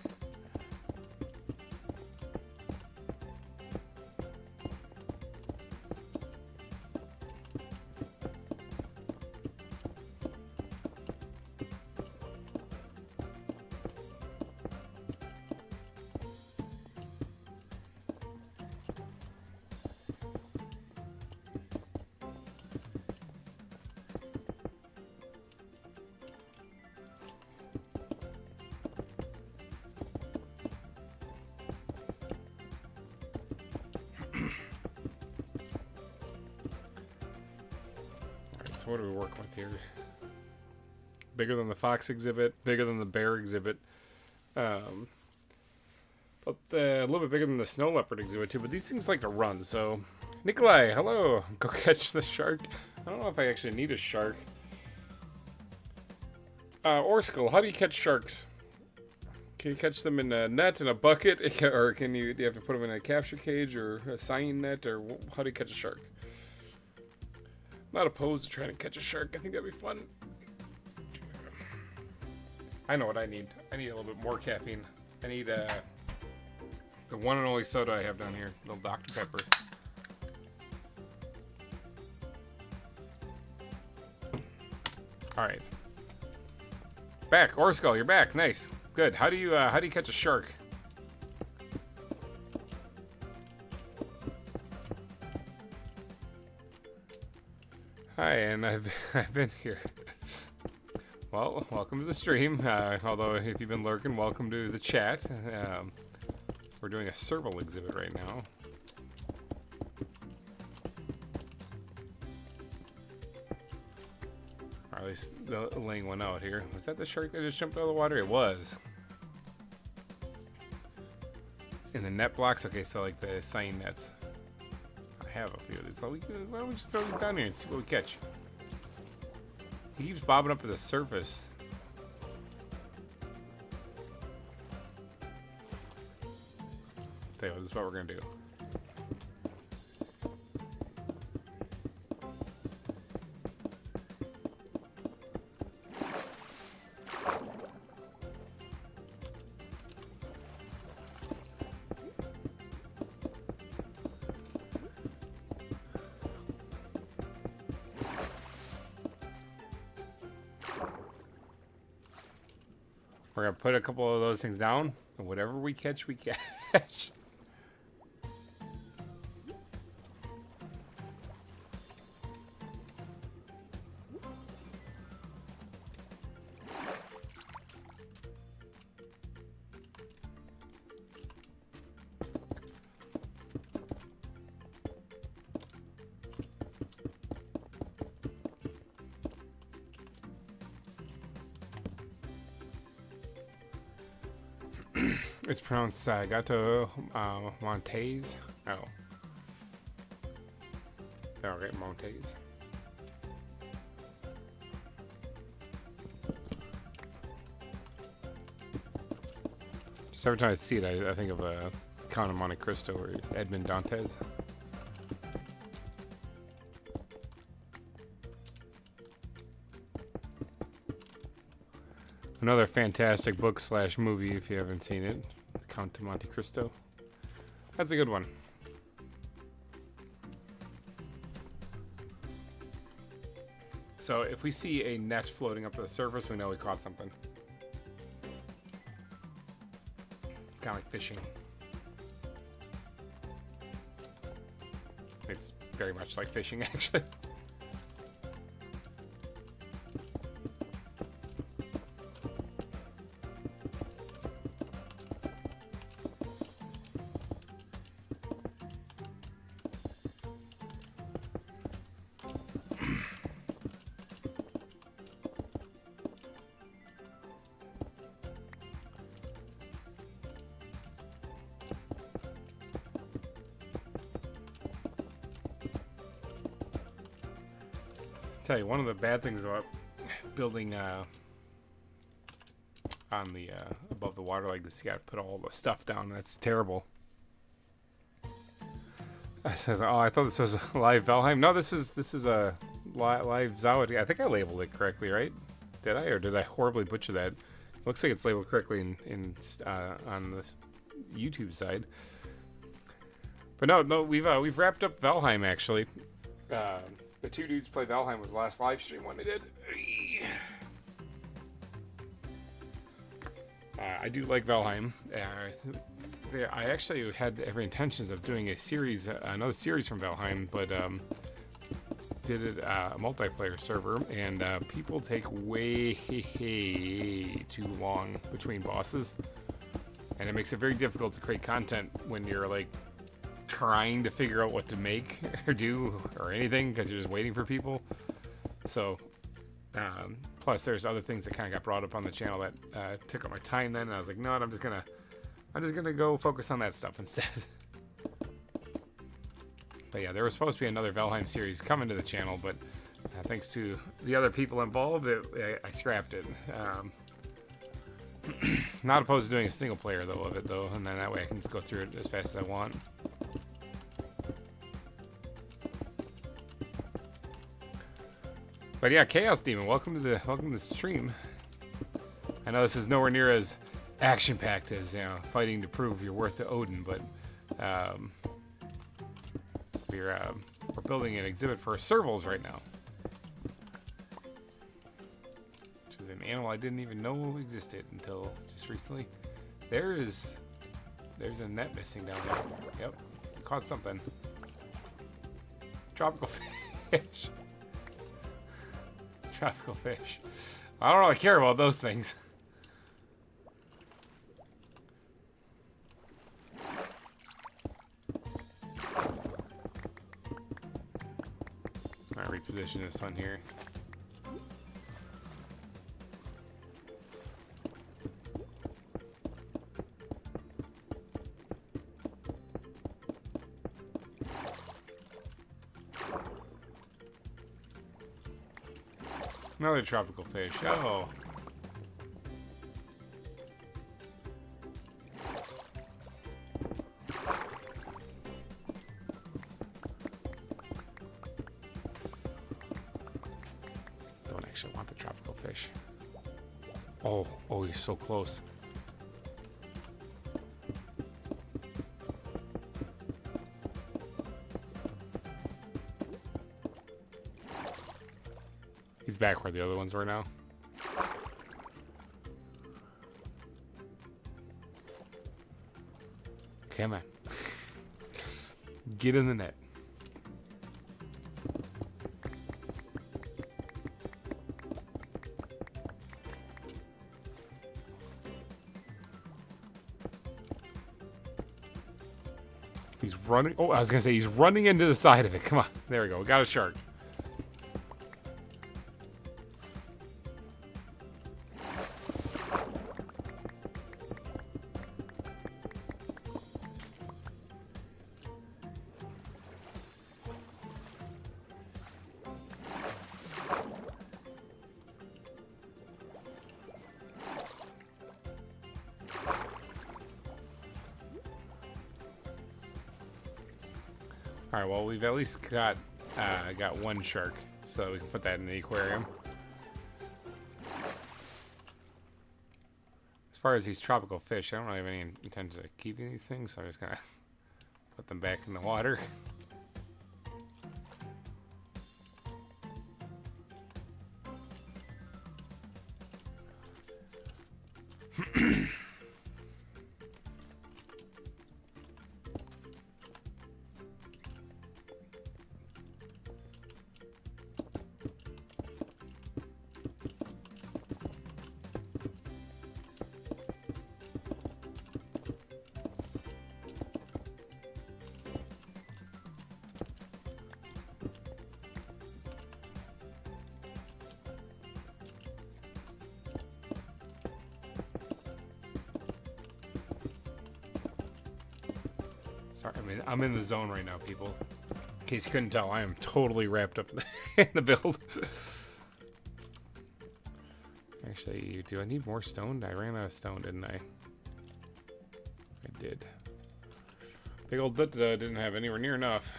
So what do we work with here? Bigger than the fox exhibit, bigger than the bear exhibit, but a little bit bigger than the snow leopard exhibit too. But these things like to run. So, Nikolai, hello. Go catch the shark. I don't know if I actually need a shark. Orskill, how do you catch sharks? Can you catch them in a net, in a bucket, or do you have to put them in a capture cage or a sign net, or how do you catch a shark? Not opposed to trying to catch a shark. I think that'd be fun. I know what I need. I need a little bit more caffeine. I need the one and only soda I have down here, little Dr. Pepper. All right, back, Orskell, you're back. Nice, good. How do you catch a shark? Hi, and I've been here. Well, welcome to the stream. Although if you've been lurking, welcome to the chat. We're doing a Serval exhibit right now. Or at least laying one out here. Was that the shark that just jumped out of the water? It was. In the net blocks? Okay, so like the sign nets. I have a few of these. So why don't we just throw these down here and see what we catch? He keeps bobbing up to the surface. Tell you what, this is what we're gonna do. We're gonna put a couple of those things down, and whatever we catch, we catch. It's pronounced Gato Montes. Oh. Alright, Montes. Just every time I see it, I think of Count of Monte Cristo or Edmond Dantes. Another fantastic book / movie if you haven't seen it. Count of Monte Cristo. That's a good one. So if we see a net floating up to the surface, we know we caught something. It's kind of like fishing. It's very much like fishing, actually. Tell you, one of the bad things about building on the above the water like this, you gotta put all the stuff down. That's terrible. I said, oh, I thought this was a live Valheim. No, this is a live ZAWA. I think I labeled it correctly, right? Did I, or did I horribly butcher that? Looks like it's labeled correctly in on this YouTube side. But no, we've wrapped up Valheim actually. The two dudes play Valheim was the last live stream one they did. I do like Valheim. I actually had every intentions of doing a series, another series from Valheim, but did it a multiplayer server, and people take way too long between bosses, and it makes it very difficult to create content when you're like trying to figure out what to make or do or anything because you're just waiting for people. So plus there's other things that kind of got brought up on the channel that took up my time then, and I was like, no, I'm just gonna go focus on that stuff instead. But yeah, there was supposed to be another Valheim series coming to the channel, but thanks to the other people involved, I scrapped it. Not opposed to doing a single player though of it though, and then that way I can just go through it as fast as I want. But yeah, Chaos Demon, welcome to the stream. I know this is nowhere near as action-packed as, you know, fighting to prove your worth to Odin, but we're building an exhibit for Servals right now, which is an animal I didn't even know existed until just recently. There's a net missing down there. Yep, caught something. Tropical fish. Tropical fish. I don't really care about those things. I'll reposition this one here. Another tropical fish. Oh. Don't actually want the tropical fish. Oh, you're so close. He's back where the other ones were now. Come on. Get in the net. He's running. Oh, I was going to say he's running into the side of it. Come on. There we go. We got a shark. All right, well, we've at least got one shark, so we can put that in the aquarium. As far as these tropical fish, I don't really have any intention of keeping these things, so I'm just gonna put them back in the water. Sorry, I'm in the zone right now, people. In case you couldn't tell, I am totally wrapped up in the build. Actually, do I need more stone? I ran out of stone, didn't I? I did. Big old didn't have anywhere near enough.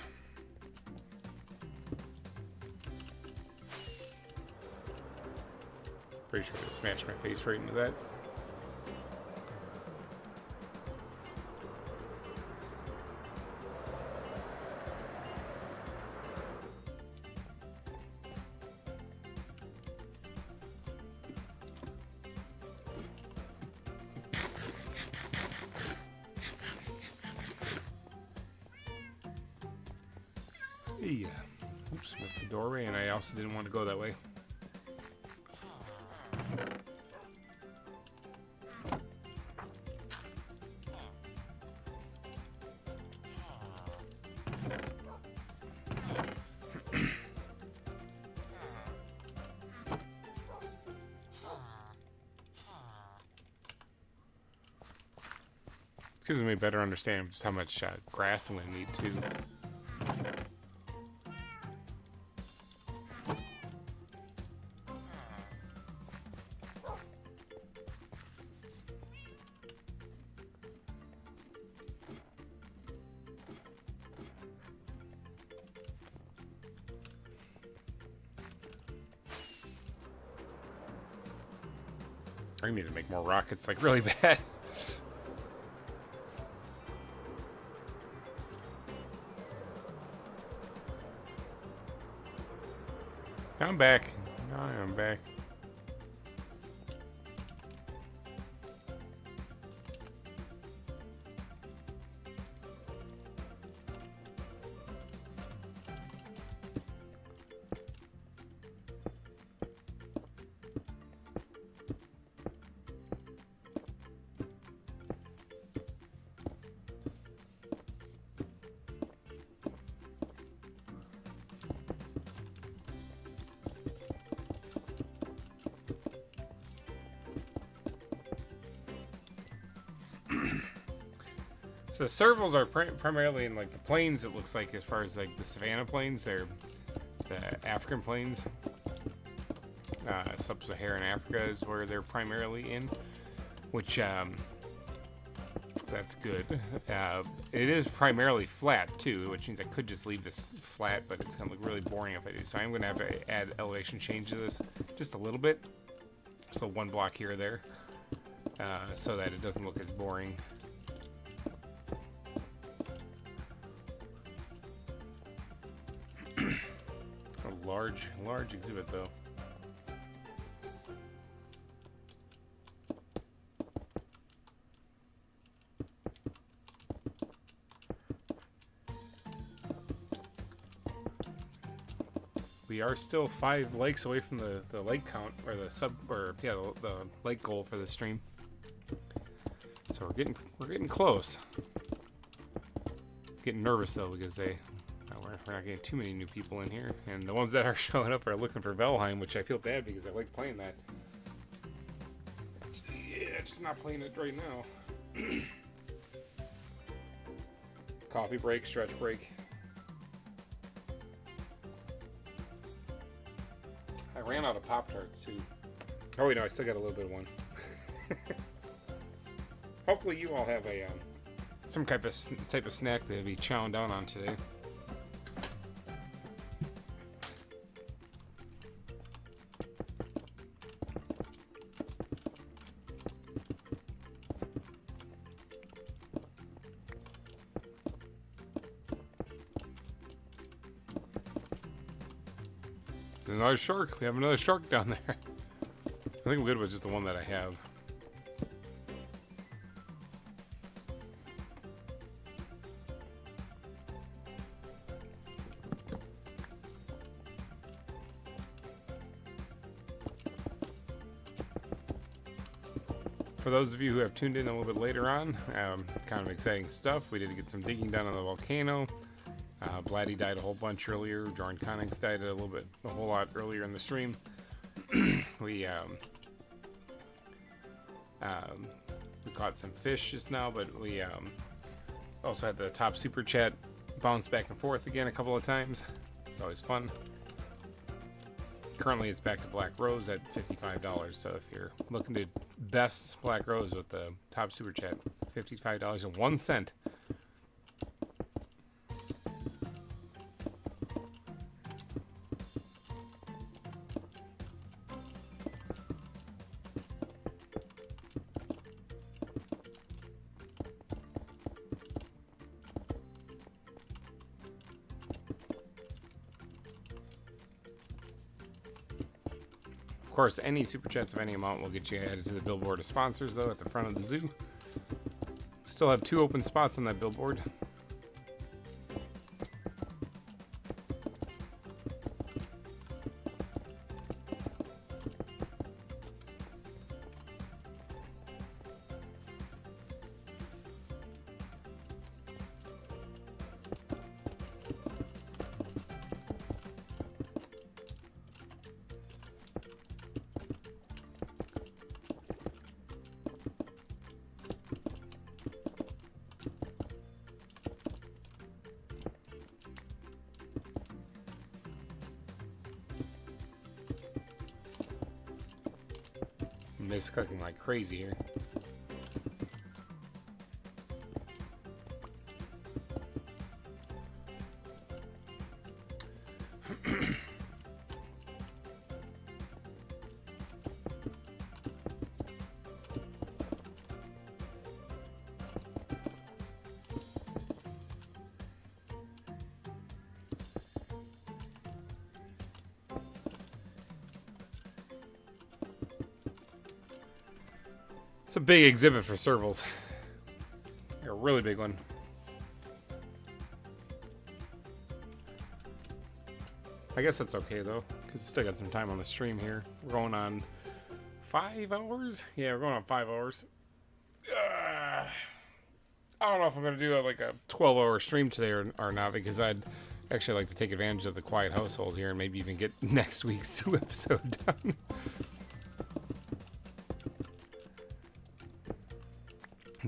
Pretty sure I just smashed my face right into that. Yeah. Oops, missed the doorway, and I also didn't want to go that way. This gives me a better understanding of just how much grass I'm going to need too. I need to make more rockets, like, really bad. I'm back. I am back. So servals are primarily in like the plains. It looks like, as far as like the savanna plains, they're the African plains. Sub-Saharan Africa is where they're primarily in, which that's good. It is primarily flat too, which means I could just leave this flat, but it's gonna look really boring if I do. So I'm gonna have to add elevation change to this just a little bit, so one block here or there, so that it doesn't look as boring. Large exhibit though. We are still 5 lakes away from the lake count, or the lake goal for the stream. So we're getting close. Getting nervous though, because we're not getting too many new people in here, and the ones that are showing up are looking for Valheim, which I feel bad because I like playing that. Yeah, just not playing it right now. Coffee break, stretch break. I ran out of Pop-Tarts too. Oh wait, no, I still got a little bit of one. Hopefully you all have a some type of snack to be chowing down on today. Another shark. We have another shark down there. I think I'm good with just the one that I have. For those of you who have tuned in a little bit later on, kind of exciting stuff. We did get some digging done on the volcano. Blatty died a whole bunch earlier. Jorn Connix died a whole lot earlier in the stream. We caught some fish just now, but we also had the top super chat bounce back and forth again a couple of times. It's always fun. Currently, it's back to Black Rose at $55. So if you're looking to best Black Rose with the top super chat, $55.01. Of course, any super chats of any amount will get you added to the billboard of sponsors, though, at the front of the zoo. Still have 2 open spots on that billboard. It's cooking like crazy here. It's a big exhibit for Servals. A really big one. I guess that's okay though, because we still got some time on the stream here. We're going on 5 hours? Yeah, we're going on 5 hours. I don't know if I'm going to do like a 12-hour stream today or not, because I'd actually like to take advantage of the quiet household here and maybe even get next week's 2 episode done.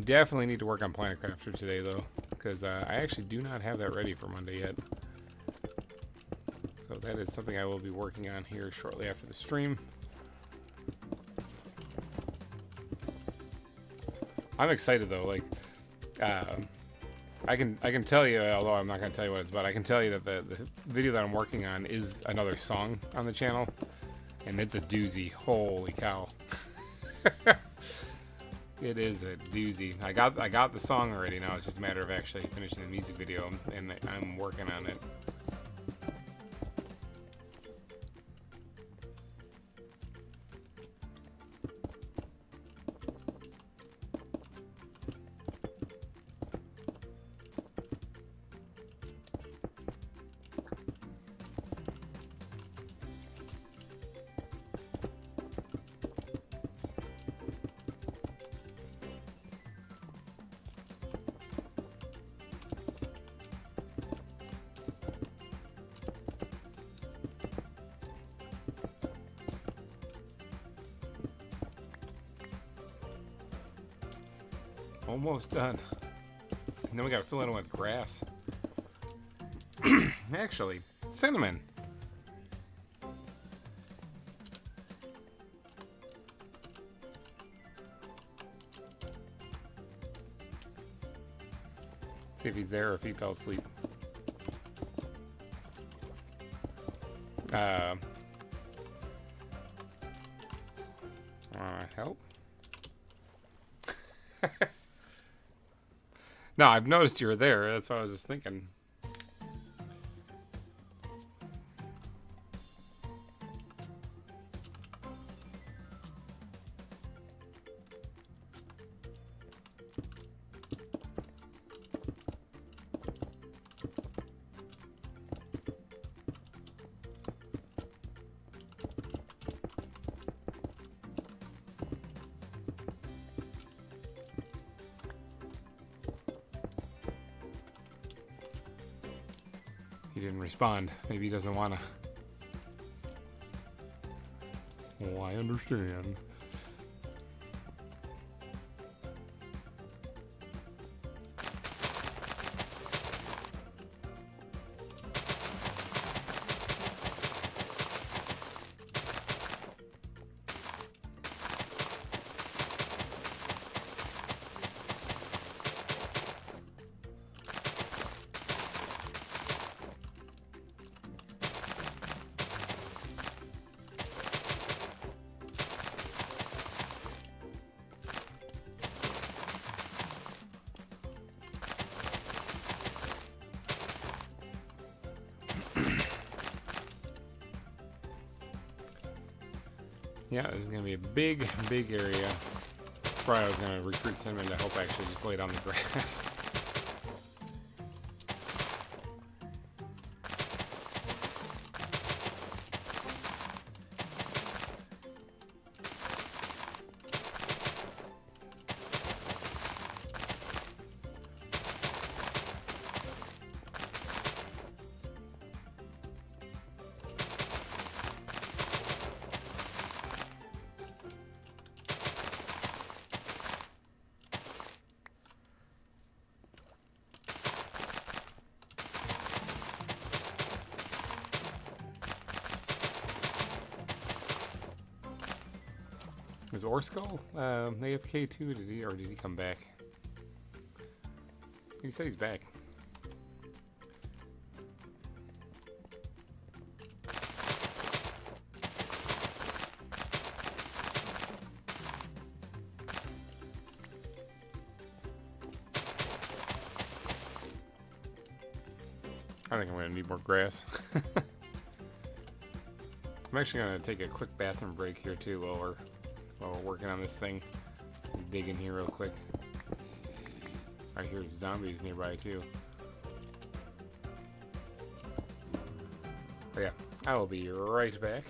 Definitely need to work on Planet Crafter today, though, because I actually do not have that ready for Monday yet. So that is something I will be working on here shortly after the stream. I'm excited though. Like, I can tell you, although I'm not going to tell you what it's about. I can tell you that the video that I'm working on is another song on the channel, and it's a doozy. Holy cow! It is a doozy. I got the song already. Now it's just a matter of actually finishing the music video, and I'm working on it. Almost done. And then we gotta fill it in with grass. Actually, cinnamon. See if he's there or if he fell asleep. Help? No, I've noticed you were there. That's what I was just thinking. He didn't respond. Maybe he doesn't want to. Oh, I understand. Yeah, this is gonna be a big, big area. Probably I was gonna recruit Cinnamon to help actually just lay down the grass. Is Orskull AFK too? Did he come back? He said he's back. I think I'm gonna need more grass. I'm actually gonna take a quick bathroom break here too while we're working on this thing. Just dig in here real quick. I hear zombies nearby too. But yeah, I will be right back.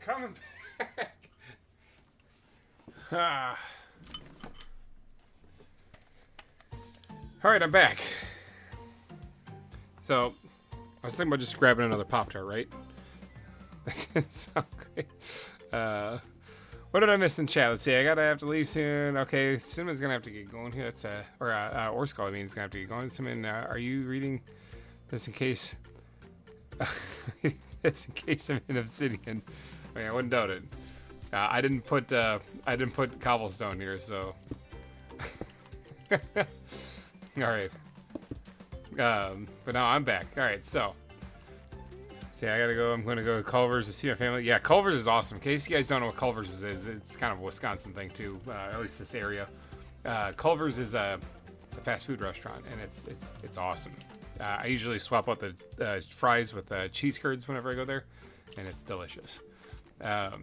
coming back. All right, I'm back. So, I was thinking about just grabbing another Pop-Tart, right? That didn't sound great. What did I miss in chat? Let's see. I gotta have to leave soon. Okay, Cinnamon's gonna have to get going here. That's or Skull. I mean, he's gonna have to get going. Cinnamon, are you reading this in case? This in case I'm in Obsidian. I mean, I wouldn't doubt it. I didn't put cobblestone here, so. All right. But now I'm back. All right, so. See, I gotta go. I'm gonna go to Culver's to see my family. Yeah, Culver's is awesome. In case you guys don't know what Culver's is, it's kind of a Wisconsin thing too, at least this area. Culver's is it's a fast food restaurant, and it's awesome. I usually swap out the fries with cheese curds whenever I go there, and it's delicious. It's kind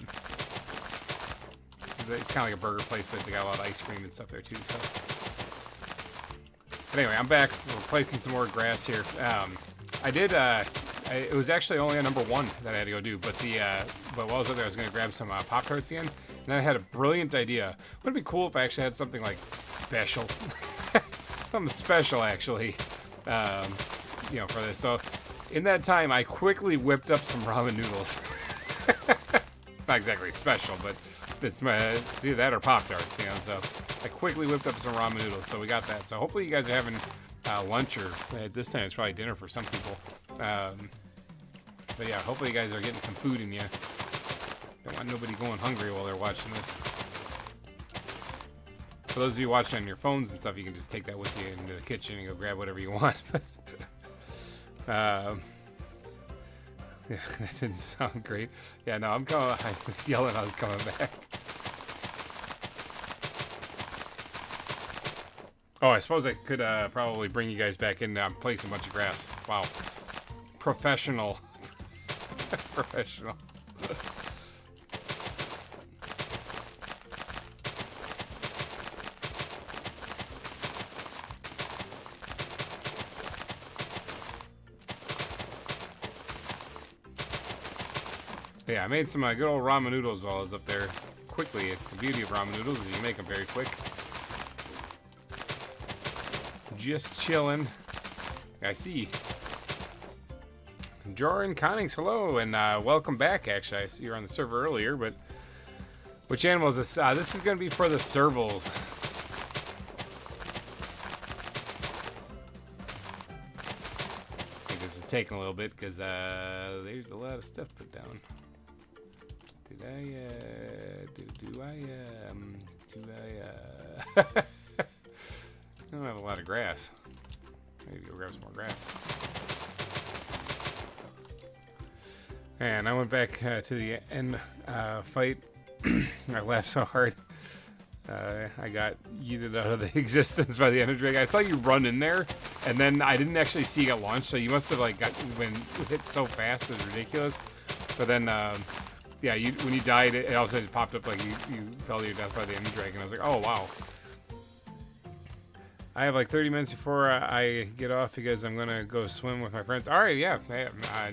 of like a burger place, but they got a lot of ice cream and stuff there too. So, but anyway, I'm back. We're replacing some more grass here. I did. It was actually only a number 1 that I had to go do, but while I was over there, I was going to grab some Pop-Tarts again, and then I had a brilliant idea. Wouldn't it be cool if I actually had something like special, something special actually, you know, for this. So, in that time, I quickly whipped up some ramen noodles. Not exactly special, but it's either that or Pop-Tarts, you know. So, I quickly whipped up some ramen noodles. So we got that. So hopefully you guys are having lunch, or at this time it's probably dinner for some people. But yeah, hopefully you guys are getting some food in you. Don't want nobody going hungry while they're watching this. For those of you watching on your phones and stuff, you can just take that with you into the kitchen and go grab whatever you want. Yeah, that didn't sound great. Yeah, no, I was yelling I was coming back. Oh, I suppose I could probably bring you guys back in. I'm placing a bunch of grass. Wow. Professional. Professional. Yeah, I made some good old ramen noodles while I was up there. Quickly, it's the beauty of ramen noodles is you make them very quick. Just chilling. I see. Jordan Connings, hello, and welcome back. Actually, I see you were on the server earlier, but which animal is this? This is going to be for the Servals. I think this is taking a little bit because there's a lot of stuff put down. Did I I don't have a lot of grass. Maybe go grab some more grass. And I went back to the end fight. I laughed so hard. I got yeeted out of the existence by the Ender Dragon. I saw you run in there, and then I didn't actually see you get launched, so you must have like got hit so fast, it was ridiculous. But then, yeah, when you died, it all of a sudden popped up like you fell to your death by the Ender Dragon. I was like, oh wow. I have like 30 minutes before I get off because I'm gonna go swim with my friends. All right, yeah,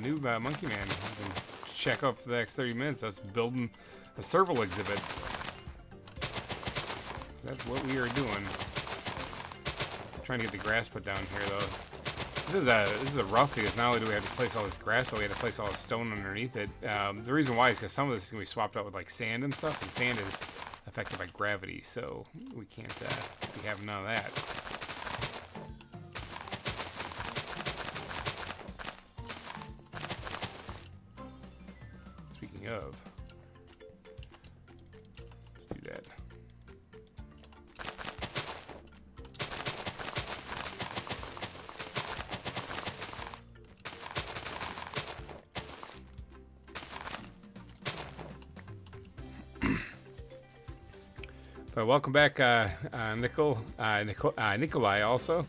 new Monkey Man. I can check out for the next 30 minutes. That's building a Serval exhibit. That's what we are doing. Trying to get the grass put down here though. This is a rough because not only do we have to place all this grass, but we have to place all the stone underneath it. The reason why is because some of this is gonna be swapped out with like sand and stuff, and sand is affected by gravity, so we can't be having none of that. Speaking of, let's do that. But welcome back, Nikolai also.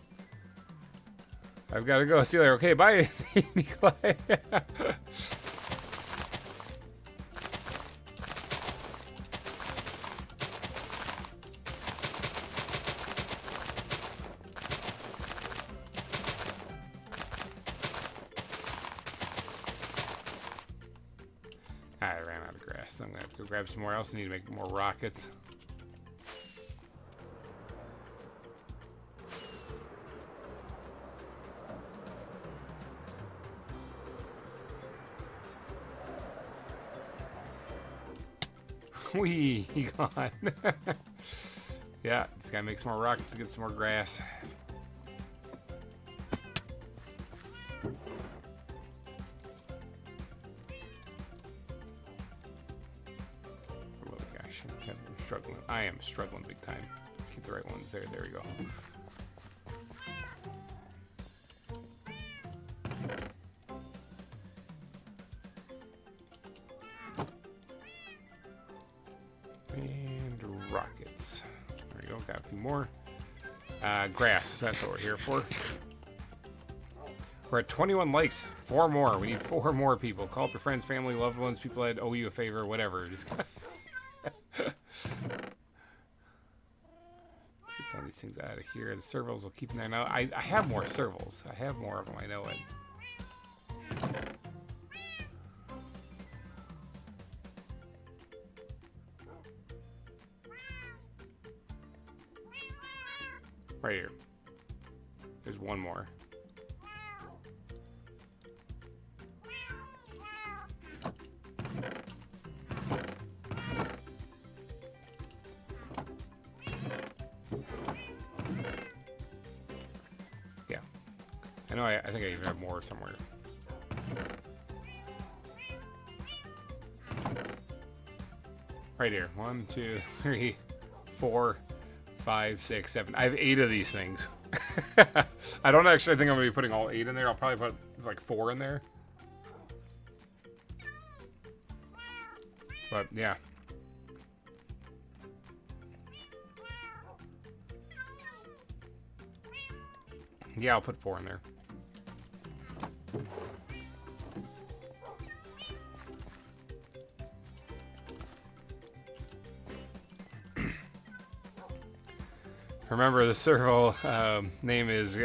I've got to go. See you later. Okay, bye, Nikolai. I ran out out of grass. I'm gonna have to go grab some more. I also need to make more rockets. Whee, he gone. Yeah, just gotta make some more rockets to get some more grass. Oh gosh, I'm struggling. I am struggling big time. Keep the right ones there. There we go. Rockets. There we go. Got a few more. Grass. That's what we're here for. We're at 21 likes. 4 more. We need 4 more people. Call up your friends, family, loved ones, people that owe you a favor, whatever. Just get some of these things out of here. The servals will keep them there. Now, I have more servals. I have more of them. I know it. Right here. There's one more. Yeah. I know I think I even have more somewhere. Right here. 1, 2, 3, 4, 5, 6, 7. I have 8 of these things. I don't actually think I'm going to be putting all 8 in there. I'll probably put like 4 in there. But yeah. Yeah, I'll put 4 in there. Remember, the serval name is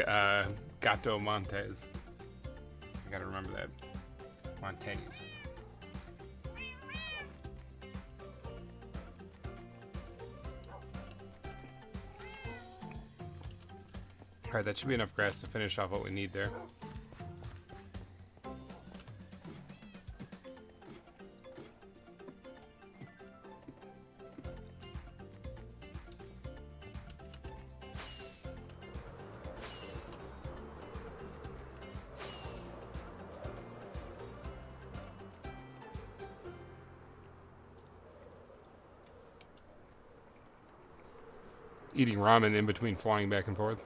Gato Montes. I gotta remember that. Montes. Alright, that should be enough grass to finish off what we need there. Eating ramen in between flying back and forth.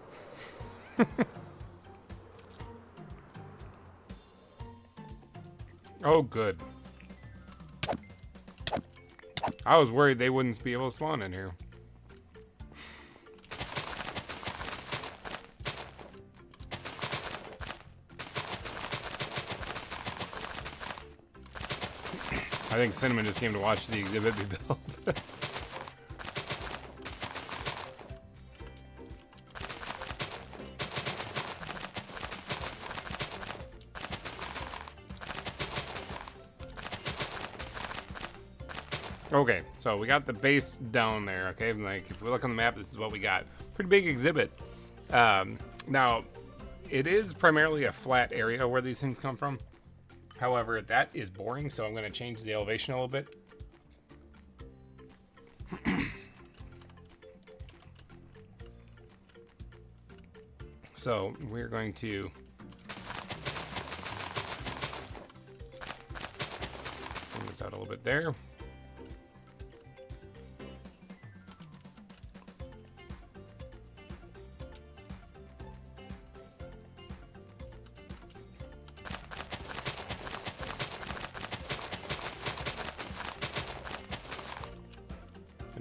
Oh, good. I was worried they wouldn't be able to spawn in here. I think Cinnamon just came to watch the exhibit be built. Okay, so we got the base down there, okay? Like, if we look on the map, this is what we got. Pretty big exhibit. Now, it is primarily a flat area where these things come from. However, that is boring, so I'm going to change the elevation a little bit. So, we're going to... bring this out a little bit there.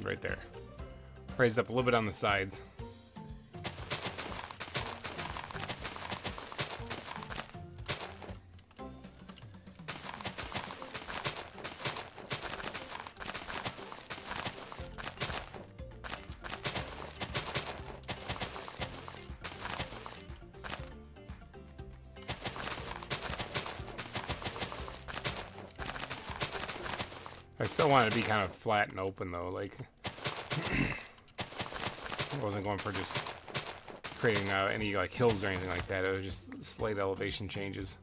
Right there. Raised up a little bit on the sides. I still want it to be kind of flat and open though, like I wasn't going for just creating any like hills or anything like that. It was just slight elevation changes,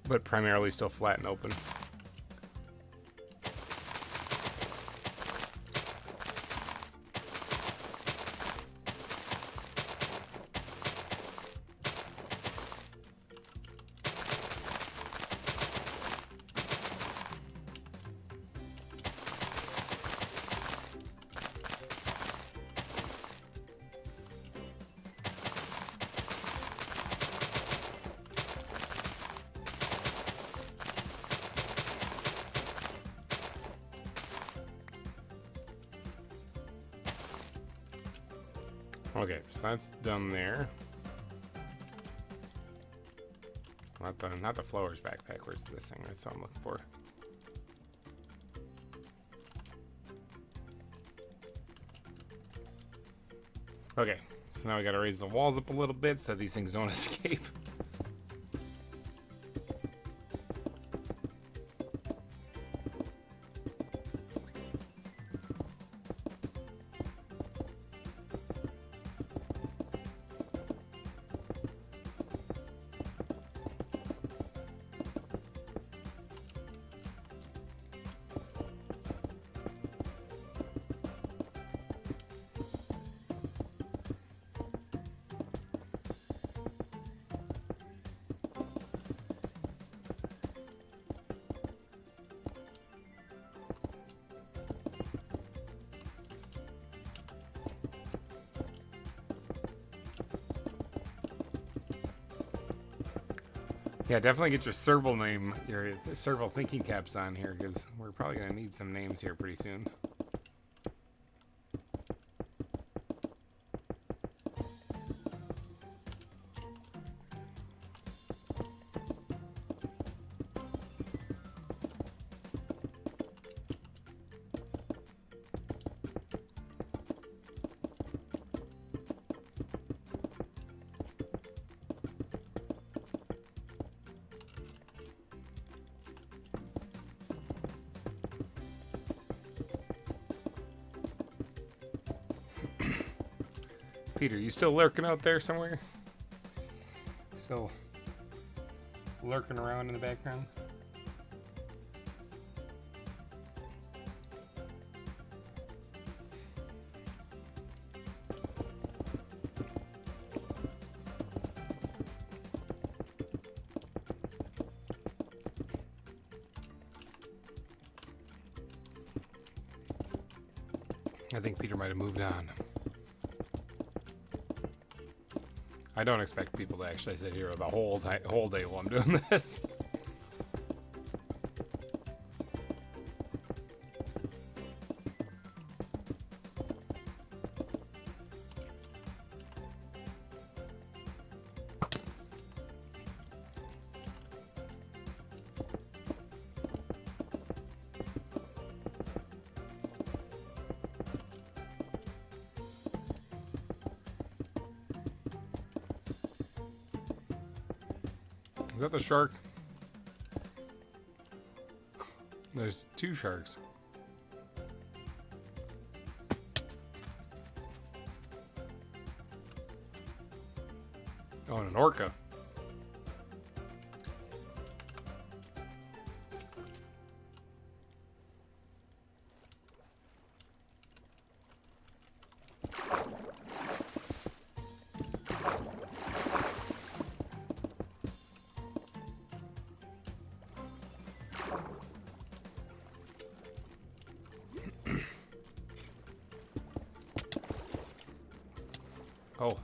but primarily still flat and open. Okay, so that's done there. Not the flower's backpack. Where's this thing? That's what I'm looking for. Okay, so now we gotta raise the walls up a little bit so these things don't escape. Yeah, definitely get your Serval name, your Serval thinking caps on here, because we're probably going to need some names here pretty soon. Peter, you still lurking out there somewhere? Still lurking around in the background? I think Peter might have moved on. I don't expect people to actually sit here the whole day while I'm doing this. Is that the shark? There's two sharks. Oh, and an orca.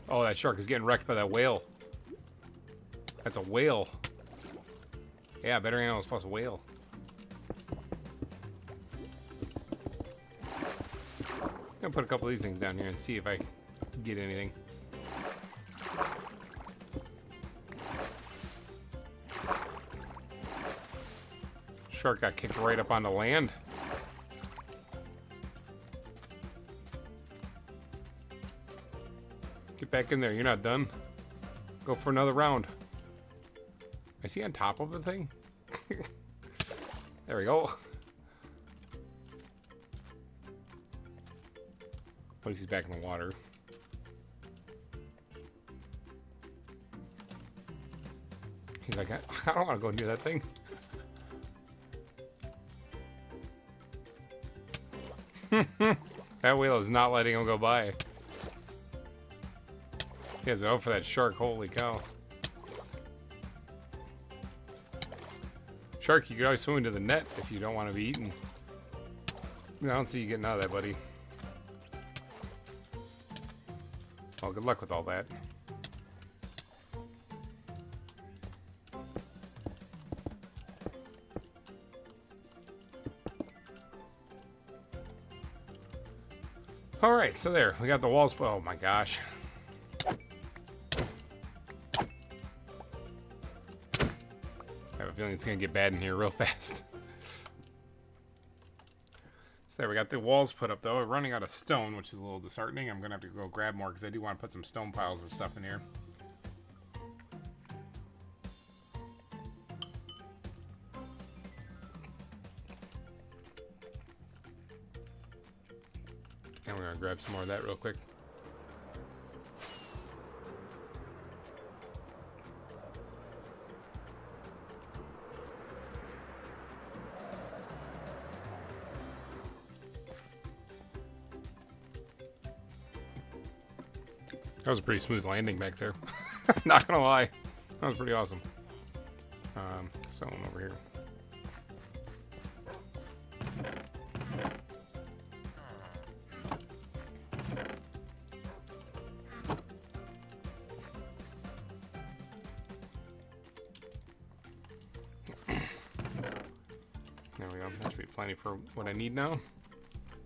Oh, that shark is getting wrecked by that whale. That's a whale. Yeah, better animals plus whale. I'm gonna put a couple of these things down here and see if I get anything. Shark got kicked right up onto land. Get back in there, you're not done. Go for another round. Is he on top of the thing? There we go. At least he's back in the water. He's like, I don't want to go near that thing. That whale is not letting him go by. He has it out for that shark. Holy cow. Shark, you can always swim into the net if you don't want to be eaten. I don't see you getting out of that, buddy. Well, good luck with all that. Alright, so there. We got the walls. Oh my gosh. I have a feeling it's going to get bad in here real fast. So there, we got the walls put up though. We're running out of stone, which is a little disheartening. I'm going to have to go grab more because I do want to put some stone piles and stuff in here. And we're going to grab some more of that real quick. That was a pretty smooth landing back there. Not gonna lie. That was pretty awesome. Someone over here. There we go. That should be plenty for what I need now.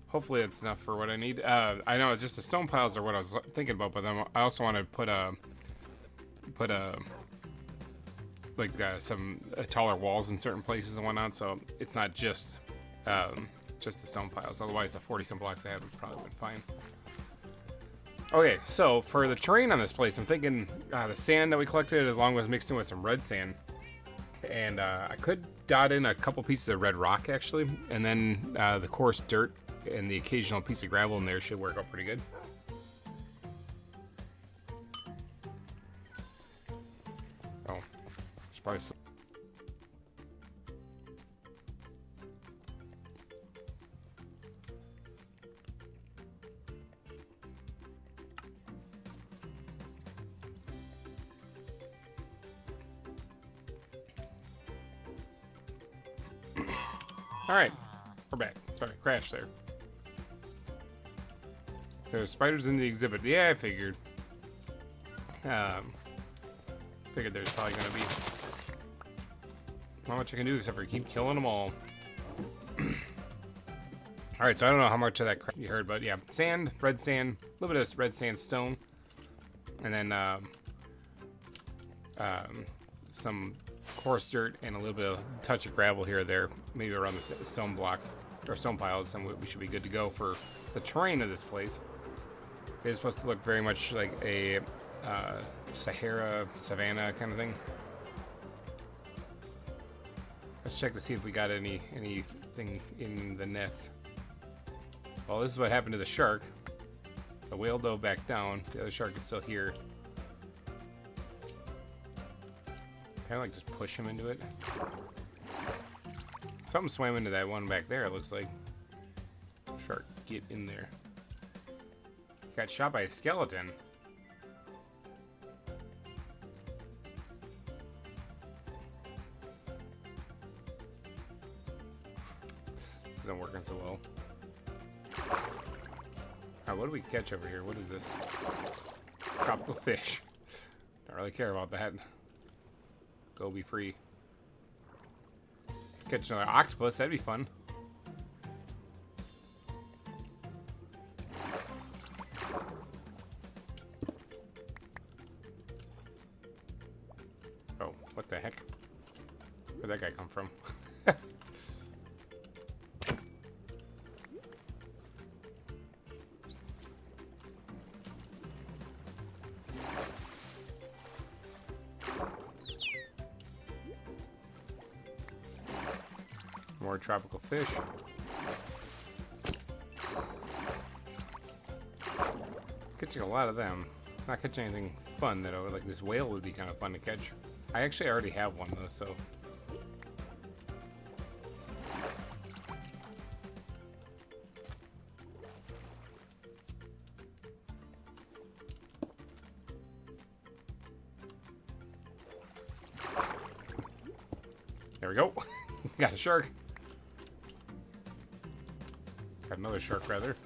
Hopefully it's enough for what I need. I know just the stone piles are what I was thinking about, but then I also want to put some taller walls in certain places and whatnot, so it's not just the stone piles. Otherwise, the 40 some blocks I have would probably been fine. Okay, so for the terrain on this place, I'm thinking the sand that we collected, as long as mixed in with some red sand, and I could dot in a couple pieces of red rock actually, and then the coarse dirt and the occasional piece of gravel in there should work out pretty good. Oh, it's probably all right, we're back. Sorry, crashed there. There's spiders in the exhibit. Yeah, I figured. Figured there's probably gonna be not much I can do except for keep killing them all. All right, so I don't know how much of that you heard, but yeah, sand, red sand, a little bit of red sandstone, and then some coarse dirt and a little bit of touch of gravel here or there, maybe around the stone blocks or stone piles, and we should be good to go for the terrain of this place. It's supposed to look very much like a Sahara, savanna kind of thing. Let's check to see if we got anything in the nets. Well, this is what happened to the shark. The whale dove back down. The other shark is still here. Kind of like just push him into it. Something swam into that one back there, it looks like. Shark, get in there. Got shot by a skeleton. Isn't working so well. Alright, what do we catch over here? What is this? Tropical fish. Don't really care about that. Go be free. Catch another octopus, that'd be fun. Oh, what the heck? Where'd that guy come from? more tropical fish. Catching a lot of them. Not catching anything fun that I would like. This whale would be kind of fun to catch. I actually already have one though, so. There we go. Got a shark. Got another shark, rather.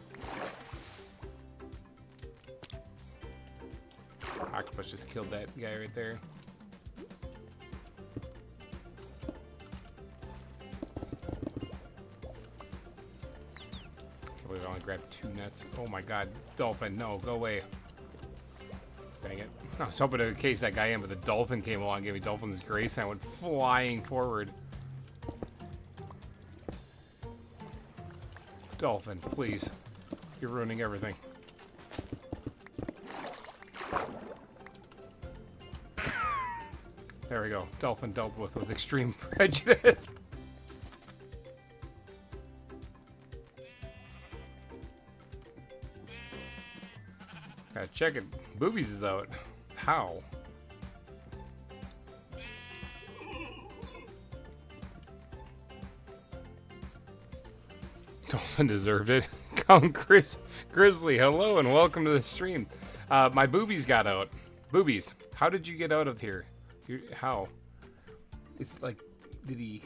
Octopus just killed that guy right there. I believe I only grabbed 2 nets. Oh my god, dolphin, no, go away. Dang it. I was hoping to case that guy in, but the dolphin came along and gave me dolphin's grace, and I went flying forward. Dolphin, please. You're ruining everything. There we go. Dolphin dealt with extreme prejudice. Check it. Boobies is out. How? Dolphin deserved it. Count Grizzly, hello and welcome to the stream. My boobies got out. Boobies, how did you get out of here? How? It's like, did he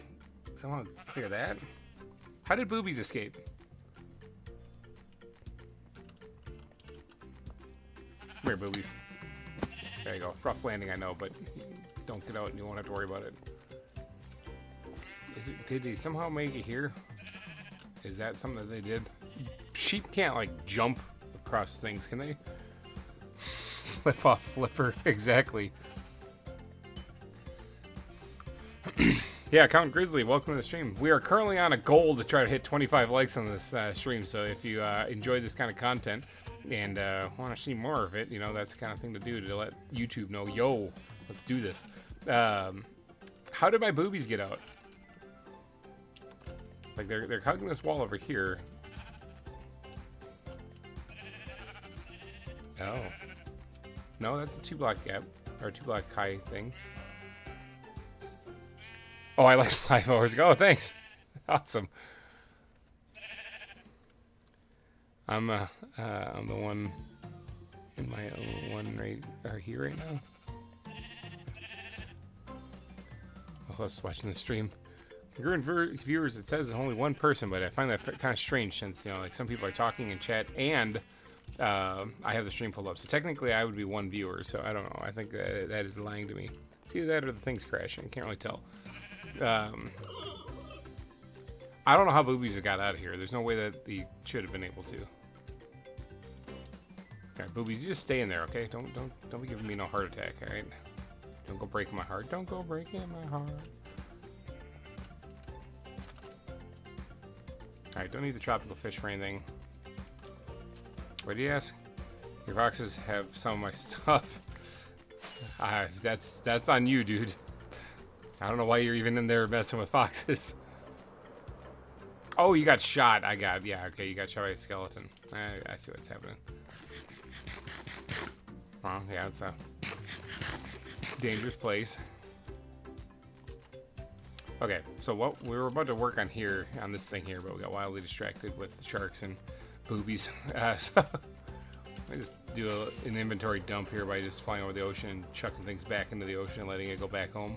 someone clear that? How did boobies escape? Come here, boobies. There you go. Rough landing, I know, but don't get out and you won't have to worry about it. Did they somehow make it here? Is that something that they did? Sheep can't, like, jump across things, can they? Flip off flipper, exactly. Yeah, Count Grizzly, welcome to the stream. We are currently on a goal to try to hit 25 likes on this stream, so if you enjoy this kind of content and want to see more of it, you know, that's the kind of thing to do to let YouTube know, yo, let's do this. How did my boobies get out? Like, they're hugging this wall over here. Oh. No, that's a 2-block gap, or 2-block high thing. Oh, I like 5 hours ago. Oh, thanks. Awesome. I'm the one in my own one right here right now. Oh, I was watching the stream. Current viewers, it says only one person, but I find that kind of strange since, you know, like some people are talking in chat and I have the stream pulled up. So technically I would be one viewer, so I don't know. I think that is lying to me. It's either that or the thing's crashing. Can't really tell. I don't know how boobies have got out of here. There's no way that they should have been able to. Alright, boobies, you just stay in there, okay? Don't be giving me no heart attack, alright? Don't go breaking my heart. Don't go breaking my heart. Alright, don't need the tropical fish for anything. What do you ask? Your boxes have some of my stuff. That's on you, dude. I don't know why you're even in there messing with foxes. Oh, you got shot. Yeah, okay, you got shot by a skeleton. I see what's happening. Well, yeah, it's a dangerous place. Okay, so what we were about to work on here, on this thing here, but we got wildly distracted with the sharks and boobies. So I just do an inventory dump here by just flying over the ocean and chucking things back into the ocean and letting it go back home.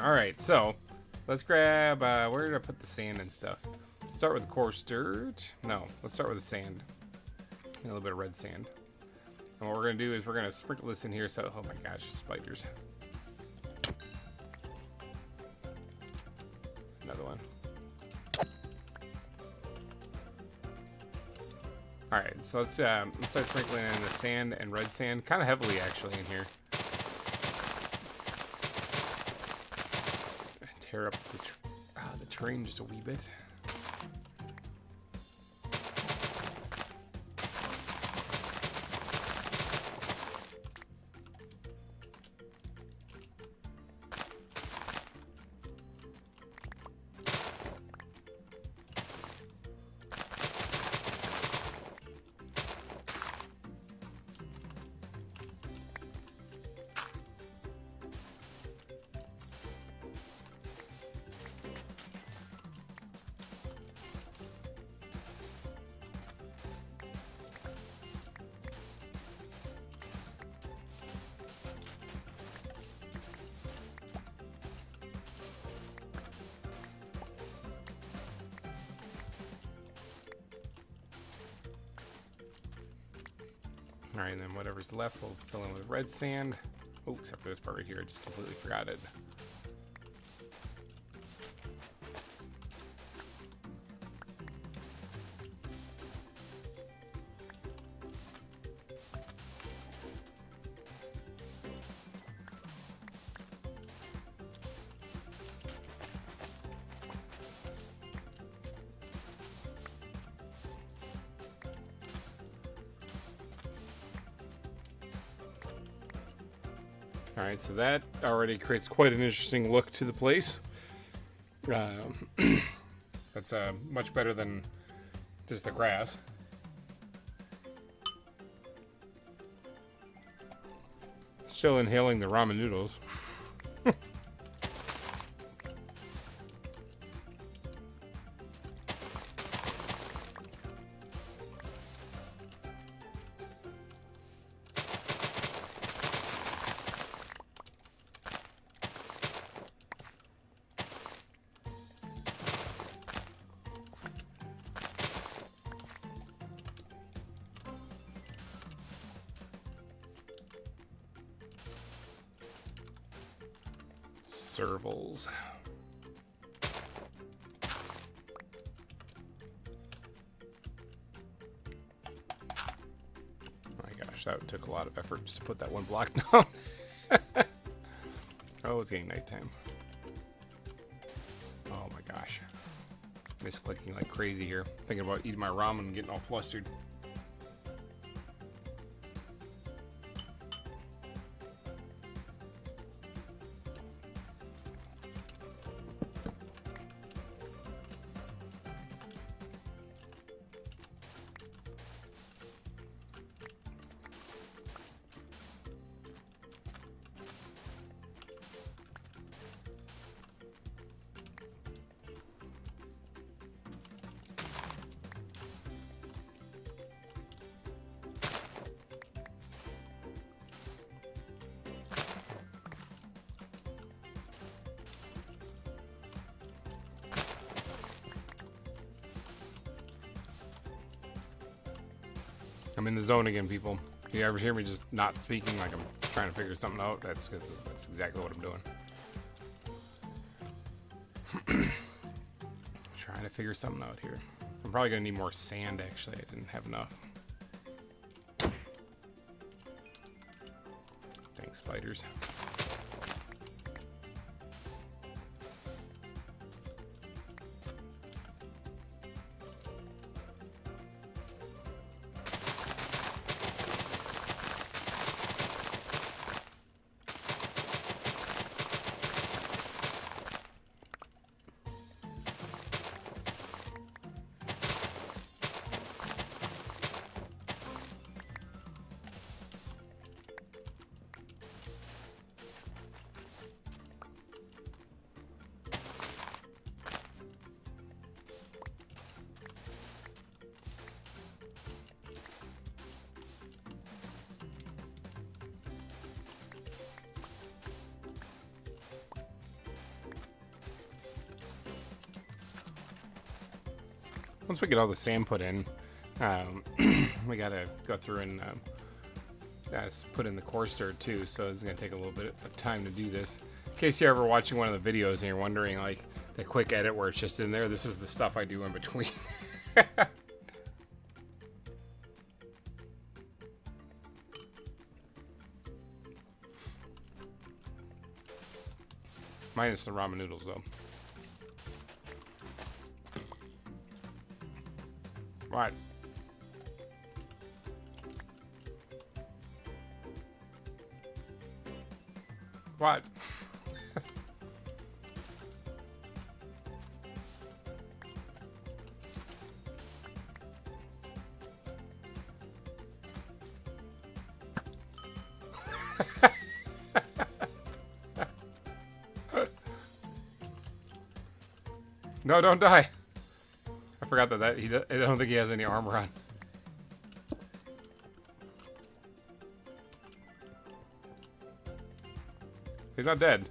Alright, so let's grab, where did I put the sand and stuff? Let's start with the coarse dirt. No, let's start with the sand. And a little bit of red sand. And what we're going to do is we're going to sprinkle this in here so, oh my gosh, spiders. Another one. Alright, so let's start sprinkling in the sand and red sand, kind of heavily actually in here. Tear up the terrain just a wee bit. All right, and then whatever's left, we'll fill in with red sand. Oh, except for this part right here, I just completely forgot it. All right, so that already creates quite an interesting look to the place. That's much better than just the grass. Still inhaling the ramen noodles. Servals. My gosh, that took a lot of effort just to put that one block down. Oh, it's getting nighttime. Oh my gosh. Misclicking like crazy here. Thinking about eating my ramen and getting all flustered. I'm in the zone again, people. You ever hear me just not speaking like I'm trying to figure something out? That's because that's exactly what I'm doing. Trying to figure something out here. I'm probably gonna need more sand, actually. I didn't have enough. Thanks, spiders. Once we get all the sand put in, we gotta go through and put in the coarse dirt too, so it's gonna take a little bit of time to do this. In case you're ever watching one of the videos and you're wondering, like, the quick edit where it's just in there, this is the stuff I do in between. Minus the ramen noodles, though. What? What? No, don't die. I forgot that I don't think he has any armor on. He's not dead.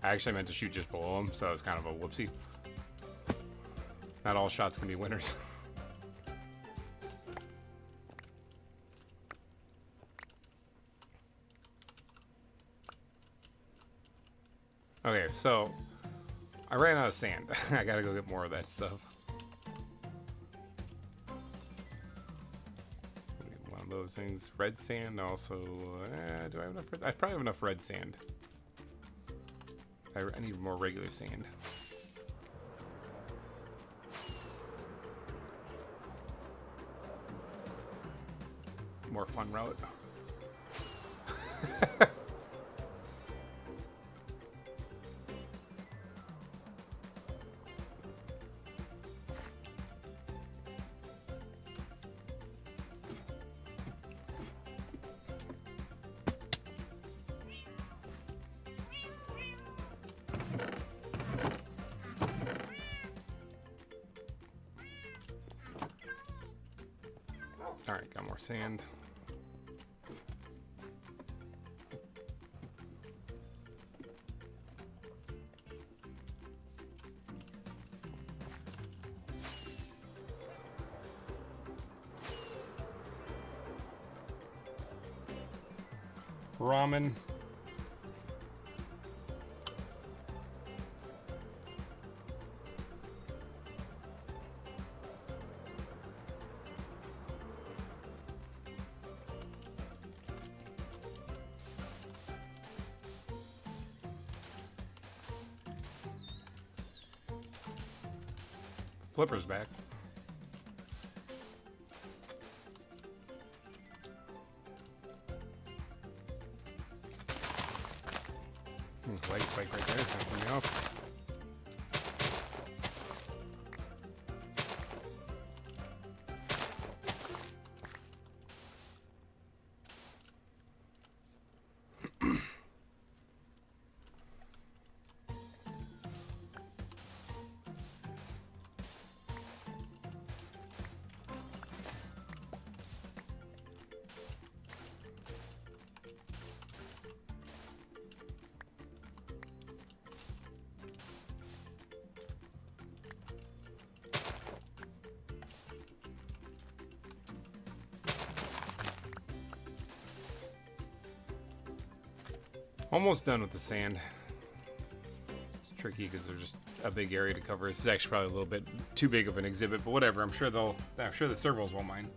I actually meant to shoot just below him, so it's kind of a whoopsie. Not all shots can be winners. Okay, so I ran out of sand. I gotta go get more of that stuff. One of those things. Red sand also. Do I have enough? I probably have enough red sand. I need more regular sand. More fun route. All right, got more sand. Ramen. Flipper's back. Leg spike right there, knocking me off. Almost done with the sand. It's tricky because there's just a big area to cover. This is actually probably a little bit too big of an exhibit, but whatever. I'm sure the Servals won't mind.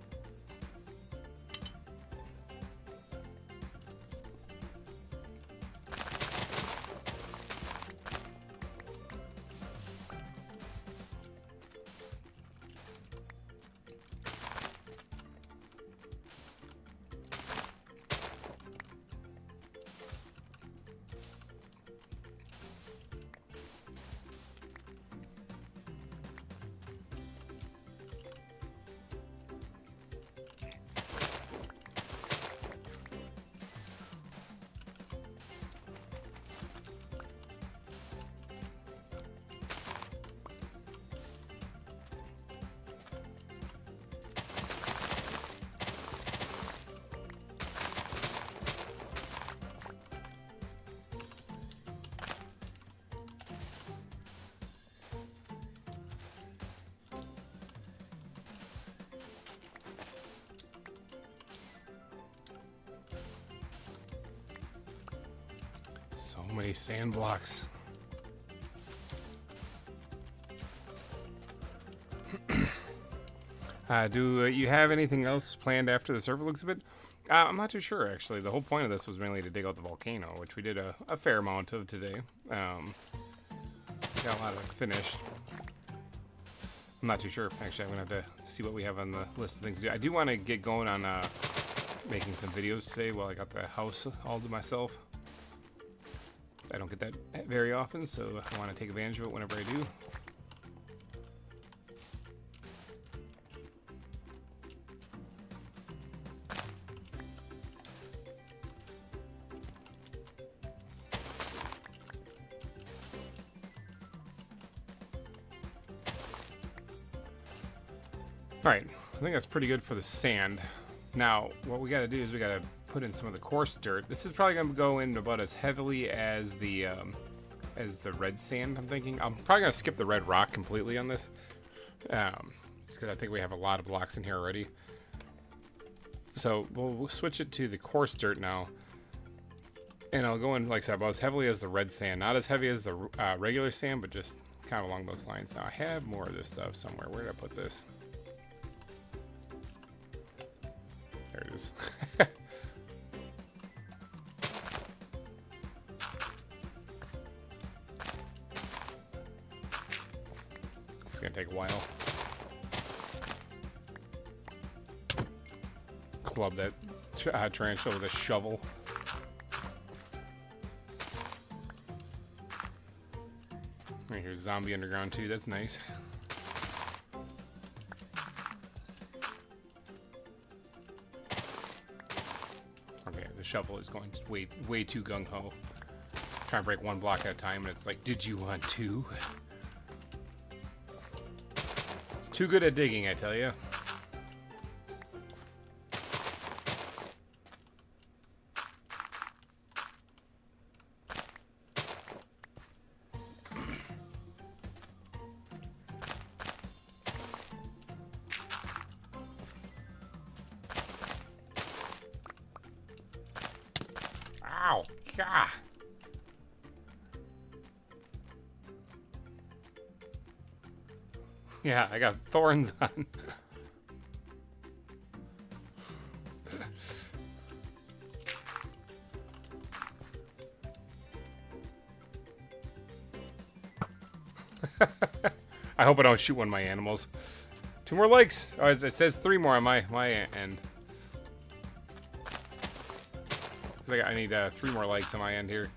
So many sand blocks. Do you have anything else planned after the Serval exhibit? I'm not too sure, actually. The whole point of this was mainly to dig out the volcano, which we did a fair amount of today. Got a lot of it finished. I'm not too sure. Actually, I'm going to have to see what we have on the list of things to do. I do want to get going on making some videos today while I got the house all to myself. I don't get that very often, so I want to take advantage of it whenever I do. Alright, I think that's pretty good for the sand. Now, what we gotta do is we gotta put in some of the coarse dirt. This is probably gonna go in about as heavily as the red sand, I'm thinking. I'm probably gonna skip the red rock completely on this. Just because I think we have a lot of blocks in here already. So we'll switch it to the coarse dirt now. And I'll go in, like I said, about as heavily as the red sand. Not as heavy as the regular sand, but just kind of along those lines. Now, I have more of this stuff somewhere. Where did I put this? There it is. It's going to take a while. Club that tarantula with a shovel. Right here's zombie underground too. That's nice. Okay, the shovel is going way too gung ho. Trying to break one block at a time, and it's like, did you want two? It's too good at digging, I tell you. Ow! God! Yeah, I got thorns on. I hope I don't shoot one of my animals. 2 more likes. Oh, it says 3 more on my end. I need 3 more likes on my end here.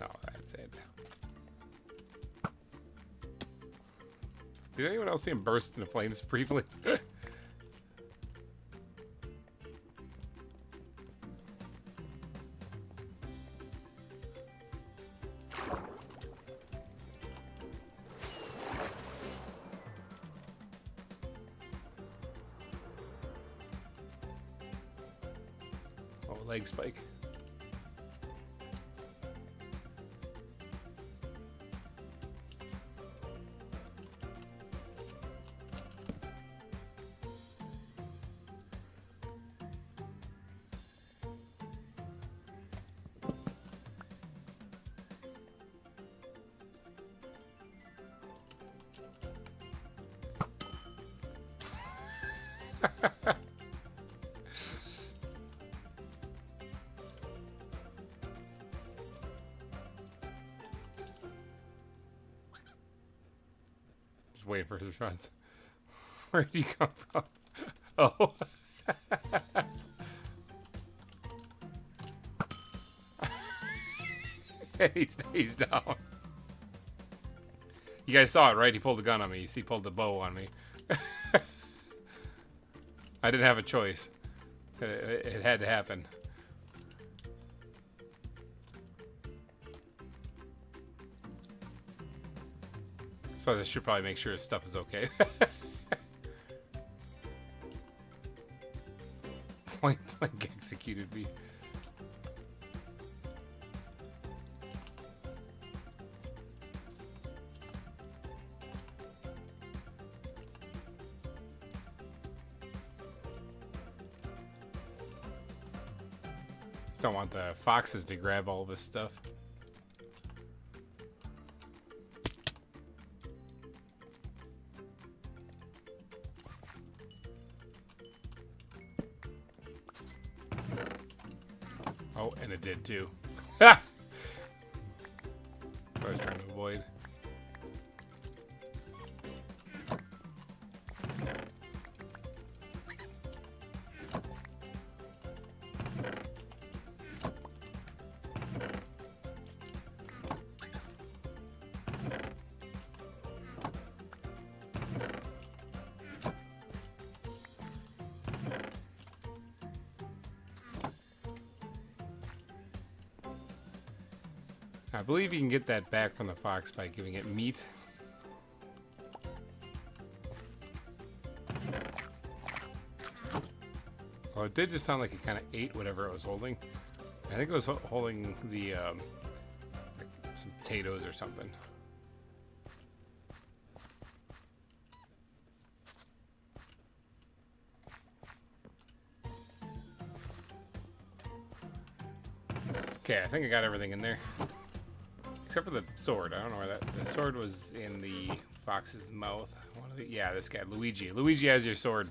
Oh, that's it. Did anyone else see him burst into flames briefly? Leg spike. Waiting for his response. Where did he come from? Oh. He stays down. You guys saw it, right? He pulled the gun on me. He pulled the bow on me. I didn't have a choice. It had to happen. So I should probably make sure his stuff is okay. Point blank executed me. Don't want the foxes to grab all this stuff. Oh, and it did too. Ha! What I was trying to avoid. I believe you can get that back from the fox by giving it meat. Well, it did just sound like it kind of ate whatever it was holding. I think it was holding the like some potatoes or something. Okay, I think I got everything in there. Except for the sword. I don't know where that... The sword was in the fox's mouth. One of the, yeah, this guy, Luigi. Luigi has your sword.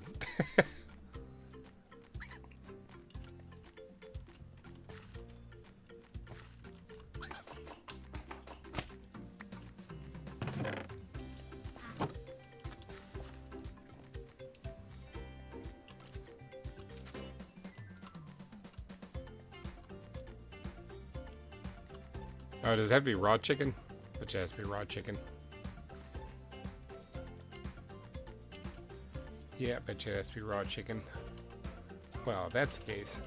Oh, does it have to be raw chicken? Which has to be raw chicken. Yeah, bet you it has to be raw chicken. Well, if that's the case.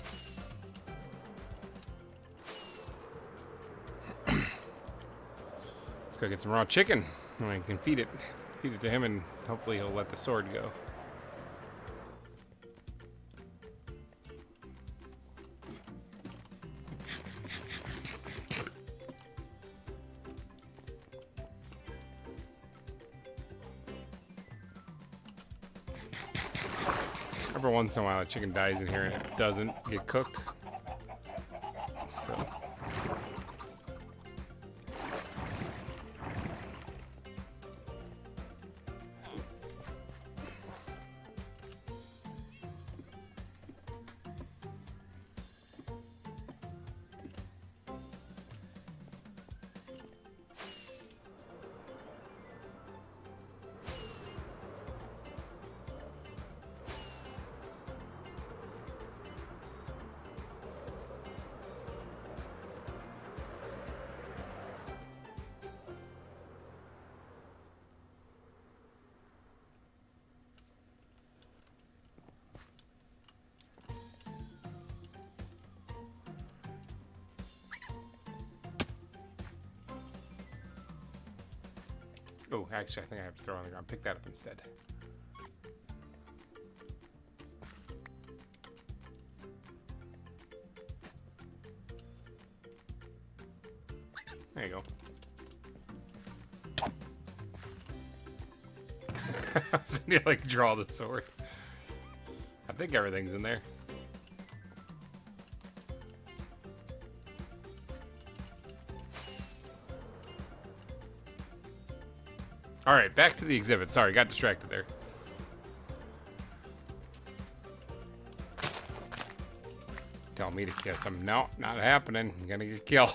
Let's go get some raw chicken. And I can feed it to him, and hopefully he'll let the sword go. Every once in a while, a chicken dies in here and it doesn't get cooked. So. Oh, actually, I think I have to throw it on the ground. Pick that up instead. There you go. I was gonna, like, draw the sword. I think everything's in there. All right, back to the exhibit. Sorry, got distracted there. Tell me to kiss him. No, not happening. I'm gonna get killed.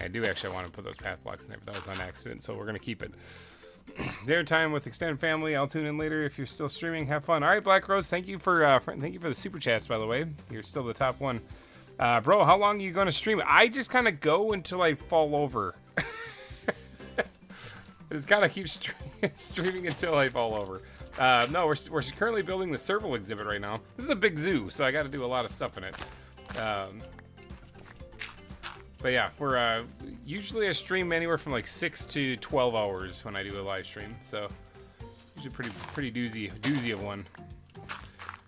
I do actually want to put those path blocks in there, but that was on accident, so we're gonna keep it. Dinner time with extended family. I'll tune in later if you're still streaming. Have fun. All right, Black Rose. Thank you for the super chats, by the way. You're still the top one. Bro, how long are you gonna stream? I just kind of go until I fall over. It's gotta keep streaming until I fall over. No, we're currently building the Serval exhibit right now. This is a big zoo, so I got to do a lot of stuff in it. But yeah, we're usually I stream anywhere from like 6 to 12 hours when I do a live stream. So usually pretty doozy of one.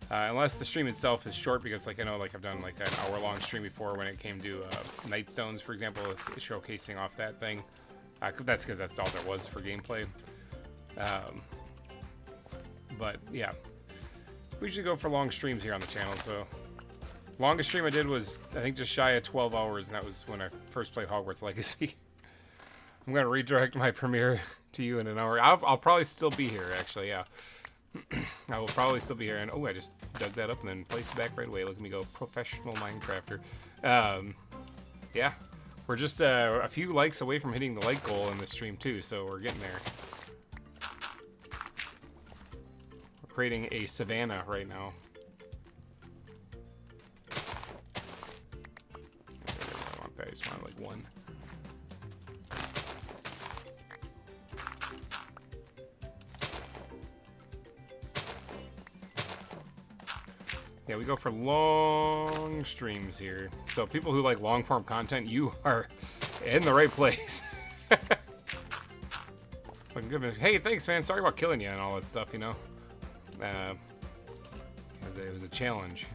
Unless the stream itself is short, because like I know like I've done like an hour-long stream before when it came to Nightstones, for example, showcasing off that thing. That's because that's all there was for gameplay. But yeah, we usually go for long streams here on the channel. So longest stream I did was I think just shy of 12 hours, and that was when I first played Hogwarts Legacy. I'm gonna redirect my premiere to you in an hour. I'll probably still be here, actually. Yeah. I will probably still be here, and oh, I just dug that up and then placed it back right away. Look at me go, professional Minecrafter. Yeah, we're just a few likes away from hitting the like goal in this stream too, so we're getting there. We're creating a savannah right now. I want that. I just want like one. Yeah, we go for long streams here. So people who like long form content, you are in the right place. Like, goodness. Hey, thanks, man. Sorry about killing you and all that stuff, you know. It was a challenge.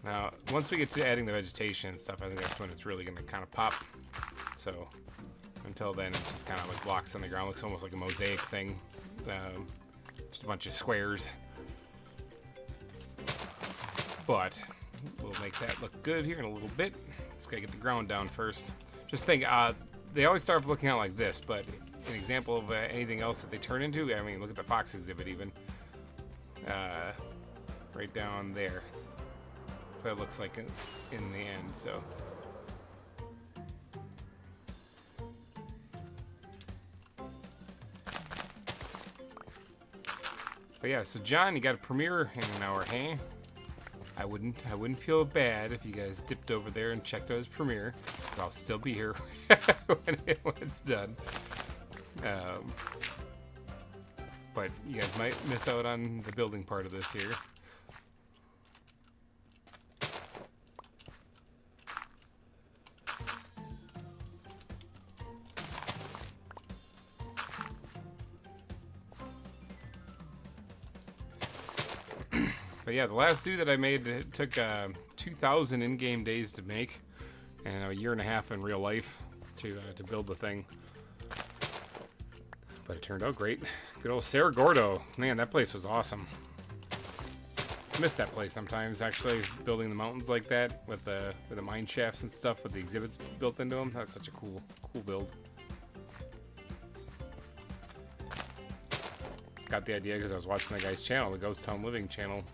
Now, once we get to adding the vegetation and stuff, I think that's when it's really going to kind of pop. So, Until then, it's just kind of like blocks on the ground. Looks almost like a mosaic thing. Just a bunch of squares. But we'll make that look good here in a little bit. Just gotta get the ground down first. Just think, they always start looking out like this, but an example of anything else that they turn into, I mean, look at the fox exhibit even. Right down there. That's what it looks like in the end, so. But yeah, so John, you got a premiere in an hour, hey? I wouldn't feel bad if you guys dipped over there and checked out his premiere. But I'll still be here when it's done. But you guys might miss out on the building part of this here. But yeah, the last zoo that I made, it took 2,000 in-game days to make, and a year and a half in real life to build the thing. But it turned out great. Good old Cerro Gordo. Man, that place was awesome. I miss that place sometimes, actually, building the mountains like that with the mine shafts and stuff with the exhibits built into them. That's such a cool build. Got the idea because I was watching that guy's channel, the Ghost Town Living channel.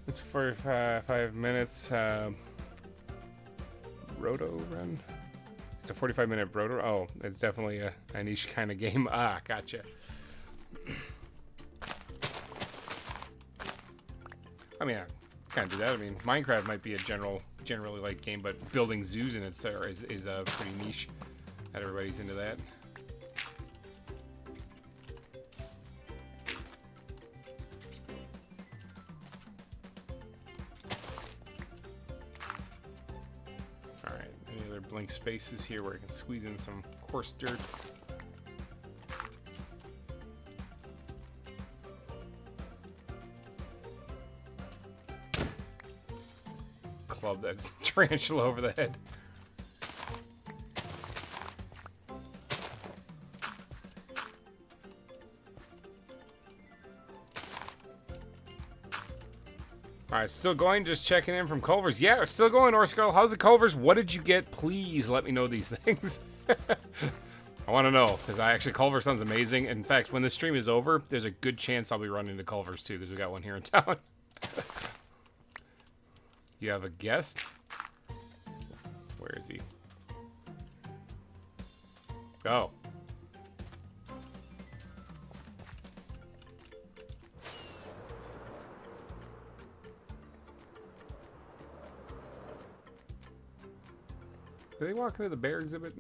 It's for 5 minutes roto run. It's a 45-minute roto. Oh, it's definitely a niche kind of game. Ah, gotcha. I mean, I kind of do that. I mean, Minecraft might be a generally liked game, but building zoos in it is a pretty niche. Not everybody's into that. Blank spaces here where I can squeeze in some coarse dirt. Club that tarantula over the head. Alright, still going, just checking in from Culver's. Yeah, still going, Orskull. How's the Culver's? What did you get? Please let me know these things. I want to know, because Culver sounds amazing. In fact, when this stream is over, there's a good chance I'll be running to Culver's too, because we got one here in town. You have a guest? Where is he? Oh. Are they walking to the bear exhibit?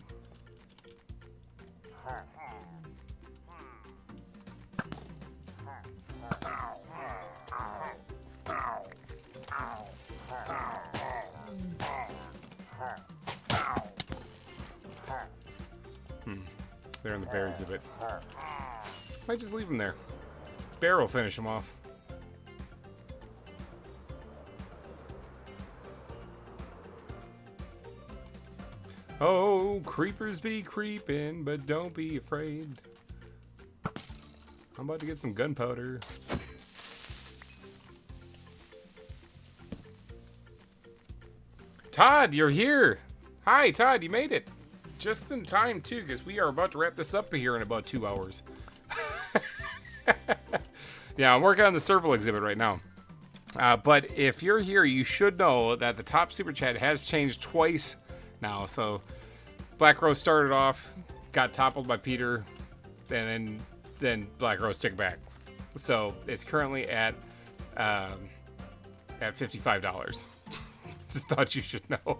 They're in the bear exhibit. Might just leave them there. Bear will finish them off. Oh, creepers be creeping, but don't be afraid. I'm about to get some gunpowder. Todd, you're here. Hi, Todd, you made it. Just in time, too, because we are about to wrap this up here in about 2 hours. Yeah, I'm working on the Serval exhibit right now. But if you're here, you should know that the top super chat has changed twice now. So Black Rose started off, got toppled by Peter, and then Black Rose took it back. So it's currently at $55. Just thought you should know.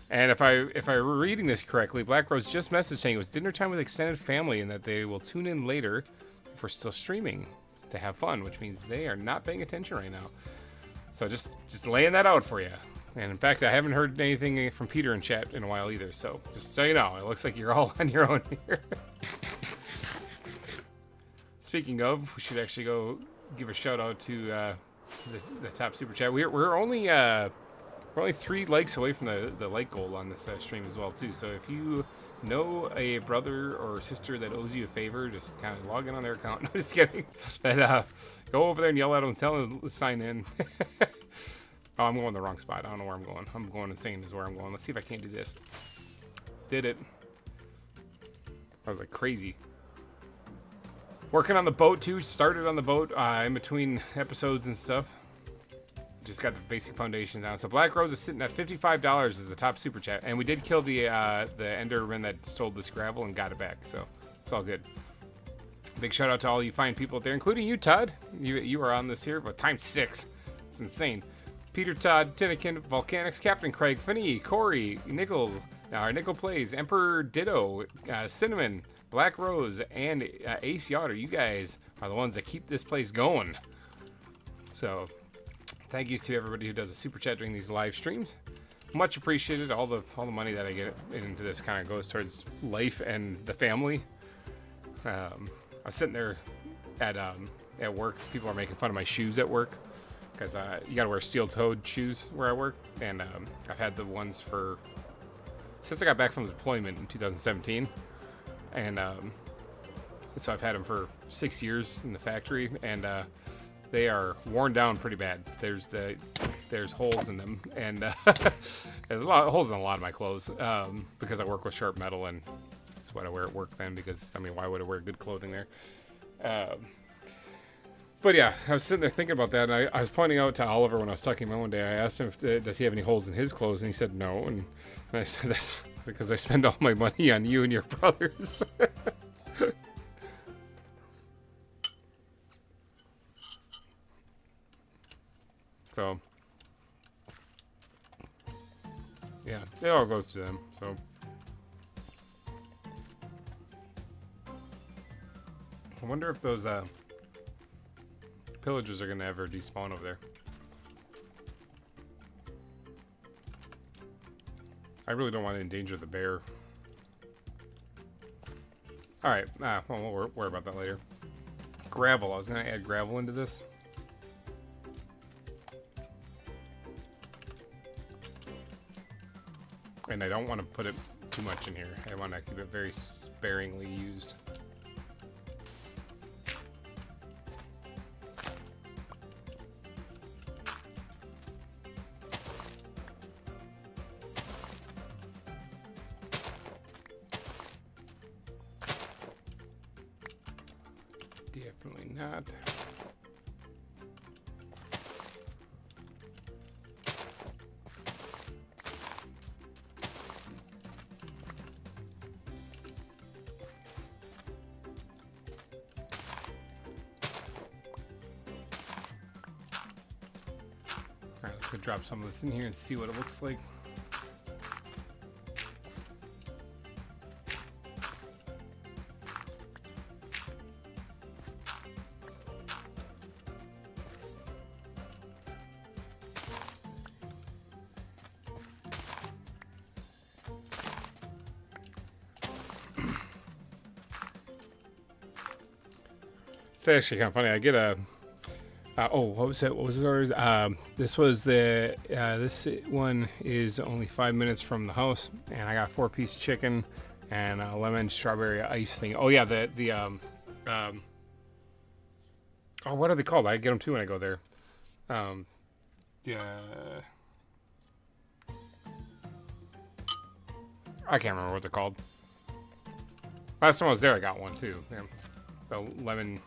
And if I were reading this correctly, Black Rose just messaged saying it was dinner time with extended family and that they will tune in later if we're still streaming to have fun, which means they are not paying attention right now. So just laying that out for you. And in fact, I haven't heard anything from Peter in chat in a while either. So just so you know, it looks like you're all on your own here. Speaking of, we should actually go give a shout out to the top super chat. We're only We're only 3 likes away from the like goal on this stream as well, too. So if you know a brother or sister that owes you a favor, just kind of log in on their account. No, just kidding. And go over there and yell at them, tell them to sign in. Oh, I'm going the wrong spot. I don't know where I'm going. I'm going insane is where I'm going. Let's see if I can't do this. Did it. I was like crazy. Working on the boat too. Started on the boat in between episodes and stuff. Just got the basic foundation down. So Black Rose is sitting at $55 as the top super chat, and we did kill the Enderman that stole this gravel and got it back. So it's all good. Big shout out to all you fine people out there, including you, Todd. You are on this here, but times 6. It's insane. Peter, Todd, Tinnikin, Volcanics, Captain Craig, Finney, Corey, Nickel, Nickel Plays, Emperor Ditto, Cinnamon, Black Rose, and Ace Yotter. You guys are the ones that keep this place going. So thank you to everybody who does a super chat during these live streams. Much appreciated. All the money that I get into this kind of goes towards life and the family. I was sitting there at work. People are making fun of my shoes at work. Because you gotta wear steel-toed shoes where I work, and I've had the ones since I got back from the deployment in 2017, and so I've had them for 6 years in the factory, and they are worn down pretty bad. There's holes in them, and there's a lot of holes in a lot of my clothes because I work with sharp metal, and that's what I wear at work then. Because I mean, why would I wear good clothing there? But yeah, I was sitting there thinking about that, and I was pointing out to Oliver when I was talking to him one day. I asked him, does he have any holes in his clothes? And he said no. And I said, that's because I spend all my money on you and your brothers. So, yeah, it all goes to them. So, I wonder if those pillagers are gonna ever despawn over there. I really don't want to endanger the bear. Alright, well, we'll worry about that later. Gravel. I was gonna add gravel into this. And I don't want to put it too much in here. I want to keep it very sparingly used. Definitely not. Alright, let's go drop some of this in here and see what it looks like. It's actually kind of funny. I get a oh, what was it? What was it? This was the this one is only 5 minutes from the house, and I got 4-piece chicken and a lemon strawberry ice thing. Oh yeah, oh, what are they called? I get them too when I go there. Yeah, I can't remember what they're called. Last time I was there, I got one too. Yeah. The lemon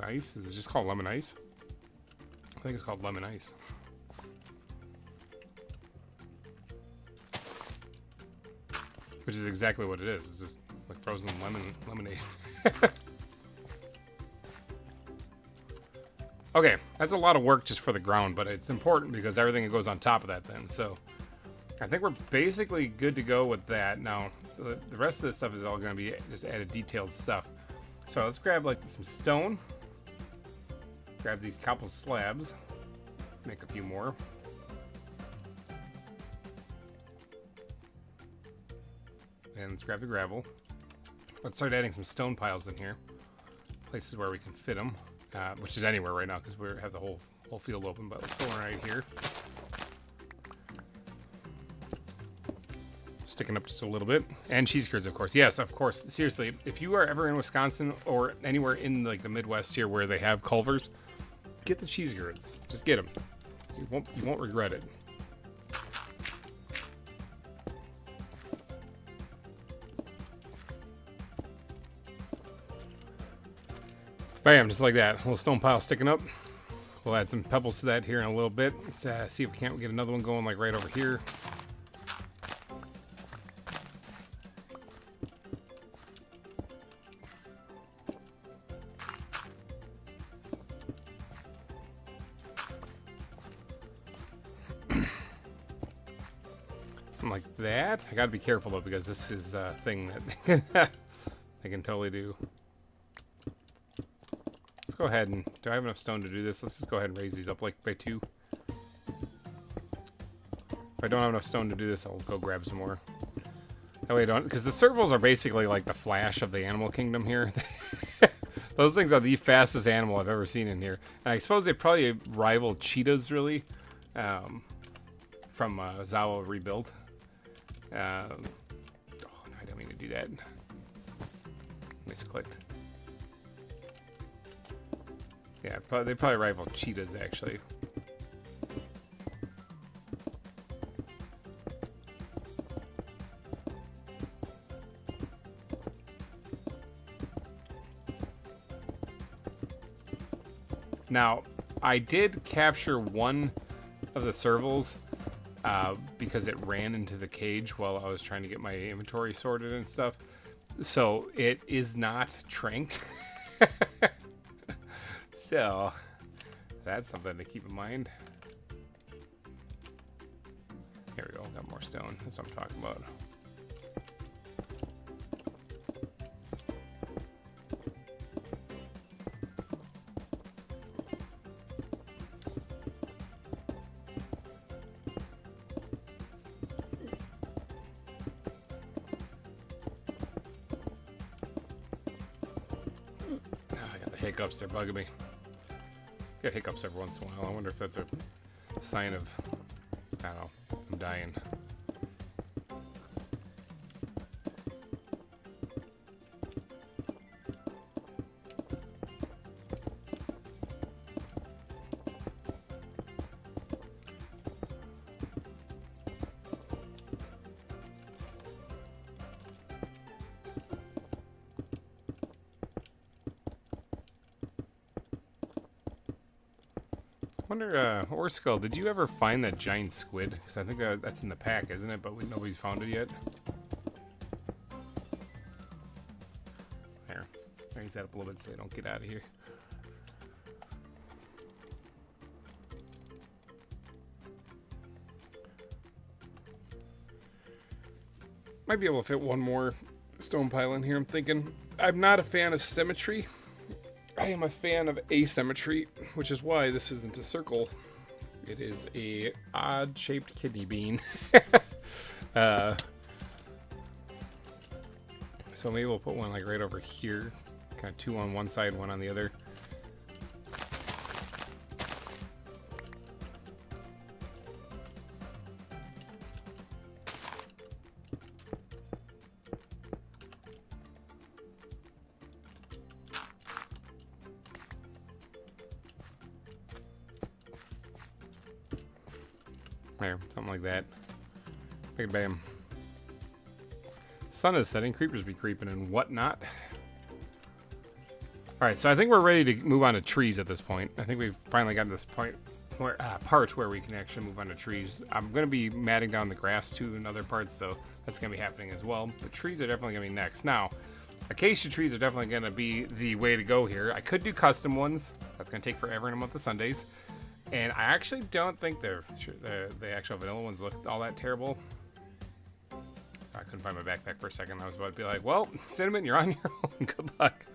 ice? Is it just called lemon ice? I think it's called lemon ice. Which is exactly what it is. It's just like frozen lemonade. Okay, that's a lot of work just for the ground, but it's important because everything goes on top of that then. So I think we're basically good to go with that. Now, the rest of this stuff is all going to be just added detailed stuff. So let's grab like some stone. Grab these couple slabs. Make a few more. And let's grab the gravel. Let's start adding some stone piles in here. Places where we can fit them. Which is anywhere right now because we have the whole whole field open, but let's go right here. Sticking up just a little bit. And cheese curds, of course. Yes, of course. Seriously, if you are ever in Wisconsin or anywhere in like the Midwest here where they have Culvers, get the cheese curds. Just get them. You won't regret it. Bam, just like that. A little stone pile sticking up. We'll add some pebbles to that here in a little bit. Let's see if we can't get another one going like right over here. Something like that. I gotta be careful though because this is a thing that I can totally do. Let's go ahead and, do I have enough stone to do this? Let's just go ahead and raise these up like by 2. If I don't have enough stone to do this, I'll go grab some more. That way I don't, because the servals are basically like the Flash of the animal kingdom here. Those things are the fastest animal I've ever seen in here. And I suppose they probably rival cheetahs really, from ZAWA Rebuild. Oh, no, I didn't mean to do that. Misclicked. Yeah, they probably rival cheetahs, actually. Now, I did capture one of the servals because it ran into the cage while I was trying to get my inventory sorted and stuff. So, it is not tranked. So, that's something to keep in mind. Here we go, got more stone. That's what I'm talking about. Oh, I got the hiccups, they're bugging me. Get hiccups every once in a while. I wonder if that's a sign of, I don't know, I'm dying. I wonder, Orskull, did you ever find that giant squid? Because I think that's in the pack, isn't it? But nobody's found it yet. There. Raise that up a little bit so they don't get out of here. Might be able to fit one more stone pile in here, I'm thinking. I'm not a fan of symmetry. I am a fan of asymmetry, which is why this isn't a circle. It is a odd-shaped kidney bean. So maybe we'll put one like right over here. Kind of 2 on one side, 1 on the other. There, something like that. Big bam. Sun is setting, creepers be creeping and whatnot. Alright, so I think we're ready to move on to trees at this point. I think we've finally gotten to this point where part where we can actually move on to trees. I'm going to be matting down the grass too in other parts, so that's going to be happening as well. The trees are definitely going to be next. Now, acacia trees are definitely going to be the way to go here. I could do custom ones. That's going to take forever in a month of Sundays. And I actually don't think the actual vanilla ones look all that terrible. I couldn't find my backpack for a second. I was about to be like, well, Cinnamon, you're on your own. Good luck.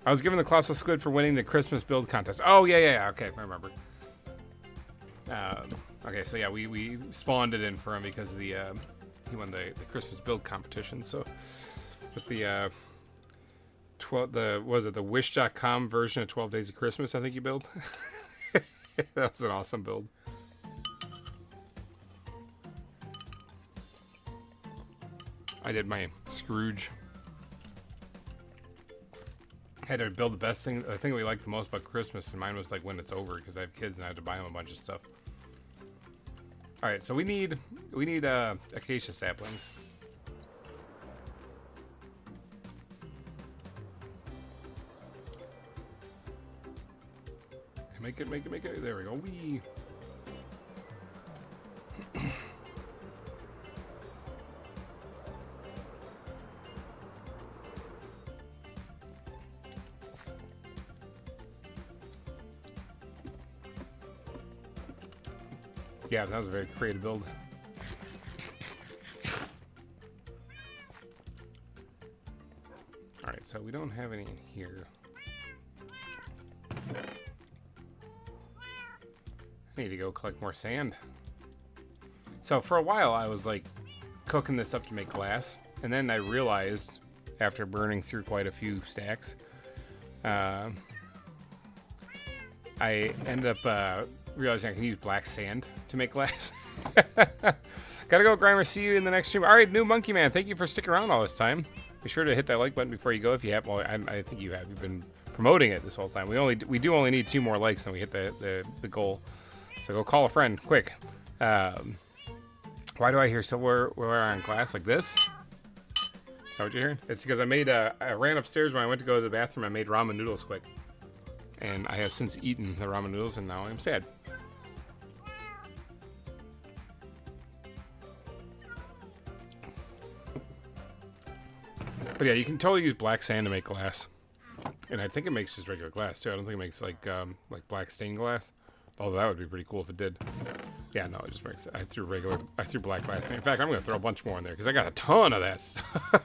I was given the Colossal Squid for winning the Christmas build contest. Oh, yeah. Okay, I remember. Okay, so yeah, we spawned it in for him because he won the Christmas build competition. So with the the Wish.com version of 12 Days of Christmas, I think he built. That was an awesome build. I did my Scrooge. Had to build the best thing. The thing we liked the most about Christmas, and mine was like when it's over, because I have kids and I had to buy them a bunch of stuff. All right, so we need acacia saplings. Make it. There we go. Wee. Yeah, that was a very creative build. All right, so we don't have any in here. I need to go collect more sand. So for a while I was like cooking this up to make glass, and then I realized after burning through quite a few stacks, I ended up realizing I can use black sand to make glass. Gotta go, GReimer. See you in the next stream. All right, new Monkey Man, thank you for sticking around all this time. Be sure to hit that like button before you go if you have. Well, I think you have. You've been promoting it this whole time. We do only need 2 more likes and we hit the goal. So go call a friend, quick. Why do I hear silverware on glass like this? Is that what you're hearing? It's because I ran upstairs when I went to go to the bathroom. I made ramen noodles quick. And I have since eaten the ramen noodles, and now I'm sad. But yeah, you can totally use black sand to make glass. And I think it makes just regular glass, too. I don't think it makes, like black stained glass. Although that would be pretty cool if it did. Yeah, no, it just makes... I threw black glass. In fact, I'm going to throw a bunch more in there, because I got a ton of that stuff.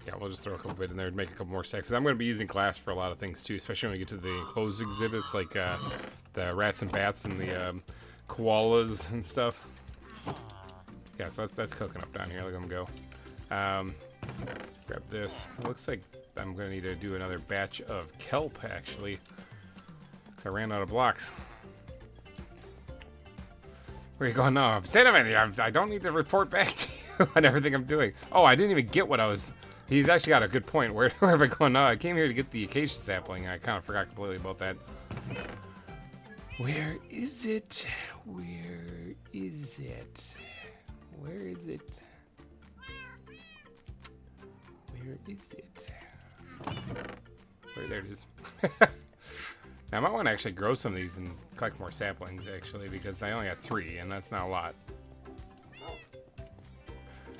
Yeah, we'll just throw a couple bit in there and make a couple more stacks. I'm going to be using glass for a lot of things, too, especially when we get to the enclosed exhibits, like the rats and bats and the koalas and stuff. Yeah, so that's cooking up down here. Let them go. Grab this. It looks like I'm going to need to do another batch of kelp, actually. I ran out of blocks. Where are you going now? I don't need to report back to you on everything I'm doing. Oh, I didn't even get what I was... He's actually got a good point. Where am I going now? I came here to get the acacia sapling. I kind of forgot completely about that. Where is it? Where is it? Where is it? Where is it? There it is. Now I might want to actually grow some of these and collect more saplings, actually, because I only got 3, and that's not a lot.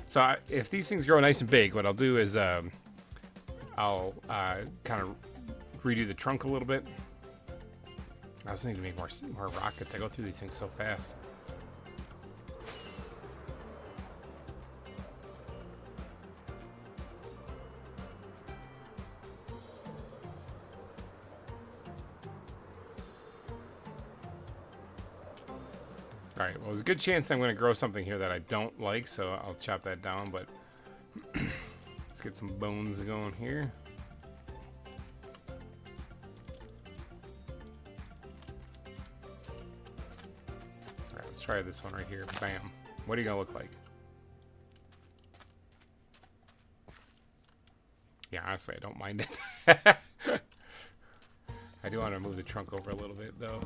So if these things grow nice and big, what I'll do is I'll kind of redo the trunk a little bit. I also need to make more rockets. I go through these things so fast. Alright, well, there's a good chance I'm going to grow something here that I don't like, so I'll chop that down, but let's get some bones going here. Alright, let's try this one right here. Bam. What are you going to look like? Yeah, honestly, I don't mind it. I do want to move the trunk over a little bit, though.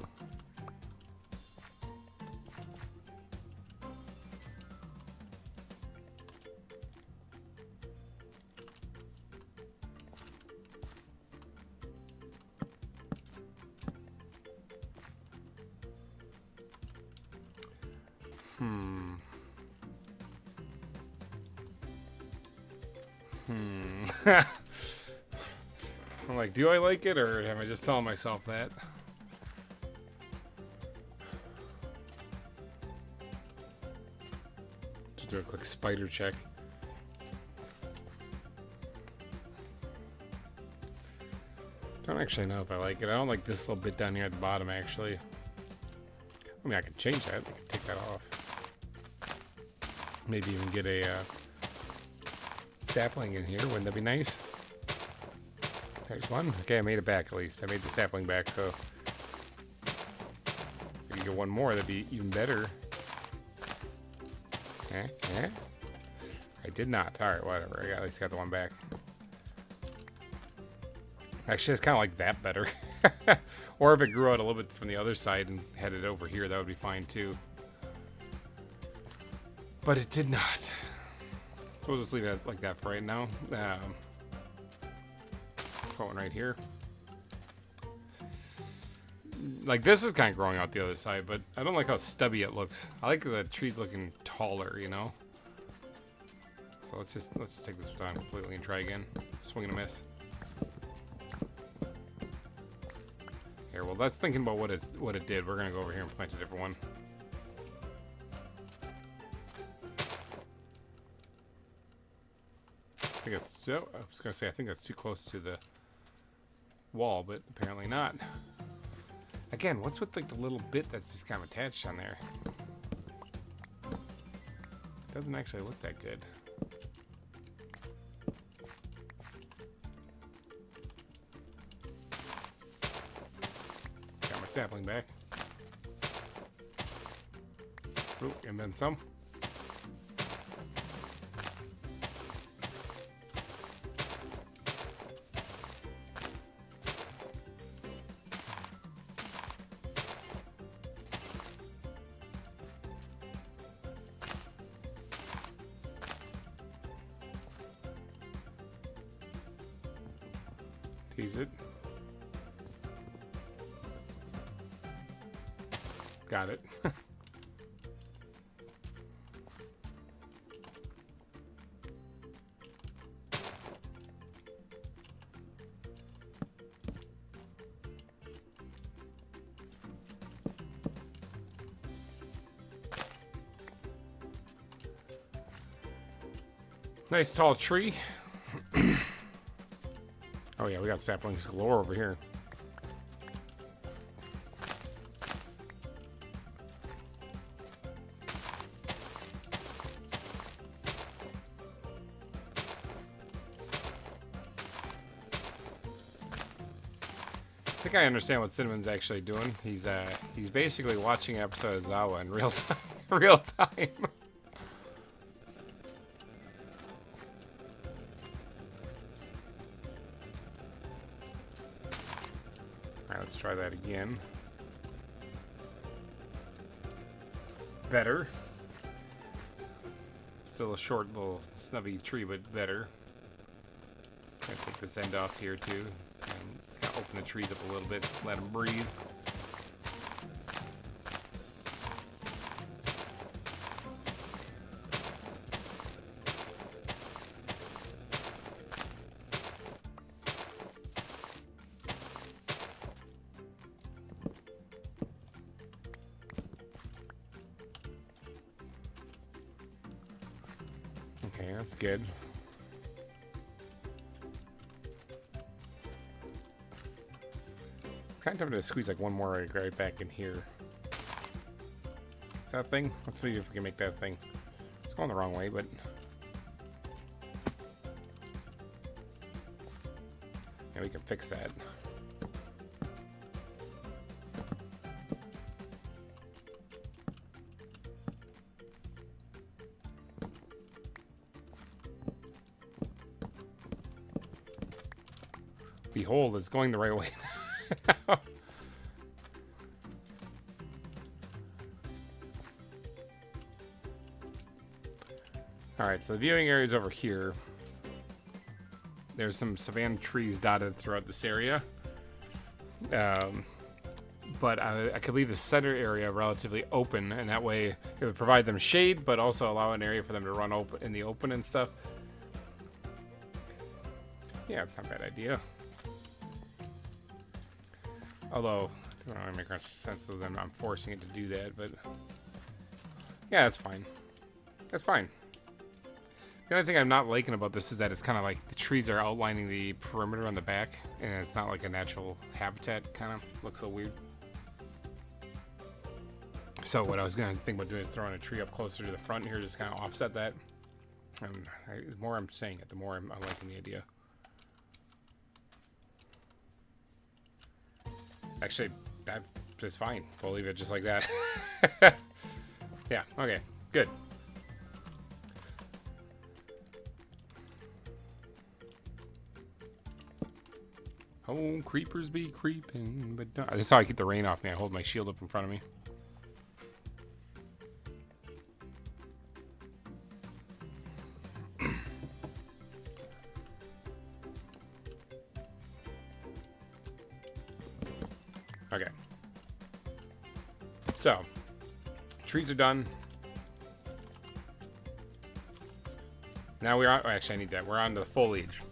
I'm like, do I like it, or am I just telling myself that? Just do a quick spider check. Don't actually know if I like it. I don't like this little bit down here at the bottom, actually. I mean, I could change that. I could take that off. Maybe even get a sapling in here. Wouldn't that be nice? There's one. Okay, I made it back at least. I made the sapling back, so if we could get one more, that'd be even better. I did not. Alright, whatever. I at least got the one back. Actually, it's kind of like that better. Or if it grew out a little bit from the other side and headed over here, that would be fine too. But it did not. So we'll just leave it like that for right now. Put one right here. Like, this is kind of growing out the other side, but I don't like how stubby it looks. I like the trees looking taller, you know? So let's just take this down completely and try again. Swing and a miss. Here, well, that's thinking about what it did. We're gonna go over here and plant a different one. I think it's. Oh, I was gonna say I think that's too close to the wall, but apparently not. Again, what's with like the little bit that's just kind of attached on there? Doesn't actually look that good. Got my sapling back. Ooh, and then some. Tease it. Got it. Nice tall tree. Oh yeah, we got saplings galore over here. I think I understand what Cinnamon's actually doing. He's basically watching an episode of ZAWA in real time. Real time. Let's try that again. Better. Still a short little snubby tree, but better. Gonna take this end off here too. And kind of open the trees up a little bit, let them breathe. Okay, that's good. Kind of tempted to squeeze like one more right back in here. Is that a thing? Let's see if we can make that a thing. It's going the wrong way, but yeah, we can fix that. Behold, it's going the right way now. Alright, so the viewing area is over here. There's some savanna trees dotted throughout this area. But I could leave the center area relatively open, and that way it would provide them shade, but also allow an area for them to run open in the open and stuff. Yeah, it's not a bad idea. Although, it doesn't really make much sense of them. I'm forcing it to do that, but yeah, that's fine. That's fine. The only thing I'm not liking about this is that it's kind of like the trees are outlining the perimeter on the back, and it's not like a natural habitat. Kind of looks a little weird. So what I was going to think about doing is throwing a tree up closer to the front here, just kind of offset that. And the more I'm saying it, the more I'm liking the idea. Actually, that is fine. We'll leave it just like that. Yeah, okay, good. Oh, creepers be creeping, but no. That's how I keep the rain off me. I hold my shield up in front of me. Okay. So, trees are done. Now we're on, oh, actually I need that. We're on to the foliage.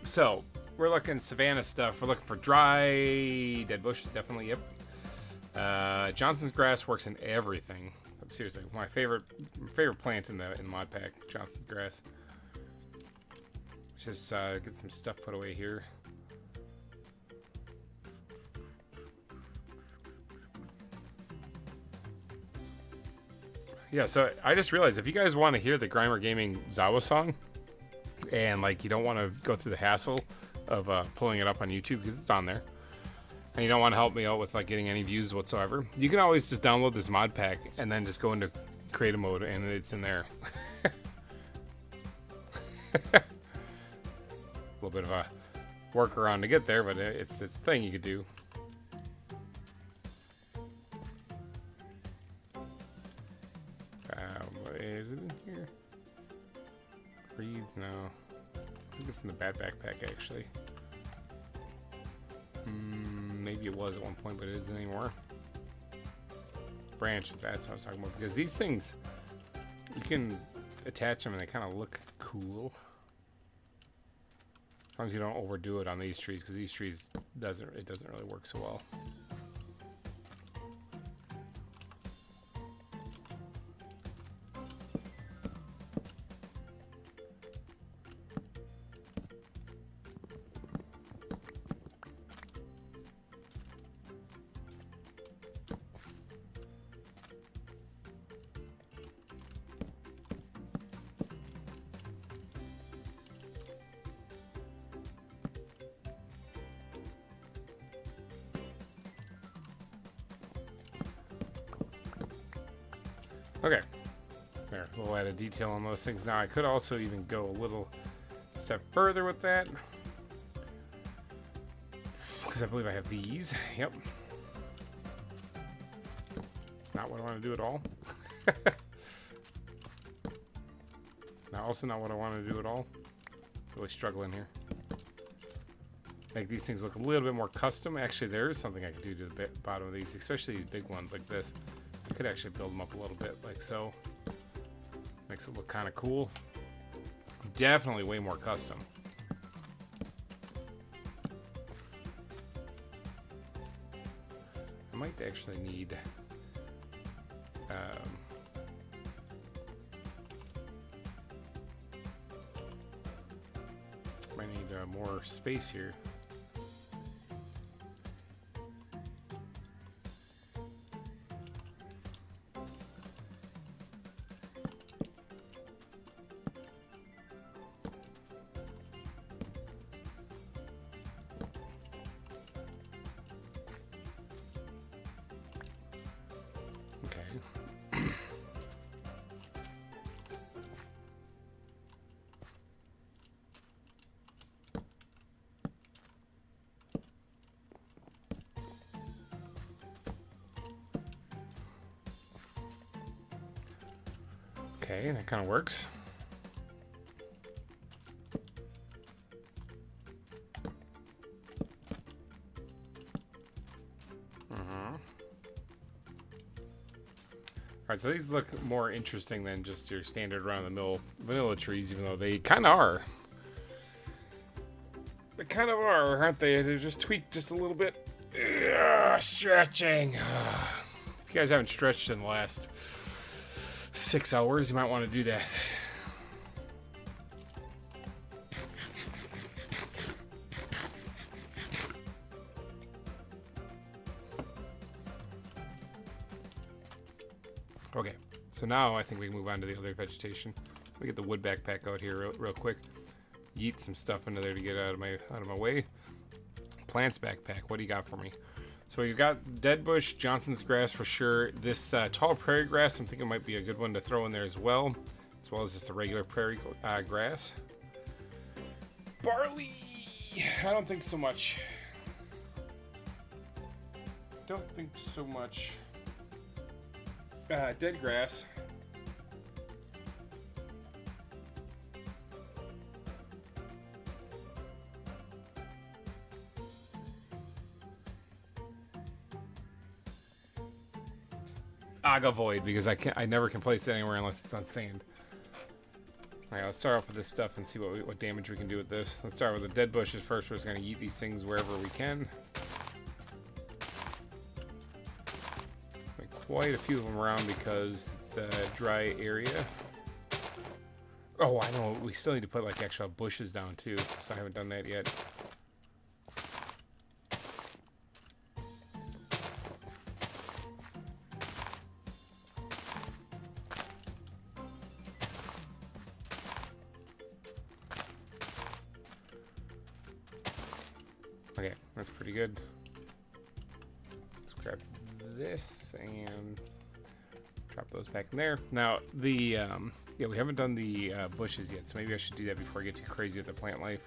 So, we're looking savanna stuff. We're looking for dry, dead bushes, definitely, yep. Johnson's grass works in everything. Seriously, my favorite plant in the mod pack, Johnson's grass. Just get some stuff put away here. Yeah, so I just realized if you guys want to hear the GReimer Gaming ZAWA song, and like you don't want to go through the hassle of pulling it up on YouTube because it's on there, and you don't want to help me out with like getting any views whatsoever, you can always just download this mod pack and then just go into creative mode and it's in there. A little bit of a workaround to get there, but it's a thing you could do. Is it in here? Reeds? No. I think it's in the bad backpack, actually. Maybe it was at one point, but it isn't anymore. Branches, that's what I was talking about. Because these things, you can attach them and they kind of look cool. As long as you don't overdo it on these trees, because these trees, it doesn't really work so well. Okay, there, a little added detail on those things. Now I could also even go a little step further with that, because I believe I have these. Yep. Not what I want to do at all. Now also not what I want to do at all. Really struggling here. Make these things look a little bit more custom. Actually, there is something I could do to the bottom of these, especially these big ones like this. I could actually build them up a little bit like so. Makes it look kind of cool. Definitely way more custom. I might actually need more space here. Okay, that kind of works. Alright, so these look more interesting than just your standard run-of-the-mill vanilla trees, even though they kind of are. They kind of are, aren't they? They're just tweaked just a little bit. Ugh, stretching. Ugh. If you guys haven't stretched in the last 6 hours, you might want to do that. Okay, so now I think we can move on to the other vegetation. Let me get the wood backpack out here real quick. Yeet some stuff into there to get out of my way. Plants backpack, what do you got for me? So we've got dead bush, Johnson's grass for sure. This tall prairie grass, I'm thinking might be a good one to throw in there as well as just the regular prairie grass. Barley, I don't think so much. Don't think so much. Dead grass. Aga void, because I never can place it anywhere unless it's on sand. Alright, let's start off with this stuff and see what damage we can do with this. Let's start with the dead bushes first. We're just going to yeet these things wherever we can. Quite a few of them around because it's a dry area. Oh, I know. We still need to put like actual bushes down too, so I haven't done that yet. Okay, that's pretty good. Let's grab this and drop those back in there. Now the yeah, we haven't done the bushes yet, so maybe I should do that before I get too crazy with the plant life.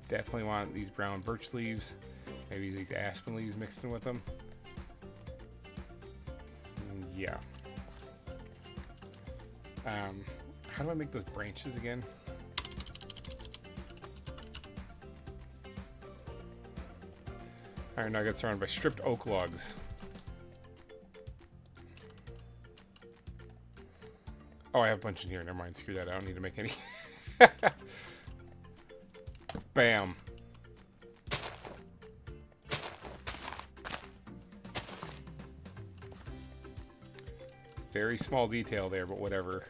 Definitely want these brown birch leaves, maybe these aspen leaves mixed in with them. Yeah. How do I make those branches again? Iron nuggets surrounded by stripped oak logs. Oh, I have a bunch in here. Never mind. Screw that. I don't need to make any. Bam. Very small detail there, but whatever.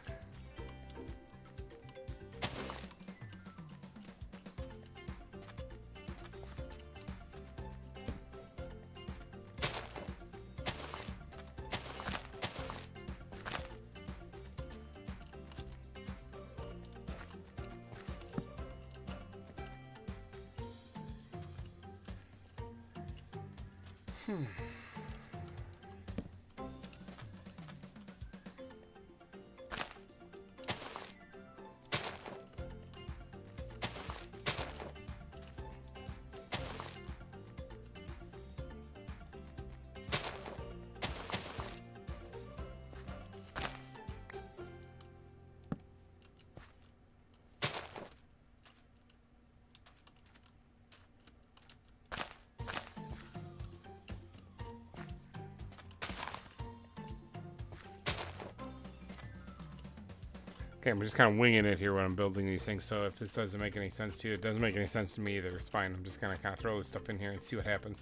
Okay, I'm just kind of winging it here when I'm building these things, so if this doesn't make any sense to you, it doesn't make any sense to me either. It's fine. I'm just going to kind of throw this stuff in here and see what happens.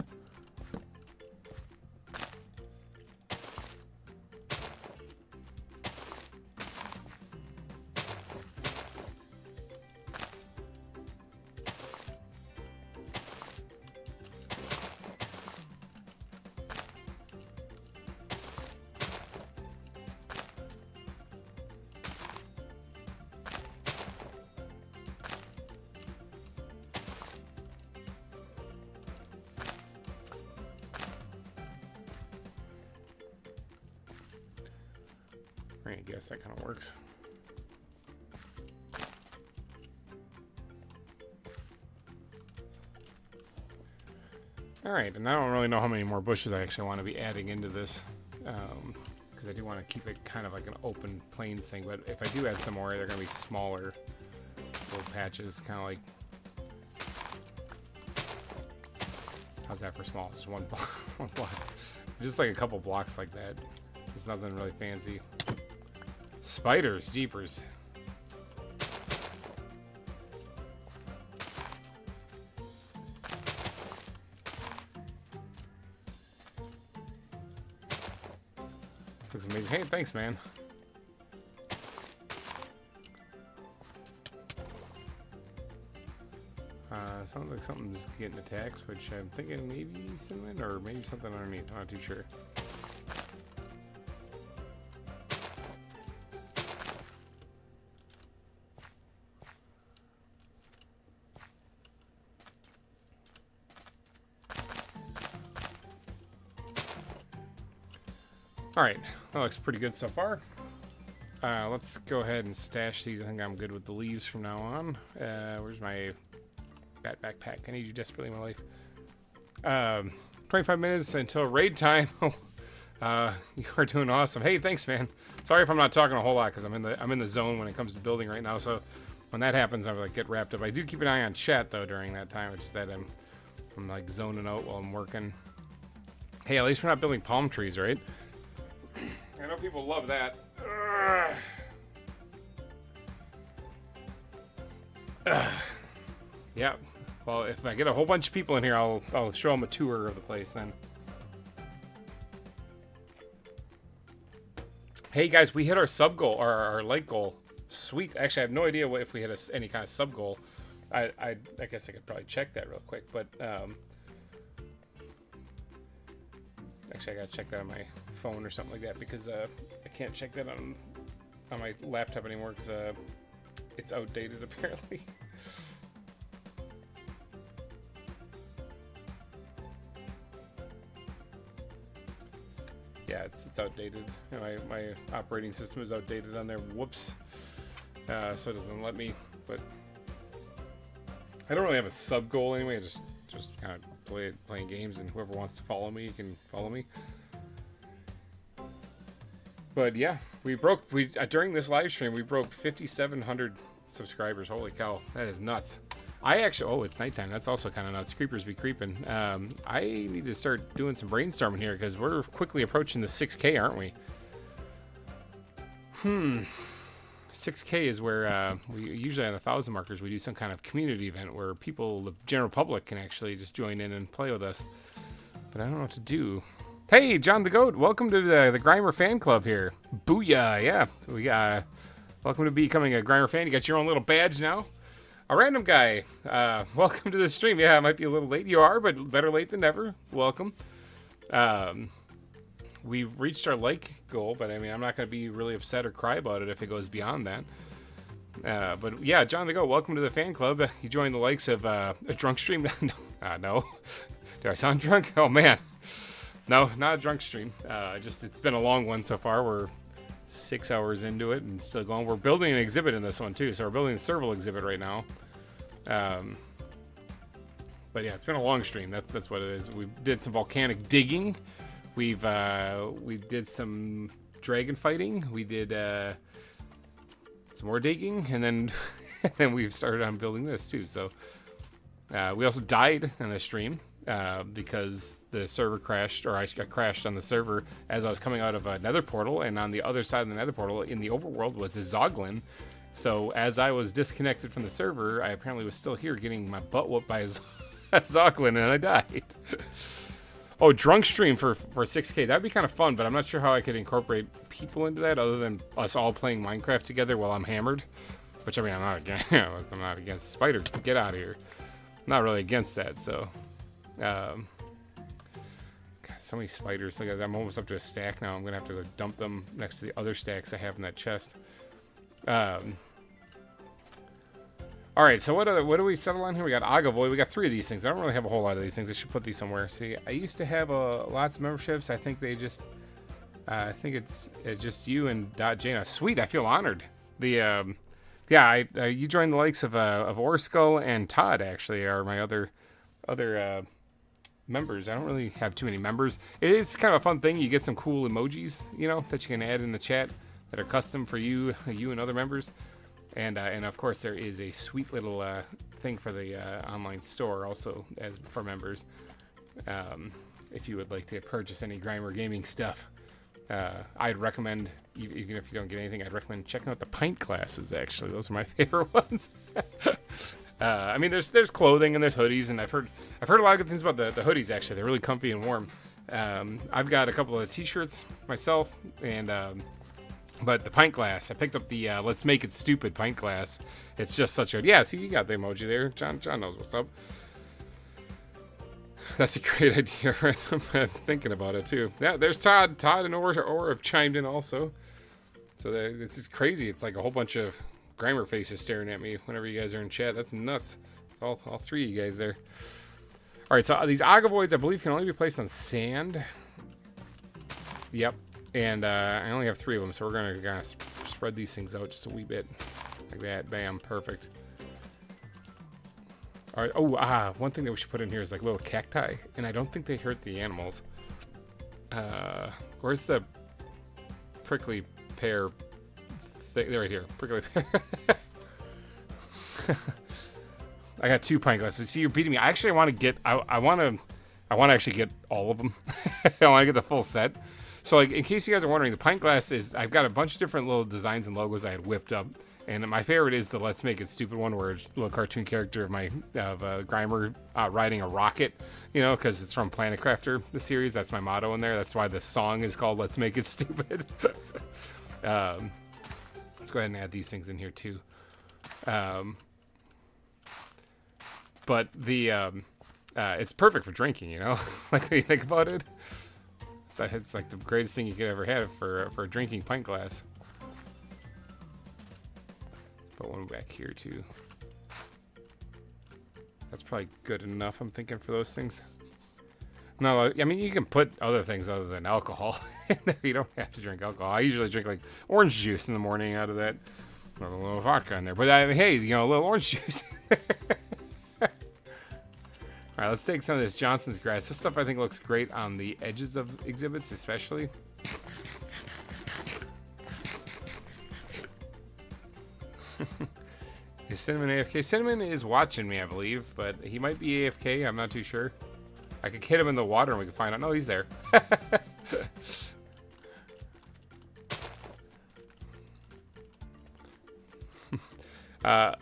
I guess that kind of works. Alright, and I don't really know how many more bushes I actually want to be adding into this, because I do want to keep it kind of like an open plains thing, but if I do add some more, they're going to be smaller little patches, kind of like... How's that for small? Just one block. One block. Just like a couple blocks like that. There's nothing really fancy. Spiders, jeepers. Looks amazing. Hey, thanks, man. Sounds like something's getting attacked, which I'm thinking maybe cinnamon or maybe something underneath. I'm not too sure. All right, that looks pretty good so far. Let's go ahead and stash these. I think I'm good with the leaves from now on. Where's my bat backpack? I need you desperately in my life. 25 minutes until raid time. You are doing awesome. Hey, thanks, man. Sorry if I'm not talking a whole lot because I'm in the zone when it comes to building right now. So when that happens, I like get wrapped up. I do keep an eye on chat though during that time. It's just that I'm like zoning out while I'm working. Hey, at least we're not building palm trees, right? I know people love that. Yeah. Well, if I get a whole bunch of people in here, I'll show them a tour of the place then. Hey guys, we hit our sub goal, or our like goal. Sweet. Actually, I have no idea if we hit any kind of sub goal. I guess I could probably check that real quick, but actually I gotta check that on my phone or something like that because I can't check that on my laptop anymore because it's outdated apparently. Yeah, it's outdated. You know, my operating system is outdated on there. Whoops. So it doesn't let me. But I don't really have a sub goal anyway. I just kind of playing games, and whoever wants to follow me, you can follow me. But yeah, during this live stream we broke 5,700 subscribers. Holy cow, that is nuts. It's nighttime. That's also kind of nuts. Creepers be creeping. I need to start doing some brainstorming here because we're quickly approaching the 6K, aren't we? 6K is where we usually on 1,000 markers we do some kind of community event where people, the general public, can actually just join in and play with us. But I don't know what to do. Hey, John the Goat, welcome to the GReimer fan club here. Booyah! Yeah, we got welcome to becoming a GReimer fan. You got your own little badge now. A random guy, welcome to the stream. Yeah, it might be a little late. You are, but better late than never. Welcome. We reached our like goal, but I mean, I'm not going to be really upset or cry about it if it goes beyond that. But yeah, John the Goat, welcome to the fan club. You joined the likes of a drunk stream. No. Do I sound drunk? Oh, man. No, not a drunk stream. It's been a long one so far. We're 6 hours into it and still going. We're building an exhibit in this one too, so we're building the Serval exhibit right now. But yeah, it's been a long stream. That's what it is. We did some volcanic digging. We did some dragon fighting. We did some more digging, and then then we've started on building this too. So we also died in the stream because the server crashed, or I got crashed on the server as I was coming out of a Nether portal, and on the other side of the Nether portal in the overworld was a Zoglin. So as I was disconnected from the server, I apparently was still here getting my butt whooped by a Zoglin, and I died. Oh, drunk stream for 6K. That'd be kind of fun, but I'm not sure how I could incorporate people into that other than us all playing Minecraft together while I'm hammered. Which, I mean, I'm not against spiders. Get out of here. I'm not really against that, so. God, so many spiders. Like, I'm almost up to a stack now. I'm going to have to go dump them next to the other stacks I have in that chest. All right, so what do we settle on here? We got Agavoy. We got 3 of these things. I don't really have a whole lot of these things. I should put these somewhere. See, I used to have lots of memberships. I think they just, I think it's just you and Jana. Sweet, I feel honored. The, yeah, you joined the likes of Orskull and Todd. Actually, are my other members. I don't really have too many members. It is kind of a fun thing. You get some cool emojis, you know, that you can add in the chat that are custom for you and other members. And of course there is a sweet little thing for the online store also as for members. If you would like to purchase any GReimer gaming stuff, I'd recommend, even if you don't get anything, I'd recommend checking out the pint glasses. Actually, those are my favorite ones. I mean, there's clothing and there's hoodies, and I've heard a lot of good things about the hoodies. Actually, they're really comfy and warm. I've got a couple of t-shirts myself, and but the pint glass, I picked up the Let's Make It Stupid pint glass. It's just such a, yeah, see, you got the emoji there. John knows what's up. That's a great idea, right? I'm thinking about it, too. Yeah, there's Todd. Todd and Or have chimed in also. So it's just crazy. It's like a whole bunch of GReimer faces staring at me whenever you guys are in chat. That's nuts. All 3 of you guys there. All right, so these Agavoids, I believe, can only be placed on sand. Yep. And I only have 3 of them, so we're gonna kind of spread these things out just a wee bit, like that. Bam, perfect. All right. Oh, one thing that we should put in here is like little cacti, and I don't think they hurt the animals. Where's the prickly pear thing? They're right here. Prickly pear. I got 2 pint glasses. See, you're beating me. I actually want to get. I want to actually get all of them. I want to get the full set. So, like, in case you guys are wondering, the pint glass is. I've got a bunch of different little designs and logos I had whipped up, and my favorite is the "Let's Make It Stupid" one, where it's a little cartoon character of GReimer riding a rocket. You know, because it's from Planet Crafter, the series. That's my motto in there. That's why the song is called "Let's Make It Stupid." Let's go ahead and add these things in here too. But the it's perfect for drinking, you know. Like when you think about it, it's like the greatest thing you could ever have for a drinking pint glass. Put one back here too. That's probably good enough, I'm thinking, for those things. No, I mean, you can put other things other than alcohol. You don't have to drink alcohol. I usually drink like orange juice in the morning out of that. Or a little vodka in there. But hey, you know, a little orange juice. All right, let's take some of this Johnson's grass. This stuff I think looks great on the edges of exhibits, especially. Is Cinnamon AFK? Cinnamon is watching me, I believe, but he might be AFK. I'm not too sure. I could hit him in the water and we can find out. No, he's there.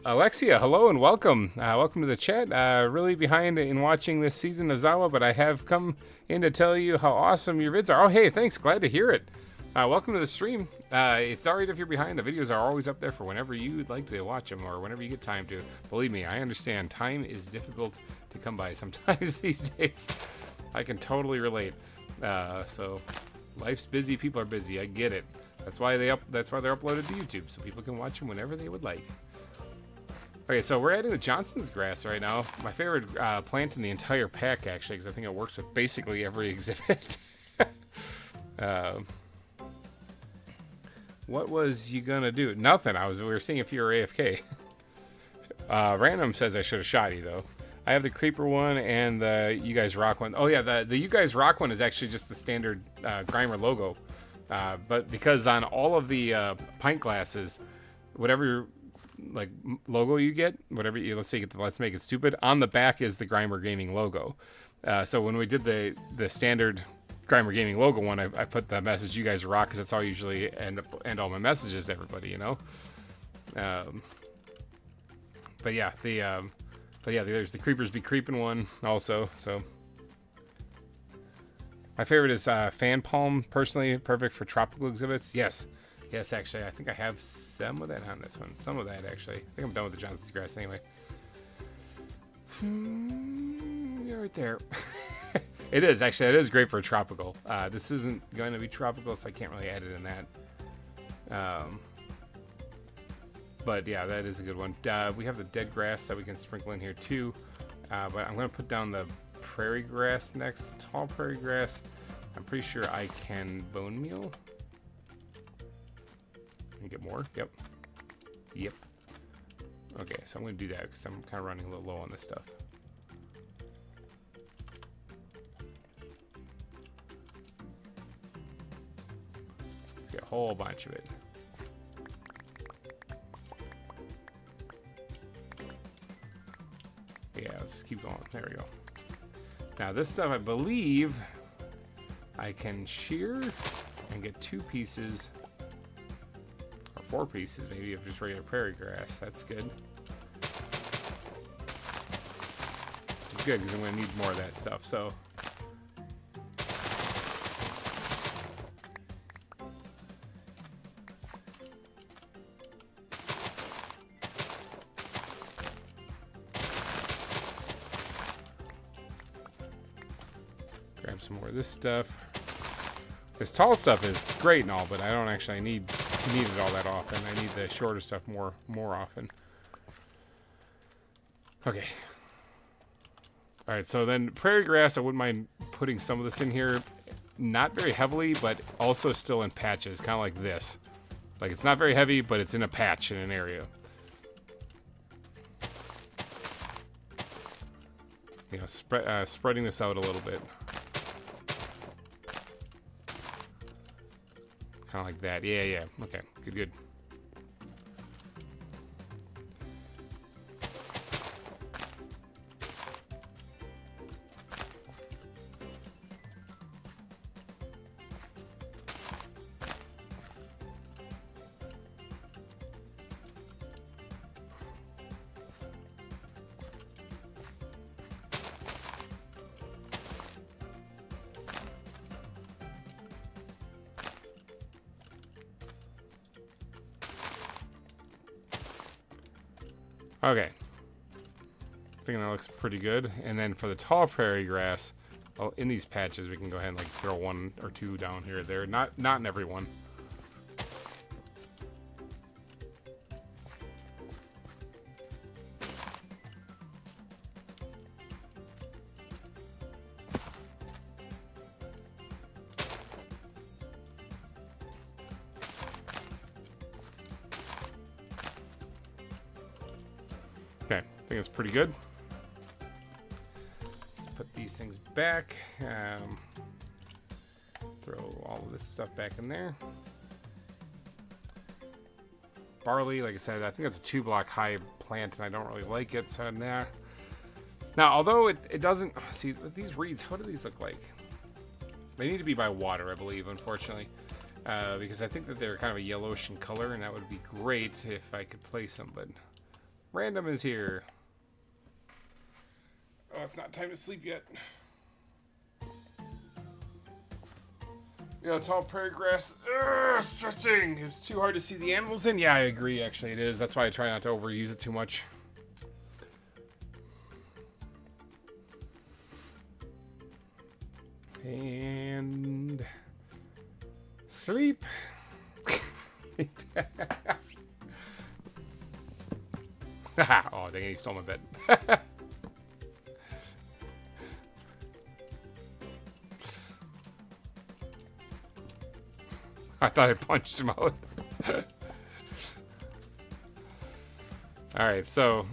Alexia, hello and welcome. Welcome to the chat. Really behind in watching this season of ZAWA, but I have come in to tell you how awesome your vids are. Oh, hey, thanks. Glad to hear it. Welcome to the stream. It's alright if you're behind. The videos are always up there for whenever you'd like to watch them or whenever you get time to. Believe me, I understand. Time is difficult to come by sometimes these days. I can totally relate. So life's busy. People are busy. I get it. That's why they're uploaded to YouTube, so people can watch them whenever they would like. Okay, so we're adding the Johnson's grass right now. My favorite plant in the entire pack, actually, because I think it works with basically every exhibit. What was you gonna do? Nothing. We were seeing if you were AFK. Random says I should have shot you though. I have the creeper one and the You Guys Rock one. Oh yeah, the You Guys Rock one is actually just the standard GReimer logo. But because on all of the pint glasses, whatever like logo you get, let's say you get the Let's Make It Stupid, on the back is the GReimer Gaming logo. So when we did the standard GReimer Gaming logo one, I put the message "You Guys Rock" because that's all I usually end all my messages to everybody, you know. But yeah, there's the Creepers Be Creeping one also. So my favorite is Fan Palm, personally, perfect for tropical exhibits. Yes, actually, I think I have some of that on this one. Some of that, actually. I think I'm done with the Johnson's grass anyway. You're right there. It is, actually. It is great for tropical. This isn't going to be tropical, so I can't really add it in that. But yeah, that is a good one. We have the dead grass that we can sprinkle in here too. But I'm going to put down the prairie grass next. The tall prairie grass. I'm pretty sure I can bone meal. Can you get more? Yep. Okay, so I'm going to do that because I'm kind of running a little low on this stuff. Let's get a whole bunch of it. Yeah, let's just keep going. There we go. Now this stuff, I believe I can shear and get 2 pieces or 4 pieces maybe of just regular prairie grass. That's good. It's good because I'm going to need more of that stuff. So grab some more of this stuff. This tall stuff is great and all, but I don't actually need it all that often. I need the shorter stuff more often. Okay. All right, so then prairie grass, I wouldn't mind putting some of this in here. not very heavily, but also still in patches, kind of like this. Like it's not very heavy, but it's in a patch in an area. You know, spreading this out a little bit. Kind of like that. Yeah, yeah. Okay, good, good. Okay. I think that looks pretty good. And then for the tall prairie grass, well, in these patches, we can go ahead and like throw 1 or 2 down here or there. Not in every one. Okay, I think it's pretty good. Let's put these things back. Throw all of this stuff back in there. Barley, like I said, I think it's a 2-block high plant, and I don't really like it. So nah. Now, although it doesn't see these reeds, what do these look like? They need to be by water, I believe, unfortunately, because I think that they're kind of a yellowish in color, and that would be great if I could place them, but. Random is here. Oh, it's not time to sleep yet. Yeah, tall prairie grass. Stretching. It's too hard to see the animals in. Yeah, I agree. Actually, it is. That's why I try not to overuse it too much. And sleep. Oh, dang it, he stole my bed. I thought I punched him out. Alright, so,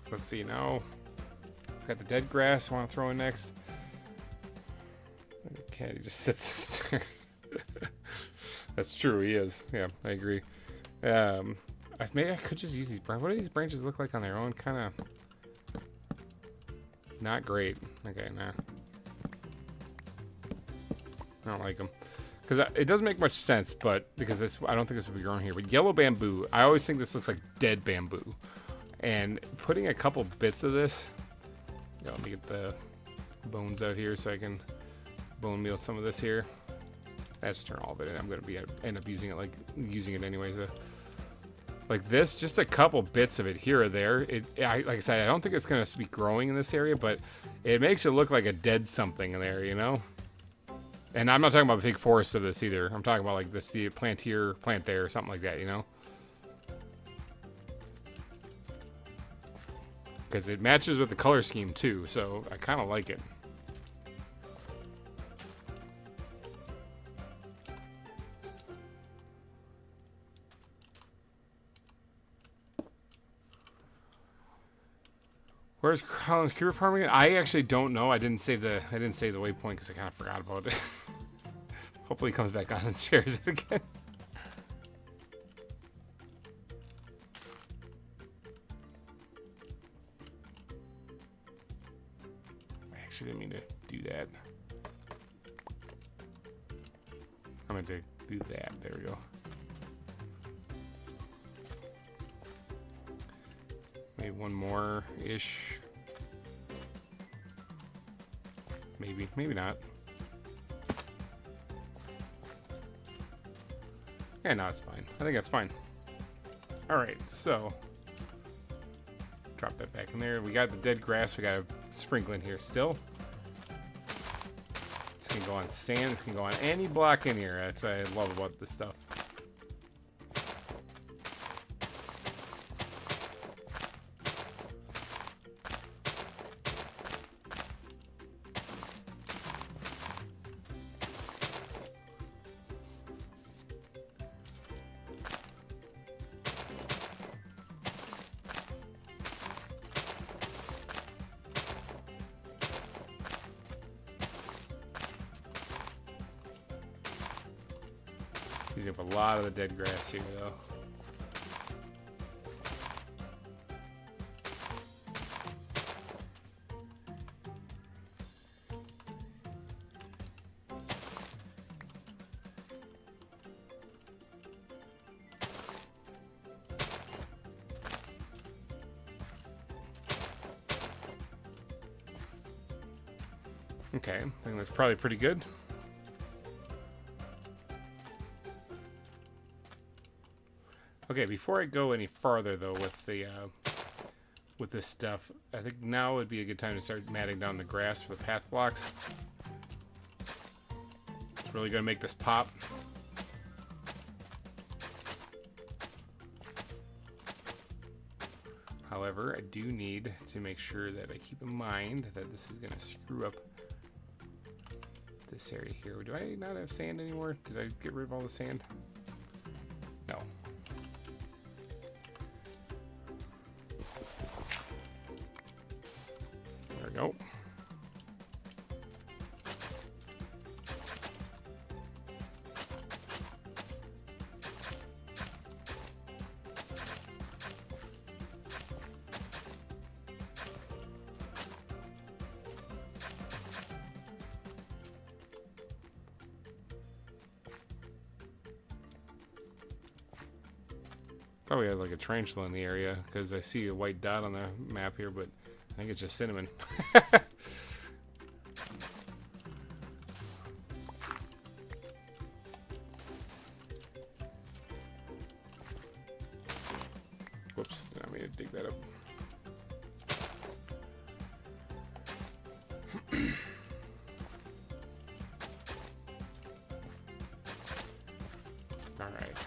let's see now. Got the dead grass I want to throw in next. Okay, he just sits upstairs. That's true, he is. Yeah, I agree. Maybe I could just use these branches. What do these branches look like on their own? Kind of not great. Okay, nah. I don't like them. Because it doesn't make much sense, but because I don't think this would be growing here. But yellow bamboo, I always think this looks like dead bamboo. And putting a couple bits of this, let me get the bones out here so I can bone meal some of this here. Let's turn all of it in. I'm going to end up using it anyways. Like this, just a couple bits of it here or there. Like I said, I don't think it's going to be growing in this area, but it makes it look like a dead something in there, you know? And I'm not talking about a big forest of this either. I'm talking about like this, the plant here, plant there, something like that, you know? Because it matches with the color scheme too, so I kind of like it. Where's Colin's creeper farm again? I actually don't know. I didn't save the waypoint because I kind of forgot about it. Hopefully he comes back on and shares it again. I actually didn't mean to do that. I'm going to do that. There we go. Maybe one more-ish. Maybe, maybe not. Yeah, no, it's fine. I think that's fine. Alright, so. Drop that back in there. We got the dead grass. We got a sprinkle in here still. This can go on sand. This can go on any block in here. That's what I love about this stuff. Using up a lot of the dead grass here, though. Okay, I think that's probably pretty good. Okay, before I go any farther though with this stuff, I think now would be a good time to start matting down the grass for the path blocks. It's really gonna make this pop. However, I do need to make sure that I keep in mind that this is gonna screw up this area here. Do I not have sand anymore? Did I get rid of all the sand? No. There we go. Thought we had like a tarantula in the area because I see a white dot on the map here, but I think it's just cinnamon. Whoops, I mean to dig that up. All right.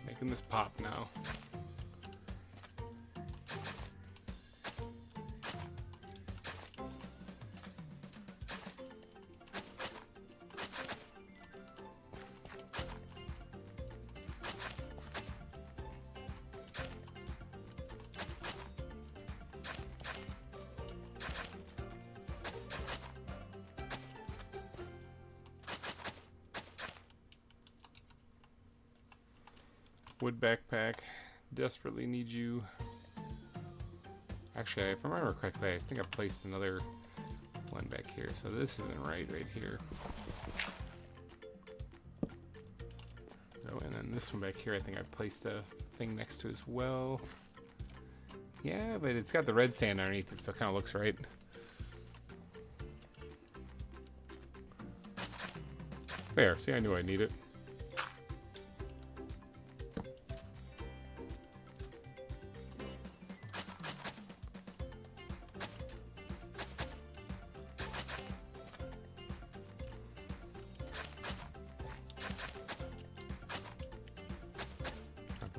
Making this pop now. Wood backpack. Desperately need you. Actually, if I remember correctly, I think I placed another one back here. So this isn't right here. Oh, and then this one back here, I think I placed a thing next to as well. Yeah, but it's got the red sand underneath it, so it kind of looks right. There, see, I knew I'd need it.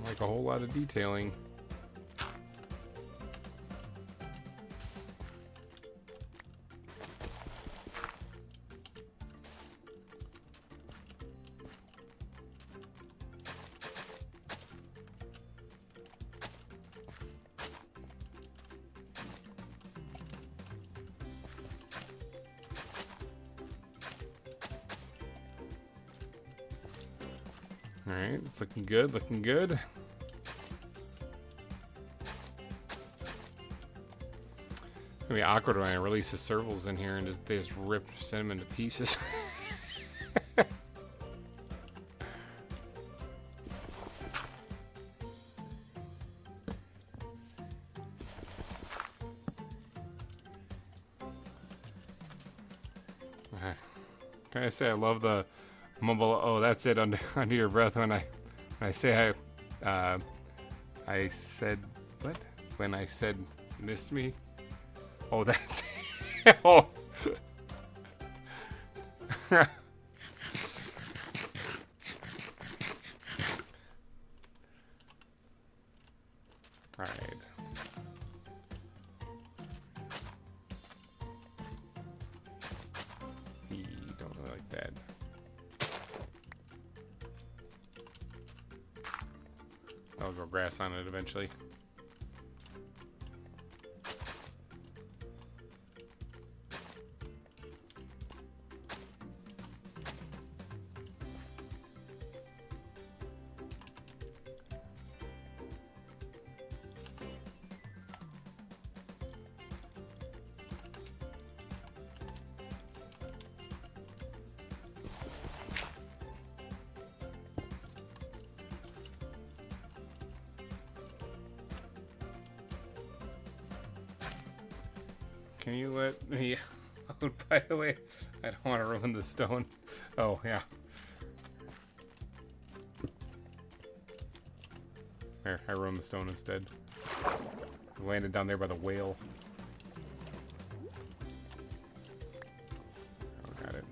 Like a whole lot of detailing. All right, it's looking good, looking good. It's gonna be awkward when I release the servals in here and they just send them into pieces. Can I say I love the mumble? Oh, that's it under your breath when I say I said what? When I said miss me? Oh, that's oh. All right. Don't really like that. I'll go grass on it eventually. can you let me out, by the way? I don't want to ruin the stone. Oh, yeah. There, I ruined the stone instead. I landed down there by the whale. Oh, got it.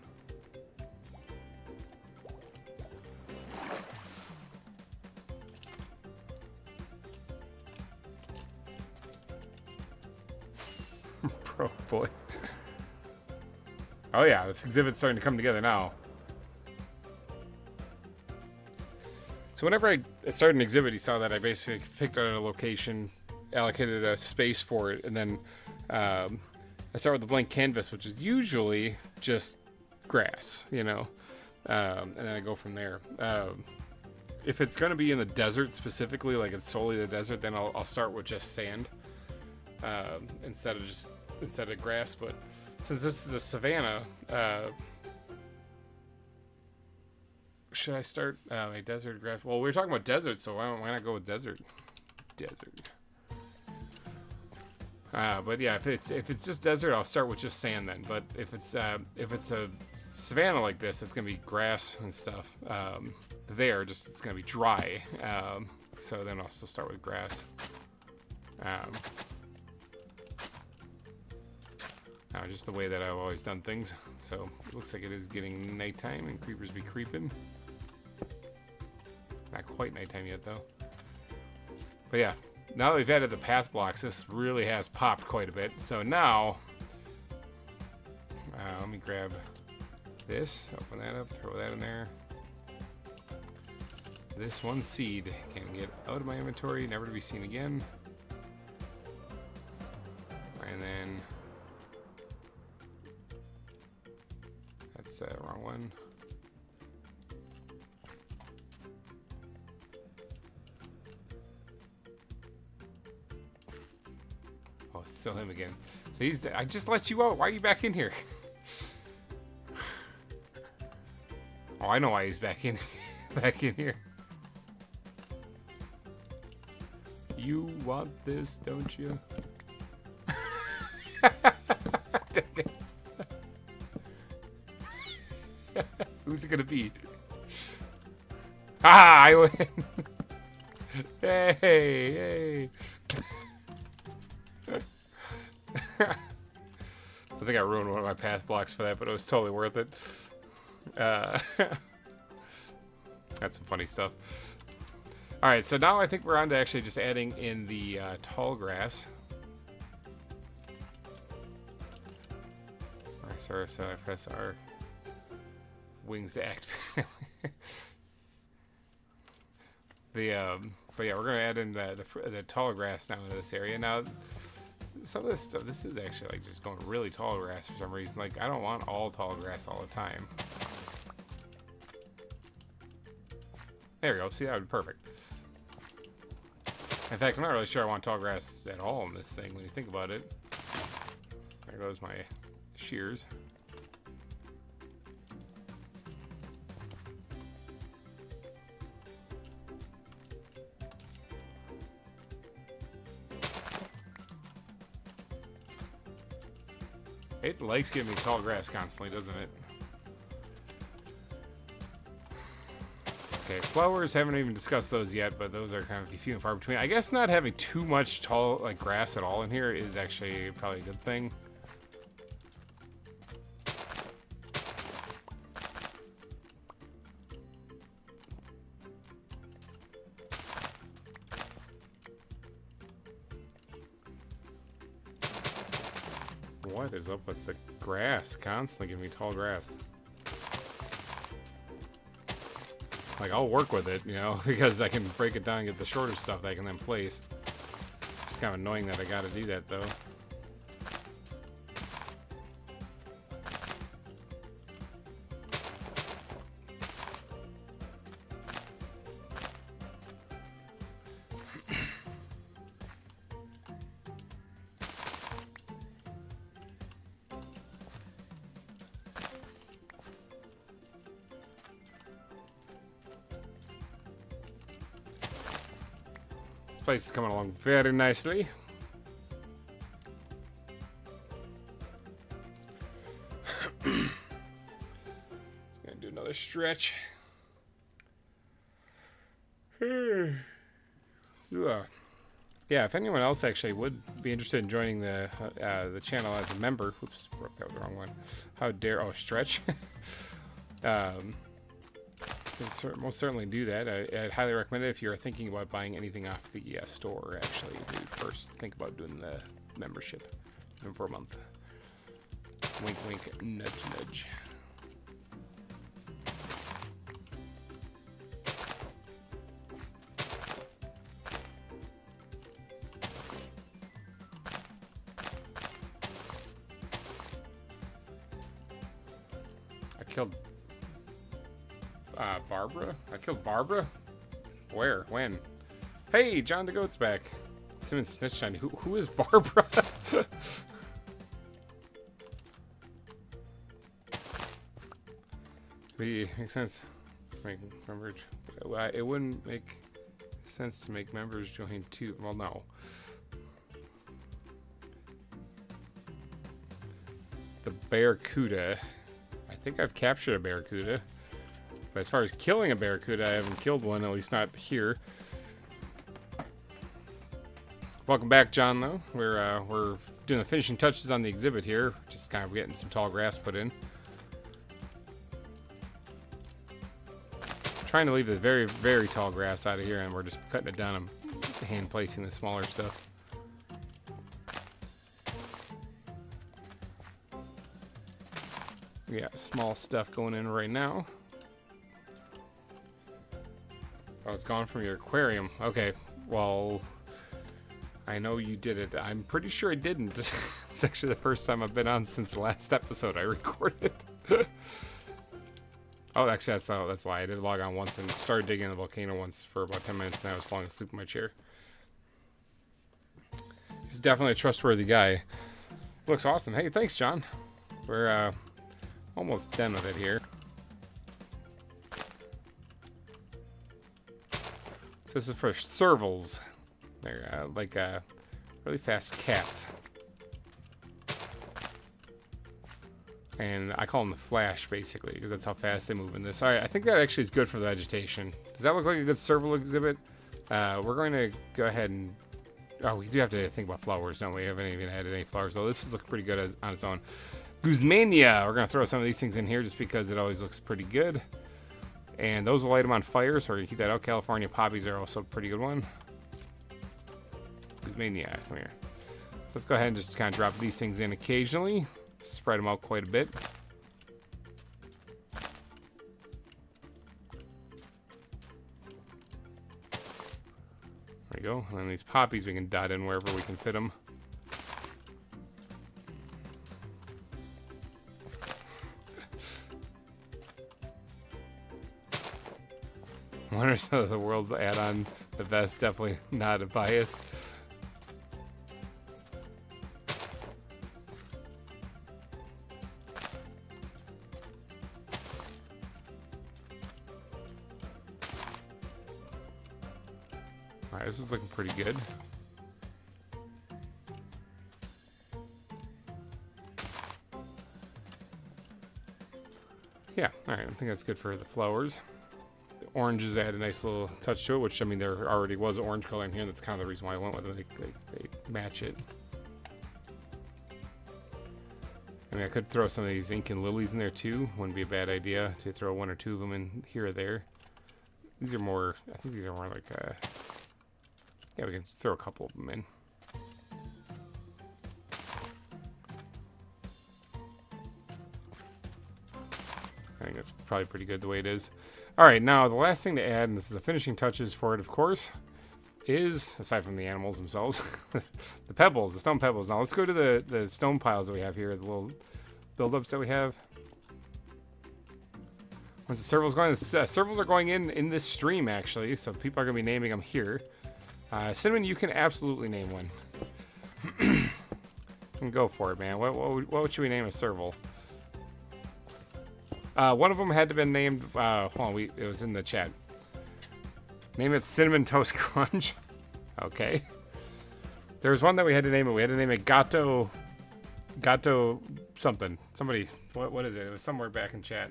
Bro, boy. Oh yeah, this exhibit's starting to come together now. So whenever I started an exhibit, you saw that I basically picked out a location, allocated a space for it, and then I start with a blank canvas, which is usually just grass, you know, and then I go from there. If it's going to be in the desert specifically, like it's solely the desert, then I'll start with just sand instead of grass. But since this is a savanna, should I start a desert grass? Well, we were talking about desert, so why not go with desert? Desert. But yeah, if it's just desert, I'll start with just sand then. But if it's a savanna like this, it's gonna be grass and stuff. It's gonna be dry. So then I'll still start with grass. Just the way that I've always done things. So it looks like it is getting nighttime and creepers be creeping. Not quite nighttime yet though. But yeah, now that we've added the path blocks, this really has popped quite a bit. So now, let me grab this, open that up, throw that in there. This one seed can get out of my inventory, never to be seen again. And then, that's the wrong one. Oh, it's still him again. So I just let you out. Why are you back in here? Oh, I know why he's back in here. You want this, don't you? Who's it gonna be? Ah, I win. Hey. I think I ruined one of my path blocks for that, but it was totally worth it. That's some funny stuff. Alright, so now I think we're on to actually just adding in the tall grass. Sorry, so I press our wings to activate. But yeah, we're gonna add in the tall grass now into this area. Now, some of this stuff, this is actually like just going really tall grass for some reason. Like, I don't want all tall grass all the time. There we go. See, that would be perfect. In fact, I'm not really sure I want tall grass at all in this thing when you think about it. There goes my shears. It likes giving me tall grass constantly, doesn't it? Okay, flowers, haven't even discussed those yet, but those are kind of few and far between. I guess not having too much tall, like, grass at all in here is actually probably a good thing. What is up with the grass? Constantly giving me tall grass. Like, I'll work with it, you know, because I can break it down and get the shorter stuff that I can then place. It's kind of annoying that I gotta do that, though. This place is coming along very nicely. Stretch. Yeah. Yeah, if anyone else actually would be interested in joining the channel as a member, oops, that was the wrong one. How dare, oh, Stretch. Most certainly do that. I'd highly recommend it if you're thinking about buying anything off the store, actually, to first think about doing the membership for a month. Wink, wink, nudge, nudge. I killed Barbara? I killed Barbara? Where? When? Hey, John the Goat's back. Simmons snitched on you. Who is Barbara? Makes sense. Make members. It wouldn't make sense to make members join too. Well, no. The Barracuda. I think I've captured a Barracuda. But as far as killing a Barracuda, I haven't killed one, at least not here. Welcome back, John, though. We're doing the finishing touches on the exhibit here. Just kind of getting some tall grass put in. Trying to leave the very, very tall grass out of here, and we're just cutting it down and hand placing the smaller stuff. We got small stuff going in right now. Oh, it's gone from your aquarium. Okay, well, I know you did it. I'm pretty sure I didn't. It's actually the first time I've been on since the last episode I recorded. Oh, actually, that's why I did log on once and started digging the volcano once for about 10 minutes, and I was falling asleep in my chair. He's definitely a trustworthy guy. Looks awesome. Hey, thanks, John. We're almost done with it here. So this is for servals. They're like really fast cats. And I call them the Flash, basically, because that's how fast they move in this. All right, I think that actually is good for the vegetation. Does that look like a good serval exhibit? We're going to go ahead and... Oh, we do have to think about flowers, don't we? We haven't even added any flowers, though. This is looking pretty good on its own. Guzmania. We're going to throw some of these things in here just because it always looks pretty good. And those will light them on fire, so we're going to keep that out. California poppies are also a pretty good one. Guzmania, come here. So let's go ahead and just kind of drop these things in occasionally. Spread them out quite a bit. There we go. And then these poppies we can dot in wherever we can fit them. Wonders of the World add-on the best. Definitely not a bias. Alright, this is looking pretty good. Yeah, alright, I think that's good for the flowers. The oranges add a nice little touch to it, which, I mean, there already was orange color in here. That's kind of the reason why I went with it. They match it. I mean, I could throw some of these Incan lilies in there too. Wouldn't be a bad idea to throw one or two of them in here or there. These are more, I think these are more like, yeah, we can throw a couple of them in. I think that's probably pretty good the way it is. All right, now the last thing to add, and this is the finishing touches for it, of course, is, aside from the animals themselves, the pebbles, the stone pebbles. Now let's go to the stone piles that we have here, the little buildups that we have. Once the servals going, servals are going in this stream, actually, so people are going to be naming them here. Cinnamon, you can absolutely name one. And go for it, man. What should we name a serval? One of them had to been named. Hold on, it was in the chat. Name it Cinnamon Toast Crunch. Okay. There was one that we had to name it. We had to name it Gato something. Somebody. What is it? It was somewhere back in chat.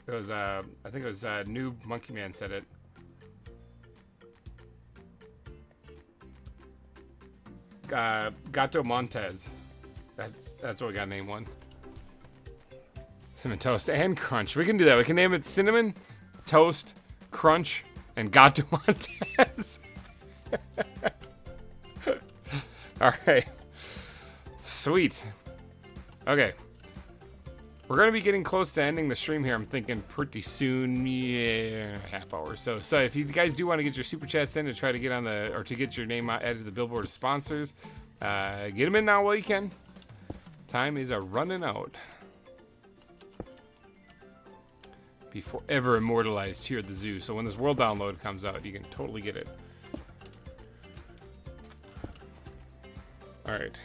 It was I think it was Noob Monkey Man said it. Gato Montez. That's what we got named one. Cinnamon Toast and Crunch. We can do that. We can name it Cinnamon Toast, Crunch, and Gato Montez. Alright. Sweet. Okay. We're going to be getting close to ending the stream here. I'm thinking pretty soon. Yeah, half hour. So if you guys do want to get your super chats in to try to get on the, or to get your name added to the billboard of sponsors, get them in now while you can. Time is running out. Be forever immortalized here at the zoo. So when this world download comes out, you can totally get it. Alright,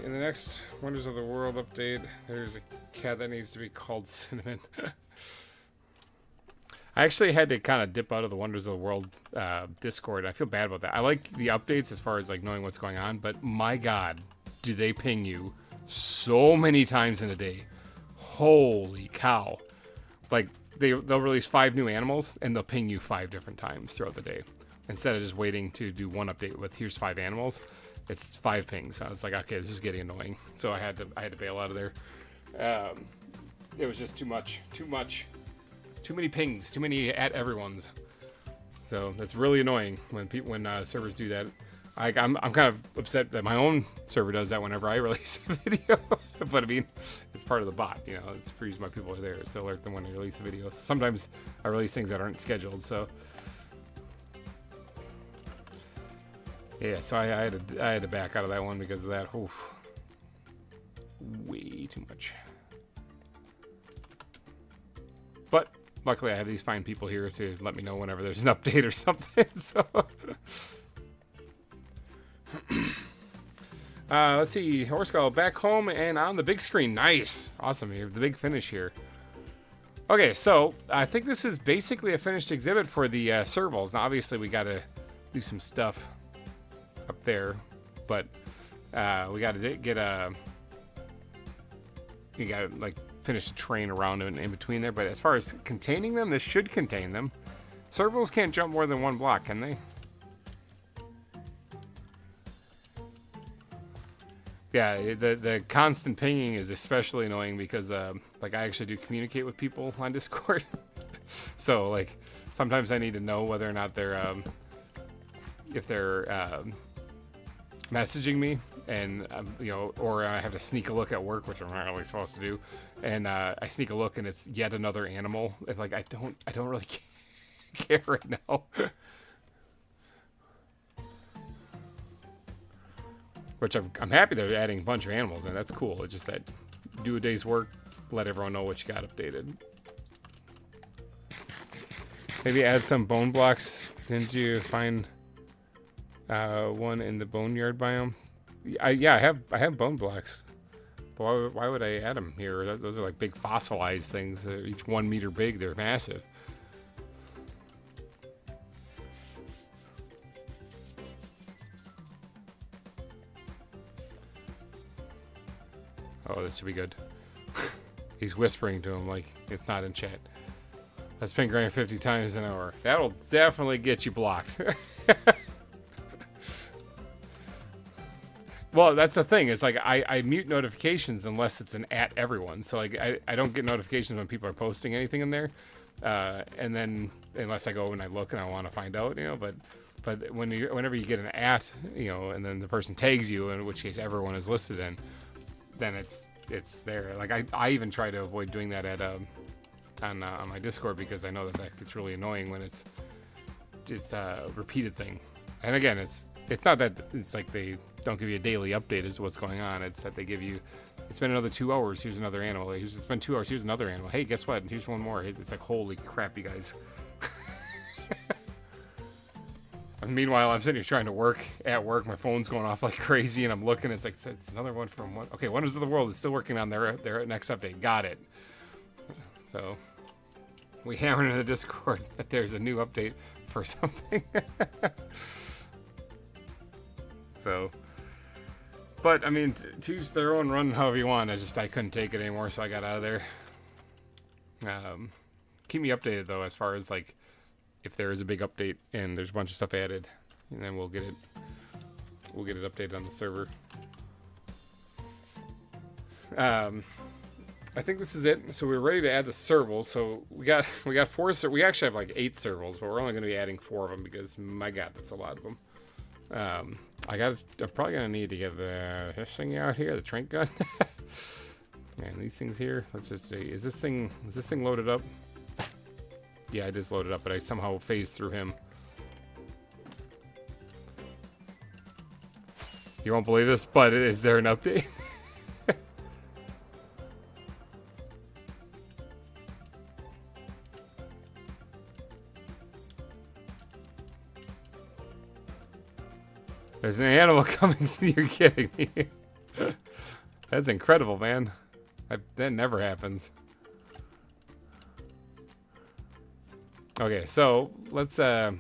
in the next Wonders of the World update, there's a cat that needs to be called Cinnamon. I actually had to kind of dip out of the Wonders of the World Discord. I feel bad about that. I like the updates as far as like knowing what's going on, but my god, do they ping you so many times in a day. Holy cow. Like, they'll release 5 new animals, and they'll ping you 5 different times throughout the day. Instead of just waiting to do one update with, here's 5 animals. It's 5 pings. I was like, okay, this is getting annoying. So I had to bail out of there. It was just too many pings, too many at everyone's. So that's really annoying when servers do that. I'm kind of upset that my own server does that whenever I release a video. But I mean, it's part of the bot, you know. It's for my people are there, so alert them when I release a video. So sometimes I release things that aren't scheduled. So yeah, so I had to back out of that one because of that. Oof. Way too much. But luckily, I have these fine people here to let me know whenever there's an update or something. So. Let's see, Horse Skull back home and on the big screen. Nice, awesome. You have the big finish here. Okay, so I think this is basically a finished exhibit for the Servals. Now, obviously, we got to do some stuff up there, but we got to get you got to like finish the terrain around and in between there. But as far as containing them, this should contain them. Servals can't jump more than 1 block, can they? Yeah, the constant pinging is especially annoying because like I actually do communicate with people on Discord. So like sometimes I need to know whether or not they're if they're messaging me, and you know, or I have to sneak a look at work, which I'm not really supposed to do, and I sneak a look and it's yet another animal. And like I don't really care right now. Which I'm happy they're adding a bunch of animals, and that's cool. It's just that do a day's work, let everyone know what you got updated. Maybe add some bone blocks. Didn't you find one in the boneyard biome? Yeah, I have bone blocks. But why would I add them here? Those are like big fossilized things. They're each 1 meter big. They're massive. Oh, this should be good. He's whispering to him like it's not in chat. That's been growing 50 times an hour. That'll definitely get you blocked. Well, that's the thing. It's like I mute notifications unless it's an at everyone. So like I don't get notifications when people are posting anything in there. And then unless I go and I look and I want to find out, you know, but whenever you get an at, you know, and then the person tags you, in which case everyone is listed in, then it's there. Like I even try to avoid doing that at on my Discord because I know that gets really annoying when it's a repeated thing. And again, it's not that it's like they don't give you a daily update as to what's going on. It's that they give you, it's been another 2 hours. Here's another animal. It's been 2 hours. Here's another animal. Hey, guess what? Here's one more. It's like, holy crap, you guys. And meanwhile, I'm sitting here trying to work at work. My phone's going off like crazy, and I'm looking. It's like it's another one from one. Okay, Wonders of the World is still working on their next update. Got it. So we hammered in the Discord that there's a new update for something. So, but I mean, to each their own, run however you want. I couldn't take it anymore, so I got out of there. keep me updated though, as far as like if there is a big update and there's a bunch of stuff added, and then we'll get it updated on the server. I think this is it. So we're ready to add the servals. So we got 4. We actually have like 8 servals, but we're only going to be adding 4 of them because my God, that's a lot of them. I'm probably gonna need to get this thing out here, the trank gun. Man, these things here. Let's just see. Is this thing loaded up? Yeah, it is loaded up, but I somehow phased through him. You won't believe this, but is there an update? There's an animal coming. You're kidding me. That's incredible, man. That never happens. Okay, so let's go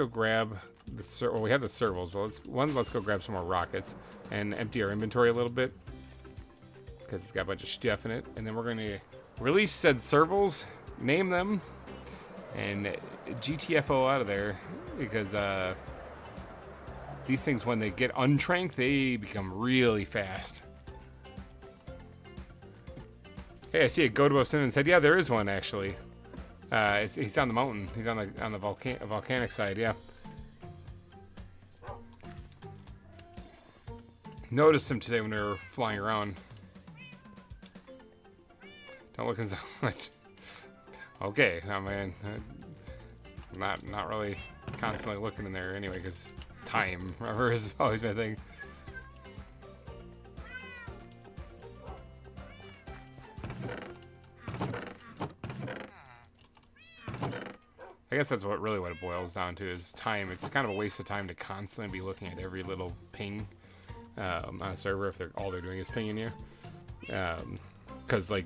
grab the well, we have the servals. Well, let's go grab some more rockets and empty our inventory a little bit because it's got a bunch of stuff in it. And then we're going to release said servals, name them, and GTFO out of there because these things, when they get untranked, they become really fast. Hey, I see a goat above Cinnamon said, yeah, there is one actually. He's on the mountain. He's on the volcanic side, yeah. Noticed him today when they were flying around. Don't look so much. Okay, oh man, not really constantly looking in there anyway, because time, remember, is always my thing. I guess that's what it boils down to, is time. It's kind of a waste of time to constantly be looking at every little ping on a server if all they're doing is pinging you. Because like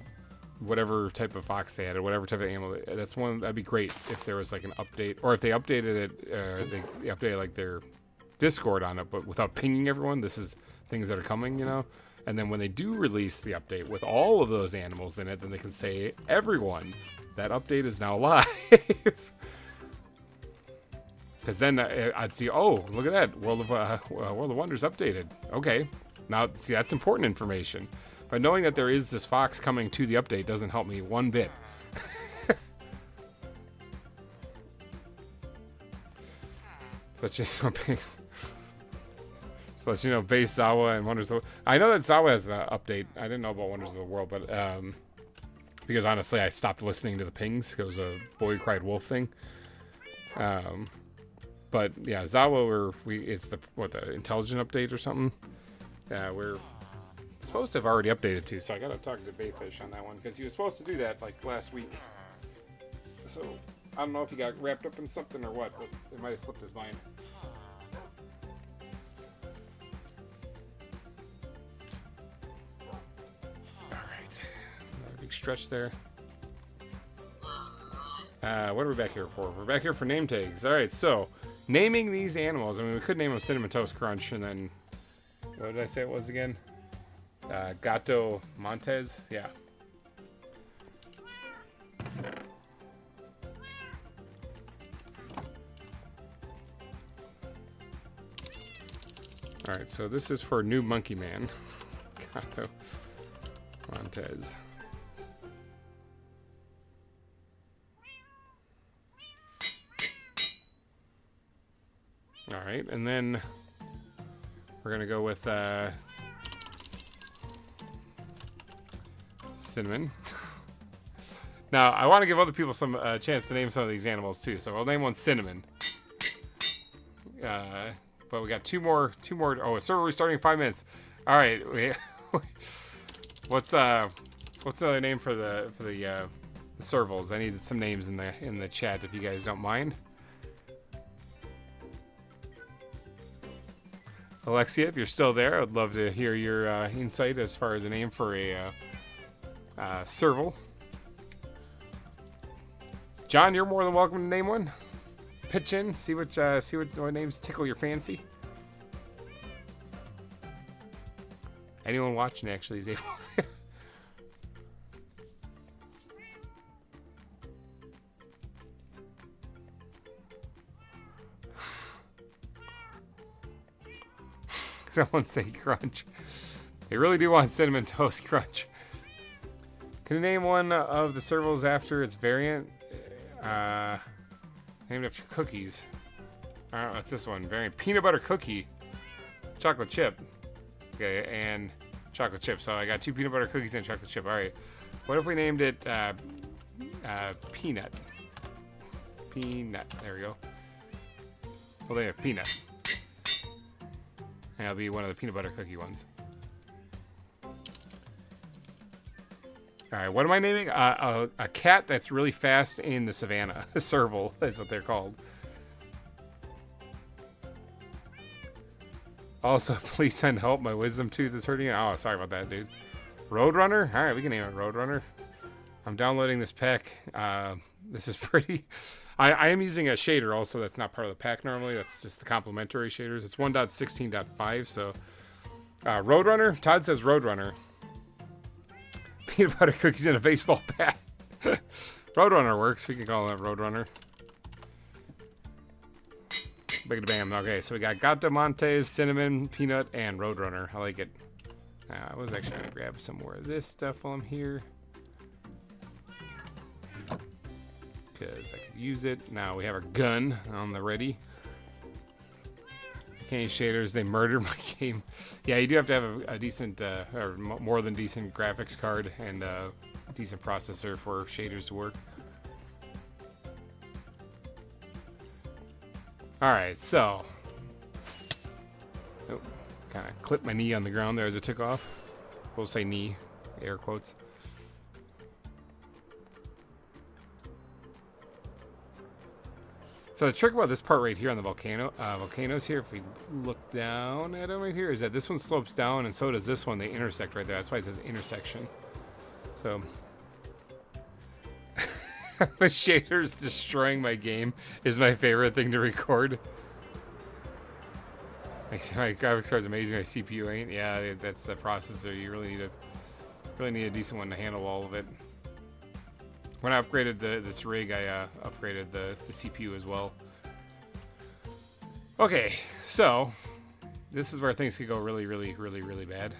whatever type of fox they had or whatever type of animal, that'd be great if there was like an update, or if they updated it, they updated like their Discord on it, but without pinging everyone. This is things that are coming, you know. And then when they do release the update with all of those animals in it, then they can say, everyone, that update is now live. Because then I'd see, oh, look at that, World of Wonders updated. Okay, now see, that's important information. But knowing that there is this fox coming to the update doesn't help me one bit. So let you know, base ZAWA and Wonders of the... I know that ZAWA has an update. I didn't know about Wonders of the World, but because honestly, I stopped listening to the pings. It was a Boy Cried Wolf thing. But yeah, ZAWA, it's the intelligent update or something. We're supposed to have already updated too, so I gotta talk to Bayfish on that one, because he was supposed to do that like last week. So I don't know if he got wrapped up in something or what, but it might have slipped his mind. Alright, another big stretch there. What are we back here for? We're back here for name tags. Alright, so naming these animals. I mean, we could name them Cinnamon Toast Crunch, and then what did I say it was again? Gato Montez. Yeah. Alright, so this is for New Monkey Man. Gato Montez. Alright, and then we're going to go with Cinnamon. Now, I want to give other people some chance to name some of these animals too, so I'll name one Cinnamon. But we got two more. Oh, server restarting in 5 minutes. Alright, what's another name for the servals? I need some names in the chat if you guys don't mind. Alexia, if you're still there, I'd love to hear your insight as far as a name for a serval. John, you're more than welcome to name one. Pitch in, see what names tickle your fancy. Anyone watching actually is able to. Someone say crunch. They really do want cinnamon toast crunch. Can you name one of the Servals after its variant? Named after cookies. What's this one? Variant peanut butter cookie. Chocolate chip. Okay, and chocolate chip. So I got 2 peanut butter cookies and chocolate chip. Alright. What if we named it peanut? Peanut. There we go. Well, they have peanut. And it'll be one of the peanut butter cookie ones. Alright, what am I naming? A cat that's really fast in the savannah. A serval is what they're called. Also, please send help. My wisdom tooth is hurting. Oh, sorry about that, dude. Roadrunner? Alright, we can name it Roadrunner. I'm downloading this pack. This is pretty... I am using a shader also that's not part of the pack normally. That's just the complimentary shaders. It's 1.16.5, so... Roadrunner? Todd says Roadrunner. Peanut butter cookies in a baseball bat. Roadrunner works. We can call that Roadrunner. Big bam. Okay, so we got Gato Montes, cinnamon, peanut, and Roadrunner. I like it. I was actually going to grab some more of this stuff while I'm here, because I could use it. Now we have our gun on the ready. Candy shaders, they murdered my game. Yeah, you do have to have a decent, or more than decent graphics card and a decent processor for shaders to work. Alright, so. Oh, kind of clipped my knee on the ground there as it took off. We'll say knee, air quotes. So the trick about this part right here on the volcanoes here, if we look down at them right here, is that this one slopes down and so does this one. They intersect right there. That's why it says intersection. So the shaders destroying my game is my favorite thing to record. My graphics card's amazing. My CPU ain't. Yeah, that's the processor. You really need a decent one to handle all of it. When I upgraded this rig, I upgraded the CPU as well. Okay, so this is where things could go really bad.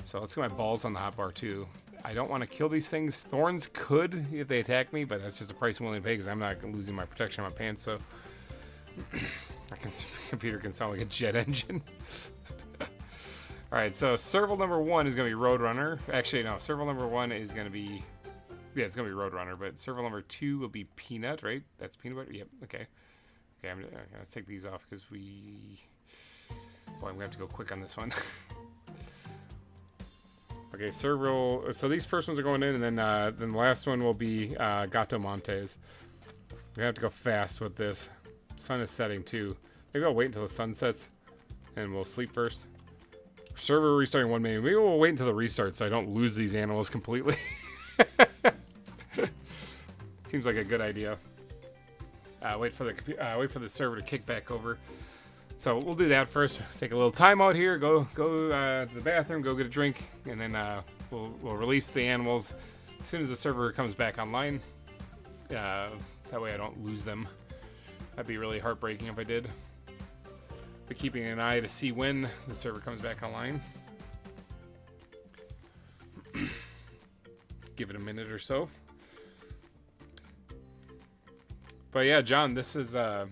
So let's get my balls on the hotbar too. I don't want to kill these things. Thorns could if they attack me, but that's just the price I'm willing to pay because I'm not losing my protection on my pants. So my computer can sound like a jet engine. All right, so Serval number 1 is going to be Roadrunner. Actually, no, Serval number 1 is going to be... Yeah, it's going to be Roadrunner, but Serval number 2 will be Peanut, right? That's peanut butter? Yep, okay. Okay, I'm going to take these off because we... Boy, I'm going to have to go quick on this one. Okay, Serval... So these first ones are going in, and then the last one will be Gato Montes. We're going to have to go fast with this. Sun is setting, too. Maybe I'll wait until the sun sets, and we'll sleep first. Server restarting 1 minute. Maybe we'll wait until the restart so I don't lose these animals completely. Seems like a good idea. Wait for the server to kick back over. So we'll do that first. Take a little time out here. Go to the bathroom. Go get a drink, and then we'll release the animals as soon as the server comes back online. That way I don't lose them. That'd be really heartbreaking if I did. But keeping an eye to see when the server comes back online. Give it a minute or so. But yeah, John, this server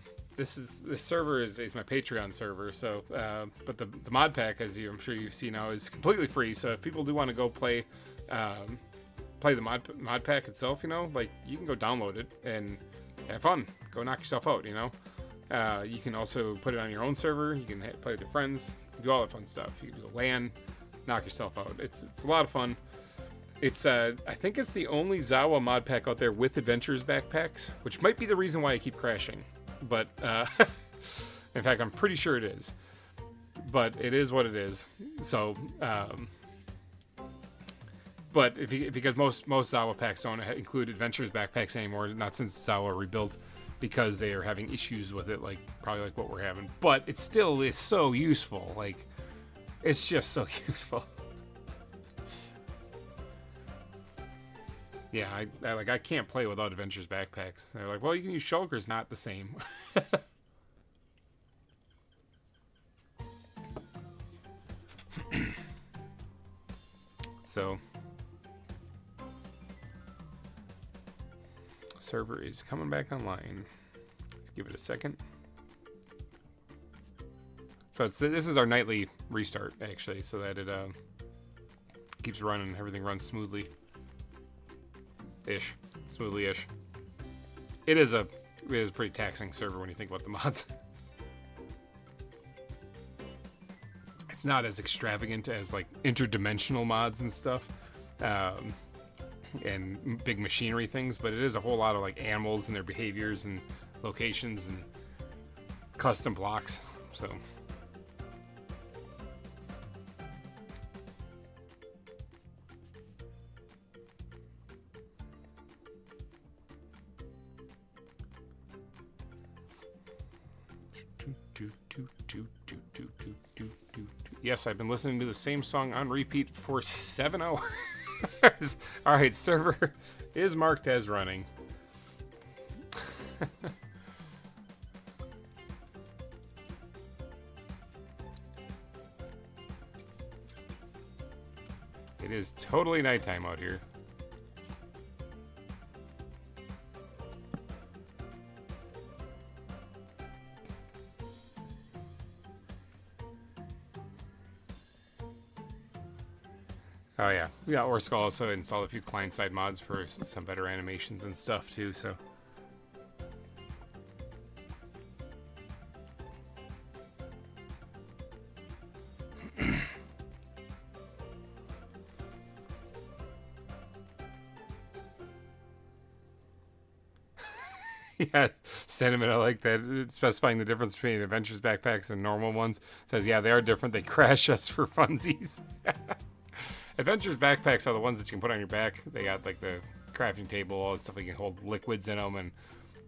is my Patreon server. So, but the mod pack, as I'm sure you see now, is completely free. So if people do want to go play the mod pack itself, you know, like you can go download it and have fun. Go knock yourself out, you know. You can also put it on your own server. You can play with your friends, do all that fun stuff. You can do LAN, knock yourself out. It's a lot of fun. It's I think it's the only ZAWA mod pack out there with adventures backpacks, which might be the reason why I keep crashing. But in fact, I'm pretty sure it is. But it is what it is. So, but because most ZAWA packs don't include adventures backpacks anymore, not since ZAWA rebuilt, because they are having issues with it, like probably like what we're having. But it still is so useful. Like, it's just so useful. Yeah, I can't play without adventures backpacks. They're like, well, you can use shulkers, not the same. So server is coming back online. Let's give it a second. So this is our nightly restart, actually, so that it keeps running. Everything runs smoothly. Smoothly-ish. It is a pretty taxing server when you think about the mods. It's not as extravagant as like interdimensional mods and stuff, and big machinery things, but it is a whole lot of like animals and their behaviors and locations and custom blocks. So. Yes, I've been listening to the same song on repeat for 7 hours. All right, server is marked as running. It is totally nighttime out here. Oh yeah, Orsk also installed a few client-side mods for some better animations and stuff too. So, yeah, sentiment. I like that. Specifying the difference between adventures backpacks and normal ones. It says, yeah, they are different. They crash us for funsies. Adventures backpacks are the ones that you can put on your back. They got like the crafting table, all the stuff. You can hold liquids in them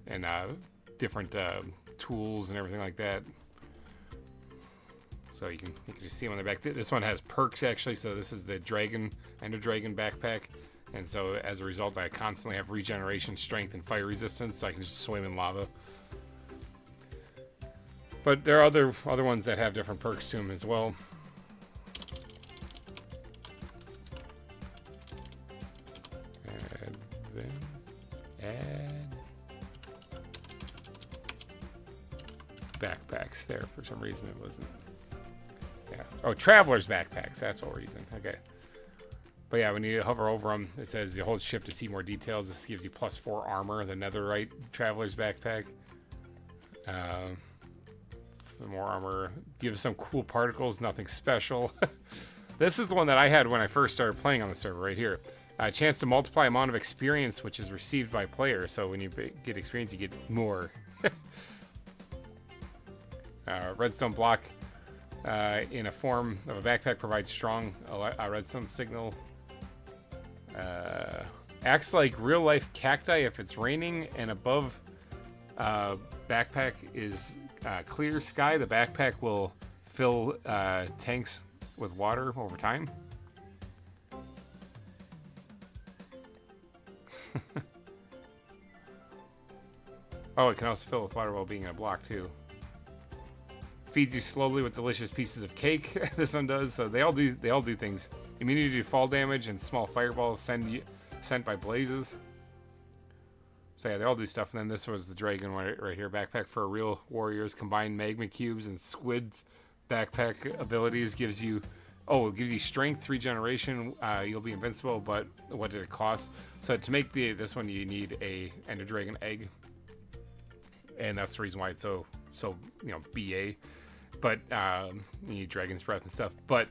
and different tools and everything like that. So you can just see them on their back. This one has perks actually. So this is the Ender Dragon backpack, and so as a result, I constantly have regeneration, strength, and fire resistance. So I can just swim in lava. But there are other ones that have different perks to them as well. Add backpacks there. For some reason it wasn't. Yeah. Oh, traveler's backpacks. That's what reason. Okay. But yeah, when you hover over them, it says you hold shift to see more details. This gives you +4 armor. The netherite traveler's backpack. More armor. Gives some cool particles. Nothing special. This is the one that I had when I first started playing on the server right here. A chance to multiply amount of experience which is received by players. So when you get experience, you get more. Redstone block in a form of a backpack provides strong redstone signal. Acts like real life cacti if it's raining and above backpack is clear sky. The backpack will fill tanks with water over time. Oh, it can also fill with water while being in a block too. Feeds you slowly with delicious pieces of cake. This one does. So they all do things. Immunity to fall damage and small fireballs sent by blazes. So yeah, they all do stuff. And then this was the dragon one right here. Backpack for real warriors. Combined magma cubes and squids. Backpack abilities gives you. Oh, it gives you strength, regeneration. You'll be invincible, but what did it cost? So to make this one, you need a Ender Dragon egg, and that's the reason why it's so BA. But you need Dragon's Breath and stuff. But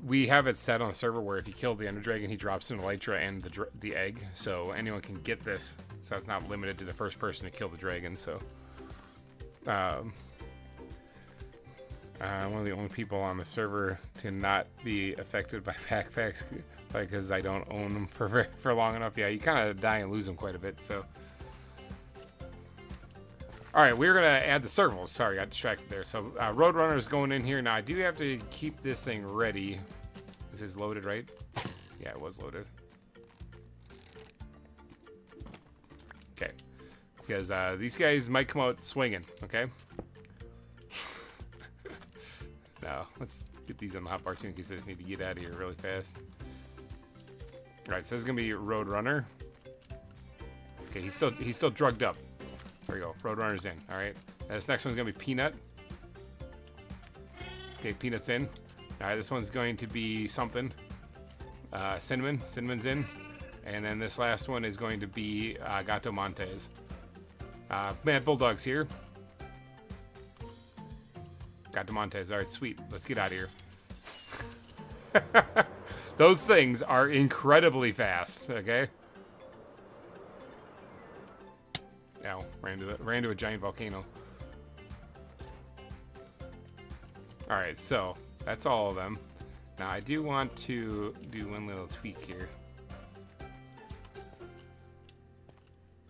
we have it set on the server where if you kill the Ender Dragon, he drops an Elytra and the egg, so anyone can get this. So it's not limited to the first person to kill the dragon. So. One of the only people on the server to not be affected by backpacks because I don't own them for long enough. Yeah, you kind of die and lose them quite a bit. So, all right, we're gonna add the servals. Sorry, got distracted there. So, Roadrunner is going in here now. I do have to keep this thing ready. This is loaded, right? Yeah, it was loaded. Okay, because these guys might come out swinging. Okay. No, let's get these on the hotbar too in case I just need to get out of here really fast. Alright, so this is gonna be Roadrunner. Okay, he's still drugged up. There we go. Roadrunner's in. Alright. This next one's gonna be Peanut. Okay, Peanut's in. Alright, this one's going to be something. Cinnamon. Cinnamon's in. And then this last one is going to be Gato Montes. Mad Bulldog's here. Gato Montes. Alright, sweet. Let's get out of here. Those things are incredibly fast, okay? Ow, ran to a giant volcano. Alright, so that's all of them. Now I do want to do one little tweak here.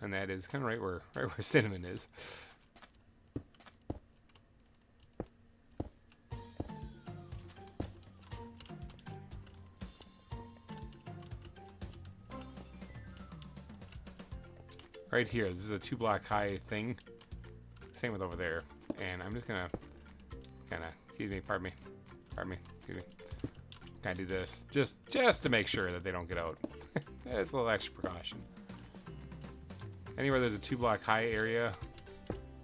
And that is kind of right where Cinnamon is. Right here, this is a 2-block high thing. Same with over there. And I'm just gonna excuse me, pardon me, excuse me. Kind of do this just to make sure that they don't get out. It's a little extra precaution. Anywhere there's a 2-block high area,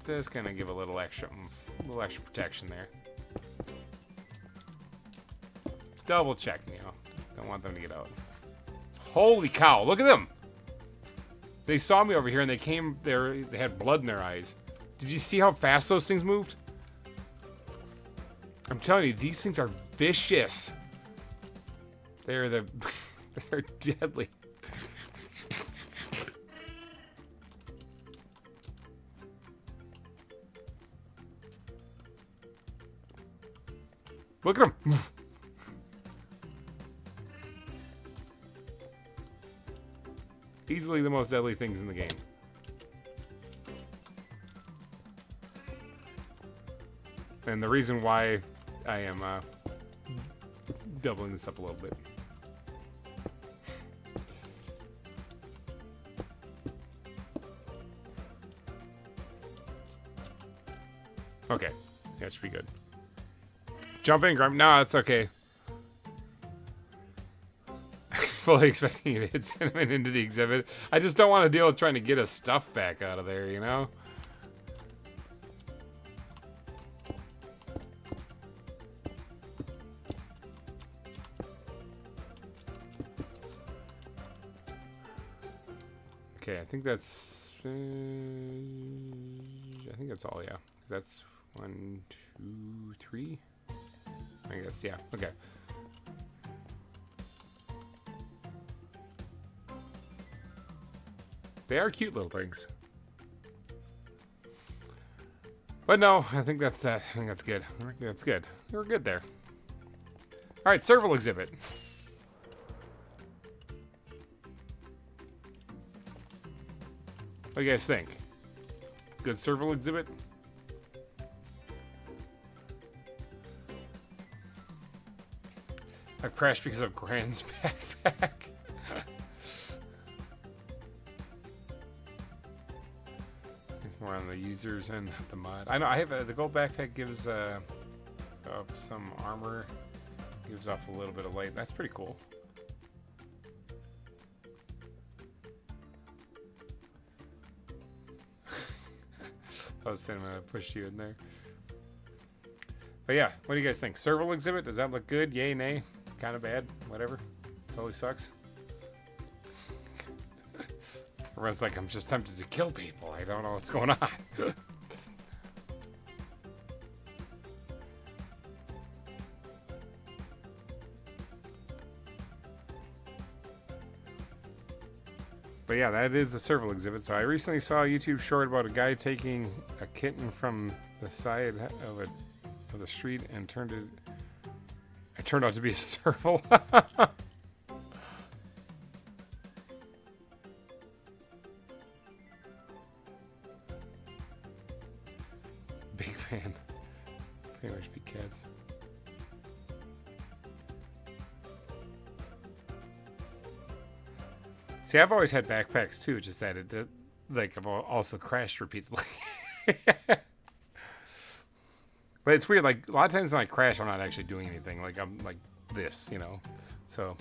just gonna give a little extra protection there. Double check, you know. Don't want them to get out. Holy cow! Look at them. They saw me over here and they came there. They had blood in their eyes. Did you see how fast those things moved? I'm telling you, these things are vicious. They're deadly. Look at them. Easily the most deadly things in the game. And the reason why I am doubling this up a little bit. Okay, that should be good. Jump in, Grump. No, it's okay. Fully expecting you to hit Cinnamon into the exhibit. I just don't want to deal with trying to get his stuff back out of there, you know? Okay, I think that's all, yeah. That's 1, 2, 3. I guess, yeah, okay. They are cute little things. But no, I think that's good. That's good. We're good there. All right, Serval exhibit. What do you guys think? Good Serval exhibit? I've crashed because of Grand's backpack. It's more on the users and the mod. I know I have the gold backpack gives some armor, gives off a little bit of light. That's pretty cool. I was saying I'm gonna push you in there. But yeah, what do you guys think? Serval exhibit, does that look good? Yay, nay? Kind of bad? Whatever. Totally sucks. Everyone's like, I'm just tempted to kill people. I don't know what's going on. But yeah, that is the Serval exhibit. So I recently saw a YouTube short about a guy taking a kitten from the side of the street and it turned out to be a Serval. Big fan. Pretty much big cats. See, I've always had backpacks too, just that I've also crashed repeatedly. But it's weird, like, a lot of times when I crash, I'm not actually doing anything. Like, I'm like this, you know? So,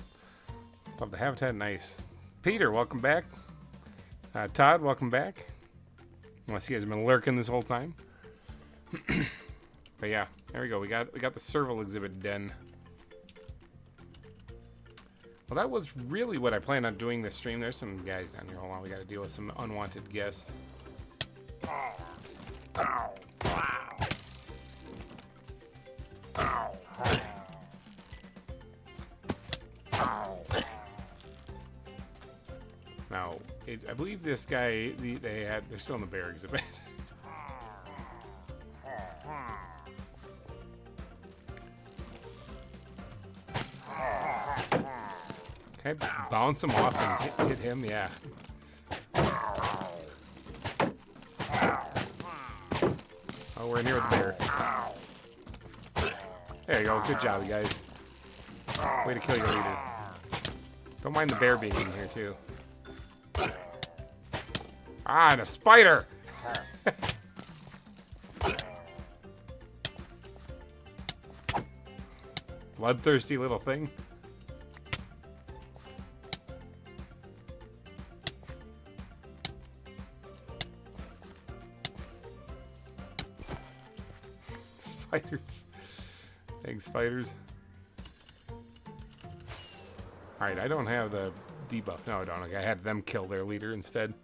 Love the habitat, nice. Peter, welcome back. Todd, welcome back. Unless you guys have been lurking this whole time. But yeah, there we go. We got the Serval exhibit done. Well, that was really what I planned on doing this stream. There's some guys down here. Hold on, we got to deal with some unwanted guests. Now, I believe this guy, they're still in the bear exhibit. Can I bounce him off and hit him? Yeah. Oh, we're in here with the bear. There you go. Good job, you guys. Way to kill your leader. Don't mind the bear being in here, too. Ah, and a spider! Bloodthirsty little thing. Spiders. Thanks, spiders. Alright, I don't have the debuff. No, I don't. Okay, I had them kill their leader instead.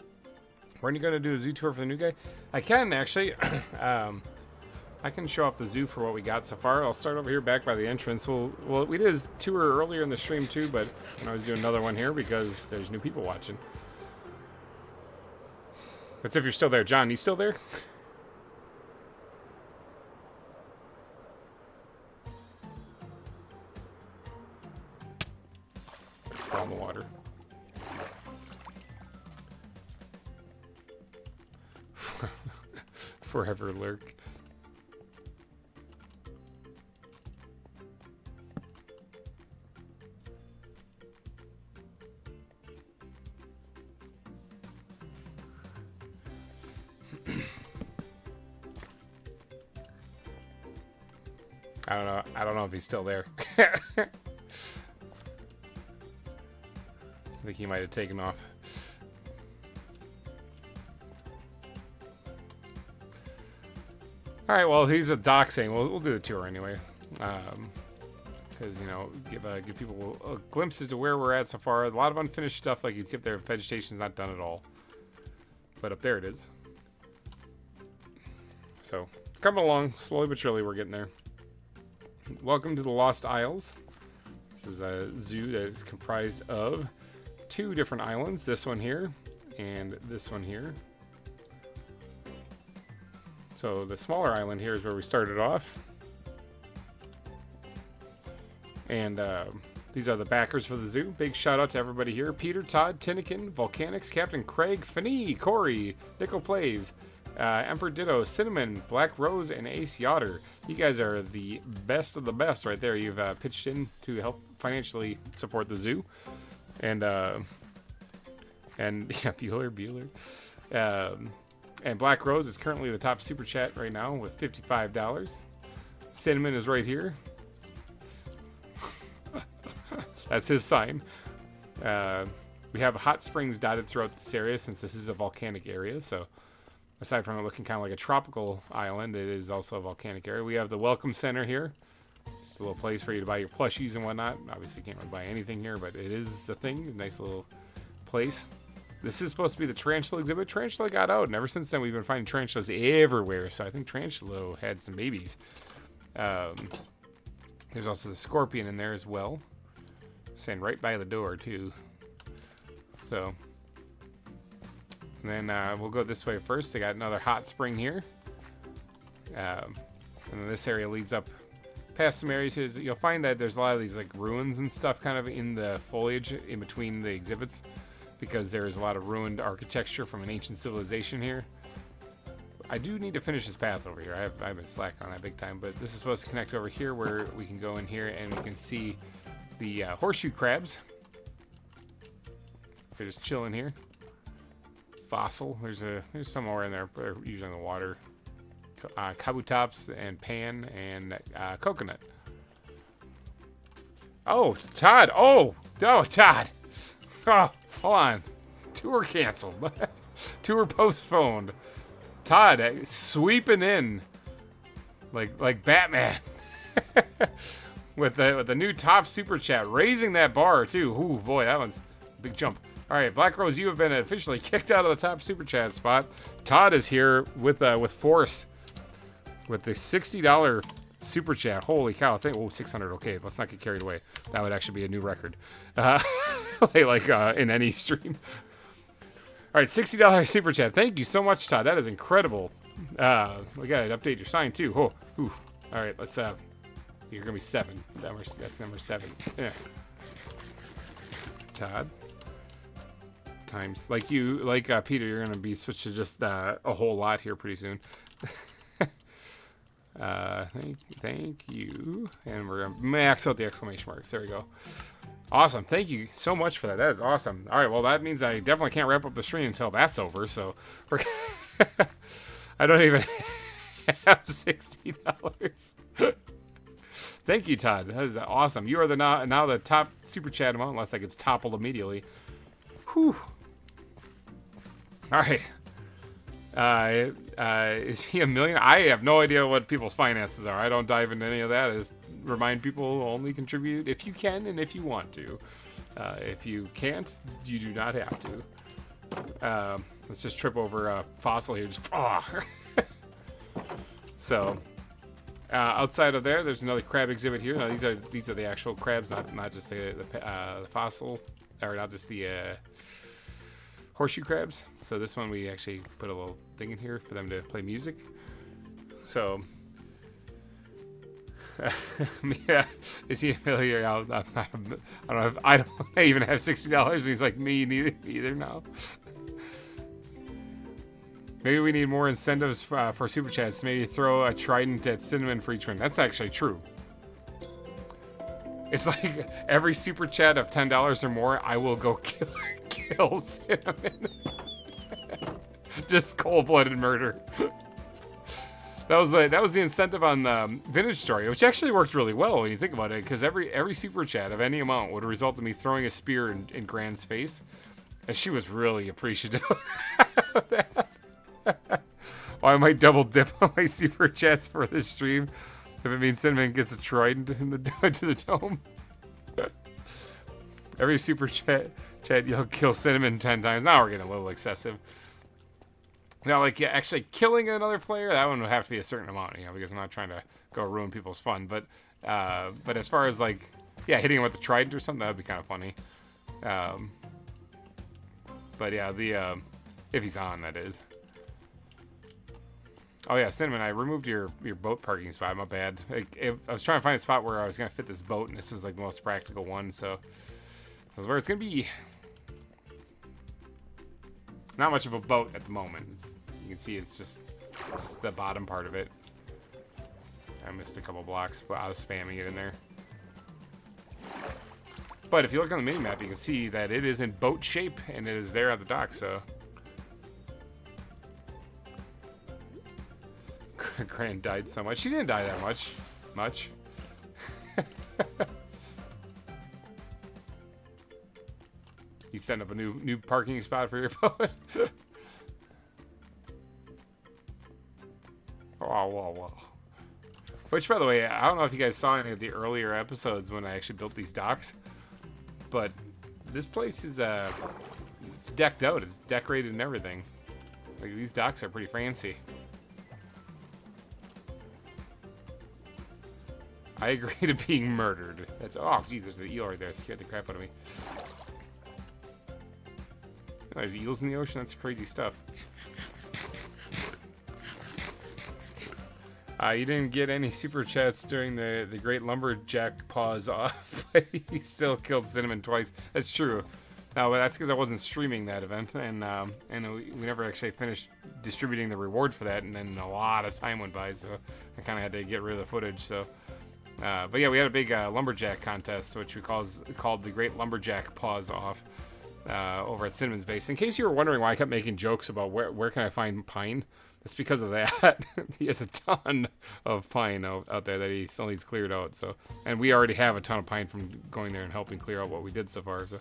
When are you going to do a zoo tour for the new guy? I can, actually. I can show off the zoo for what we got so far. I'll start over here back by the entrance. Well, we did a tour earlier in the stream, too, but I was doing another one here because there's new people watching. That's if you're still there. John, you still there? Just fall in the water. Forever lurk. I don't know if he's still there. I think he might have taken off. All right, well, he's a doxing. We'll do the tour anyway, because you know, give people a glimpse as to where we're at so far. A lot of unfinished stuff, like you see up there, vegetation's not done at all, but up there it is. So it's coming along slowly but surely. We're getting there. Welcome to the Lost Isles. This is a zoo that is comprised of 2 different islands. This one here and this one here. So the smaller island here is where we started off. And these are the backers for the zoo. Big shout out to everybody here. Peter, Todd, Tinnikin, Volcanics, Captain Craig, Fanny, Corey, Nickel Plays, Emperor Ditto, Cinnamon, Black Rose, and Ace Yotter. You guys are the best of the best right there. You've pitched in to help financially support the zoo. And yeah, Bueller. And Black Rose is currently the top super chat right now with $55. Cinnamon is right here. That's his sign. We have hot springs dotted throughout this area since this is a volcanic area. So aside from it looking kind of like a tropical island, it is also a volcanic area. We have the Welcome Center here. Just a little place for you to buy your plushies and whatnot. Obviously can't really buy anything here, but it is a thing. A nice little place. This is supposed to be the tarantula exhibit. Tarantula got out, and ever since then we've been finding tarantulas everywhere. So I think tarantula had some babies. There's also the scorpion in there as well. Standing right by the door too. So, and then we'll go this way first. They got another hot spring here. And then this area leads up past some areas. You'll find that there's a lot of these like ruins and stuff kind of in the foliage in between the exhibits, because there's a lot of ruined architecture from an ancient civilization here. I do need to finish this path over here. I've been slacking on that big time, but this is supposed to connect over here where we can go in here and we can see the horseshoe crabs. They're just chilling here. Fossil. There's somewhere in there, usually in the water. Kabutops and pan and coconut. Oh, Todd. Oh, Todd. Oh, hold on. Tour canceled. Tour postponed. Todd sweeping in like Batman. with the new top super chat, raising that bar too. Ooh, boy, that one's a big jump. All right, Black Rose, you have been officially kicked out of the top super chat spot. Todd is here with force with the $60 super chat. Holy cow! Oh, 600. Okay, let's not get carried away. That would actually be a new record, in any stream. All right, $60 super chat. Thank you so much, Todd. That is incredible. We gotta update your sign too. Oh, ooh. All right, let's. You're gonna be 7. That's number 7. Yeah. Todd. Times Peter, you're gonna be switched to just a whole lot here pretty soon. Thank you, and we're gonna max out the exclamation marks. There we go. Awesome. Thank you so much for that. That is awesome. All right, well that means I definitely can't wrap up the stream until that's over. So I don't even have $60. Thank you, Todd. That is awesome. You are now the top super chat amount, unless I get toppled immediately. Whew. All right. Is he a million? I have no idea what people's finances are. I don't dive into any of that. I just remind people only contribute if you can and if you want to. If you can't, you do not have to. Let's just trip over a fossil here. Just, So, outside of there's another crab exhibit here. No, these are the actual crabs, not just the fossil, or not just the horseshoe crabs. So this one we actually put a little thing in here for them to play music. So, yeah, is he familiar? I don't even have $60. He's like me neither now. Maybe we need more incentives for super chats. Maybe throw a trident at Cinnamon for each one. That's actually true. It's like every super chat of $10 or more, I will go kill Cinnamon. Just cold-blooded murder. That was the incentive on the Vintage Story, which actually worked really well when you think about it, because every super chat of any amount would result in me throwing a spear in Gran's face, and she was really appreciative of that. Well, I might double dip on my super chats for this stream if it means Cinnamon gets a trident into the dome. Every super chat you'll kill Cinnamon 10 times. Now we're getting a little excessive. Now, actually killing another player, that one would have to be a certain amount, because I'm not trying to go ruin people's fun. But as far as hitting him with the trident or something, that would be kind of funny. But yeah, if he's on, that is. Oh yeah, Cinnamon, I removed your boat parking spot. My bad. I was trying to find a spot where I was gonna fit this boat, and this is the most practical one. So that's where it's gonna be. Not much of a boat at the moment. You can see it's just the bottom part of it. I missed a couple blocks, but I was spamming it in there. But if you look on the mini map, you can see that it is in boat shape, and it is there at the dock. So. Gran died so much. She didn't die that much. You setting up a new parking spot for your boat. Whoa. Which, by the way, I don't know if you guys saw any of the earlier episodes when I actually built these docks, but this place is decked out. It's decorated and everything. These docks are pretty fancy. I agree to being murdered. Oh, geez, there's an eel right there. It scared the crap out of me. Oh, there's eels in the ocean? That's crazy stuff. You didn't get any super chats during the great lumberjack pause off, but you still killed Cinnamon twice. That's true. No, but that's because I wasn't streaming that event, and we never actually finished distributing the reward for that, and then a lot of time went by, so I kind of had to get rid of the footage, so... but yeah, we had a big lumberjack contest, which we called the Great Lumberjack Pause Off over at Cinnamon's base. In case you were wondering why I kept making jokes about where can I find pine, it's because of that. He has a ton of pine out there that he still needs cleared out. So, and we already have a ton of pine from going there and helping clear out what we did so far. So,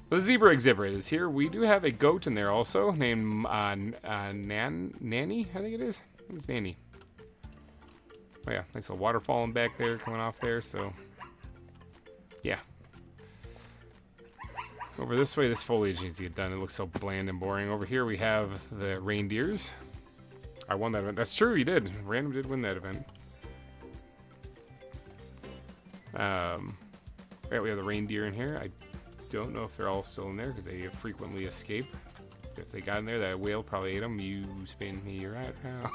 The zebra exhibit is here. We do have a goat in there also, named Nanny, I think it is. It's Nanny. Oh yeah, nice little waterfall in back there coming off there, so yeah. Over this way, this foliage needs to get done. It looks so bland and boring. Over here we have the reindeers. I won that event. That's true, you did. Random did win that event. Yeah, we have the reindeer in here. I don't know if they're all still in there because they frequently escape. If they got in there, that whale probably ate them. You spin me right now.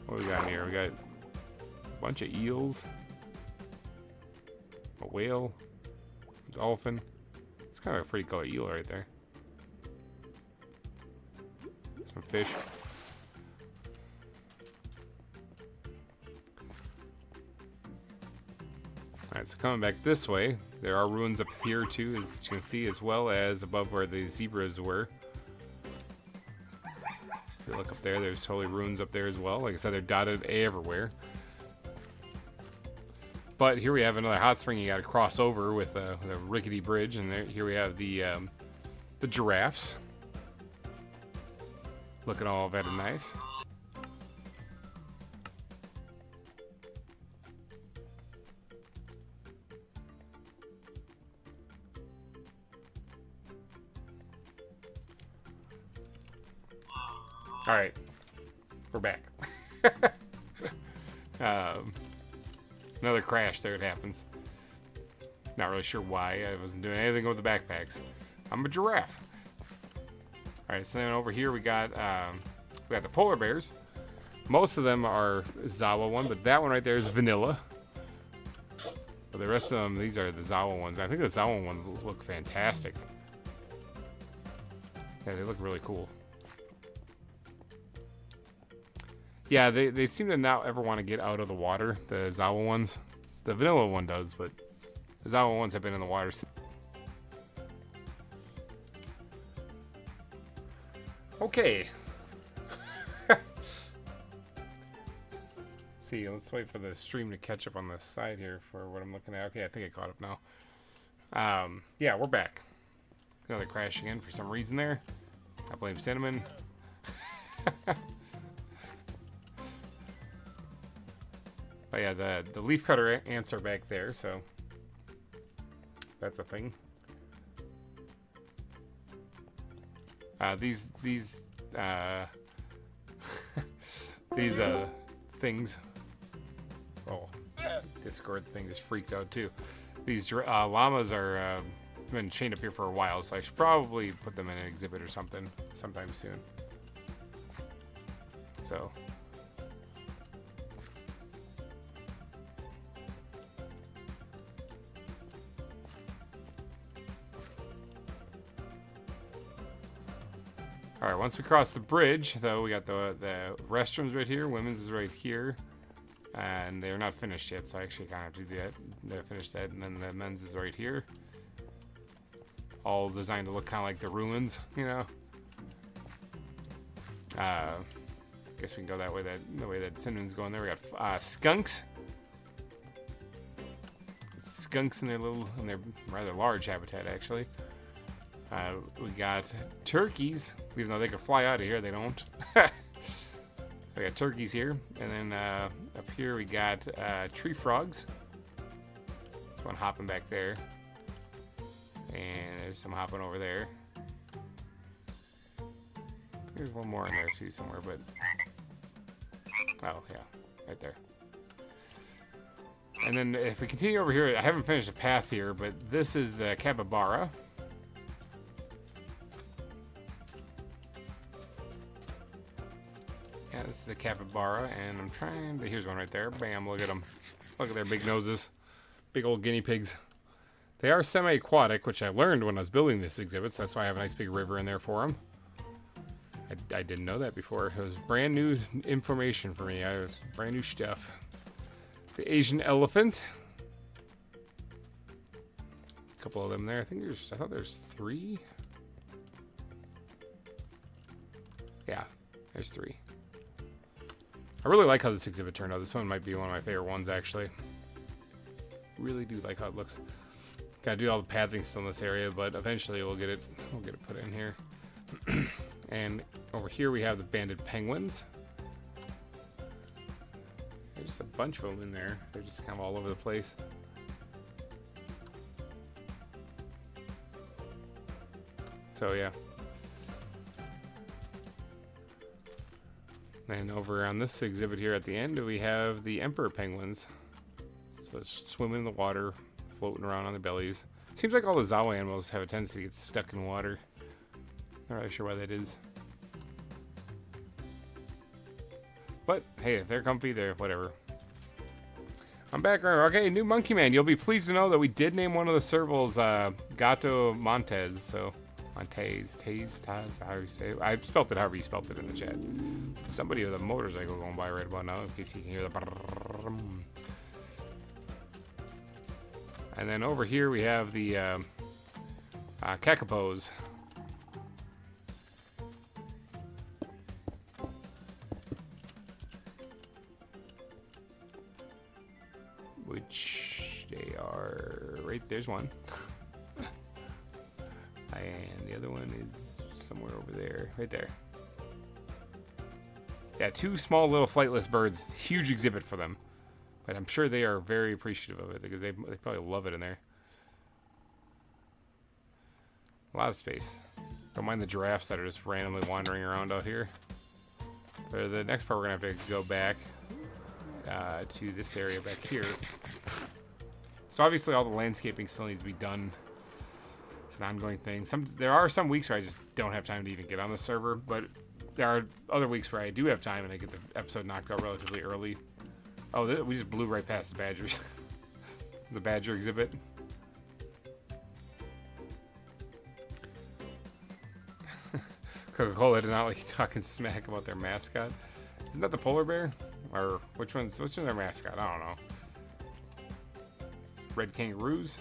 What we got in here? We got a bunch of eels, a whale, a dolphin. It's kind of a pretty cool eel right there. Some fish. Alright, so coming back this way, there are ruins up here too, as you can see, as well as above where the zebras were. If you look up there, there's totally ruins up there as well. Like I said, they're dotted everywhere. But here we have another hot spring you got to cross over with a rickety bridge, and here we have the giraffes. Looking all very nice. All right, we're back. Another crash there, it happens. Not really sure why. I wasn't doing anything with the backpacks. I'm a giraffe. All right, so then over here we got the polar bears. Most of them are ZAWA one, but that one right there is vanilla. But the rest of them, these are the ZAWA ones. I think the ZAWA ones look fantastic. Yeah, they look really cool. Yeah, they seem to not ever want to get out of the water, the ZAWA ones. The vanilla one does, but the ZAWA ones have been in the water. Okay. See, let's wait for the stream to catch up on the side here for what I'm looking at. Okay, I think I caught up now. Yeah, we're back. Another crash again for some reason there. I blame Cinnamon. But yeah, the leafcutter ants are back there, so that's a thing. These things. Oh, Discord thing just freaked out too. These llamas are been chained up here for a while, so I should probably put them in an exhibit or something sometime soon. So. All right, once we cross the bridge, though, we got the restrooms right here. Women's is right here. And they're not finished yet, so I actually kind of have to do that. They're finished that, and then the men's is right here. All designed to look kind of like the ruins, you know. Guess we can go that way. The way that Cinnamon's going there. We got skunks. Skunks in their rather large habitat, actually. We got turkeys, even though they can fly out of here, they don't. So we got turkeys here, and then up here we got tree frogs. There's one hopping back there, and there's some hopping over there. There's one more in there too somewhere, but oh yeah, right there. And then if we continue over here, I haven't finished the path here, but this is the capybara. Yeah, this is the capybara, and I'm trying to, here's one right there. Bam, look at them. Look at their big noses. Big old guinea pigs. They are semi-aquatic, which I learned when I was building this exhibit, so that's why I have a nice big river in there for them. I didn't know that before. It was brand new information for me. It was brand new stuff. The Asian elephant. A couple of them there. I thought there's 3. Yeah, there's 3. I really like how this exhibit turned out. This one might be one of my favorite ones, actually. Really do like how it looks. Gotta do all the pathing still in this area, but eventually we'll get it put in here. And over here we have the banded penguins. There's just a bunch of them in there. They're just kind of all over the place. So yeah. And over on this exhibit here at the end, we have the emperor penguins. So swimming in the water, floating around on their bellies. Seems like all the ZAWA animals have a tendency to get stuck in water. Not really sure why that is. But hey, if they're comfy, they're whatever. I'm back. Okay, new Monkey Man. You'll be pleased to know that we did name one of the Servals Gato Montez. So Montez, however you say it. I spelled it however you spelled it in the chat. Somebody with a motorcycle going by right about now, in case you can hear the. And then over here we have the Kakapos. Which they are right there's one. And the other one is somewhere over there. Right there. Yeah, two small little flightless birds. Huge exhibit for them. But I'm sure they are very appreciative of it because they probably love it in there. A lot of space. Don't mind the giraffes that are just randomly wandering around out here. For the next part, we're going to have to go back to this area back here. So obviously all the landscaping still needs to be done. It's an ongoing thing. There are some weeks where I just don't have time to even get on the server, but there are other weeks where I do have time and I get the episode knocked out relatively early. Oh, we just blew right past the badgers. The badger exhibit. Coca-Cola did not like talking smack about their mascot. Isn't that the polar bear? Or which one's their mascot? I don't know. Red kangaroos?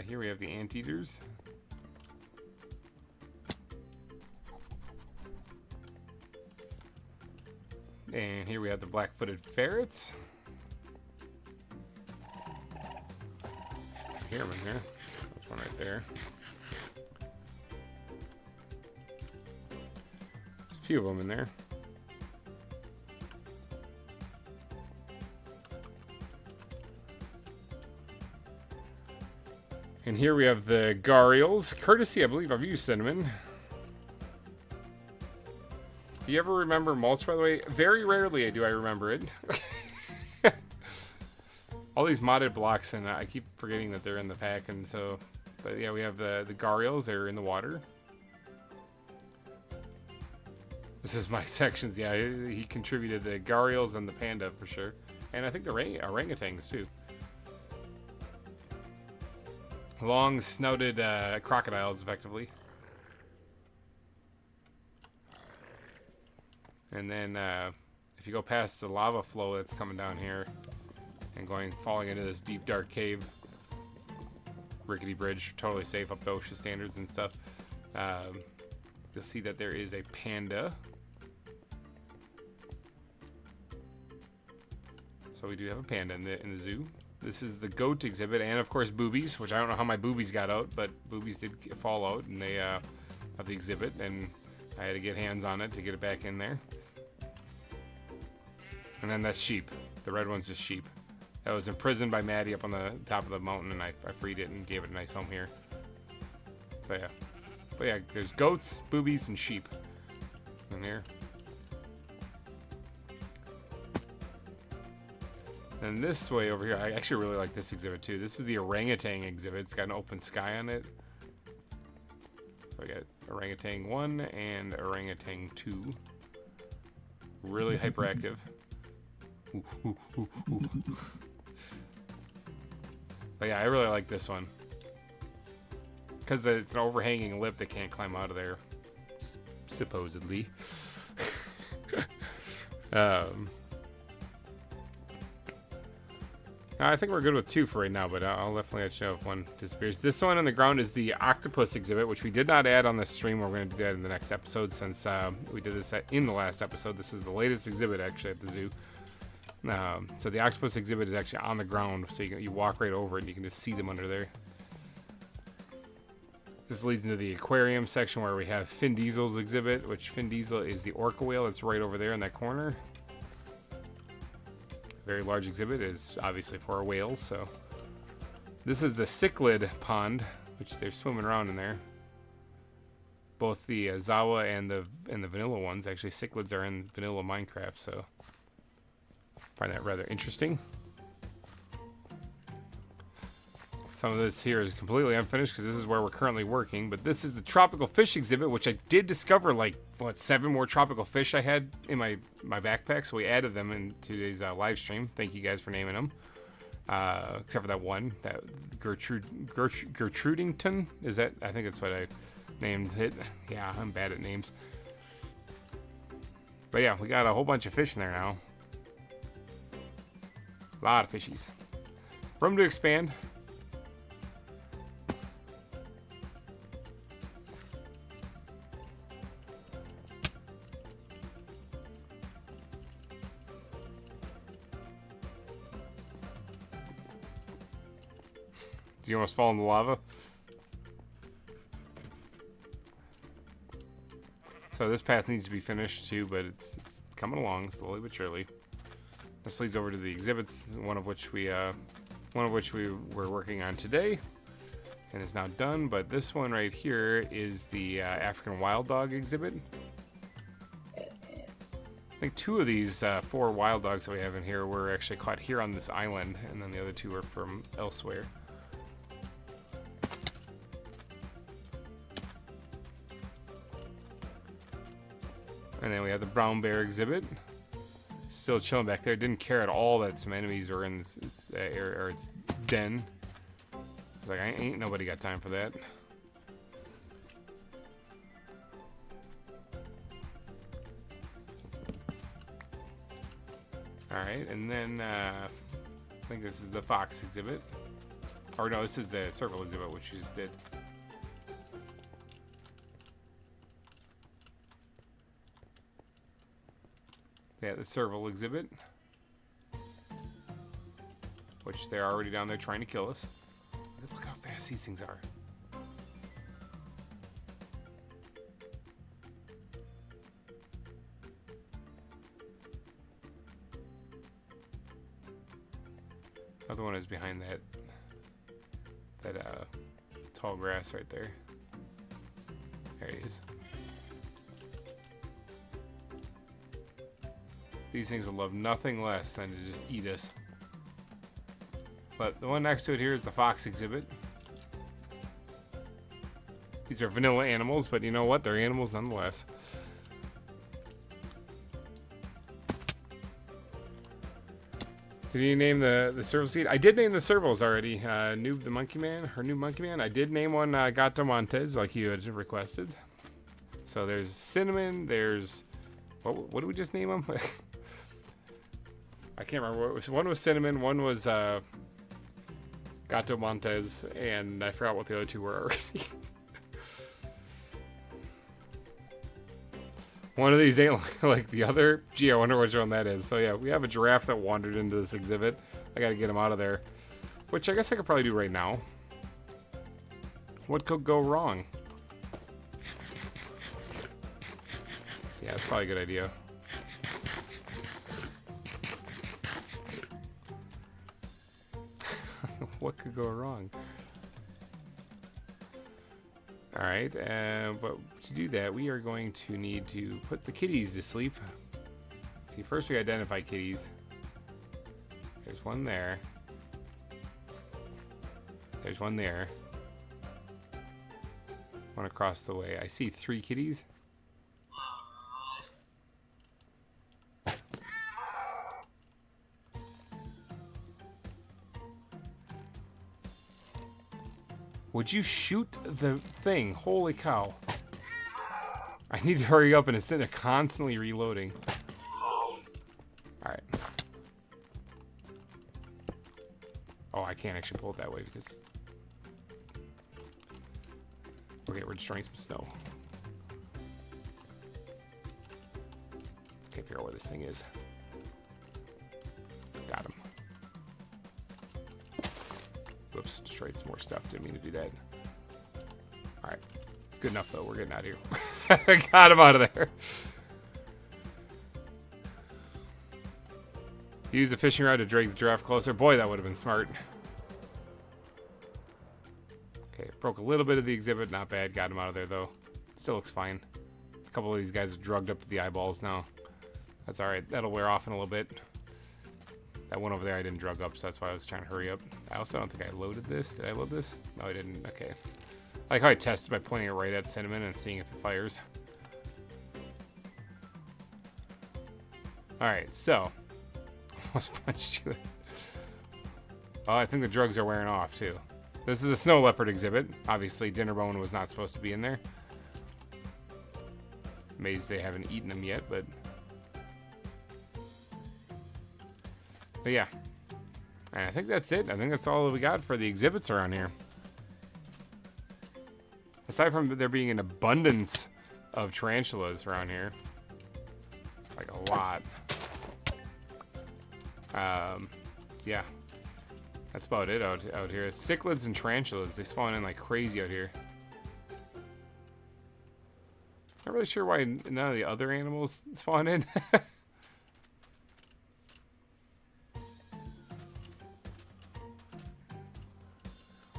Here we have the anteaters. And here we have the black-footed ferrets. Hear them in here. There's one right there. There's a few of them in there. And here we have the Gharials, courtesy, I believe, of you, Cinnamon. Do you ever remember mulch, by the way? Very rarely do I remember it. All these modded blocks, and I keep forgetting that they're in the pack, and so... But yeah, we have the Gharials, they're in the water. This is my sections, yeah, he contributed the Gharials and the panda, for sure. And I think the orangutans, too. Long-snouted crocodiles, effectively. And then if you go past the lava flow that's coming down here and falling into this deep dark cave, rickety bridge, totally safe up to OSHA standards and stuff, you'll see that there is a panda. So we do have a panda in the zoo. This is the goat exhibit, and of course boobies, which I don't know how my boobies got out, but boobies did fall out, and they have the exhibit, and I had to get hands on it to get it back in there. And then that's sheep. The red one's just sheep. That was imprisoned by Maddie up on the top of the mountain, and I freed it and gave it a nice home here. But yeah, there's goats, boobies, and sheep in there. And this way over here, I actually really like this exhibit too. This is the orangutan exhibit. It's got an open sky on it. So I got orangutan 1 and orangutan 2. Really hyperactive. Ooh, ooh, ooh, ooh. But yeah, I really like this one. Because it's an overhanging lip that can't climb out of there. Supposedly. I think we're good with 2 for right now, but I'll definitely let you know if one disappears. This one on the ground is the octopus exhibit, which we did not add on this stream. We're going to do that in the next episode since we did this in the last episode. This is the latest exhibit, actually, at the zoo. So the octopus exhibit is actually on the ground, so you walk right over it and you can just see them under there. This leads into the aquarium section where we have Vin Diesel's exhibit, which Vin Diesel is the orca whale that's right over there in that corner. Very large exhibit, is obviously for a whale. So this is the cichlid pond, which they're swimming around in there. Both the ZAWA and the vanilla ones. Actually, cichlids are in vanilla Minecraft, so find that rather interesting. Some of this here is completely unfinished because this is where we're currently working. But this is the tropical fish exhibit, which I did discover, like, what, 7 more tropical fish I had in my backpack. So we added them in today's live stream. Thank you guys for naming them. Except for that one, that Gertrudington. Is that? I think that's what I named it. Yeah, I'm bad at names. But yeah, we got a whole bunch of fish in there now. A lot of fishies. Room to expand. Do you almost fall in the lava? So this path needs to be finished too, but it's coming along slowly but surely. This leads over to the exhibits, one of which we were working on today, and is now done. But this one right here is the African wild dog exhibit. I think 2 of these 4 wild dogs that we have in here were actually caught here on this island, and then the other 2 are from elsewhere. And then we have the brown bear exhibit. Still chilling back there. Didn't care at all that some enemies were in its area, or its den. Like, ain't nobody got time for that. Alright, and then I think this is the fox exhibit. Or no, this is the Serval exhibit, which we just did. Yeah, the Serval exhibit, which they're already down there trying to kill us. Look how fast these things are. Other one is behind that tall grass right there. There he is. These things would love nothing less than to just eat us. But the one next to it here is the fox exhibit. These are vanilla animals, but you know what? They're animals nonetheless. Did you name the serval seed? I did name the servals already. Noob the Monkey Man, her new Monkey Man. I did name one Gato Montez, like you had requested. So there's Cinnamon, there's... What did we just name them? I can't remember what it was. One was Cinnamon, one was Gato Montez, and I forgot what the other 2 were already. One of these ain't like the other. Gee, I wonder which one that is. So yeah, we have a giraffe that wandered into this exhibit. I gotta get him out of there. Which I guess I could probably do right now. What could go wrong? Yeah, it's probably a good idea. What could go wrong? Alright, but to do that, we are going to need to put the kitties to sleep. See, first we identify kitties. There's one there. There's one there. One across the way. I see 3 kitties. Would you shoot the thing? Holy cow. I need to hurry up, and instead of constantly reloading. Alright. Oh, I can't actually pull it that way because... Okay, we're destroying some snow. Can't figure out where this thing is. Got him. Whoops, destroyed some more stuff. Didn't mean to do that. Alright. Good enough, though. We're getting out of here. Got him out of there. Use the fishing rod to drag the giraffe closer. Boy, that would have been smart. Okay, broke a little bit of the exhibit. Not bad. Got him out of there, though. Still looks fine. A couple of these guys are drugged up to the eyeballs now. That's alright. That'll wear off in a little bit. That one over there I didn't drug up, so that's why I was trying to hurry up. I also don't think I loaded this. Did I load this? No, I didn't. Okay. I like how I tested by pointing it right at cinnamon and seeing if it fires. Alright, so. Almost punched you. Oh, I think the drugs are wearing off, too. This is a snow leopard exhibit. Obviously, Dinnerbone was not supposed to be in there. Amazed they haven't eaten them yet, but yeah. And I think that's it. I think that's all we got for the exhibits around here. Aside from there being an abundance of tarantulas around here. Like a lot. Yeah. That's about it out here. Cichlids and tarantulas. They spawn in like crazy out here. Not really sure why none of the other animals spawn in.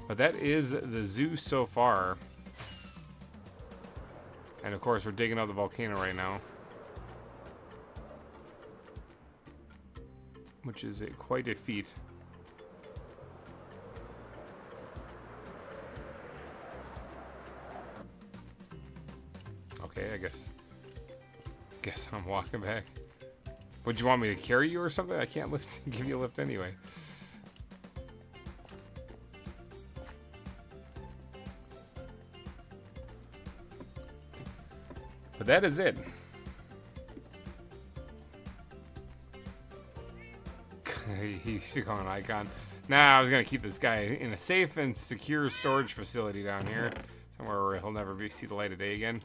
But that is the zoo so far. And of course, we're digging out the volcano right now. Which is quite a feat. Okay, I guess I'm walking back. Would you want me to carry you or something? I can't lift, give you a lift anyway. But that is it. He's calling an icon. Nah, I was gonna keep this guy in a safe and secure storage facility down here, somewhere where he'll never see the light of day again.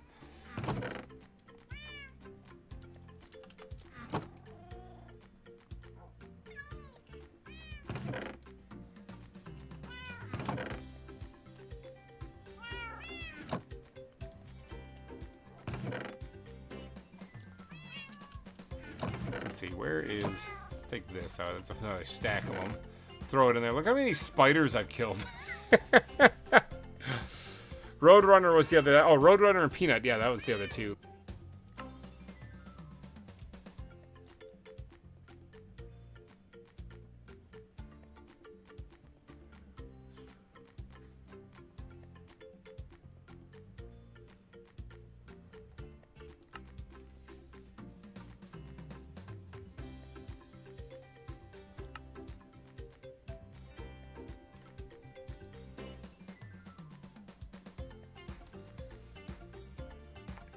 Let's see, where is... Let's take this out. That's another stack of them. Throw it in there. Look how many spiders I've killed. Roadrunner was the other... Oh, Roadrunner and Peanut. Yeah, that was the other two.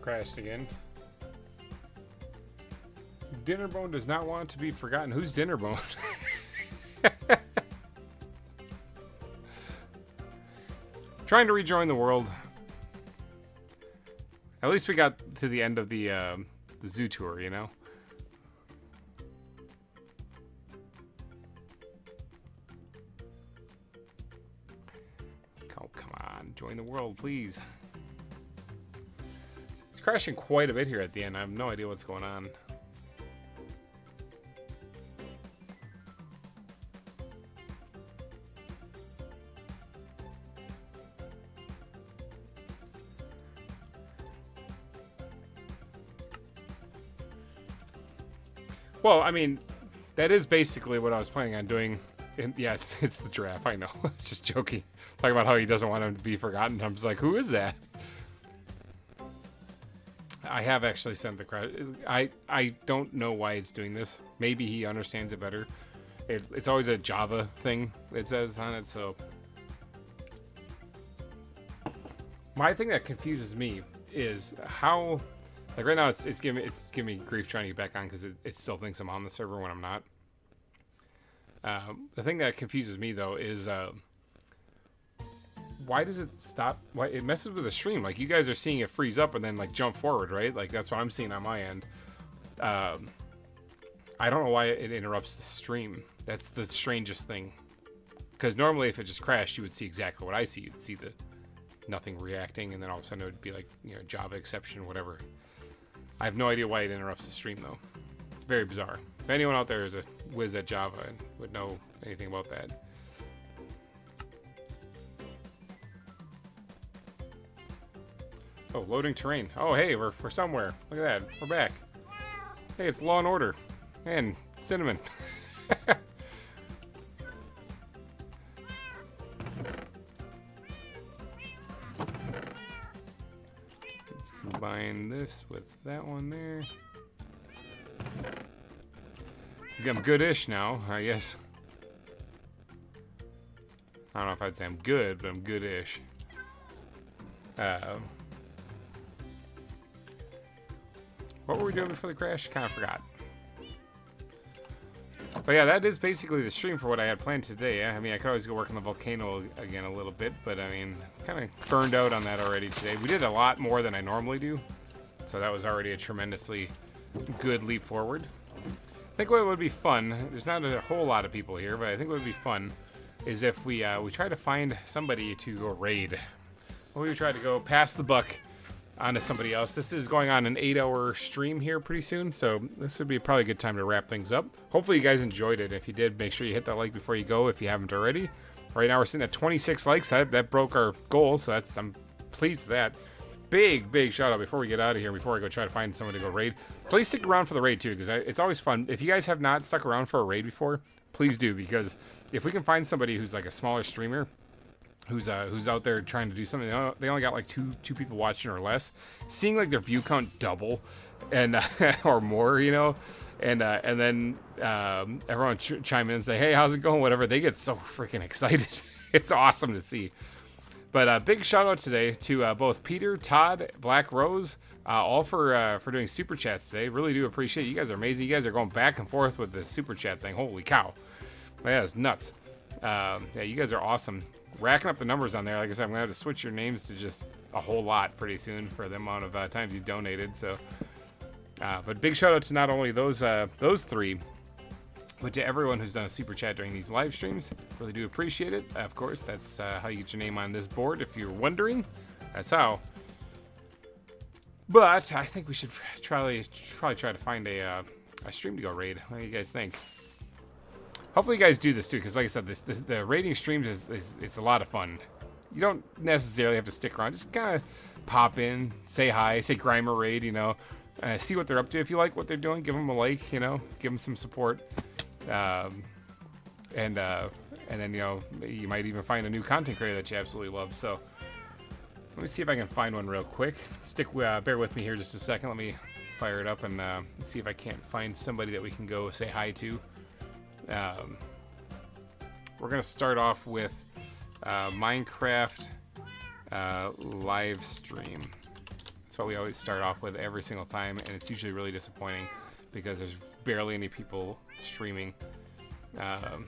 Crashed again. Dinnerbone does not want to be forgotten. Who's Dinnerbone? Trying to rejoin the world. At least we got to the end of the zoo tour, you know? Oh, come on. Join the world, please. Crashing quite a bit here at the end. I have no idea what's going on. Well, I mean, that is basically what I was planning on doing. And yeah, it's the giraffe. I know. Just joking. Talking about how he doesn't want him to be forgotten. I'm just like, who is that? I have actually sent the credit. I don't know why it's doing this. Maybe he understands it better. It's always a Java thing it says on it, so. My thing that confuses me is how, like right now it's giving me grief trying to get back on because it still thinks I'm on the server when I'm not. The thing that confuses me though is why does it stop? Why it messes with the stream? Like you guys are seeing it freeze up and then like jump forward, right? Like that's what I'm seeing on my end. I don't know why it interrupts the stream. That's the strangest thing. Because normally if it just crashed, you would see exactly what I see. You'd see the nothing reacting, and then all of a sudden it would be like, you know, Java exception, whatever. I have no idea why it interrupts the stream though. It's very bizarre. If anyone out there is a whiz at Java and would know anything about that. Oh, loading terrain. Oh, hey, we're somewhere. Look at that. We're back. Hey, it's Law and Order. And Cinnamon. Let's combine this with that one there. I'm good-ish now, I guess. I don't know if I'd say I'm good, but I'm good-ish. What were we doing before the crash? Kind of forgot. But yeah, that is basically the stream for what I had planned today. I mean, I could always go work on the Volcano again a little bit, but I mean, kind of burned out on that already today. We did a lot more than I normally do, so that was already a tremendously good leap forward. I think what would be fun, there's not a whole lot of people here, but I think what would be fun is if we try to find somebody to go raid. Or we try to go pass the buck onto somebody else. This is going on an 8-hour stream here pretty soon, so this would be probably a good time to wrap things up. Hopefully you guys enjoyed it. If you did, make sure you hit that like before you go if you haven't already. Right now we're sitting at 26 likes. That broke our goal, so I'm pleased with that. Big shout out before we get out of here, before I go try to find someone to go raid. Please stick around for the raid too, because it's always fun. If you guys have not stuck around for a raid before, please do, because if we can find somebody who's like a smaller streamer, who's out there trying to do something, they only got like two people watching or less, seeing like their view count double and or more, you know, and then everyone chime in and say, hey, how's it going, whatever, they get so freaking excited. It's awesome to see. But big shout out today to both Peter, Todd, Black Rose, all for doing super chats today. Really do appreciate it. You guys are amazing. You guys are going back and forth with this super chat thing. Holy cow, that is nuts. Yeah, you guys are awesome. Racking up the numbers on there. Like I said, I'm gonna have to switch your names to just a whole lot pretty soon for the amount of times you donated. So, but big shout out to not only those three, but to everyone who's done a super chat during these live streams. Really do appreciate it. Of course, that's how you get your name on this board. If you're wondering, that's how. But I think we should probably try to find a stream to go raid. What do you guys think? Hopefully you guys do this too, because like I said, the raiding streams it's a lot of fun. You don't necessarily have to stick around. Just kind of pop in, say hi, say GReimer raid, you know, see what they're up to. If you like what they're doing, give them a like, you know, give them some support, and then you know, you might even find a new content creator that you absolutely love. So let me see if I can find one real quick. Bear with me here just a second. Let me fire it up and see if I can't find somebody that we can go say hi to. We're gonna start off with Minecraft live stream. That's what we always start off with every single time, and it's usually really disappointing because there's barely any people streaming. Yeah,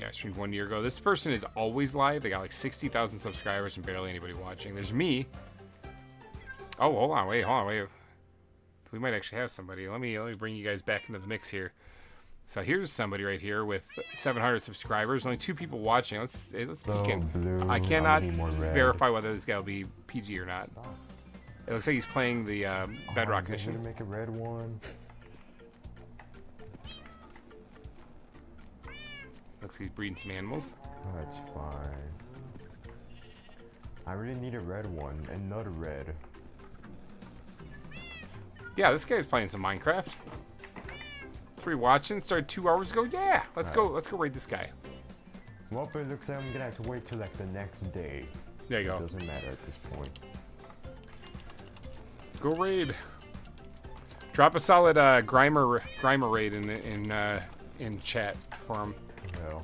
I streamed 1 year ago. This person is always live. They got like 60,000 subscribers and barely anybody watching. There's me. Oh, hold on, wait. We might actually have somebody. Let me bring you guys back into the mix here. So here's somebody right here with 700 subscribers. Only 2 people watching. Let's peek in. I cannot verify whether this guy will be PG or not. It looks like he's playing the Bedrock Edition. To make a red one. Looks like he's breeding some animals. That's fine. I really need a red one. Another red. Yeah, this guy's playing some Minecraft. 3 watching, started 2 hours ago. Yeah, let's go raid this guy. Well, but it looks like I'm gonna have to wait till like the next day. There you go. It doesn't matter at this point. Go raid. Drop a solid GReimer raid in chat for him. Well.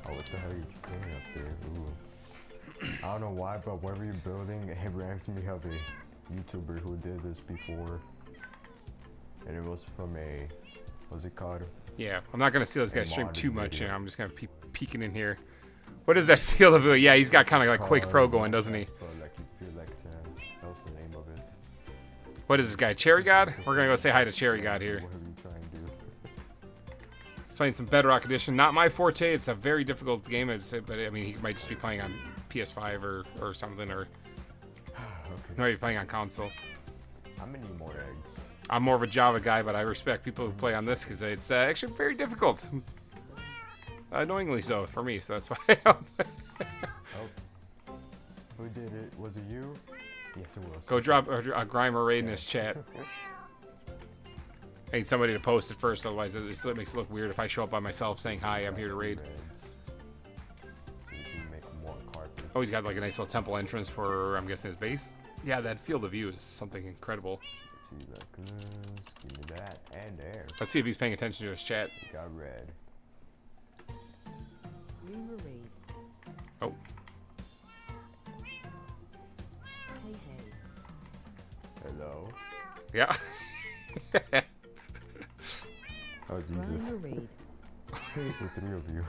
Oh, what the hell are you doing up there? Ooh. I don't know why, but whatever you're building, it reminds me of a YouTuber who did this before. And it was from a, what's it called? Yeah, I'm not gonna steal this guy's stream modded too much. video. You know, I'm just gonna be peeking in here. What does that feel of it? Yeah, he's got kind of like Quake Pro going, doesn't he? But like you feel like that was the name of it. What is this guy? Cherry God? We're gonna go say hi to Cherry God here. What are you trying to do? He's playing some Bedrock Edition. Not my forte. It's a very difficult game, but I mean, he might just be playing on PS5 or something, or Okay. he might be playing on console. How many more eggs? I'm more of a Java guy, but I respect people who play on this because it's actually very difficult. Annoyingly so for me, so that's why. Oh. Who did it? Was it you? Yes, it was. Go drop a GReimer raid in his chat. I need somebody to post it first, otherwise it makes it look weird if I show up by myself saying hi, I'm here to raid. So you can make more carpet. Oh, he's got like a nice little temple entrance for, I'm guessing, his base. Yeah, that field of view is something incredible. See that this, give me that, and there. Let's see if he's paying attention to his chat. We got red. Oh, Hello. yeah. Oh Jesus. The three of you.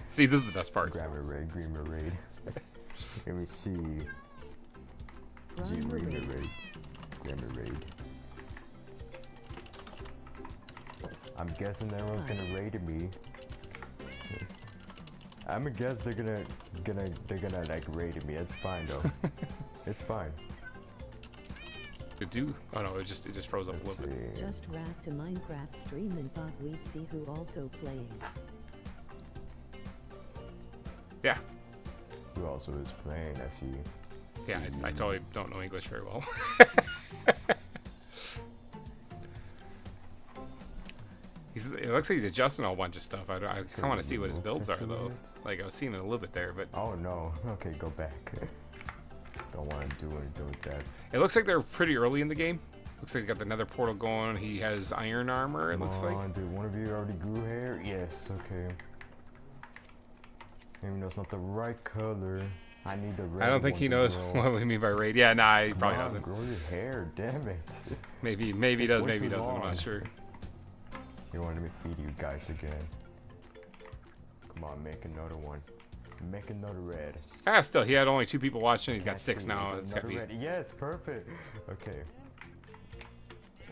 See, this is the best part. GReimer raid, GReimer raid. Let me see. GReimer raid. GReimer raid. I'm guessing everyone's gonna raid me. I'm gonna guess they're gonna like raid me. It's fine though. It's fine. It do? Oh no, it just froze up a little bit. Just wrapped a Minecraft stream and thought we'd see who also playing. Yeah, Who also is playing? I see. yeah. I totally don't know English very well. It looks like he's adjusting a whole bunch of stuff. I kind of want to see what his builds are though. Like I was seeing it a little bit there, but Oh no. Okay, go back. Don't want to do anything with that. it looks like they're pretty early in the game. Looks like he got the Nether portal going. He has iron armor. It looks like. Come on, dude. One of you already grew hair? Yes. Okay. Even though it's not the right color, I need the red. I don't think one he to knows grow. what we mean by raid. Yeah, nah, he Come probably on, doesn't. grow your hair, damn it. Maybe he does, Way maybe he too doesn't. I'm long. not sure. You wanted me to feed you guys again. Come on, make another one. Make another red. Ah, still, he had only 2 people watching. He's got Yes, 6 please, now. It's gotta another be. red. Yes, perfect. Okay.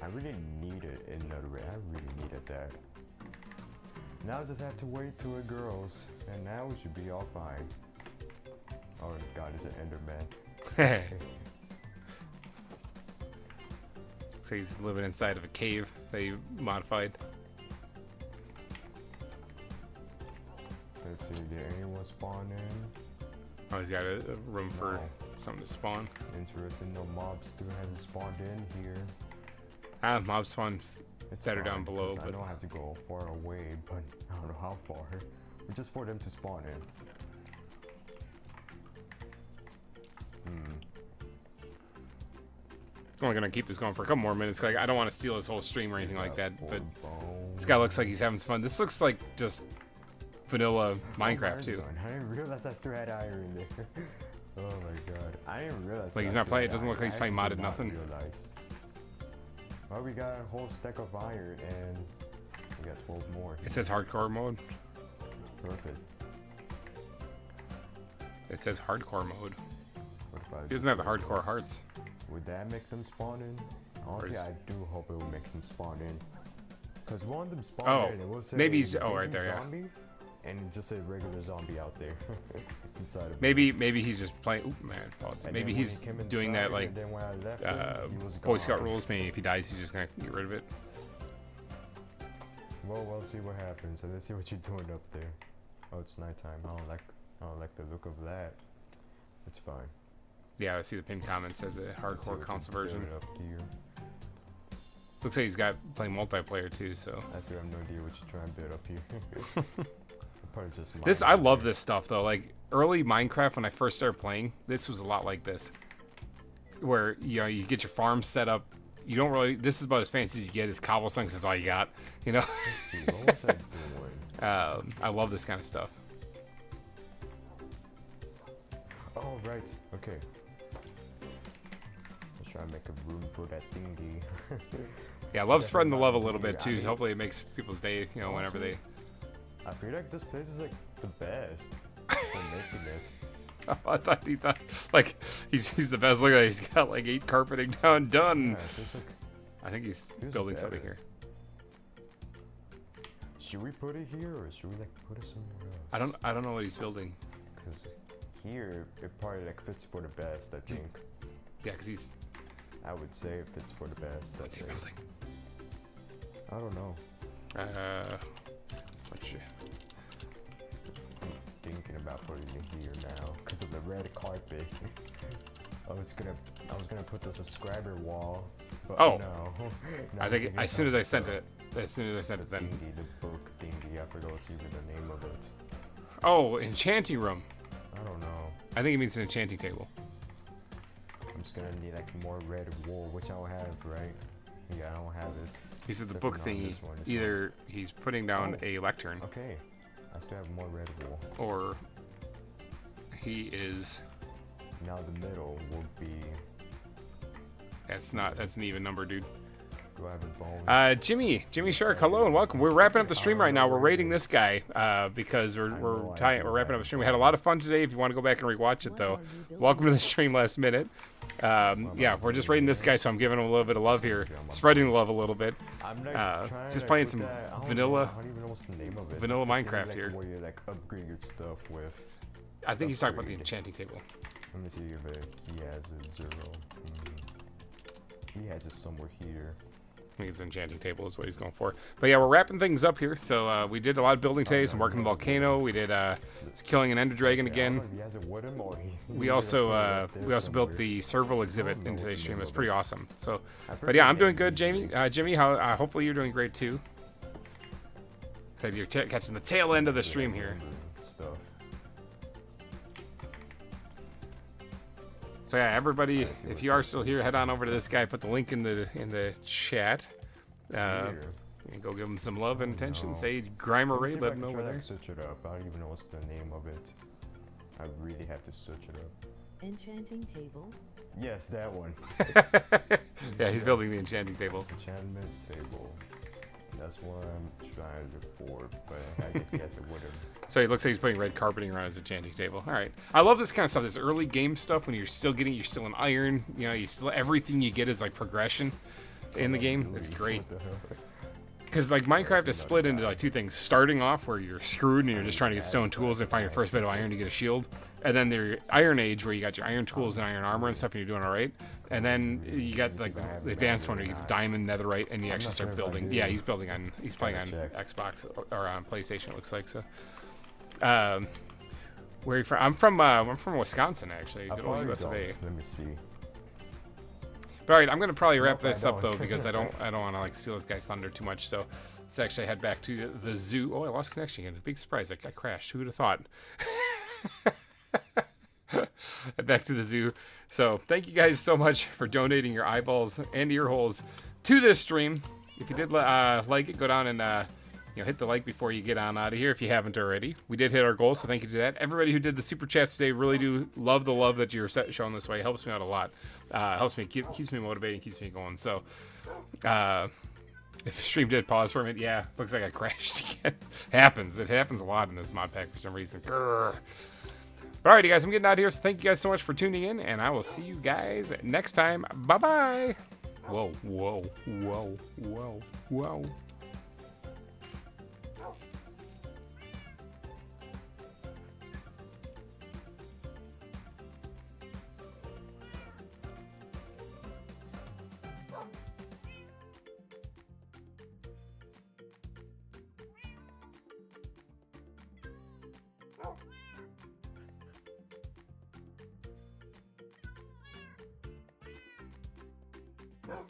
I really needed another red. I really needed that. Now I just have to wait till it grows, and now we should be all fine. Oh God, it's an Enderman. So he's living inside of a cave that you modified. Let's see, did anyone spawn in? Oh, he's got a room for No. something to spawn. Interesting, no mobs still hasn't spawned in here. Ah, mob spawn It's better fine, down below, 'cause I but know I have to go far away, but I don't know how far. But just for them to spawn in. I'm only gonna keep this going for a couple more minutes. Like I don't want to steal his whole stream or anything like that. But Bone. this guy looks like he's having some fun. This looks like just vanilla Minecraft Iron's too. gone. I didn't realize I still had iron in there. Oh my God, I didn't realize. Like, he's I not still playing- had it doesn't look iron. like he's playing I modded did not nothing. realize. Well, we got a whole stack of iron and we got 12 more. It says hardcore mode. Perfect. It says hardcore mode. What if I He doesn't have the hardcore hearts. Would that make them spawn in? Honestly, Where's- I do hope it will make them spawn in. Cause one of them spawned Oh, in. It will say maybe he's- oh, right baby there, yeah. zombie, and just a regular zombie out there inside of it. Maybe he's just playing. Oop, man, pause. And Maybe then when he's he came doing that inside, like and then when I left him, he was Boy Scout gone. rules. Maybe if he dies, he's just gonna get rid of it. Well, we'll see what happens. So let's see what you're doing up there. Oh, it's nighttime. I don't like the look of that. It's fine. Yeah, I see the pinned comment says a Let's see hardcore what console you're version. doing up here. Looks like he's got playing multiplayer too. So I still have no idea what you're trying to build up here. Probably just this, mine I up love there. this stuff though. Like early Minecraft when I first started playing, this was a lot like this, where you get your farm set up. You don't really. This is about as fancy as you get. Is cobblestone 'cause that's all you got. You know. Let's see, what was I doing? I love this kind of stuff. Oh, right. Okay. Let's try and make a room for that thingy. Yeah, I love Definitely spreading the not love a over little here. bit I too. mean, Hopefully it makes people's day, you know, whenever they. I feel like this place is like the best for making it. I thought he thought like he's the best. Look at that. He's got like 8 carpeting down done. Yeah, it's just like, I think he's feels building something better. here. should we put it here or should we like put it somewhere else? I don't know what he's building. Because here it probably like fits for the best. I think. Yeah, because he's. I would say it fits for the best. What's he building? I don't know. What you? I'm thinking about putting it here now because of the red carpet. I was gonna put the subscriber wall, but Oh. no. I think as soon as I sent it, then. Thingy, the book thingy. I forgot what's even the name of it. Oh, enchanting room. I don't know. I think it means an enchanting table. I'm just gonna need like more red wool, which I don't have, right? Yeah, I don't have it. He said the Except book for not thingy. this one, this Either he's putting down Oh. a lectern, Okay, I still have more red wool. or he is. Now the middle will be. That's an even number, dude. Do I have a bone? Jimmy Shark, hello and welcome. We're wrapping up the stream right now. We're rating this guy because we're no wrapping up the stream. We had a lot of fun today. If you want to go back and rewatch it, though, welcome to the stream last minute. Yeah, we're just rating this guy, so I'm giving him a little bit of love here, spreading the love a little bit. I'm like just to playing put some that- I don't vanilla- know, I don't even know what's the name of it. vanilla It's Minecraft like here. Where you like upgrade your stuff with. I think he's talking about the Upgrade. enchanting table. Let me see if he has a 0. He has it somewhere here. I think it's an enchanting table is what he's going for. But yeah, we're wrapping things up here. So we did a lot of building today, some work in the volcano. We did killing an ender dragon Yeah, I don't again. know if he has a wooden or he- We he also put it up there built somewhere. the Serval exhibit know in what's today's the stream. name It's of pretty it. awesome. So, I but yeah, I'm doing forget good, the name. Jamie. Jimmy, how hopefully you're doing great too. That you're catching the tail end of the stream here. Stuff. So yeah, everybody, if you are still here, head on over to this guy. Put the link in the chat. Here. And go give him some love and attention. No. Say GReimer Let me Ray, see if let I him can know try over to, there. like, search it up. I don't even know what's the name of it. I really have to search it up. Enchanting table. Yes, that one. Yeah, he's building the enchanting table. Enchantment table. That's what I'm trying to look for, but I guess he has a wooden. So he looks like he's putting red carpeting around his enchanting table. All right, I love this kind of stuff. This early game stuff when you're still in iron. You know, everything you get is like progression in the game. It's great. What the hell? Because like Minecraft is split into like 2 things: starting off where you're screwed and you're just trying to get stone tools and find your first bit of iron to get a shield, and then there's Iron Age where you got your iron tools and iron armor and stuff and you're doing all right, and then you got like the advanced one where you get the diamond, netherite, and you actually start building. Yeah, he's playing on Xbox or on PlayStation. It looks like so. Where are you from? I'm from Wisconsin actually. Good old US of A. Let me see. But all right, I'm gonna probably wrap Nope, I this up don't. though because I don't want to like steal this guy's thunder too much. So let's actually head back to the zoo. Oh, I lost connection again. Big surprise! I crashed. Who would have thought? Head back to the zoo. So thank you guys so much for donating your eyeballs and ear holes to this stream. If you did like it, go down and hit the like before you get on out of here if you haven't already. We did hit our goal, so thank you to that. Everybody who did the super chats today, really do love the love that you're showing this way. It helps me out a lot. Helps me keeps me motivated, keeps me going. So if the stream did pause for a minute, yeah, looks like I crashed again. It happens a lot in this mod pack for some reason. Grr. Alrighty guys, I'm getting out of here, so thank you guys so much for tuning in, and I will see you guys next time. Bye bye. Whoa, whoa, whoa, whoa, whoa. Oh.